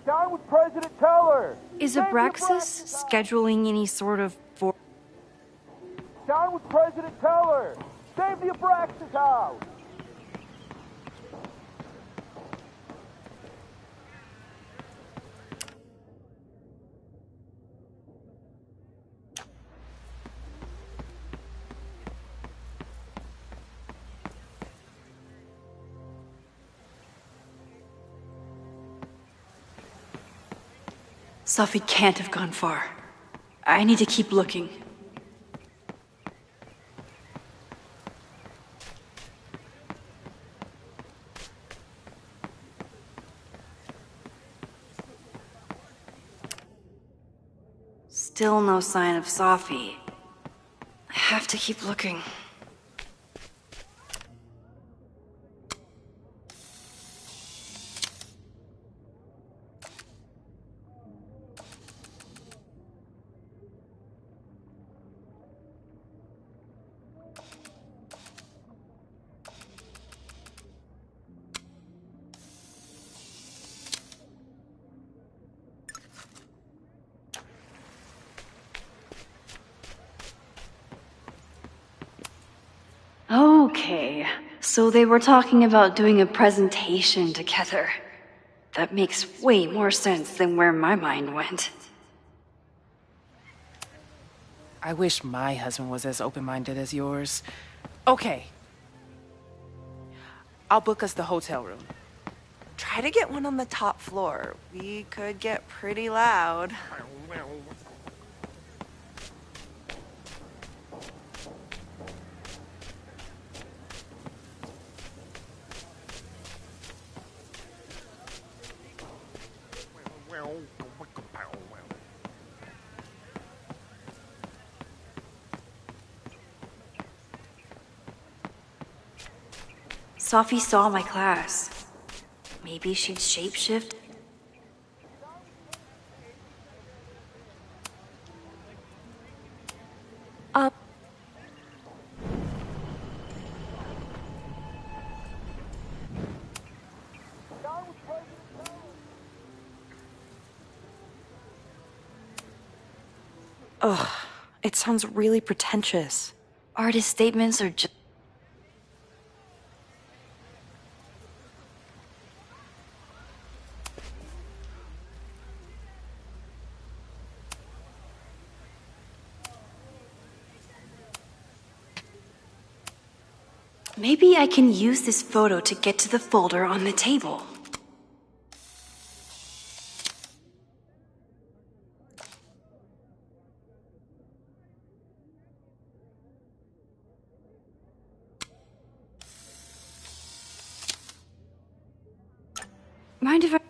Down with President Teller! Is Abraxas scheduling any sort of Down with President Teller! Save the Abraxas house! Sophie can't have gone far. I need to keep looking. Still no sign of Sophie. I have to keep looking. Okay, so they were talking about doing a presentation together. That makes way more sense than where my mind went. I wish my husband was as open-minded as yours. Okay. I'll book us the hotel room. Try to get one on the top floor. We could get pretty loud. Sophie saw my class. Maybe she'd shapeshift? Up. Ugh, it sounds really pretentious. Artist statements are just... Maybe I can use this photo to get to the folder on the table. Mind if I...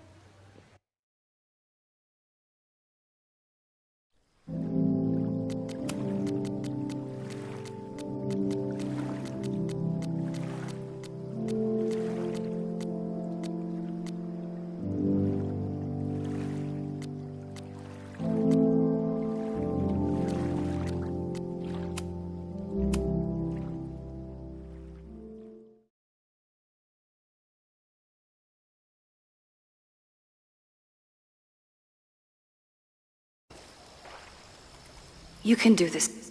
You can do this.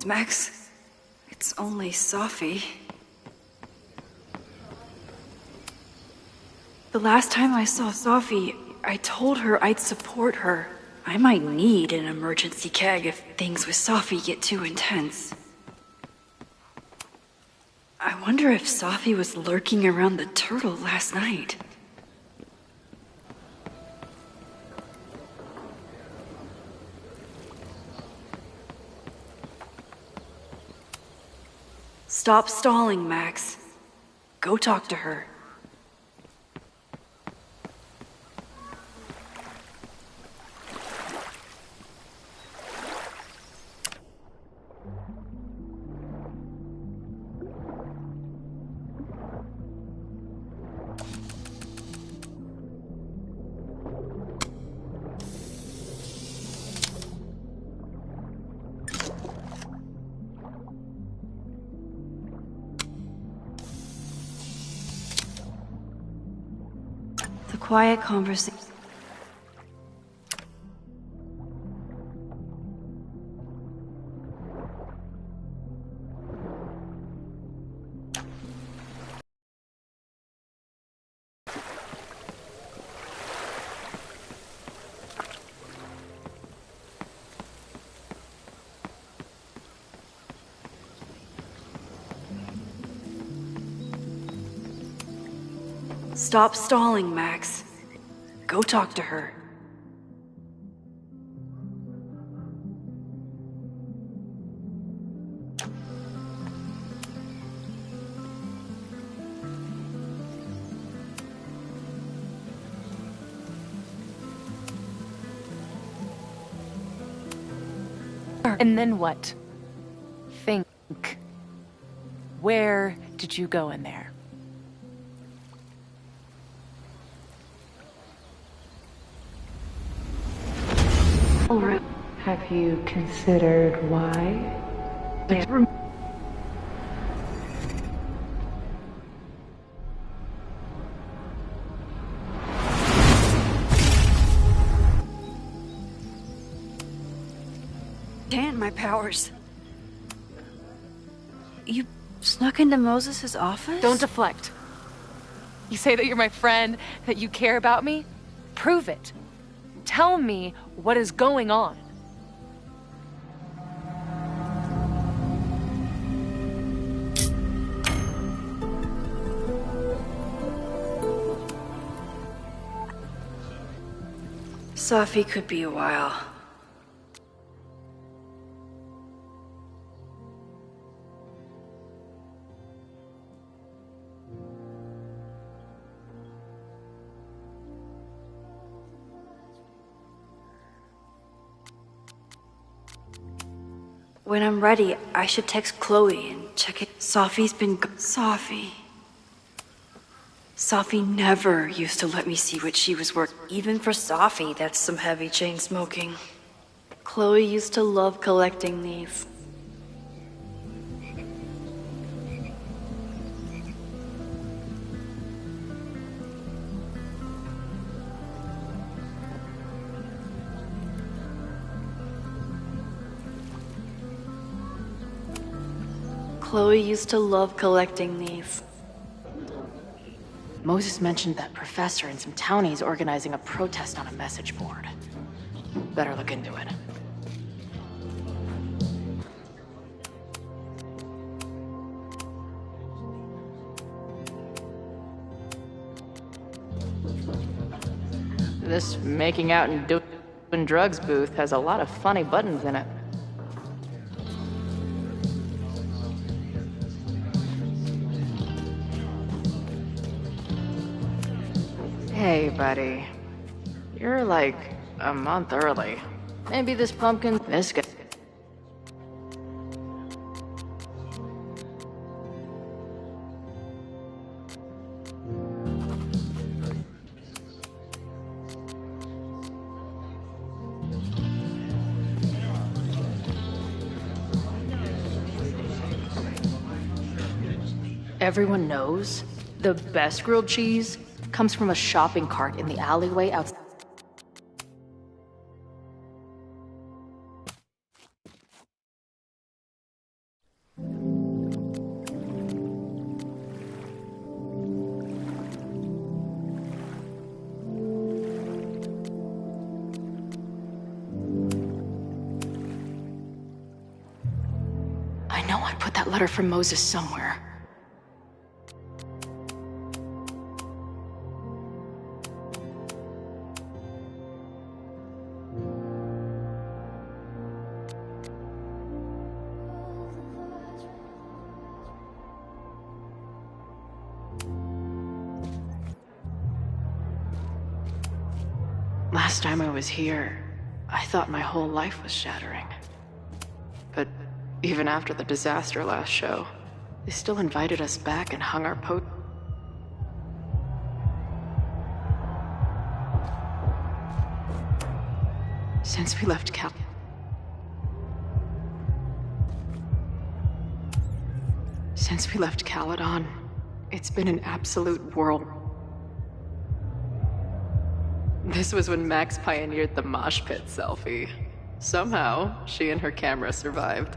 Max, it's only Sophie. The last time I saw Sophie, I told her I'd support her. I might need an emergency keg if things with Sophie get too intense. I wonder if Sophie was lurking around the turtle last night. Stop stalling, Max. Go talk to her. Quiet conversation. Stop stalling, Max. Go talk to her. And then what? Think. Where did you go in there? Have you considered why? Damn my powers. You snuck into Moses' office? Don't deflect. You say that you're my friend, that you care about me? Prove it. Tell me what is going on. Sophie could be a while. When I'm ready, I should text Chloe and check it. Sophie's been Sophie. Sophie never used to let me see what she was working. Even for Sophie, that's some heavy chain smoking. Chloe used to love collecting these. Chloe used to love collecting these. Moses mentioned that professor and some townies organizing a protest on a message board. Better look into it. This making out and doing drugs booth has a lot of funny buttons in it. Hey, buddy. You're like a month early. Maybe this pumpkin, this guy. Everyone knows the best grilled cheese comes from a shopping cart in the alleyway outside. know I put that letter from Moses somewhere. Last time I was here, I thought my whole life was shattering. But even after the disaster last show, they still invited us back and hung our Since we left Caledon, it's been an absolute whirl. This was when Max pioneered the mosh pit selfie. Somehow, she and her camera survived.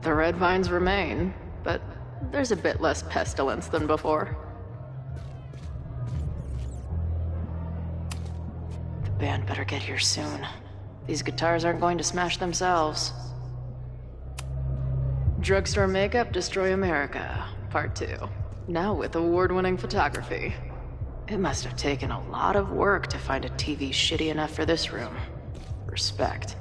The red vines remain, but there's a bit less pestilence than before. The band better get here soon. These guitars aren't going to smash themselves. Drugstore Makeup Destroy America, Part 2. Now with award-winning photography. It must have taken a lot of work to find a TV shitty enough for this room. Respect.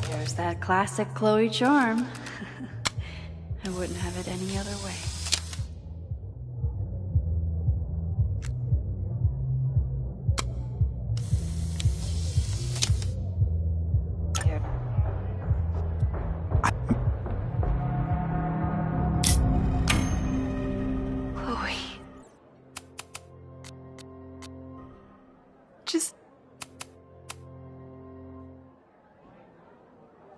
There's that classic Chloe charm. I wouldn't have it any other way. Chloe. Just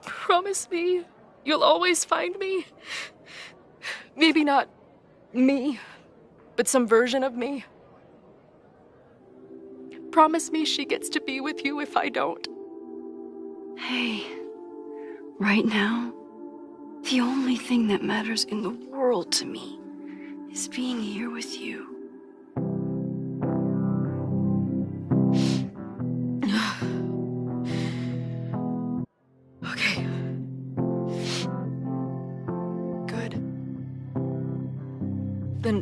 promise me you'll always find me. Maybe not me, but some version of me. Promise me she gets to be with you if I don't. Hey, right now, the only thing that matters in the world to me is being here with you. Okay. Good. Then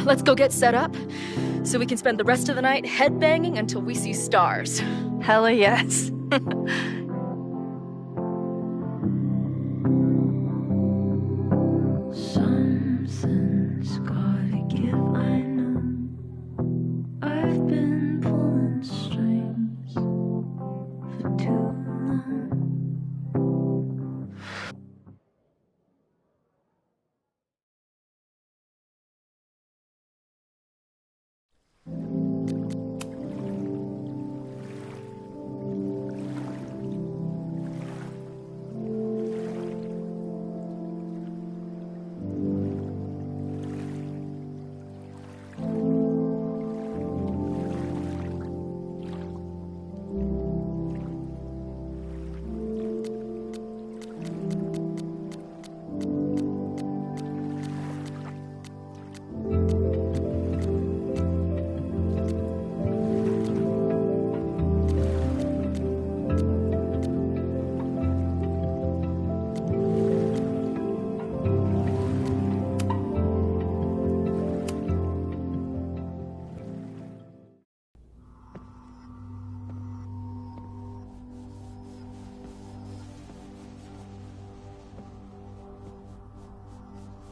let's go get set up so we can spend the rest of the night headbanging until we see stars. Hella yes. Something's gotta give, I know. I've been pulling strings for too long.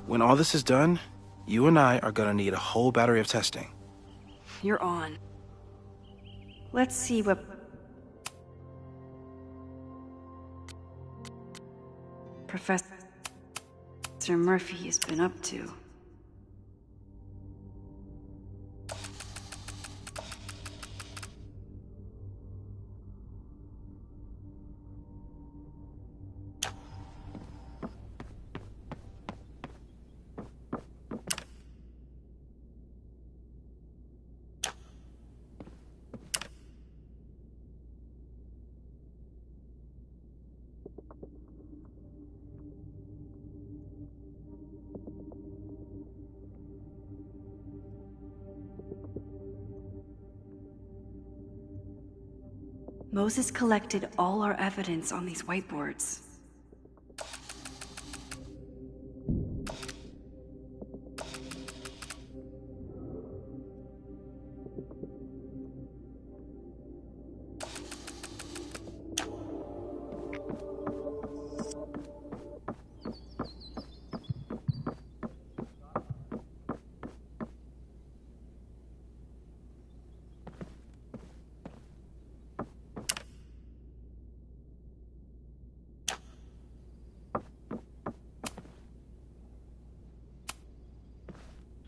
When all this is done, you and I are gonna need a whole battery of testing. You're on. Let's see what Professor Murphy has been up to. Moses collected all our evidence on these whiteboards.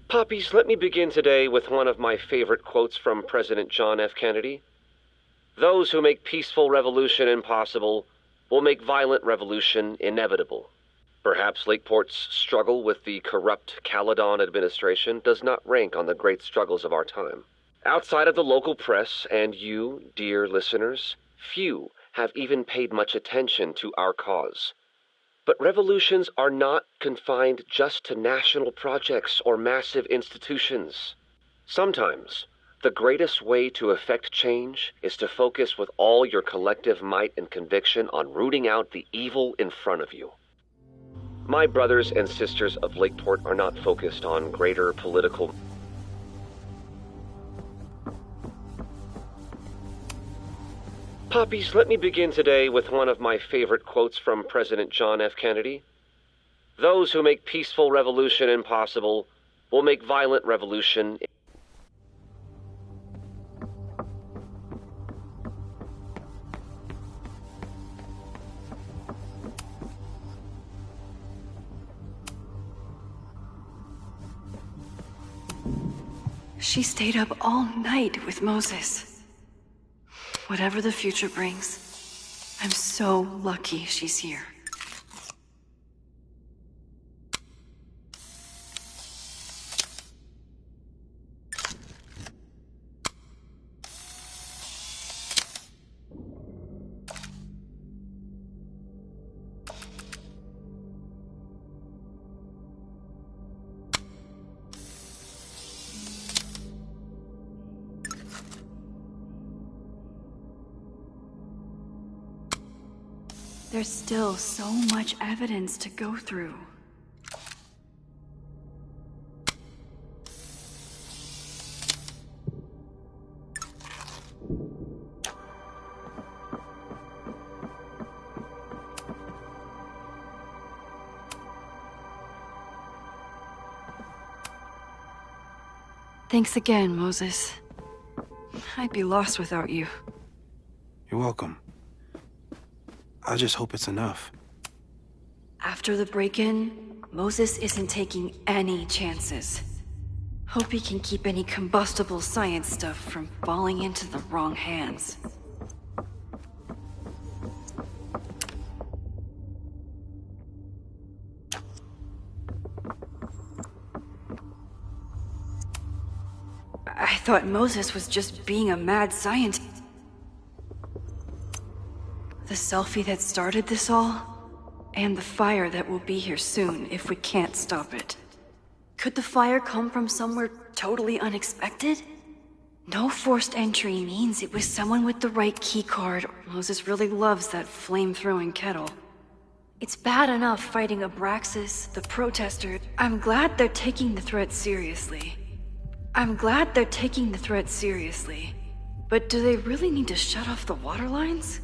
Puppies, let me begin today with one of my favorite quotes from President John F. Kennedy. Those who make peaceful revolution impossible will make violent revolution inevitable. Perhaps Lakeport's struggle with the corrupt Caledon administration does not rank on the great struggles of our time. Outside of the local press and you, dear listeners, few have even paid much attention to our cause. But revolutions are not confined just to national projects or massive institutions. Sometimes, the greatest way to effect change is to focus with all your collective might and conviction on rooting out the evil in front of you. My brothers and sisters of Lakeport are not focused on greater political... Puppies, let me begin today with one of my favorite quotes from President John F. Kennedy. Those who make peaceful revolution impossible will make violent revolution. She stayed up all night with Moses. Whatever the future brings, I'm so lucky she's here. There's still so much evidence to go through. Thanks again, Moses. I'd be lost without you. You're welcome. I just hope it's enough. After the break-in, Moses isn't taking any chances. Hope he can keep any combustible science stuff from falling into the wrong hands. I thought Moses was just being a mad scientist. The selfie that started this all, and the fire that will be here soon if we can't stop it. Could the fire come from somewhere totally unexpected? No forced entry means it was someone with the right keycard. Moses really loves that flame-throwing kettle. It's bad enough fighting Abraxas, the protester. I'm glad they're taking the threat seriously. But do they really need to shut off the water lines?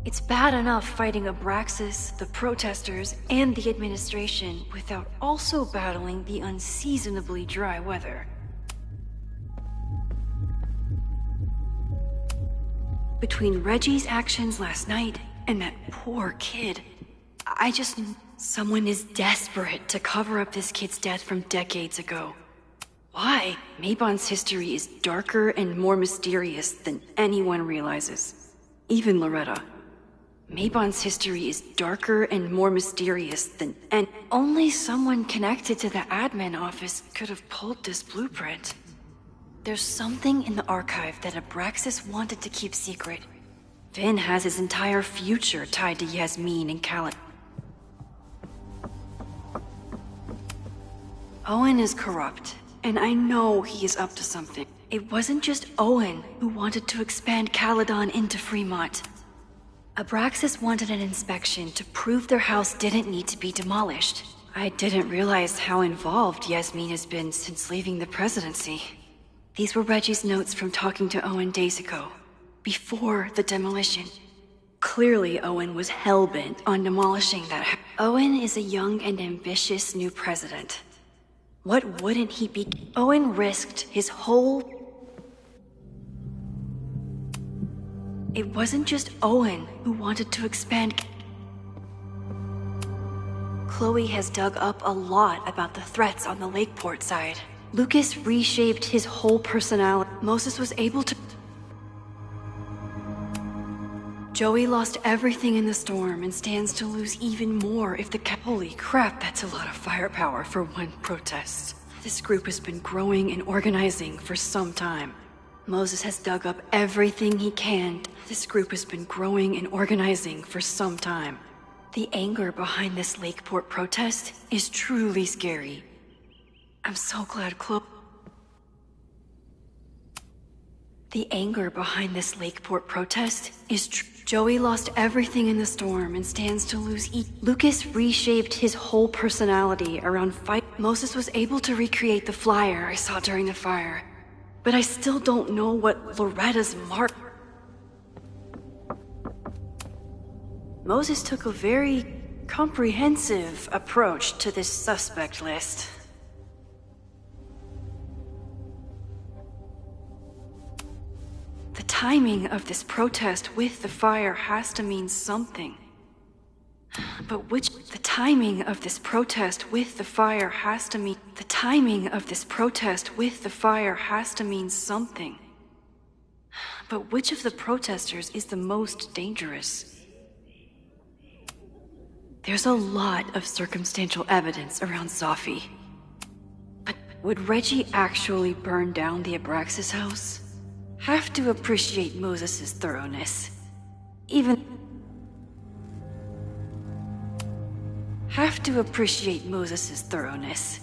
It's bad enough fighting Abraxas, the protesters, and the administration without also battling the unseasonably dry weather. Between Reggie's actions last night and that poor kid, I just knew someone is desperate to cover up this kid's death from decades ago. Why? Mabon's history is darker and more mysterious than anyone realizes. Even Loretta. Mabon's history is darker and more mysterious than only someone connected to the admin office could have pulled this blueprint. There's something in the archive that Abraxas wanted to keep secret. Finn has his entire future tied to Yasmin and Khaled. Owen is corrupt, and I know he is up to something. It wasn't just Owen who wanted to expand Caledon into Fremont. Abraxas wanted an inspection to prove their house didn't need to be demolished. I didn't realize how involved Yasmin has been since leaving the presidency. These were Reggie's notes from talking to Owen days ago, before the demolition. Clearly, Owen was hell-bent on demolishing that house. Owen is a young and ambitious new president. What wouldn't he be? Owen risked his whole... It wasn't just Owen who wanted to expand... Chloe has dug up a lot about the threats on the Lakeport side. Lucas reshaped his whole personality. Moses was able to... Joey lost everything in the storm and stands to lose even more if the Holy crap, that's a lot of firepower for one protest. This group has been growing and organizing for some time. Moses has dug up everything he can. This group has been growing and organizing for some time. The anger behind this Lakeport protest is truly scary. I'm so glad Chloe... The anger behind this Lakeport protest is Joey lost everything in the storm and stands to lose Lucas reshaped his whole personality around fight. Moses was able to recreate the flyer I saw during the fire. But I still don't know what Loretta's mark... Moses took a very comprehensive approach to this suspect list. The timing of this protest with the fire has to mean something. But which... The timing of this protest with the fire has to mean... The timing of this protest with the fire has to mean something. But which of the protesters is the most dangerous? There's a lot of circumstantial evidence around Zoffy. But would Reggie actually burn down the Abraxas house? Have to appreciate Moses' thoroughness. Have to appreciate Moses' thoroughness.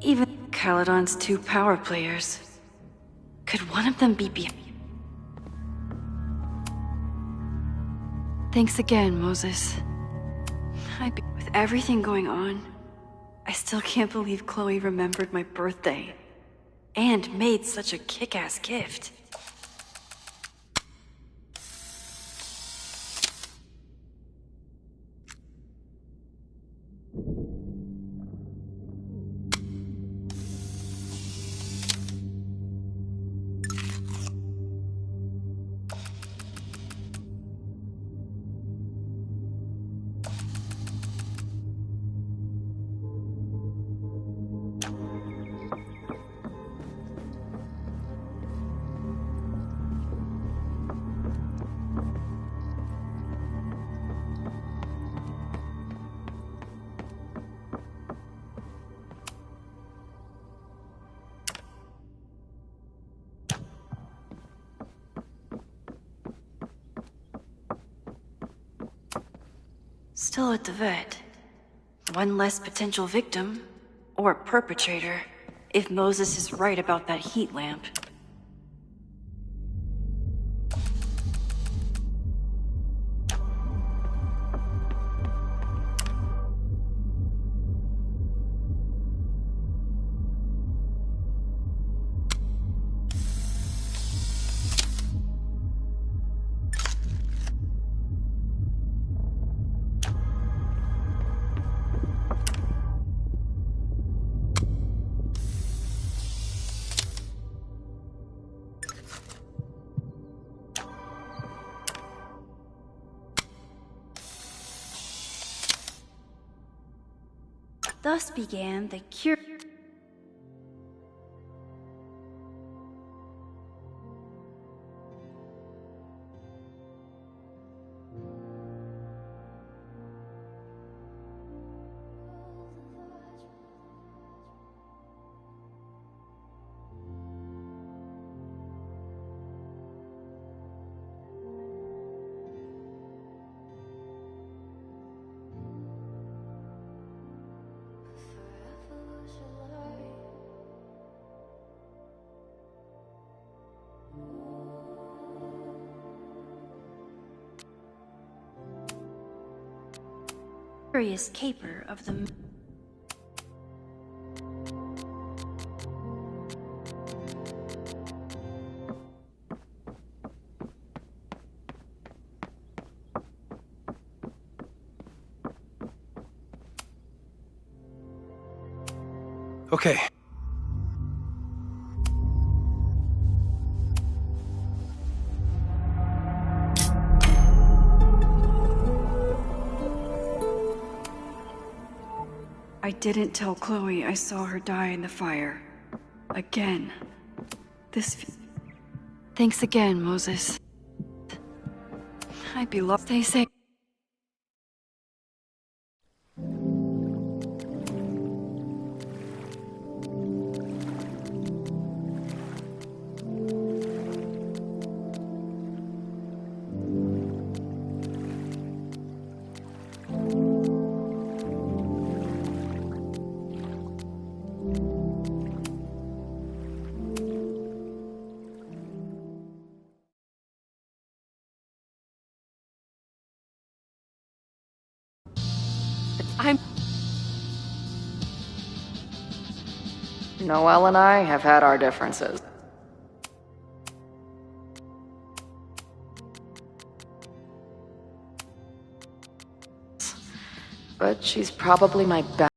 Even Caledon's 2 power players. Could one of them be Thanks again, Moses. With everything going on, I still can't believe Chloe remembered my birthday. And made such a kick-ass gift. Still at the vet. One less potential victim, or perpetrator, if Moses is right about that heat lamp. Thus began the cure. Forever was your Curious caper of the... Okay. I didn't tell Chloe I saw her die in the fire. Again. Thanks again, Moses. I'd be lost. Stay safe. Noelle and I have had our differences. But she's probably my best.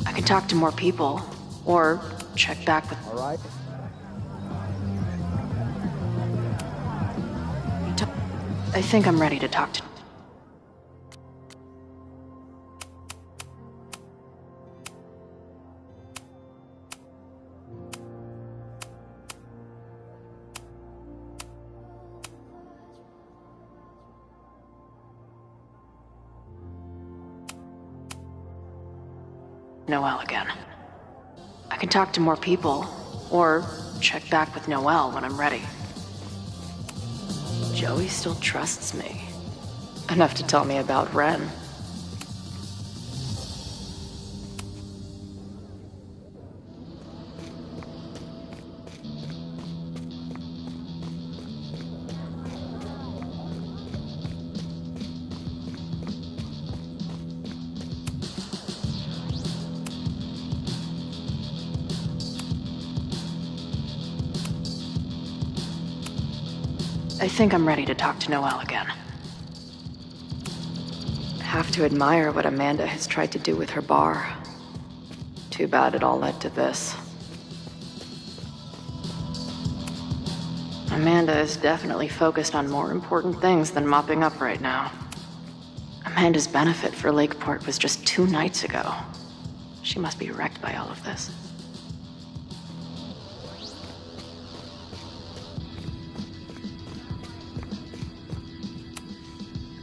I could talk to more people, or check back with... All right. I think I'm ready to talk to... Noelle again. I can talk to more people, or check back with Noelle when I'm ready. Joey still trusts me. Enough to tell me about Ren. I think I'm ready to talk to Noelle again. Have to admire what Amanda has tried to do with her bar. Too bad it all led to this. Amanda is definitely focused on more important things than mopping up right now. Amanda's benefit for Lakeport was just 2 nights ago. She must be wrecked by all of this.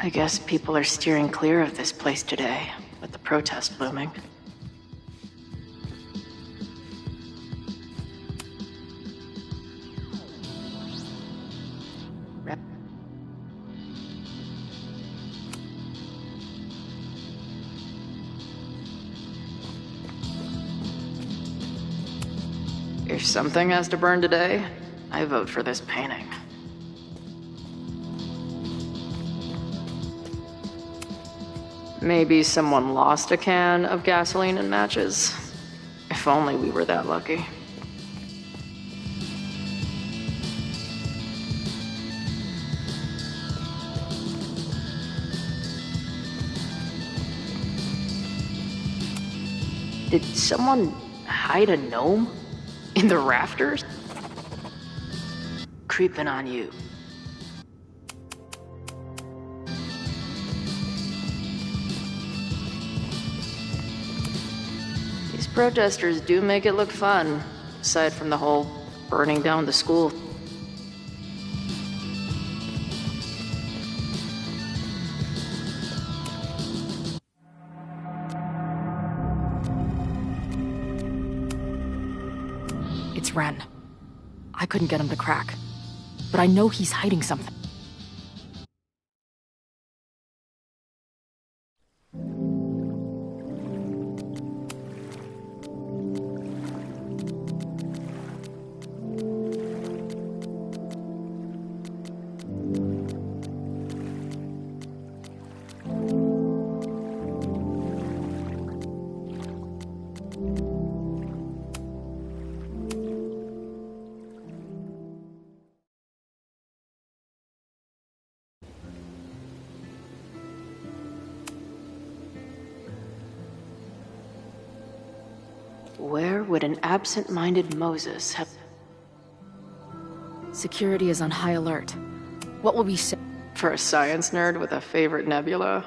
I guess people are steering clear of this place today, with the protest looming. If something has to burn today, I vote for this painting. Maybe someone lost a can of gasoline and matches. If only we were that lucky. Did someone hide a gnome in the rafters? Creeping on you. These protesters do make it look fun, aside from the whole burning down the school. It's Ren. I couldn't get him to crack, but I know he's hiding something. Where would an absent-minded Moses have... Security is on high alert. What will we say? For a science nerd with a favorite nebula?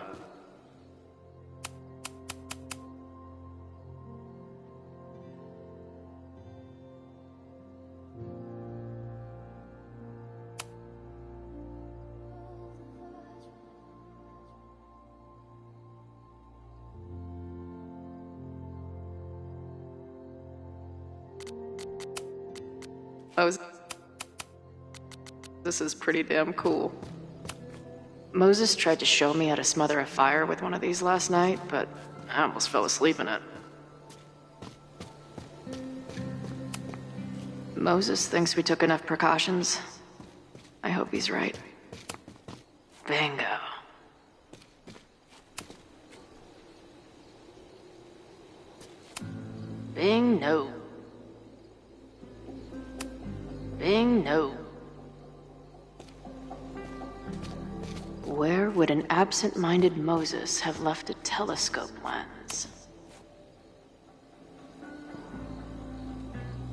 This is pretty damn cool. Moses tried to show me how to smother a fire with one of these last night, but I almost fell asleep in it. Moses thinks we took enough precautions. I hope he's right. Bingo. Bing no. Bing no. Where would an absent-minded Moses have left a telescope lens?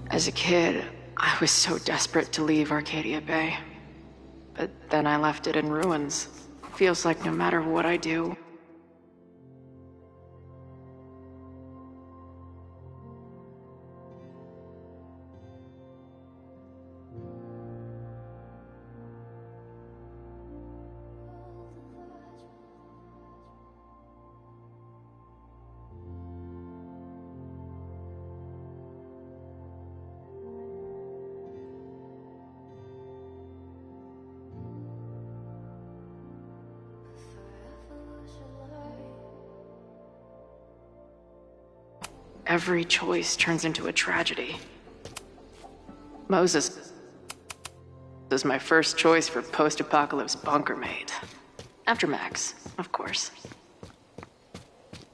As a kid, I was so desperate to leave Arcadia Bay. But then I left it in ruins. Feels like no matter what I do, every choice turns into a tragedy. Moses is my first choice for post-apocalypse bunker mate. After Max, of course.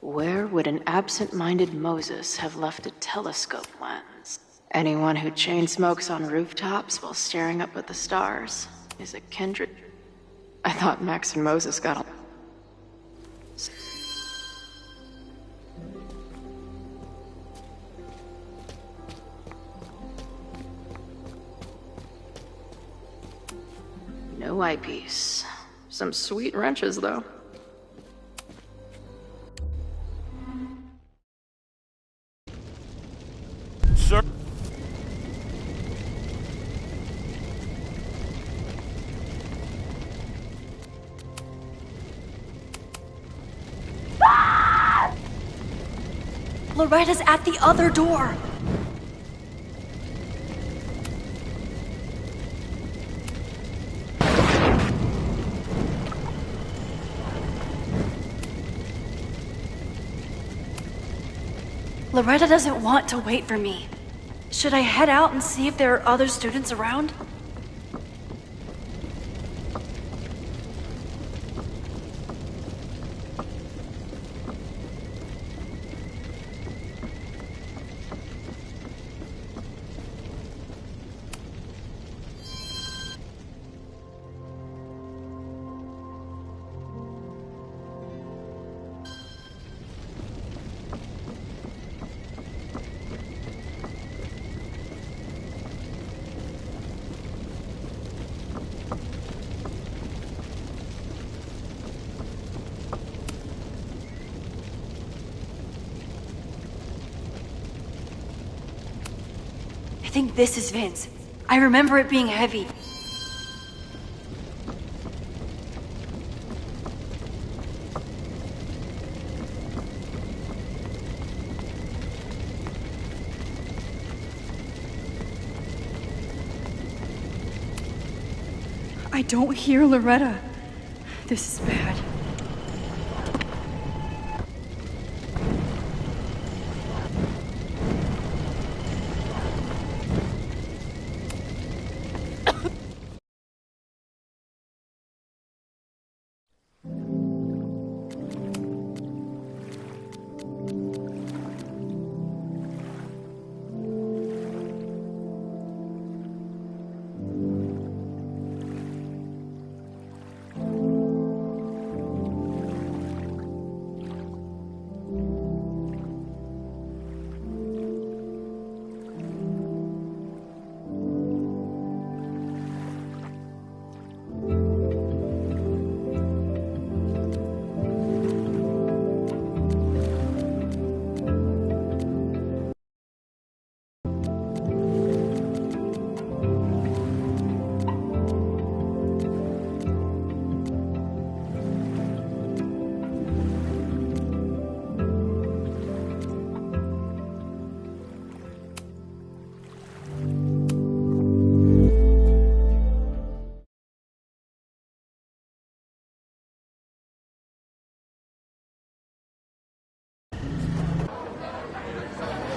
Where would an absent-minded Moses have left a telescope lens? Anyone who chain smokes on rooftops while staring up at the stars is a kindred. I thought Max and Moses got along. No eyepiece. Some sweet wrenches, though. Sir? Loretta's at the other door. Loretta doesn't want to wait for me. Should I head out and see if there are other students around? think this is Vince. I remember it being heavy. I don't hear Loretta. This is bad.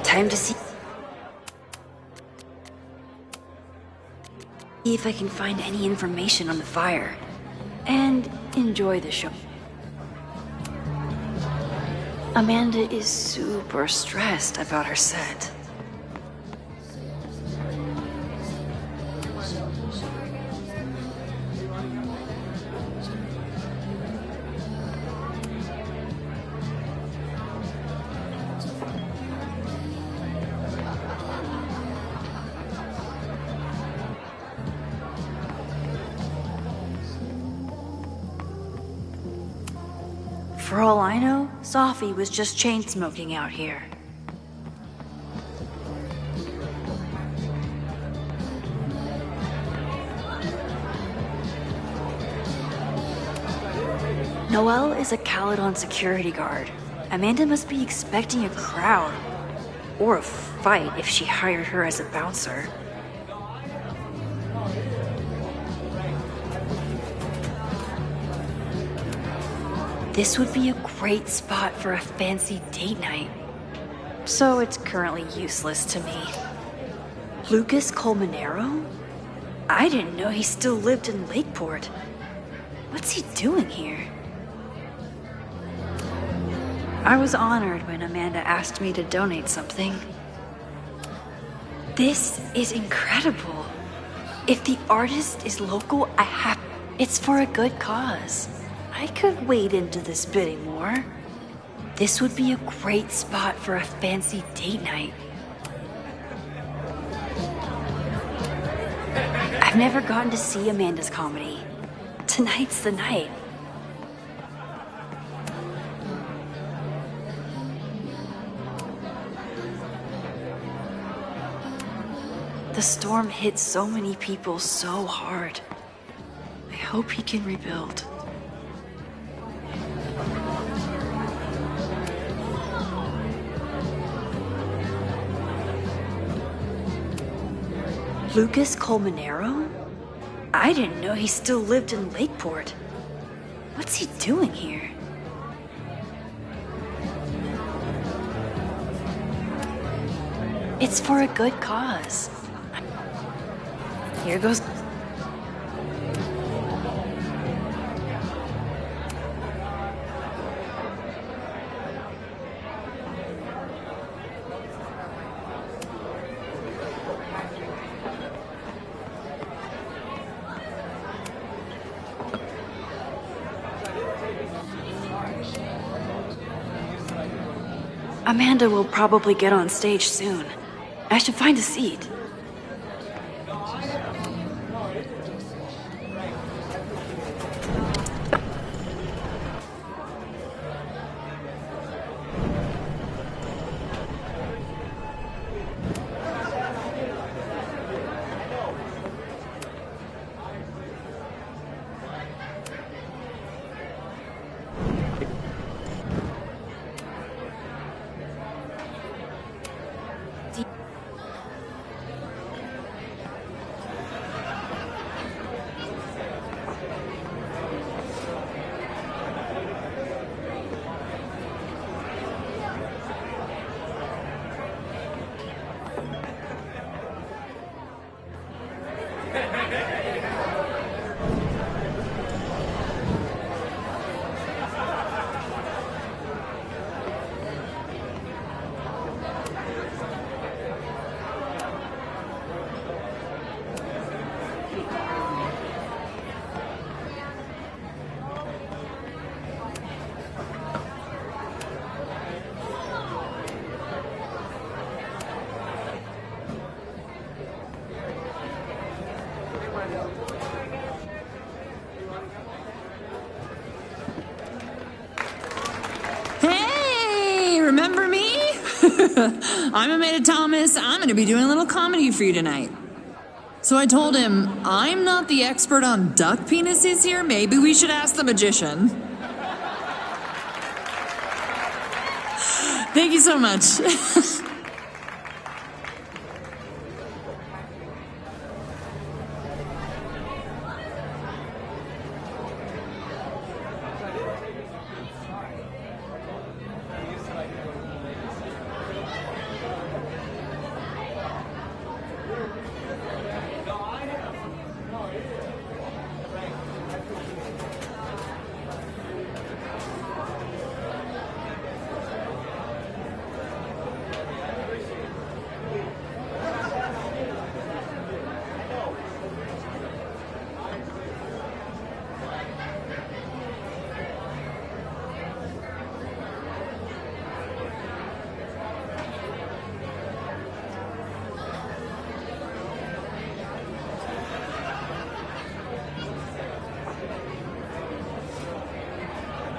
Time to see if I can find any information on the fire. And enjoy the show. Amanda is super stressed about her set. For all I know, Sophie was just chain smoking out here. Noelle is a Caledon security guard. Amanda must be expecting a crowd. Or a fight if she hired her as a bouncer. This would be a great spot for a fancy date night. So it's currently useless to me. Lucas Colmenero? I didn't know he still lived in Lakeport. What's he doing here? I was honored when Amanda asked me to donate something. This is incredible. If the artist is local, it's for a good cause. I could wade into this bidding more. This would be a great spot for a fancy date night. I've never gotten to see Amanda's comedy. Tonight's the night. The storm hit so many people so hard. I hope he can rebuild. Lucas Colmenero? I didn't know he still lived in Lakeport. What's he doing here? It's for a good cause. Here goes. Amanda will probably get on stage soon. I should find a seat. Hey, remember me? I'm Amanda Thomas. I'm going to be doing a little comedy for you tonight. So I told him, I'm not the expert on duck penises here. Maybe we should ask the magician. Thank you so much.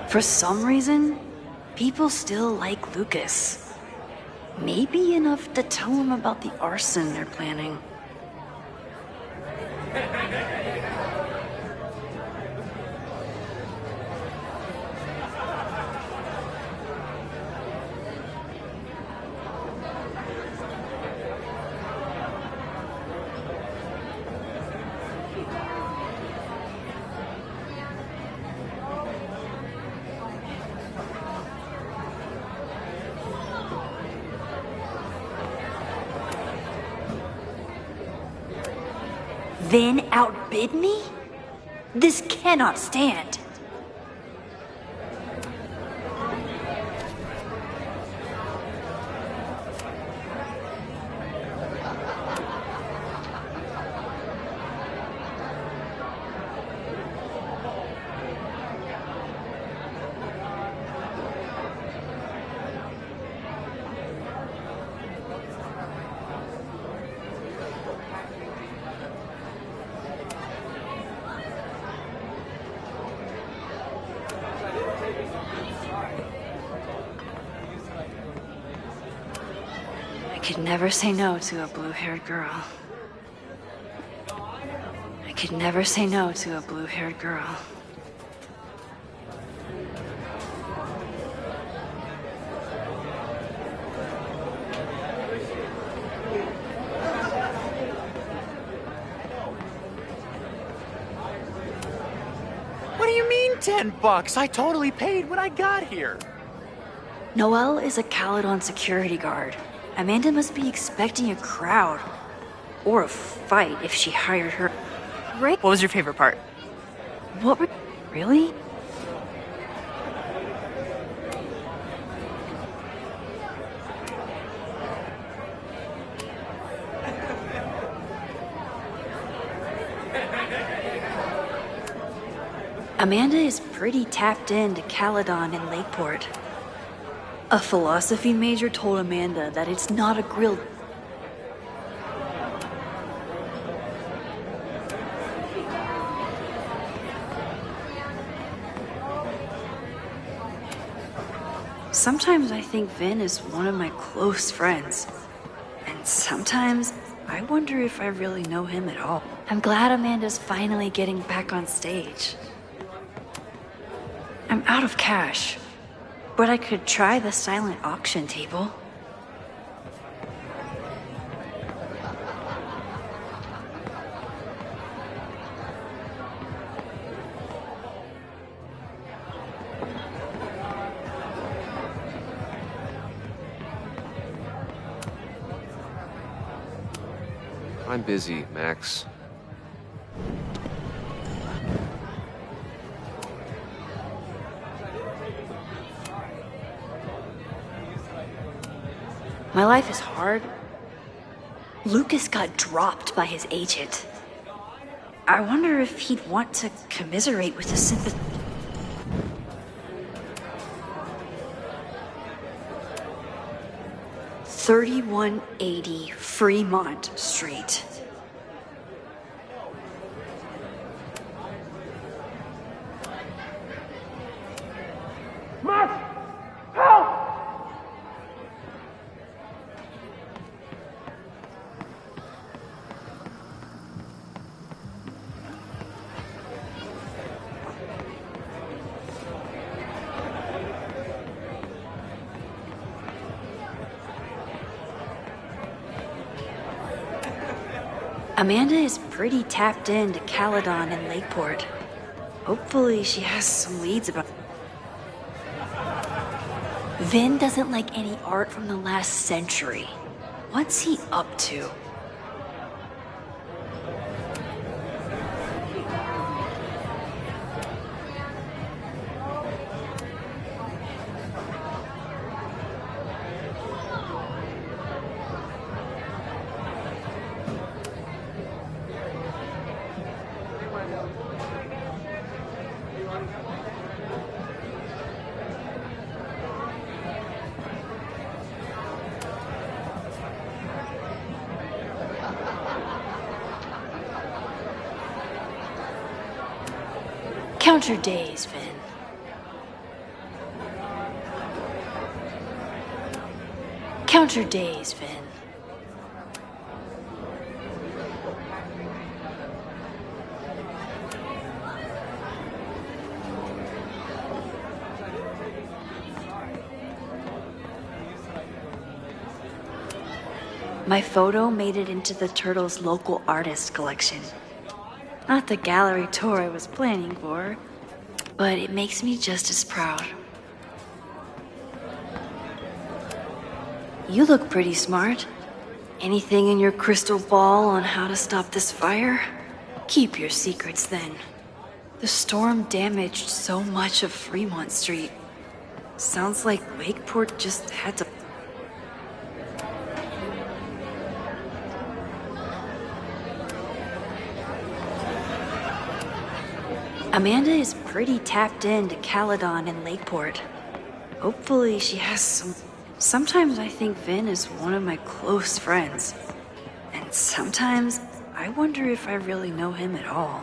For some reason, people still like Lucas. Maybe enough to tell him about the arson they're planning. Then outbid me? This cannot stand. I could never say no to a blue-haired girl. I could never say no to a blue-haired girl. What do you mean $10? I totally paid when I got here. Noelle is a Caledon security guard. Amanda must be expecting a crowd. Or a fight if she hired her. What was your favorite part? What were... Really? Amanda is pretty tapped into Caledon and Lakeport. A philosophy major told Amanda that it's not a grill. Sometimes I think Vin is one of my close friends. And sometimes I wonder if I really know him at all. I'm glad Amanda's finally getting back on stage. I'm out of cash, but I could try the silent auction table. I'm busy, Max. My life is hard. Lucas got dropped by his agent. I wonder if he'd want to commiserate with the sympathy. $3180 Fremont Street. Max! Help! Amanda is pretty tapped into Caledon and Lakeport. Hopefully she has some leads about... Vin doesn't like any art from the last century. What's he up to? Count your days, Vin. Count your days, Vin. My photo made it into the Turtles' local artist collection. Not the gallery tour I was planning for, but it makes me just as proud. You look pretty smart. Anything in your crystal ball on how to stop this fire? Keep your secrets then. The storm damaged so much of Fremont Street. Sounds like Lakeport just had to... Amanda is pretty tapped into Caledon and Lakeport. Hopefully she has some... Sometimes I think Vin is one of my close friends. And sometimes I wonder if I really know him at all.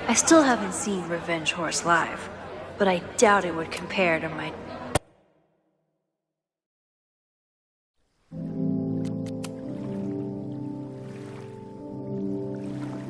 I still haven't seen Revenge Horse live, but I doubt it would compare to my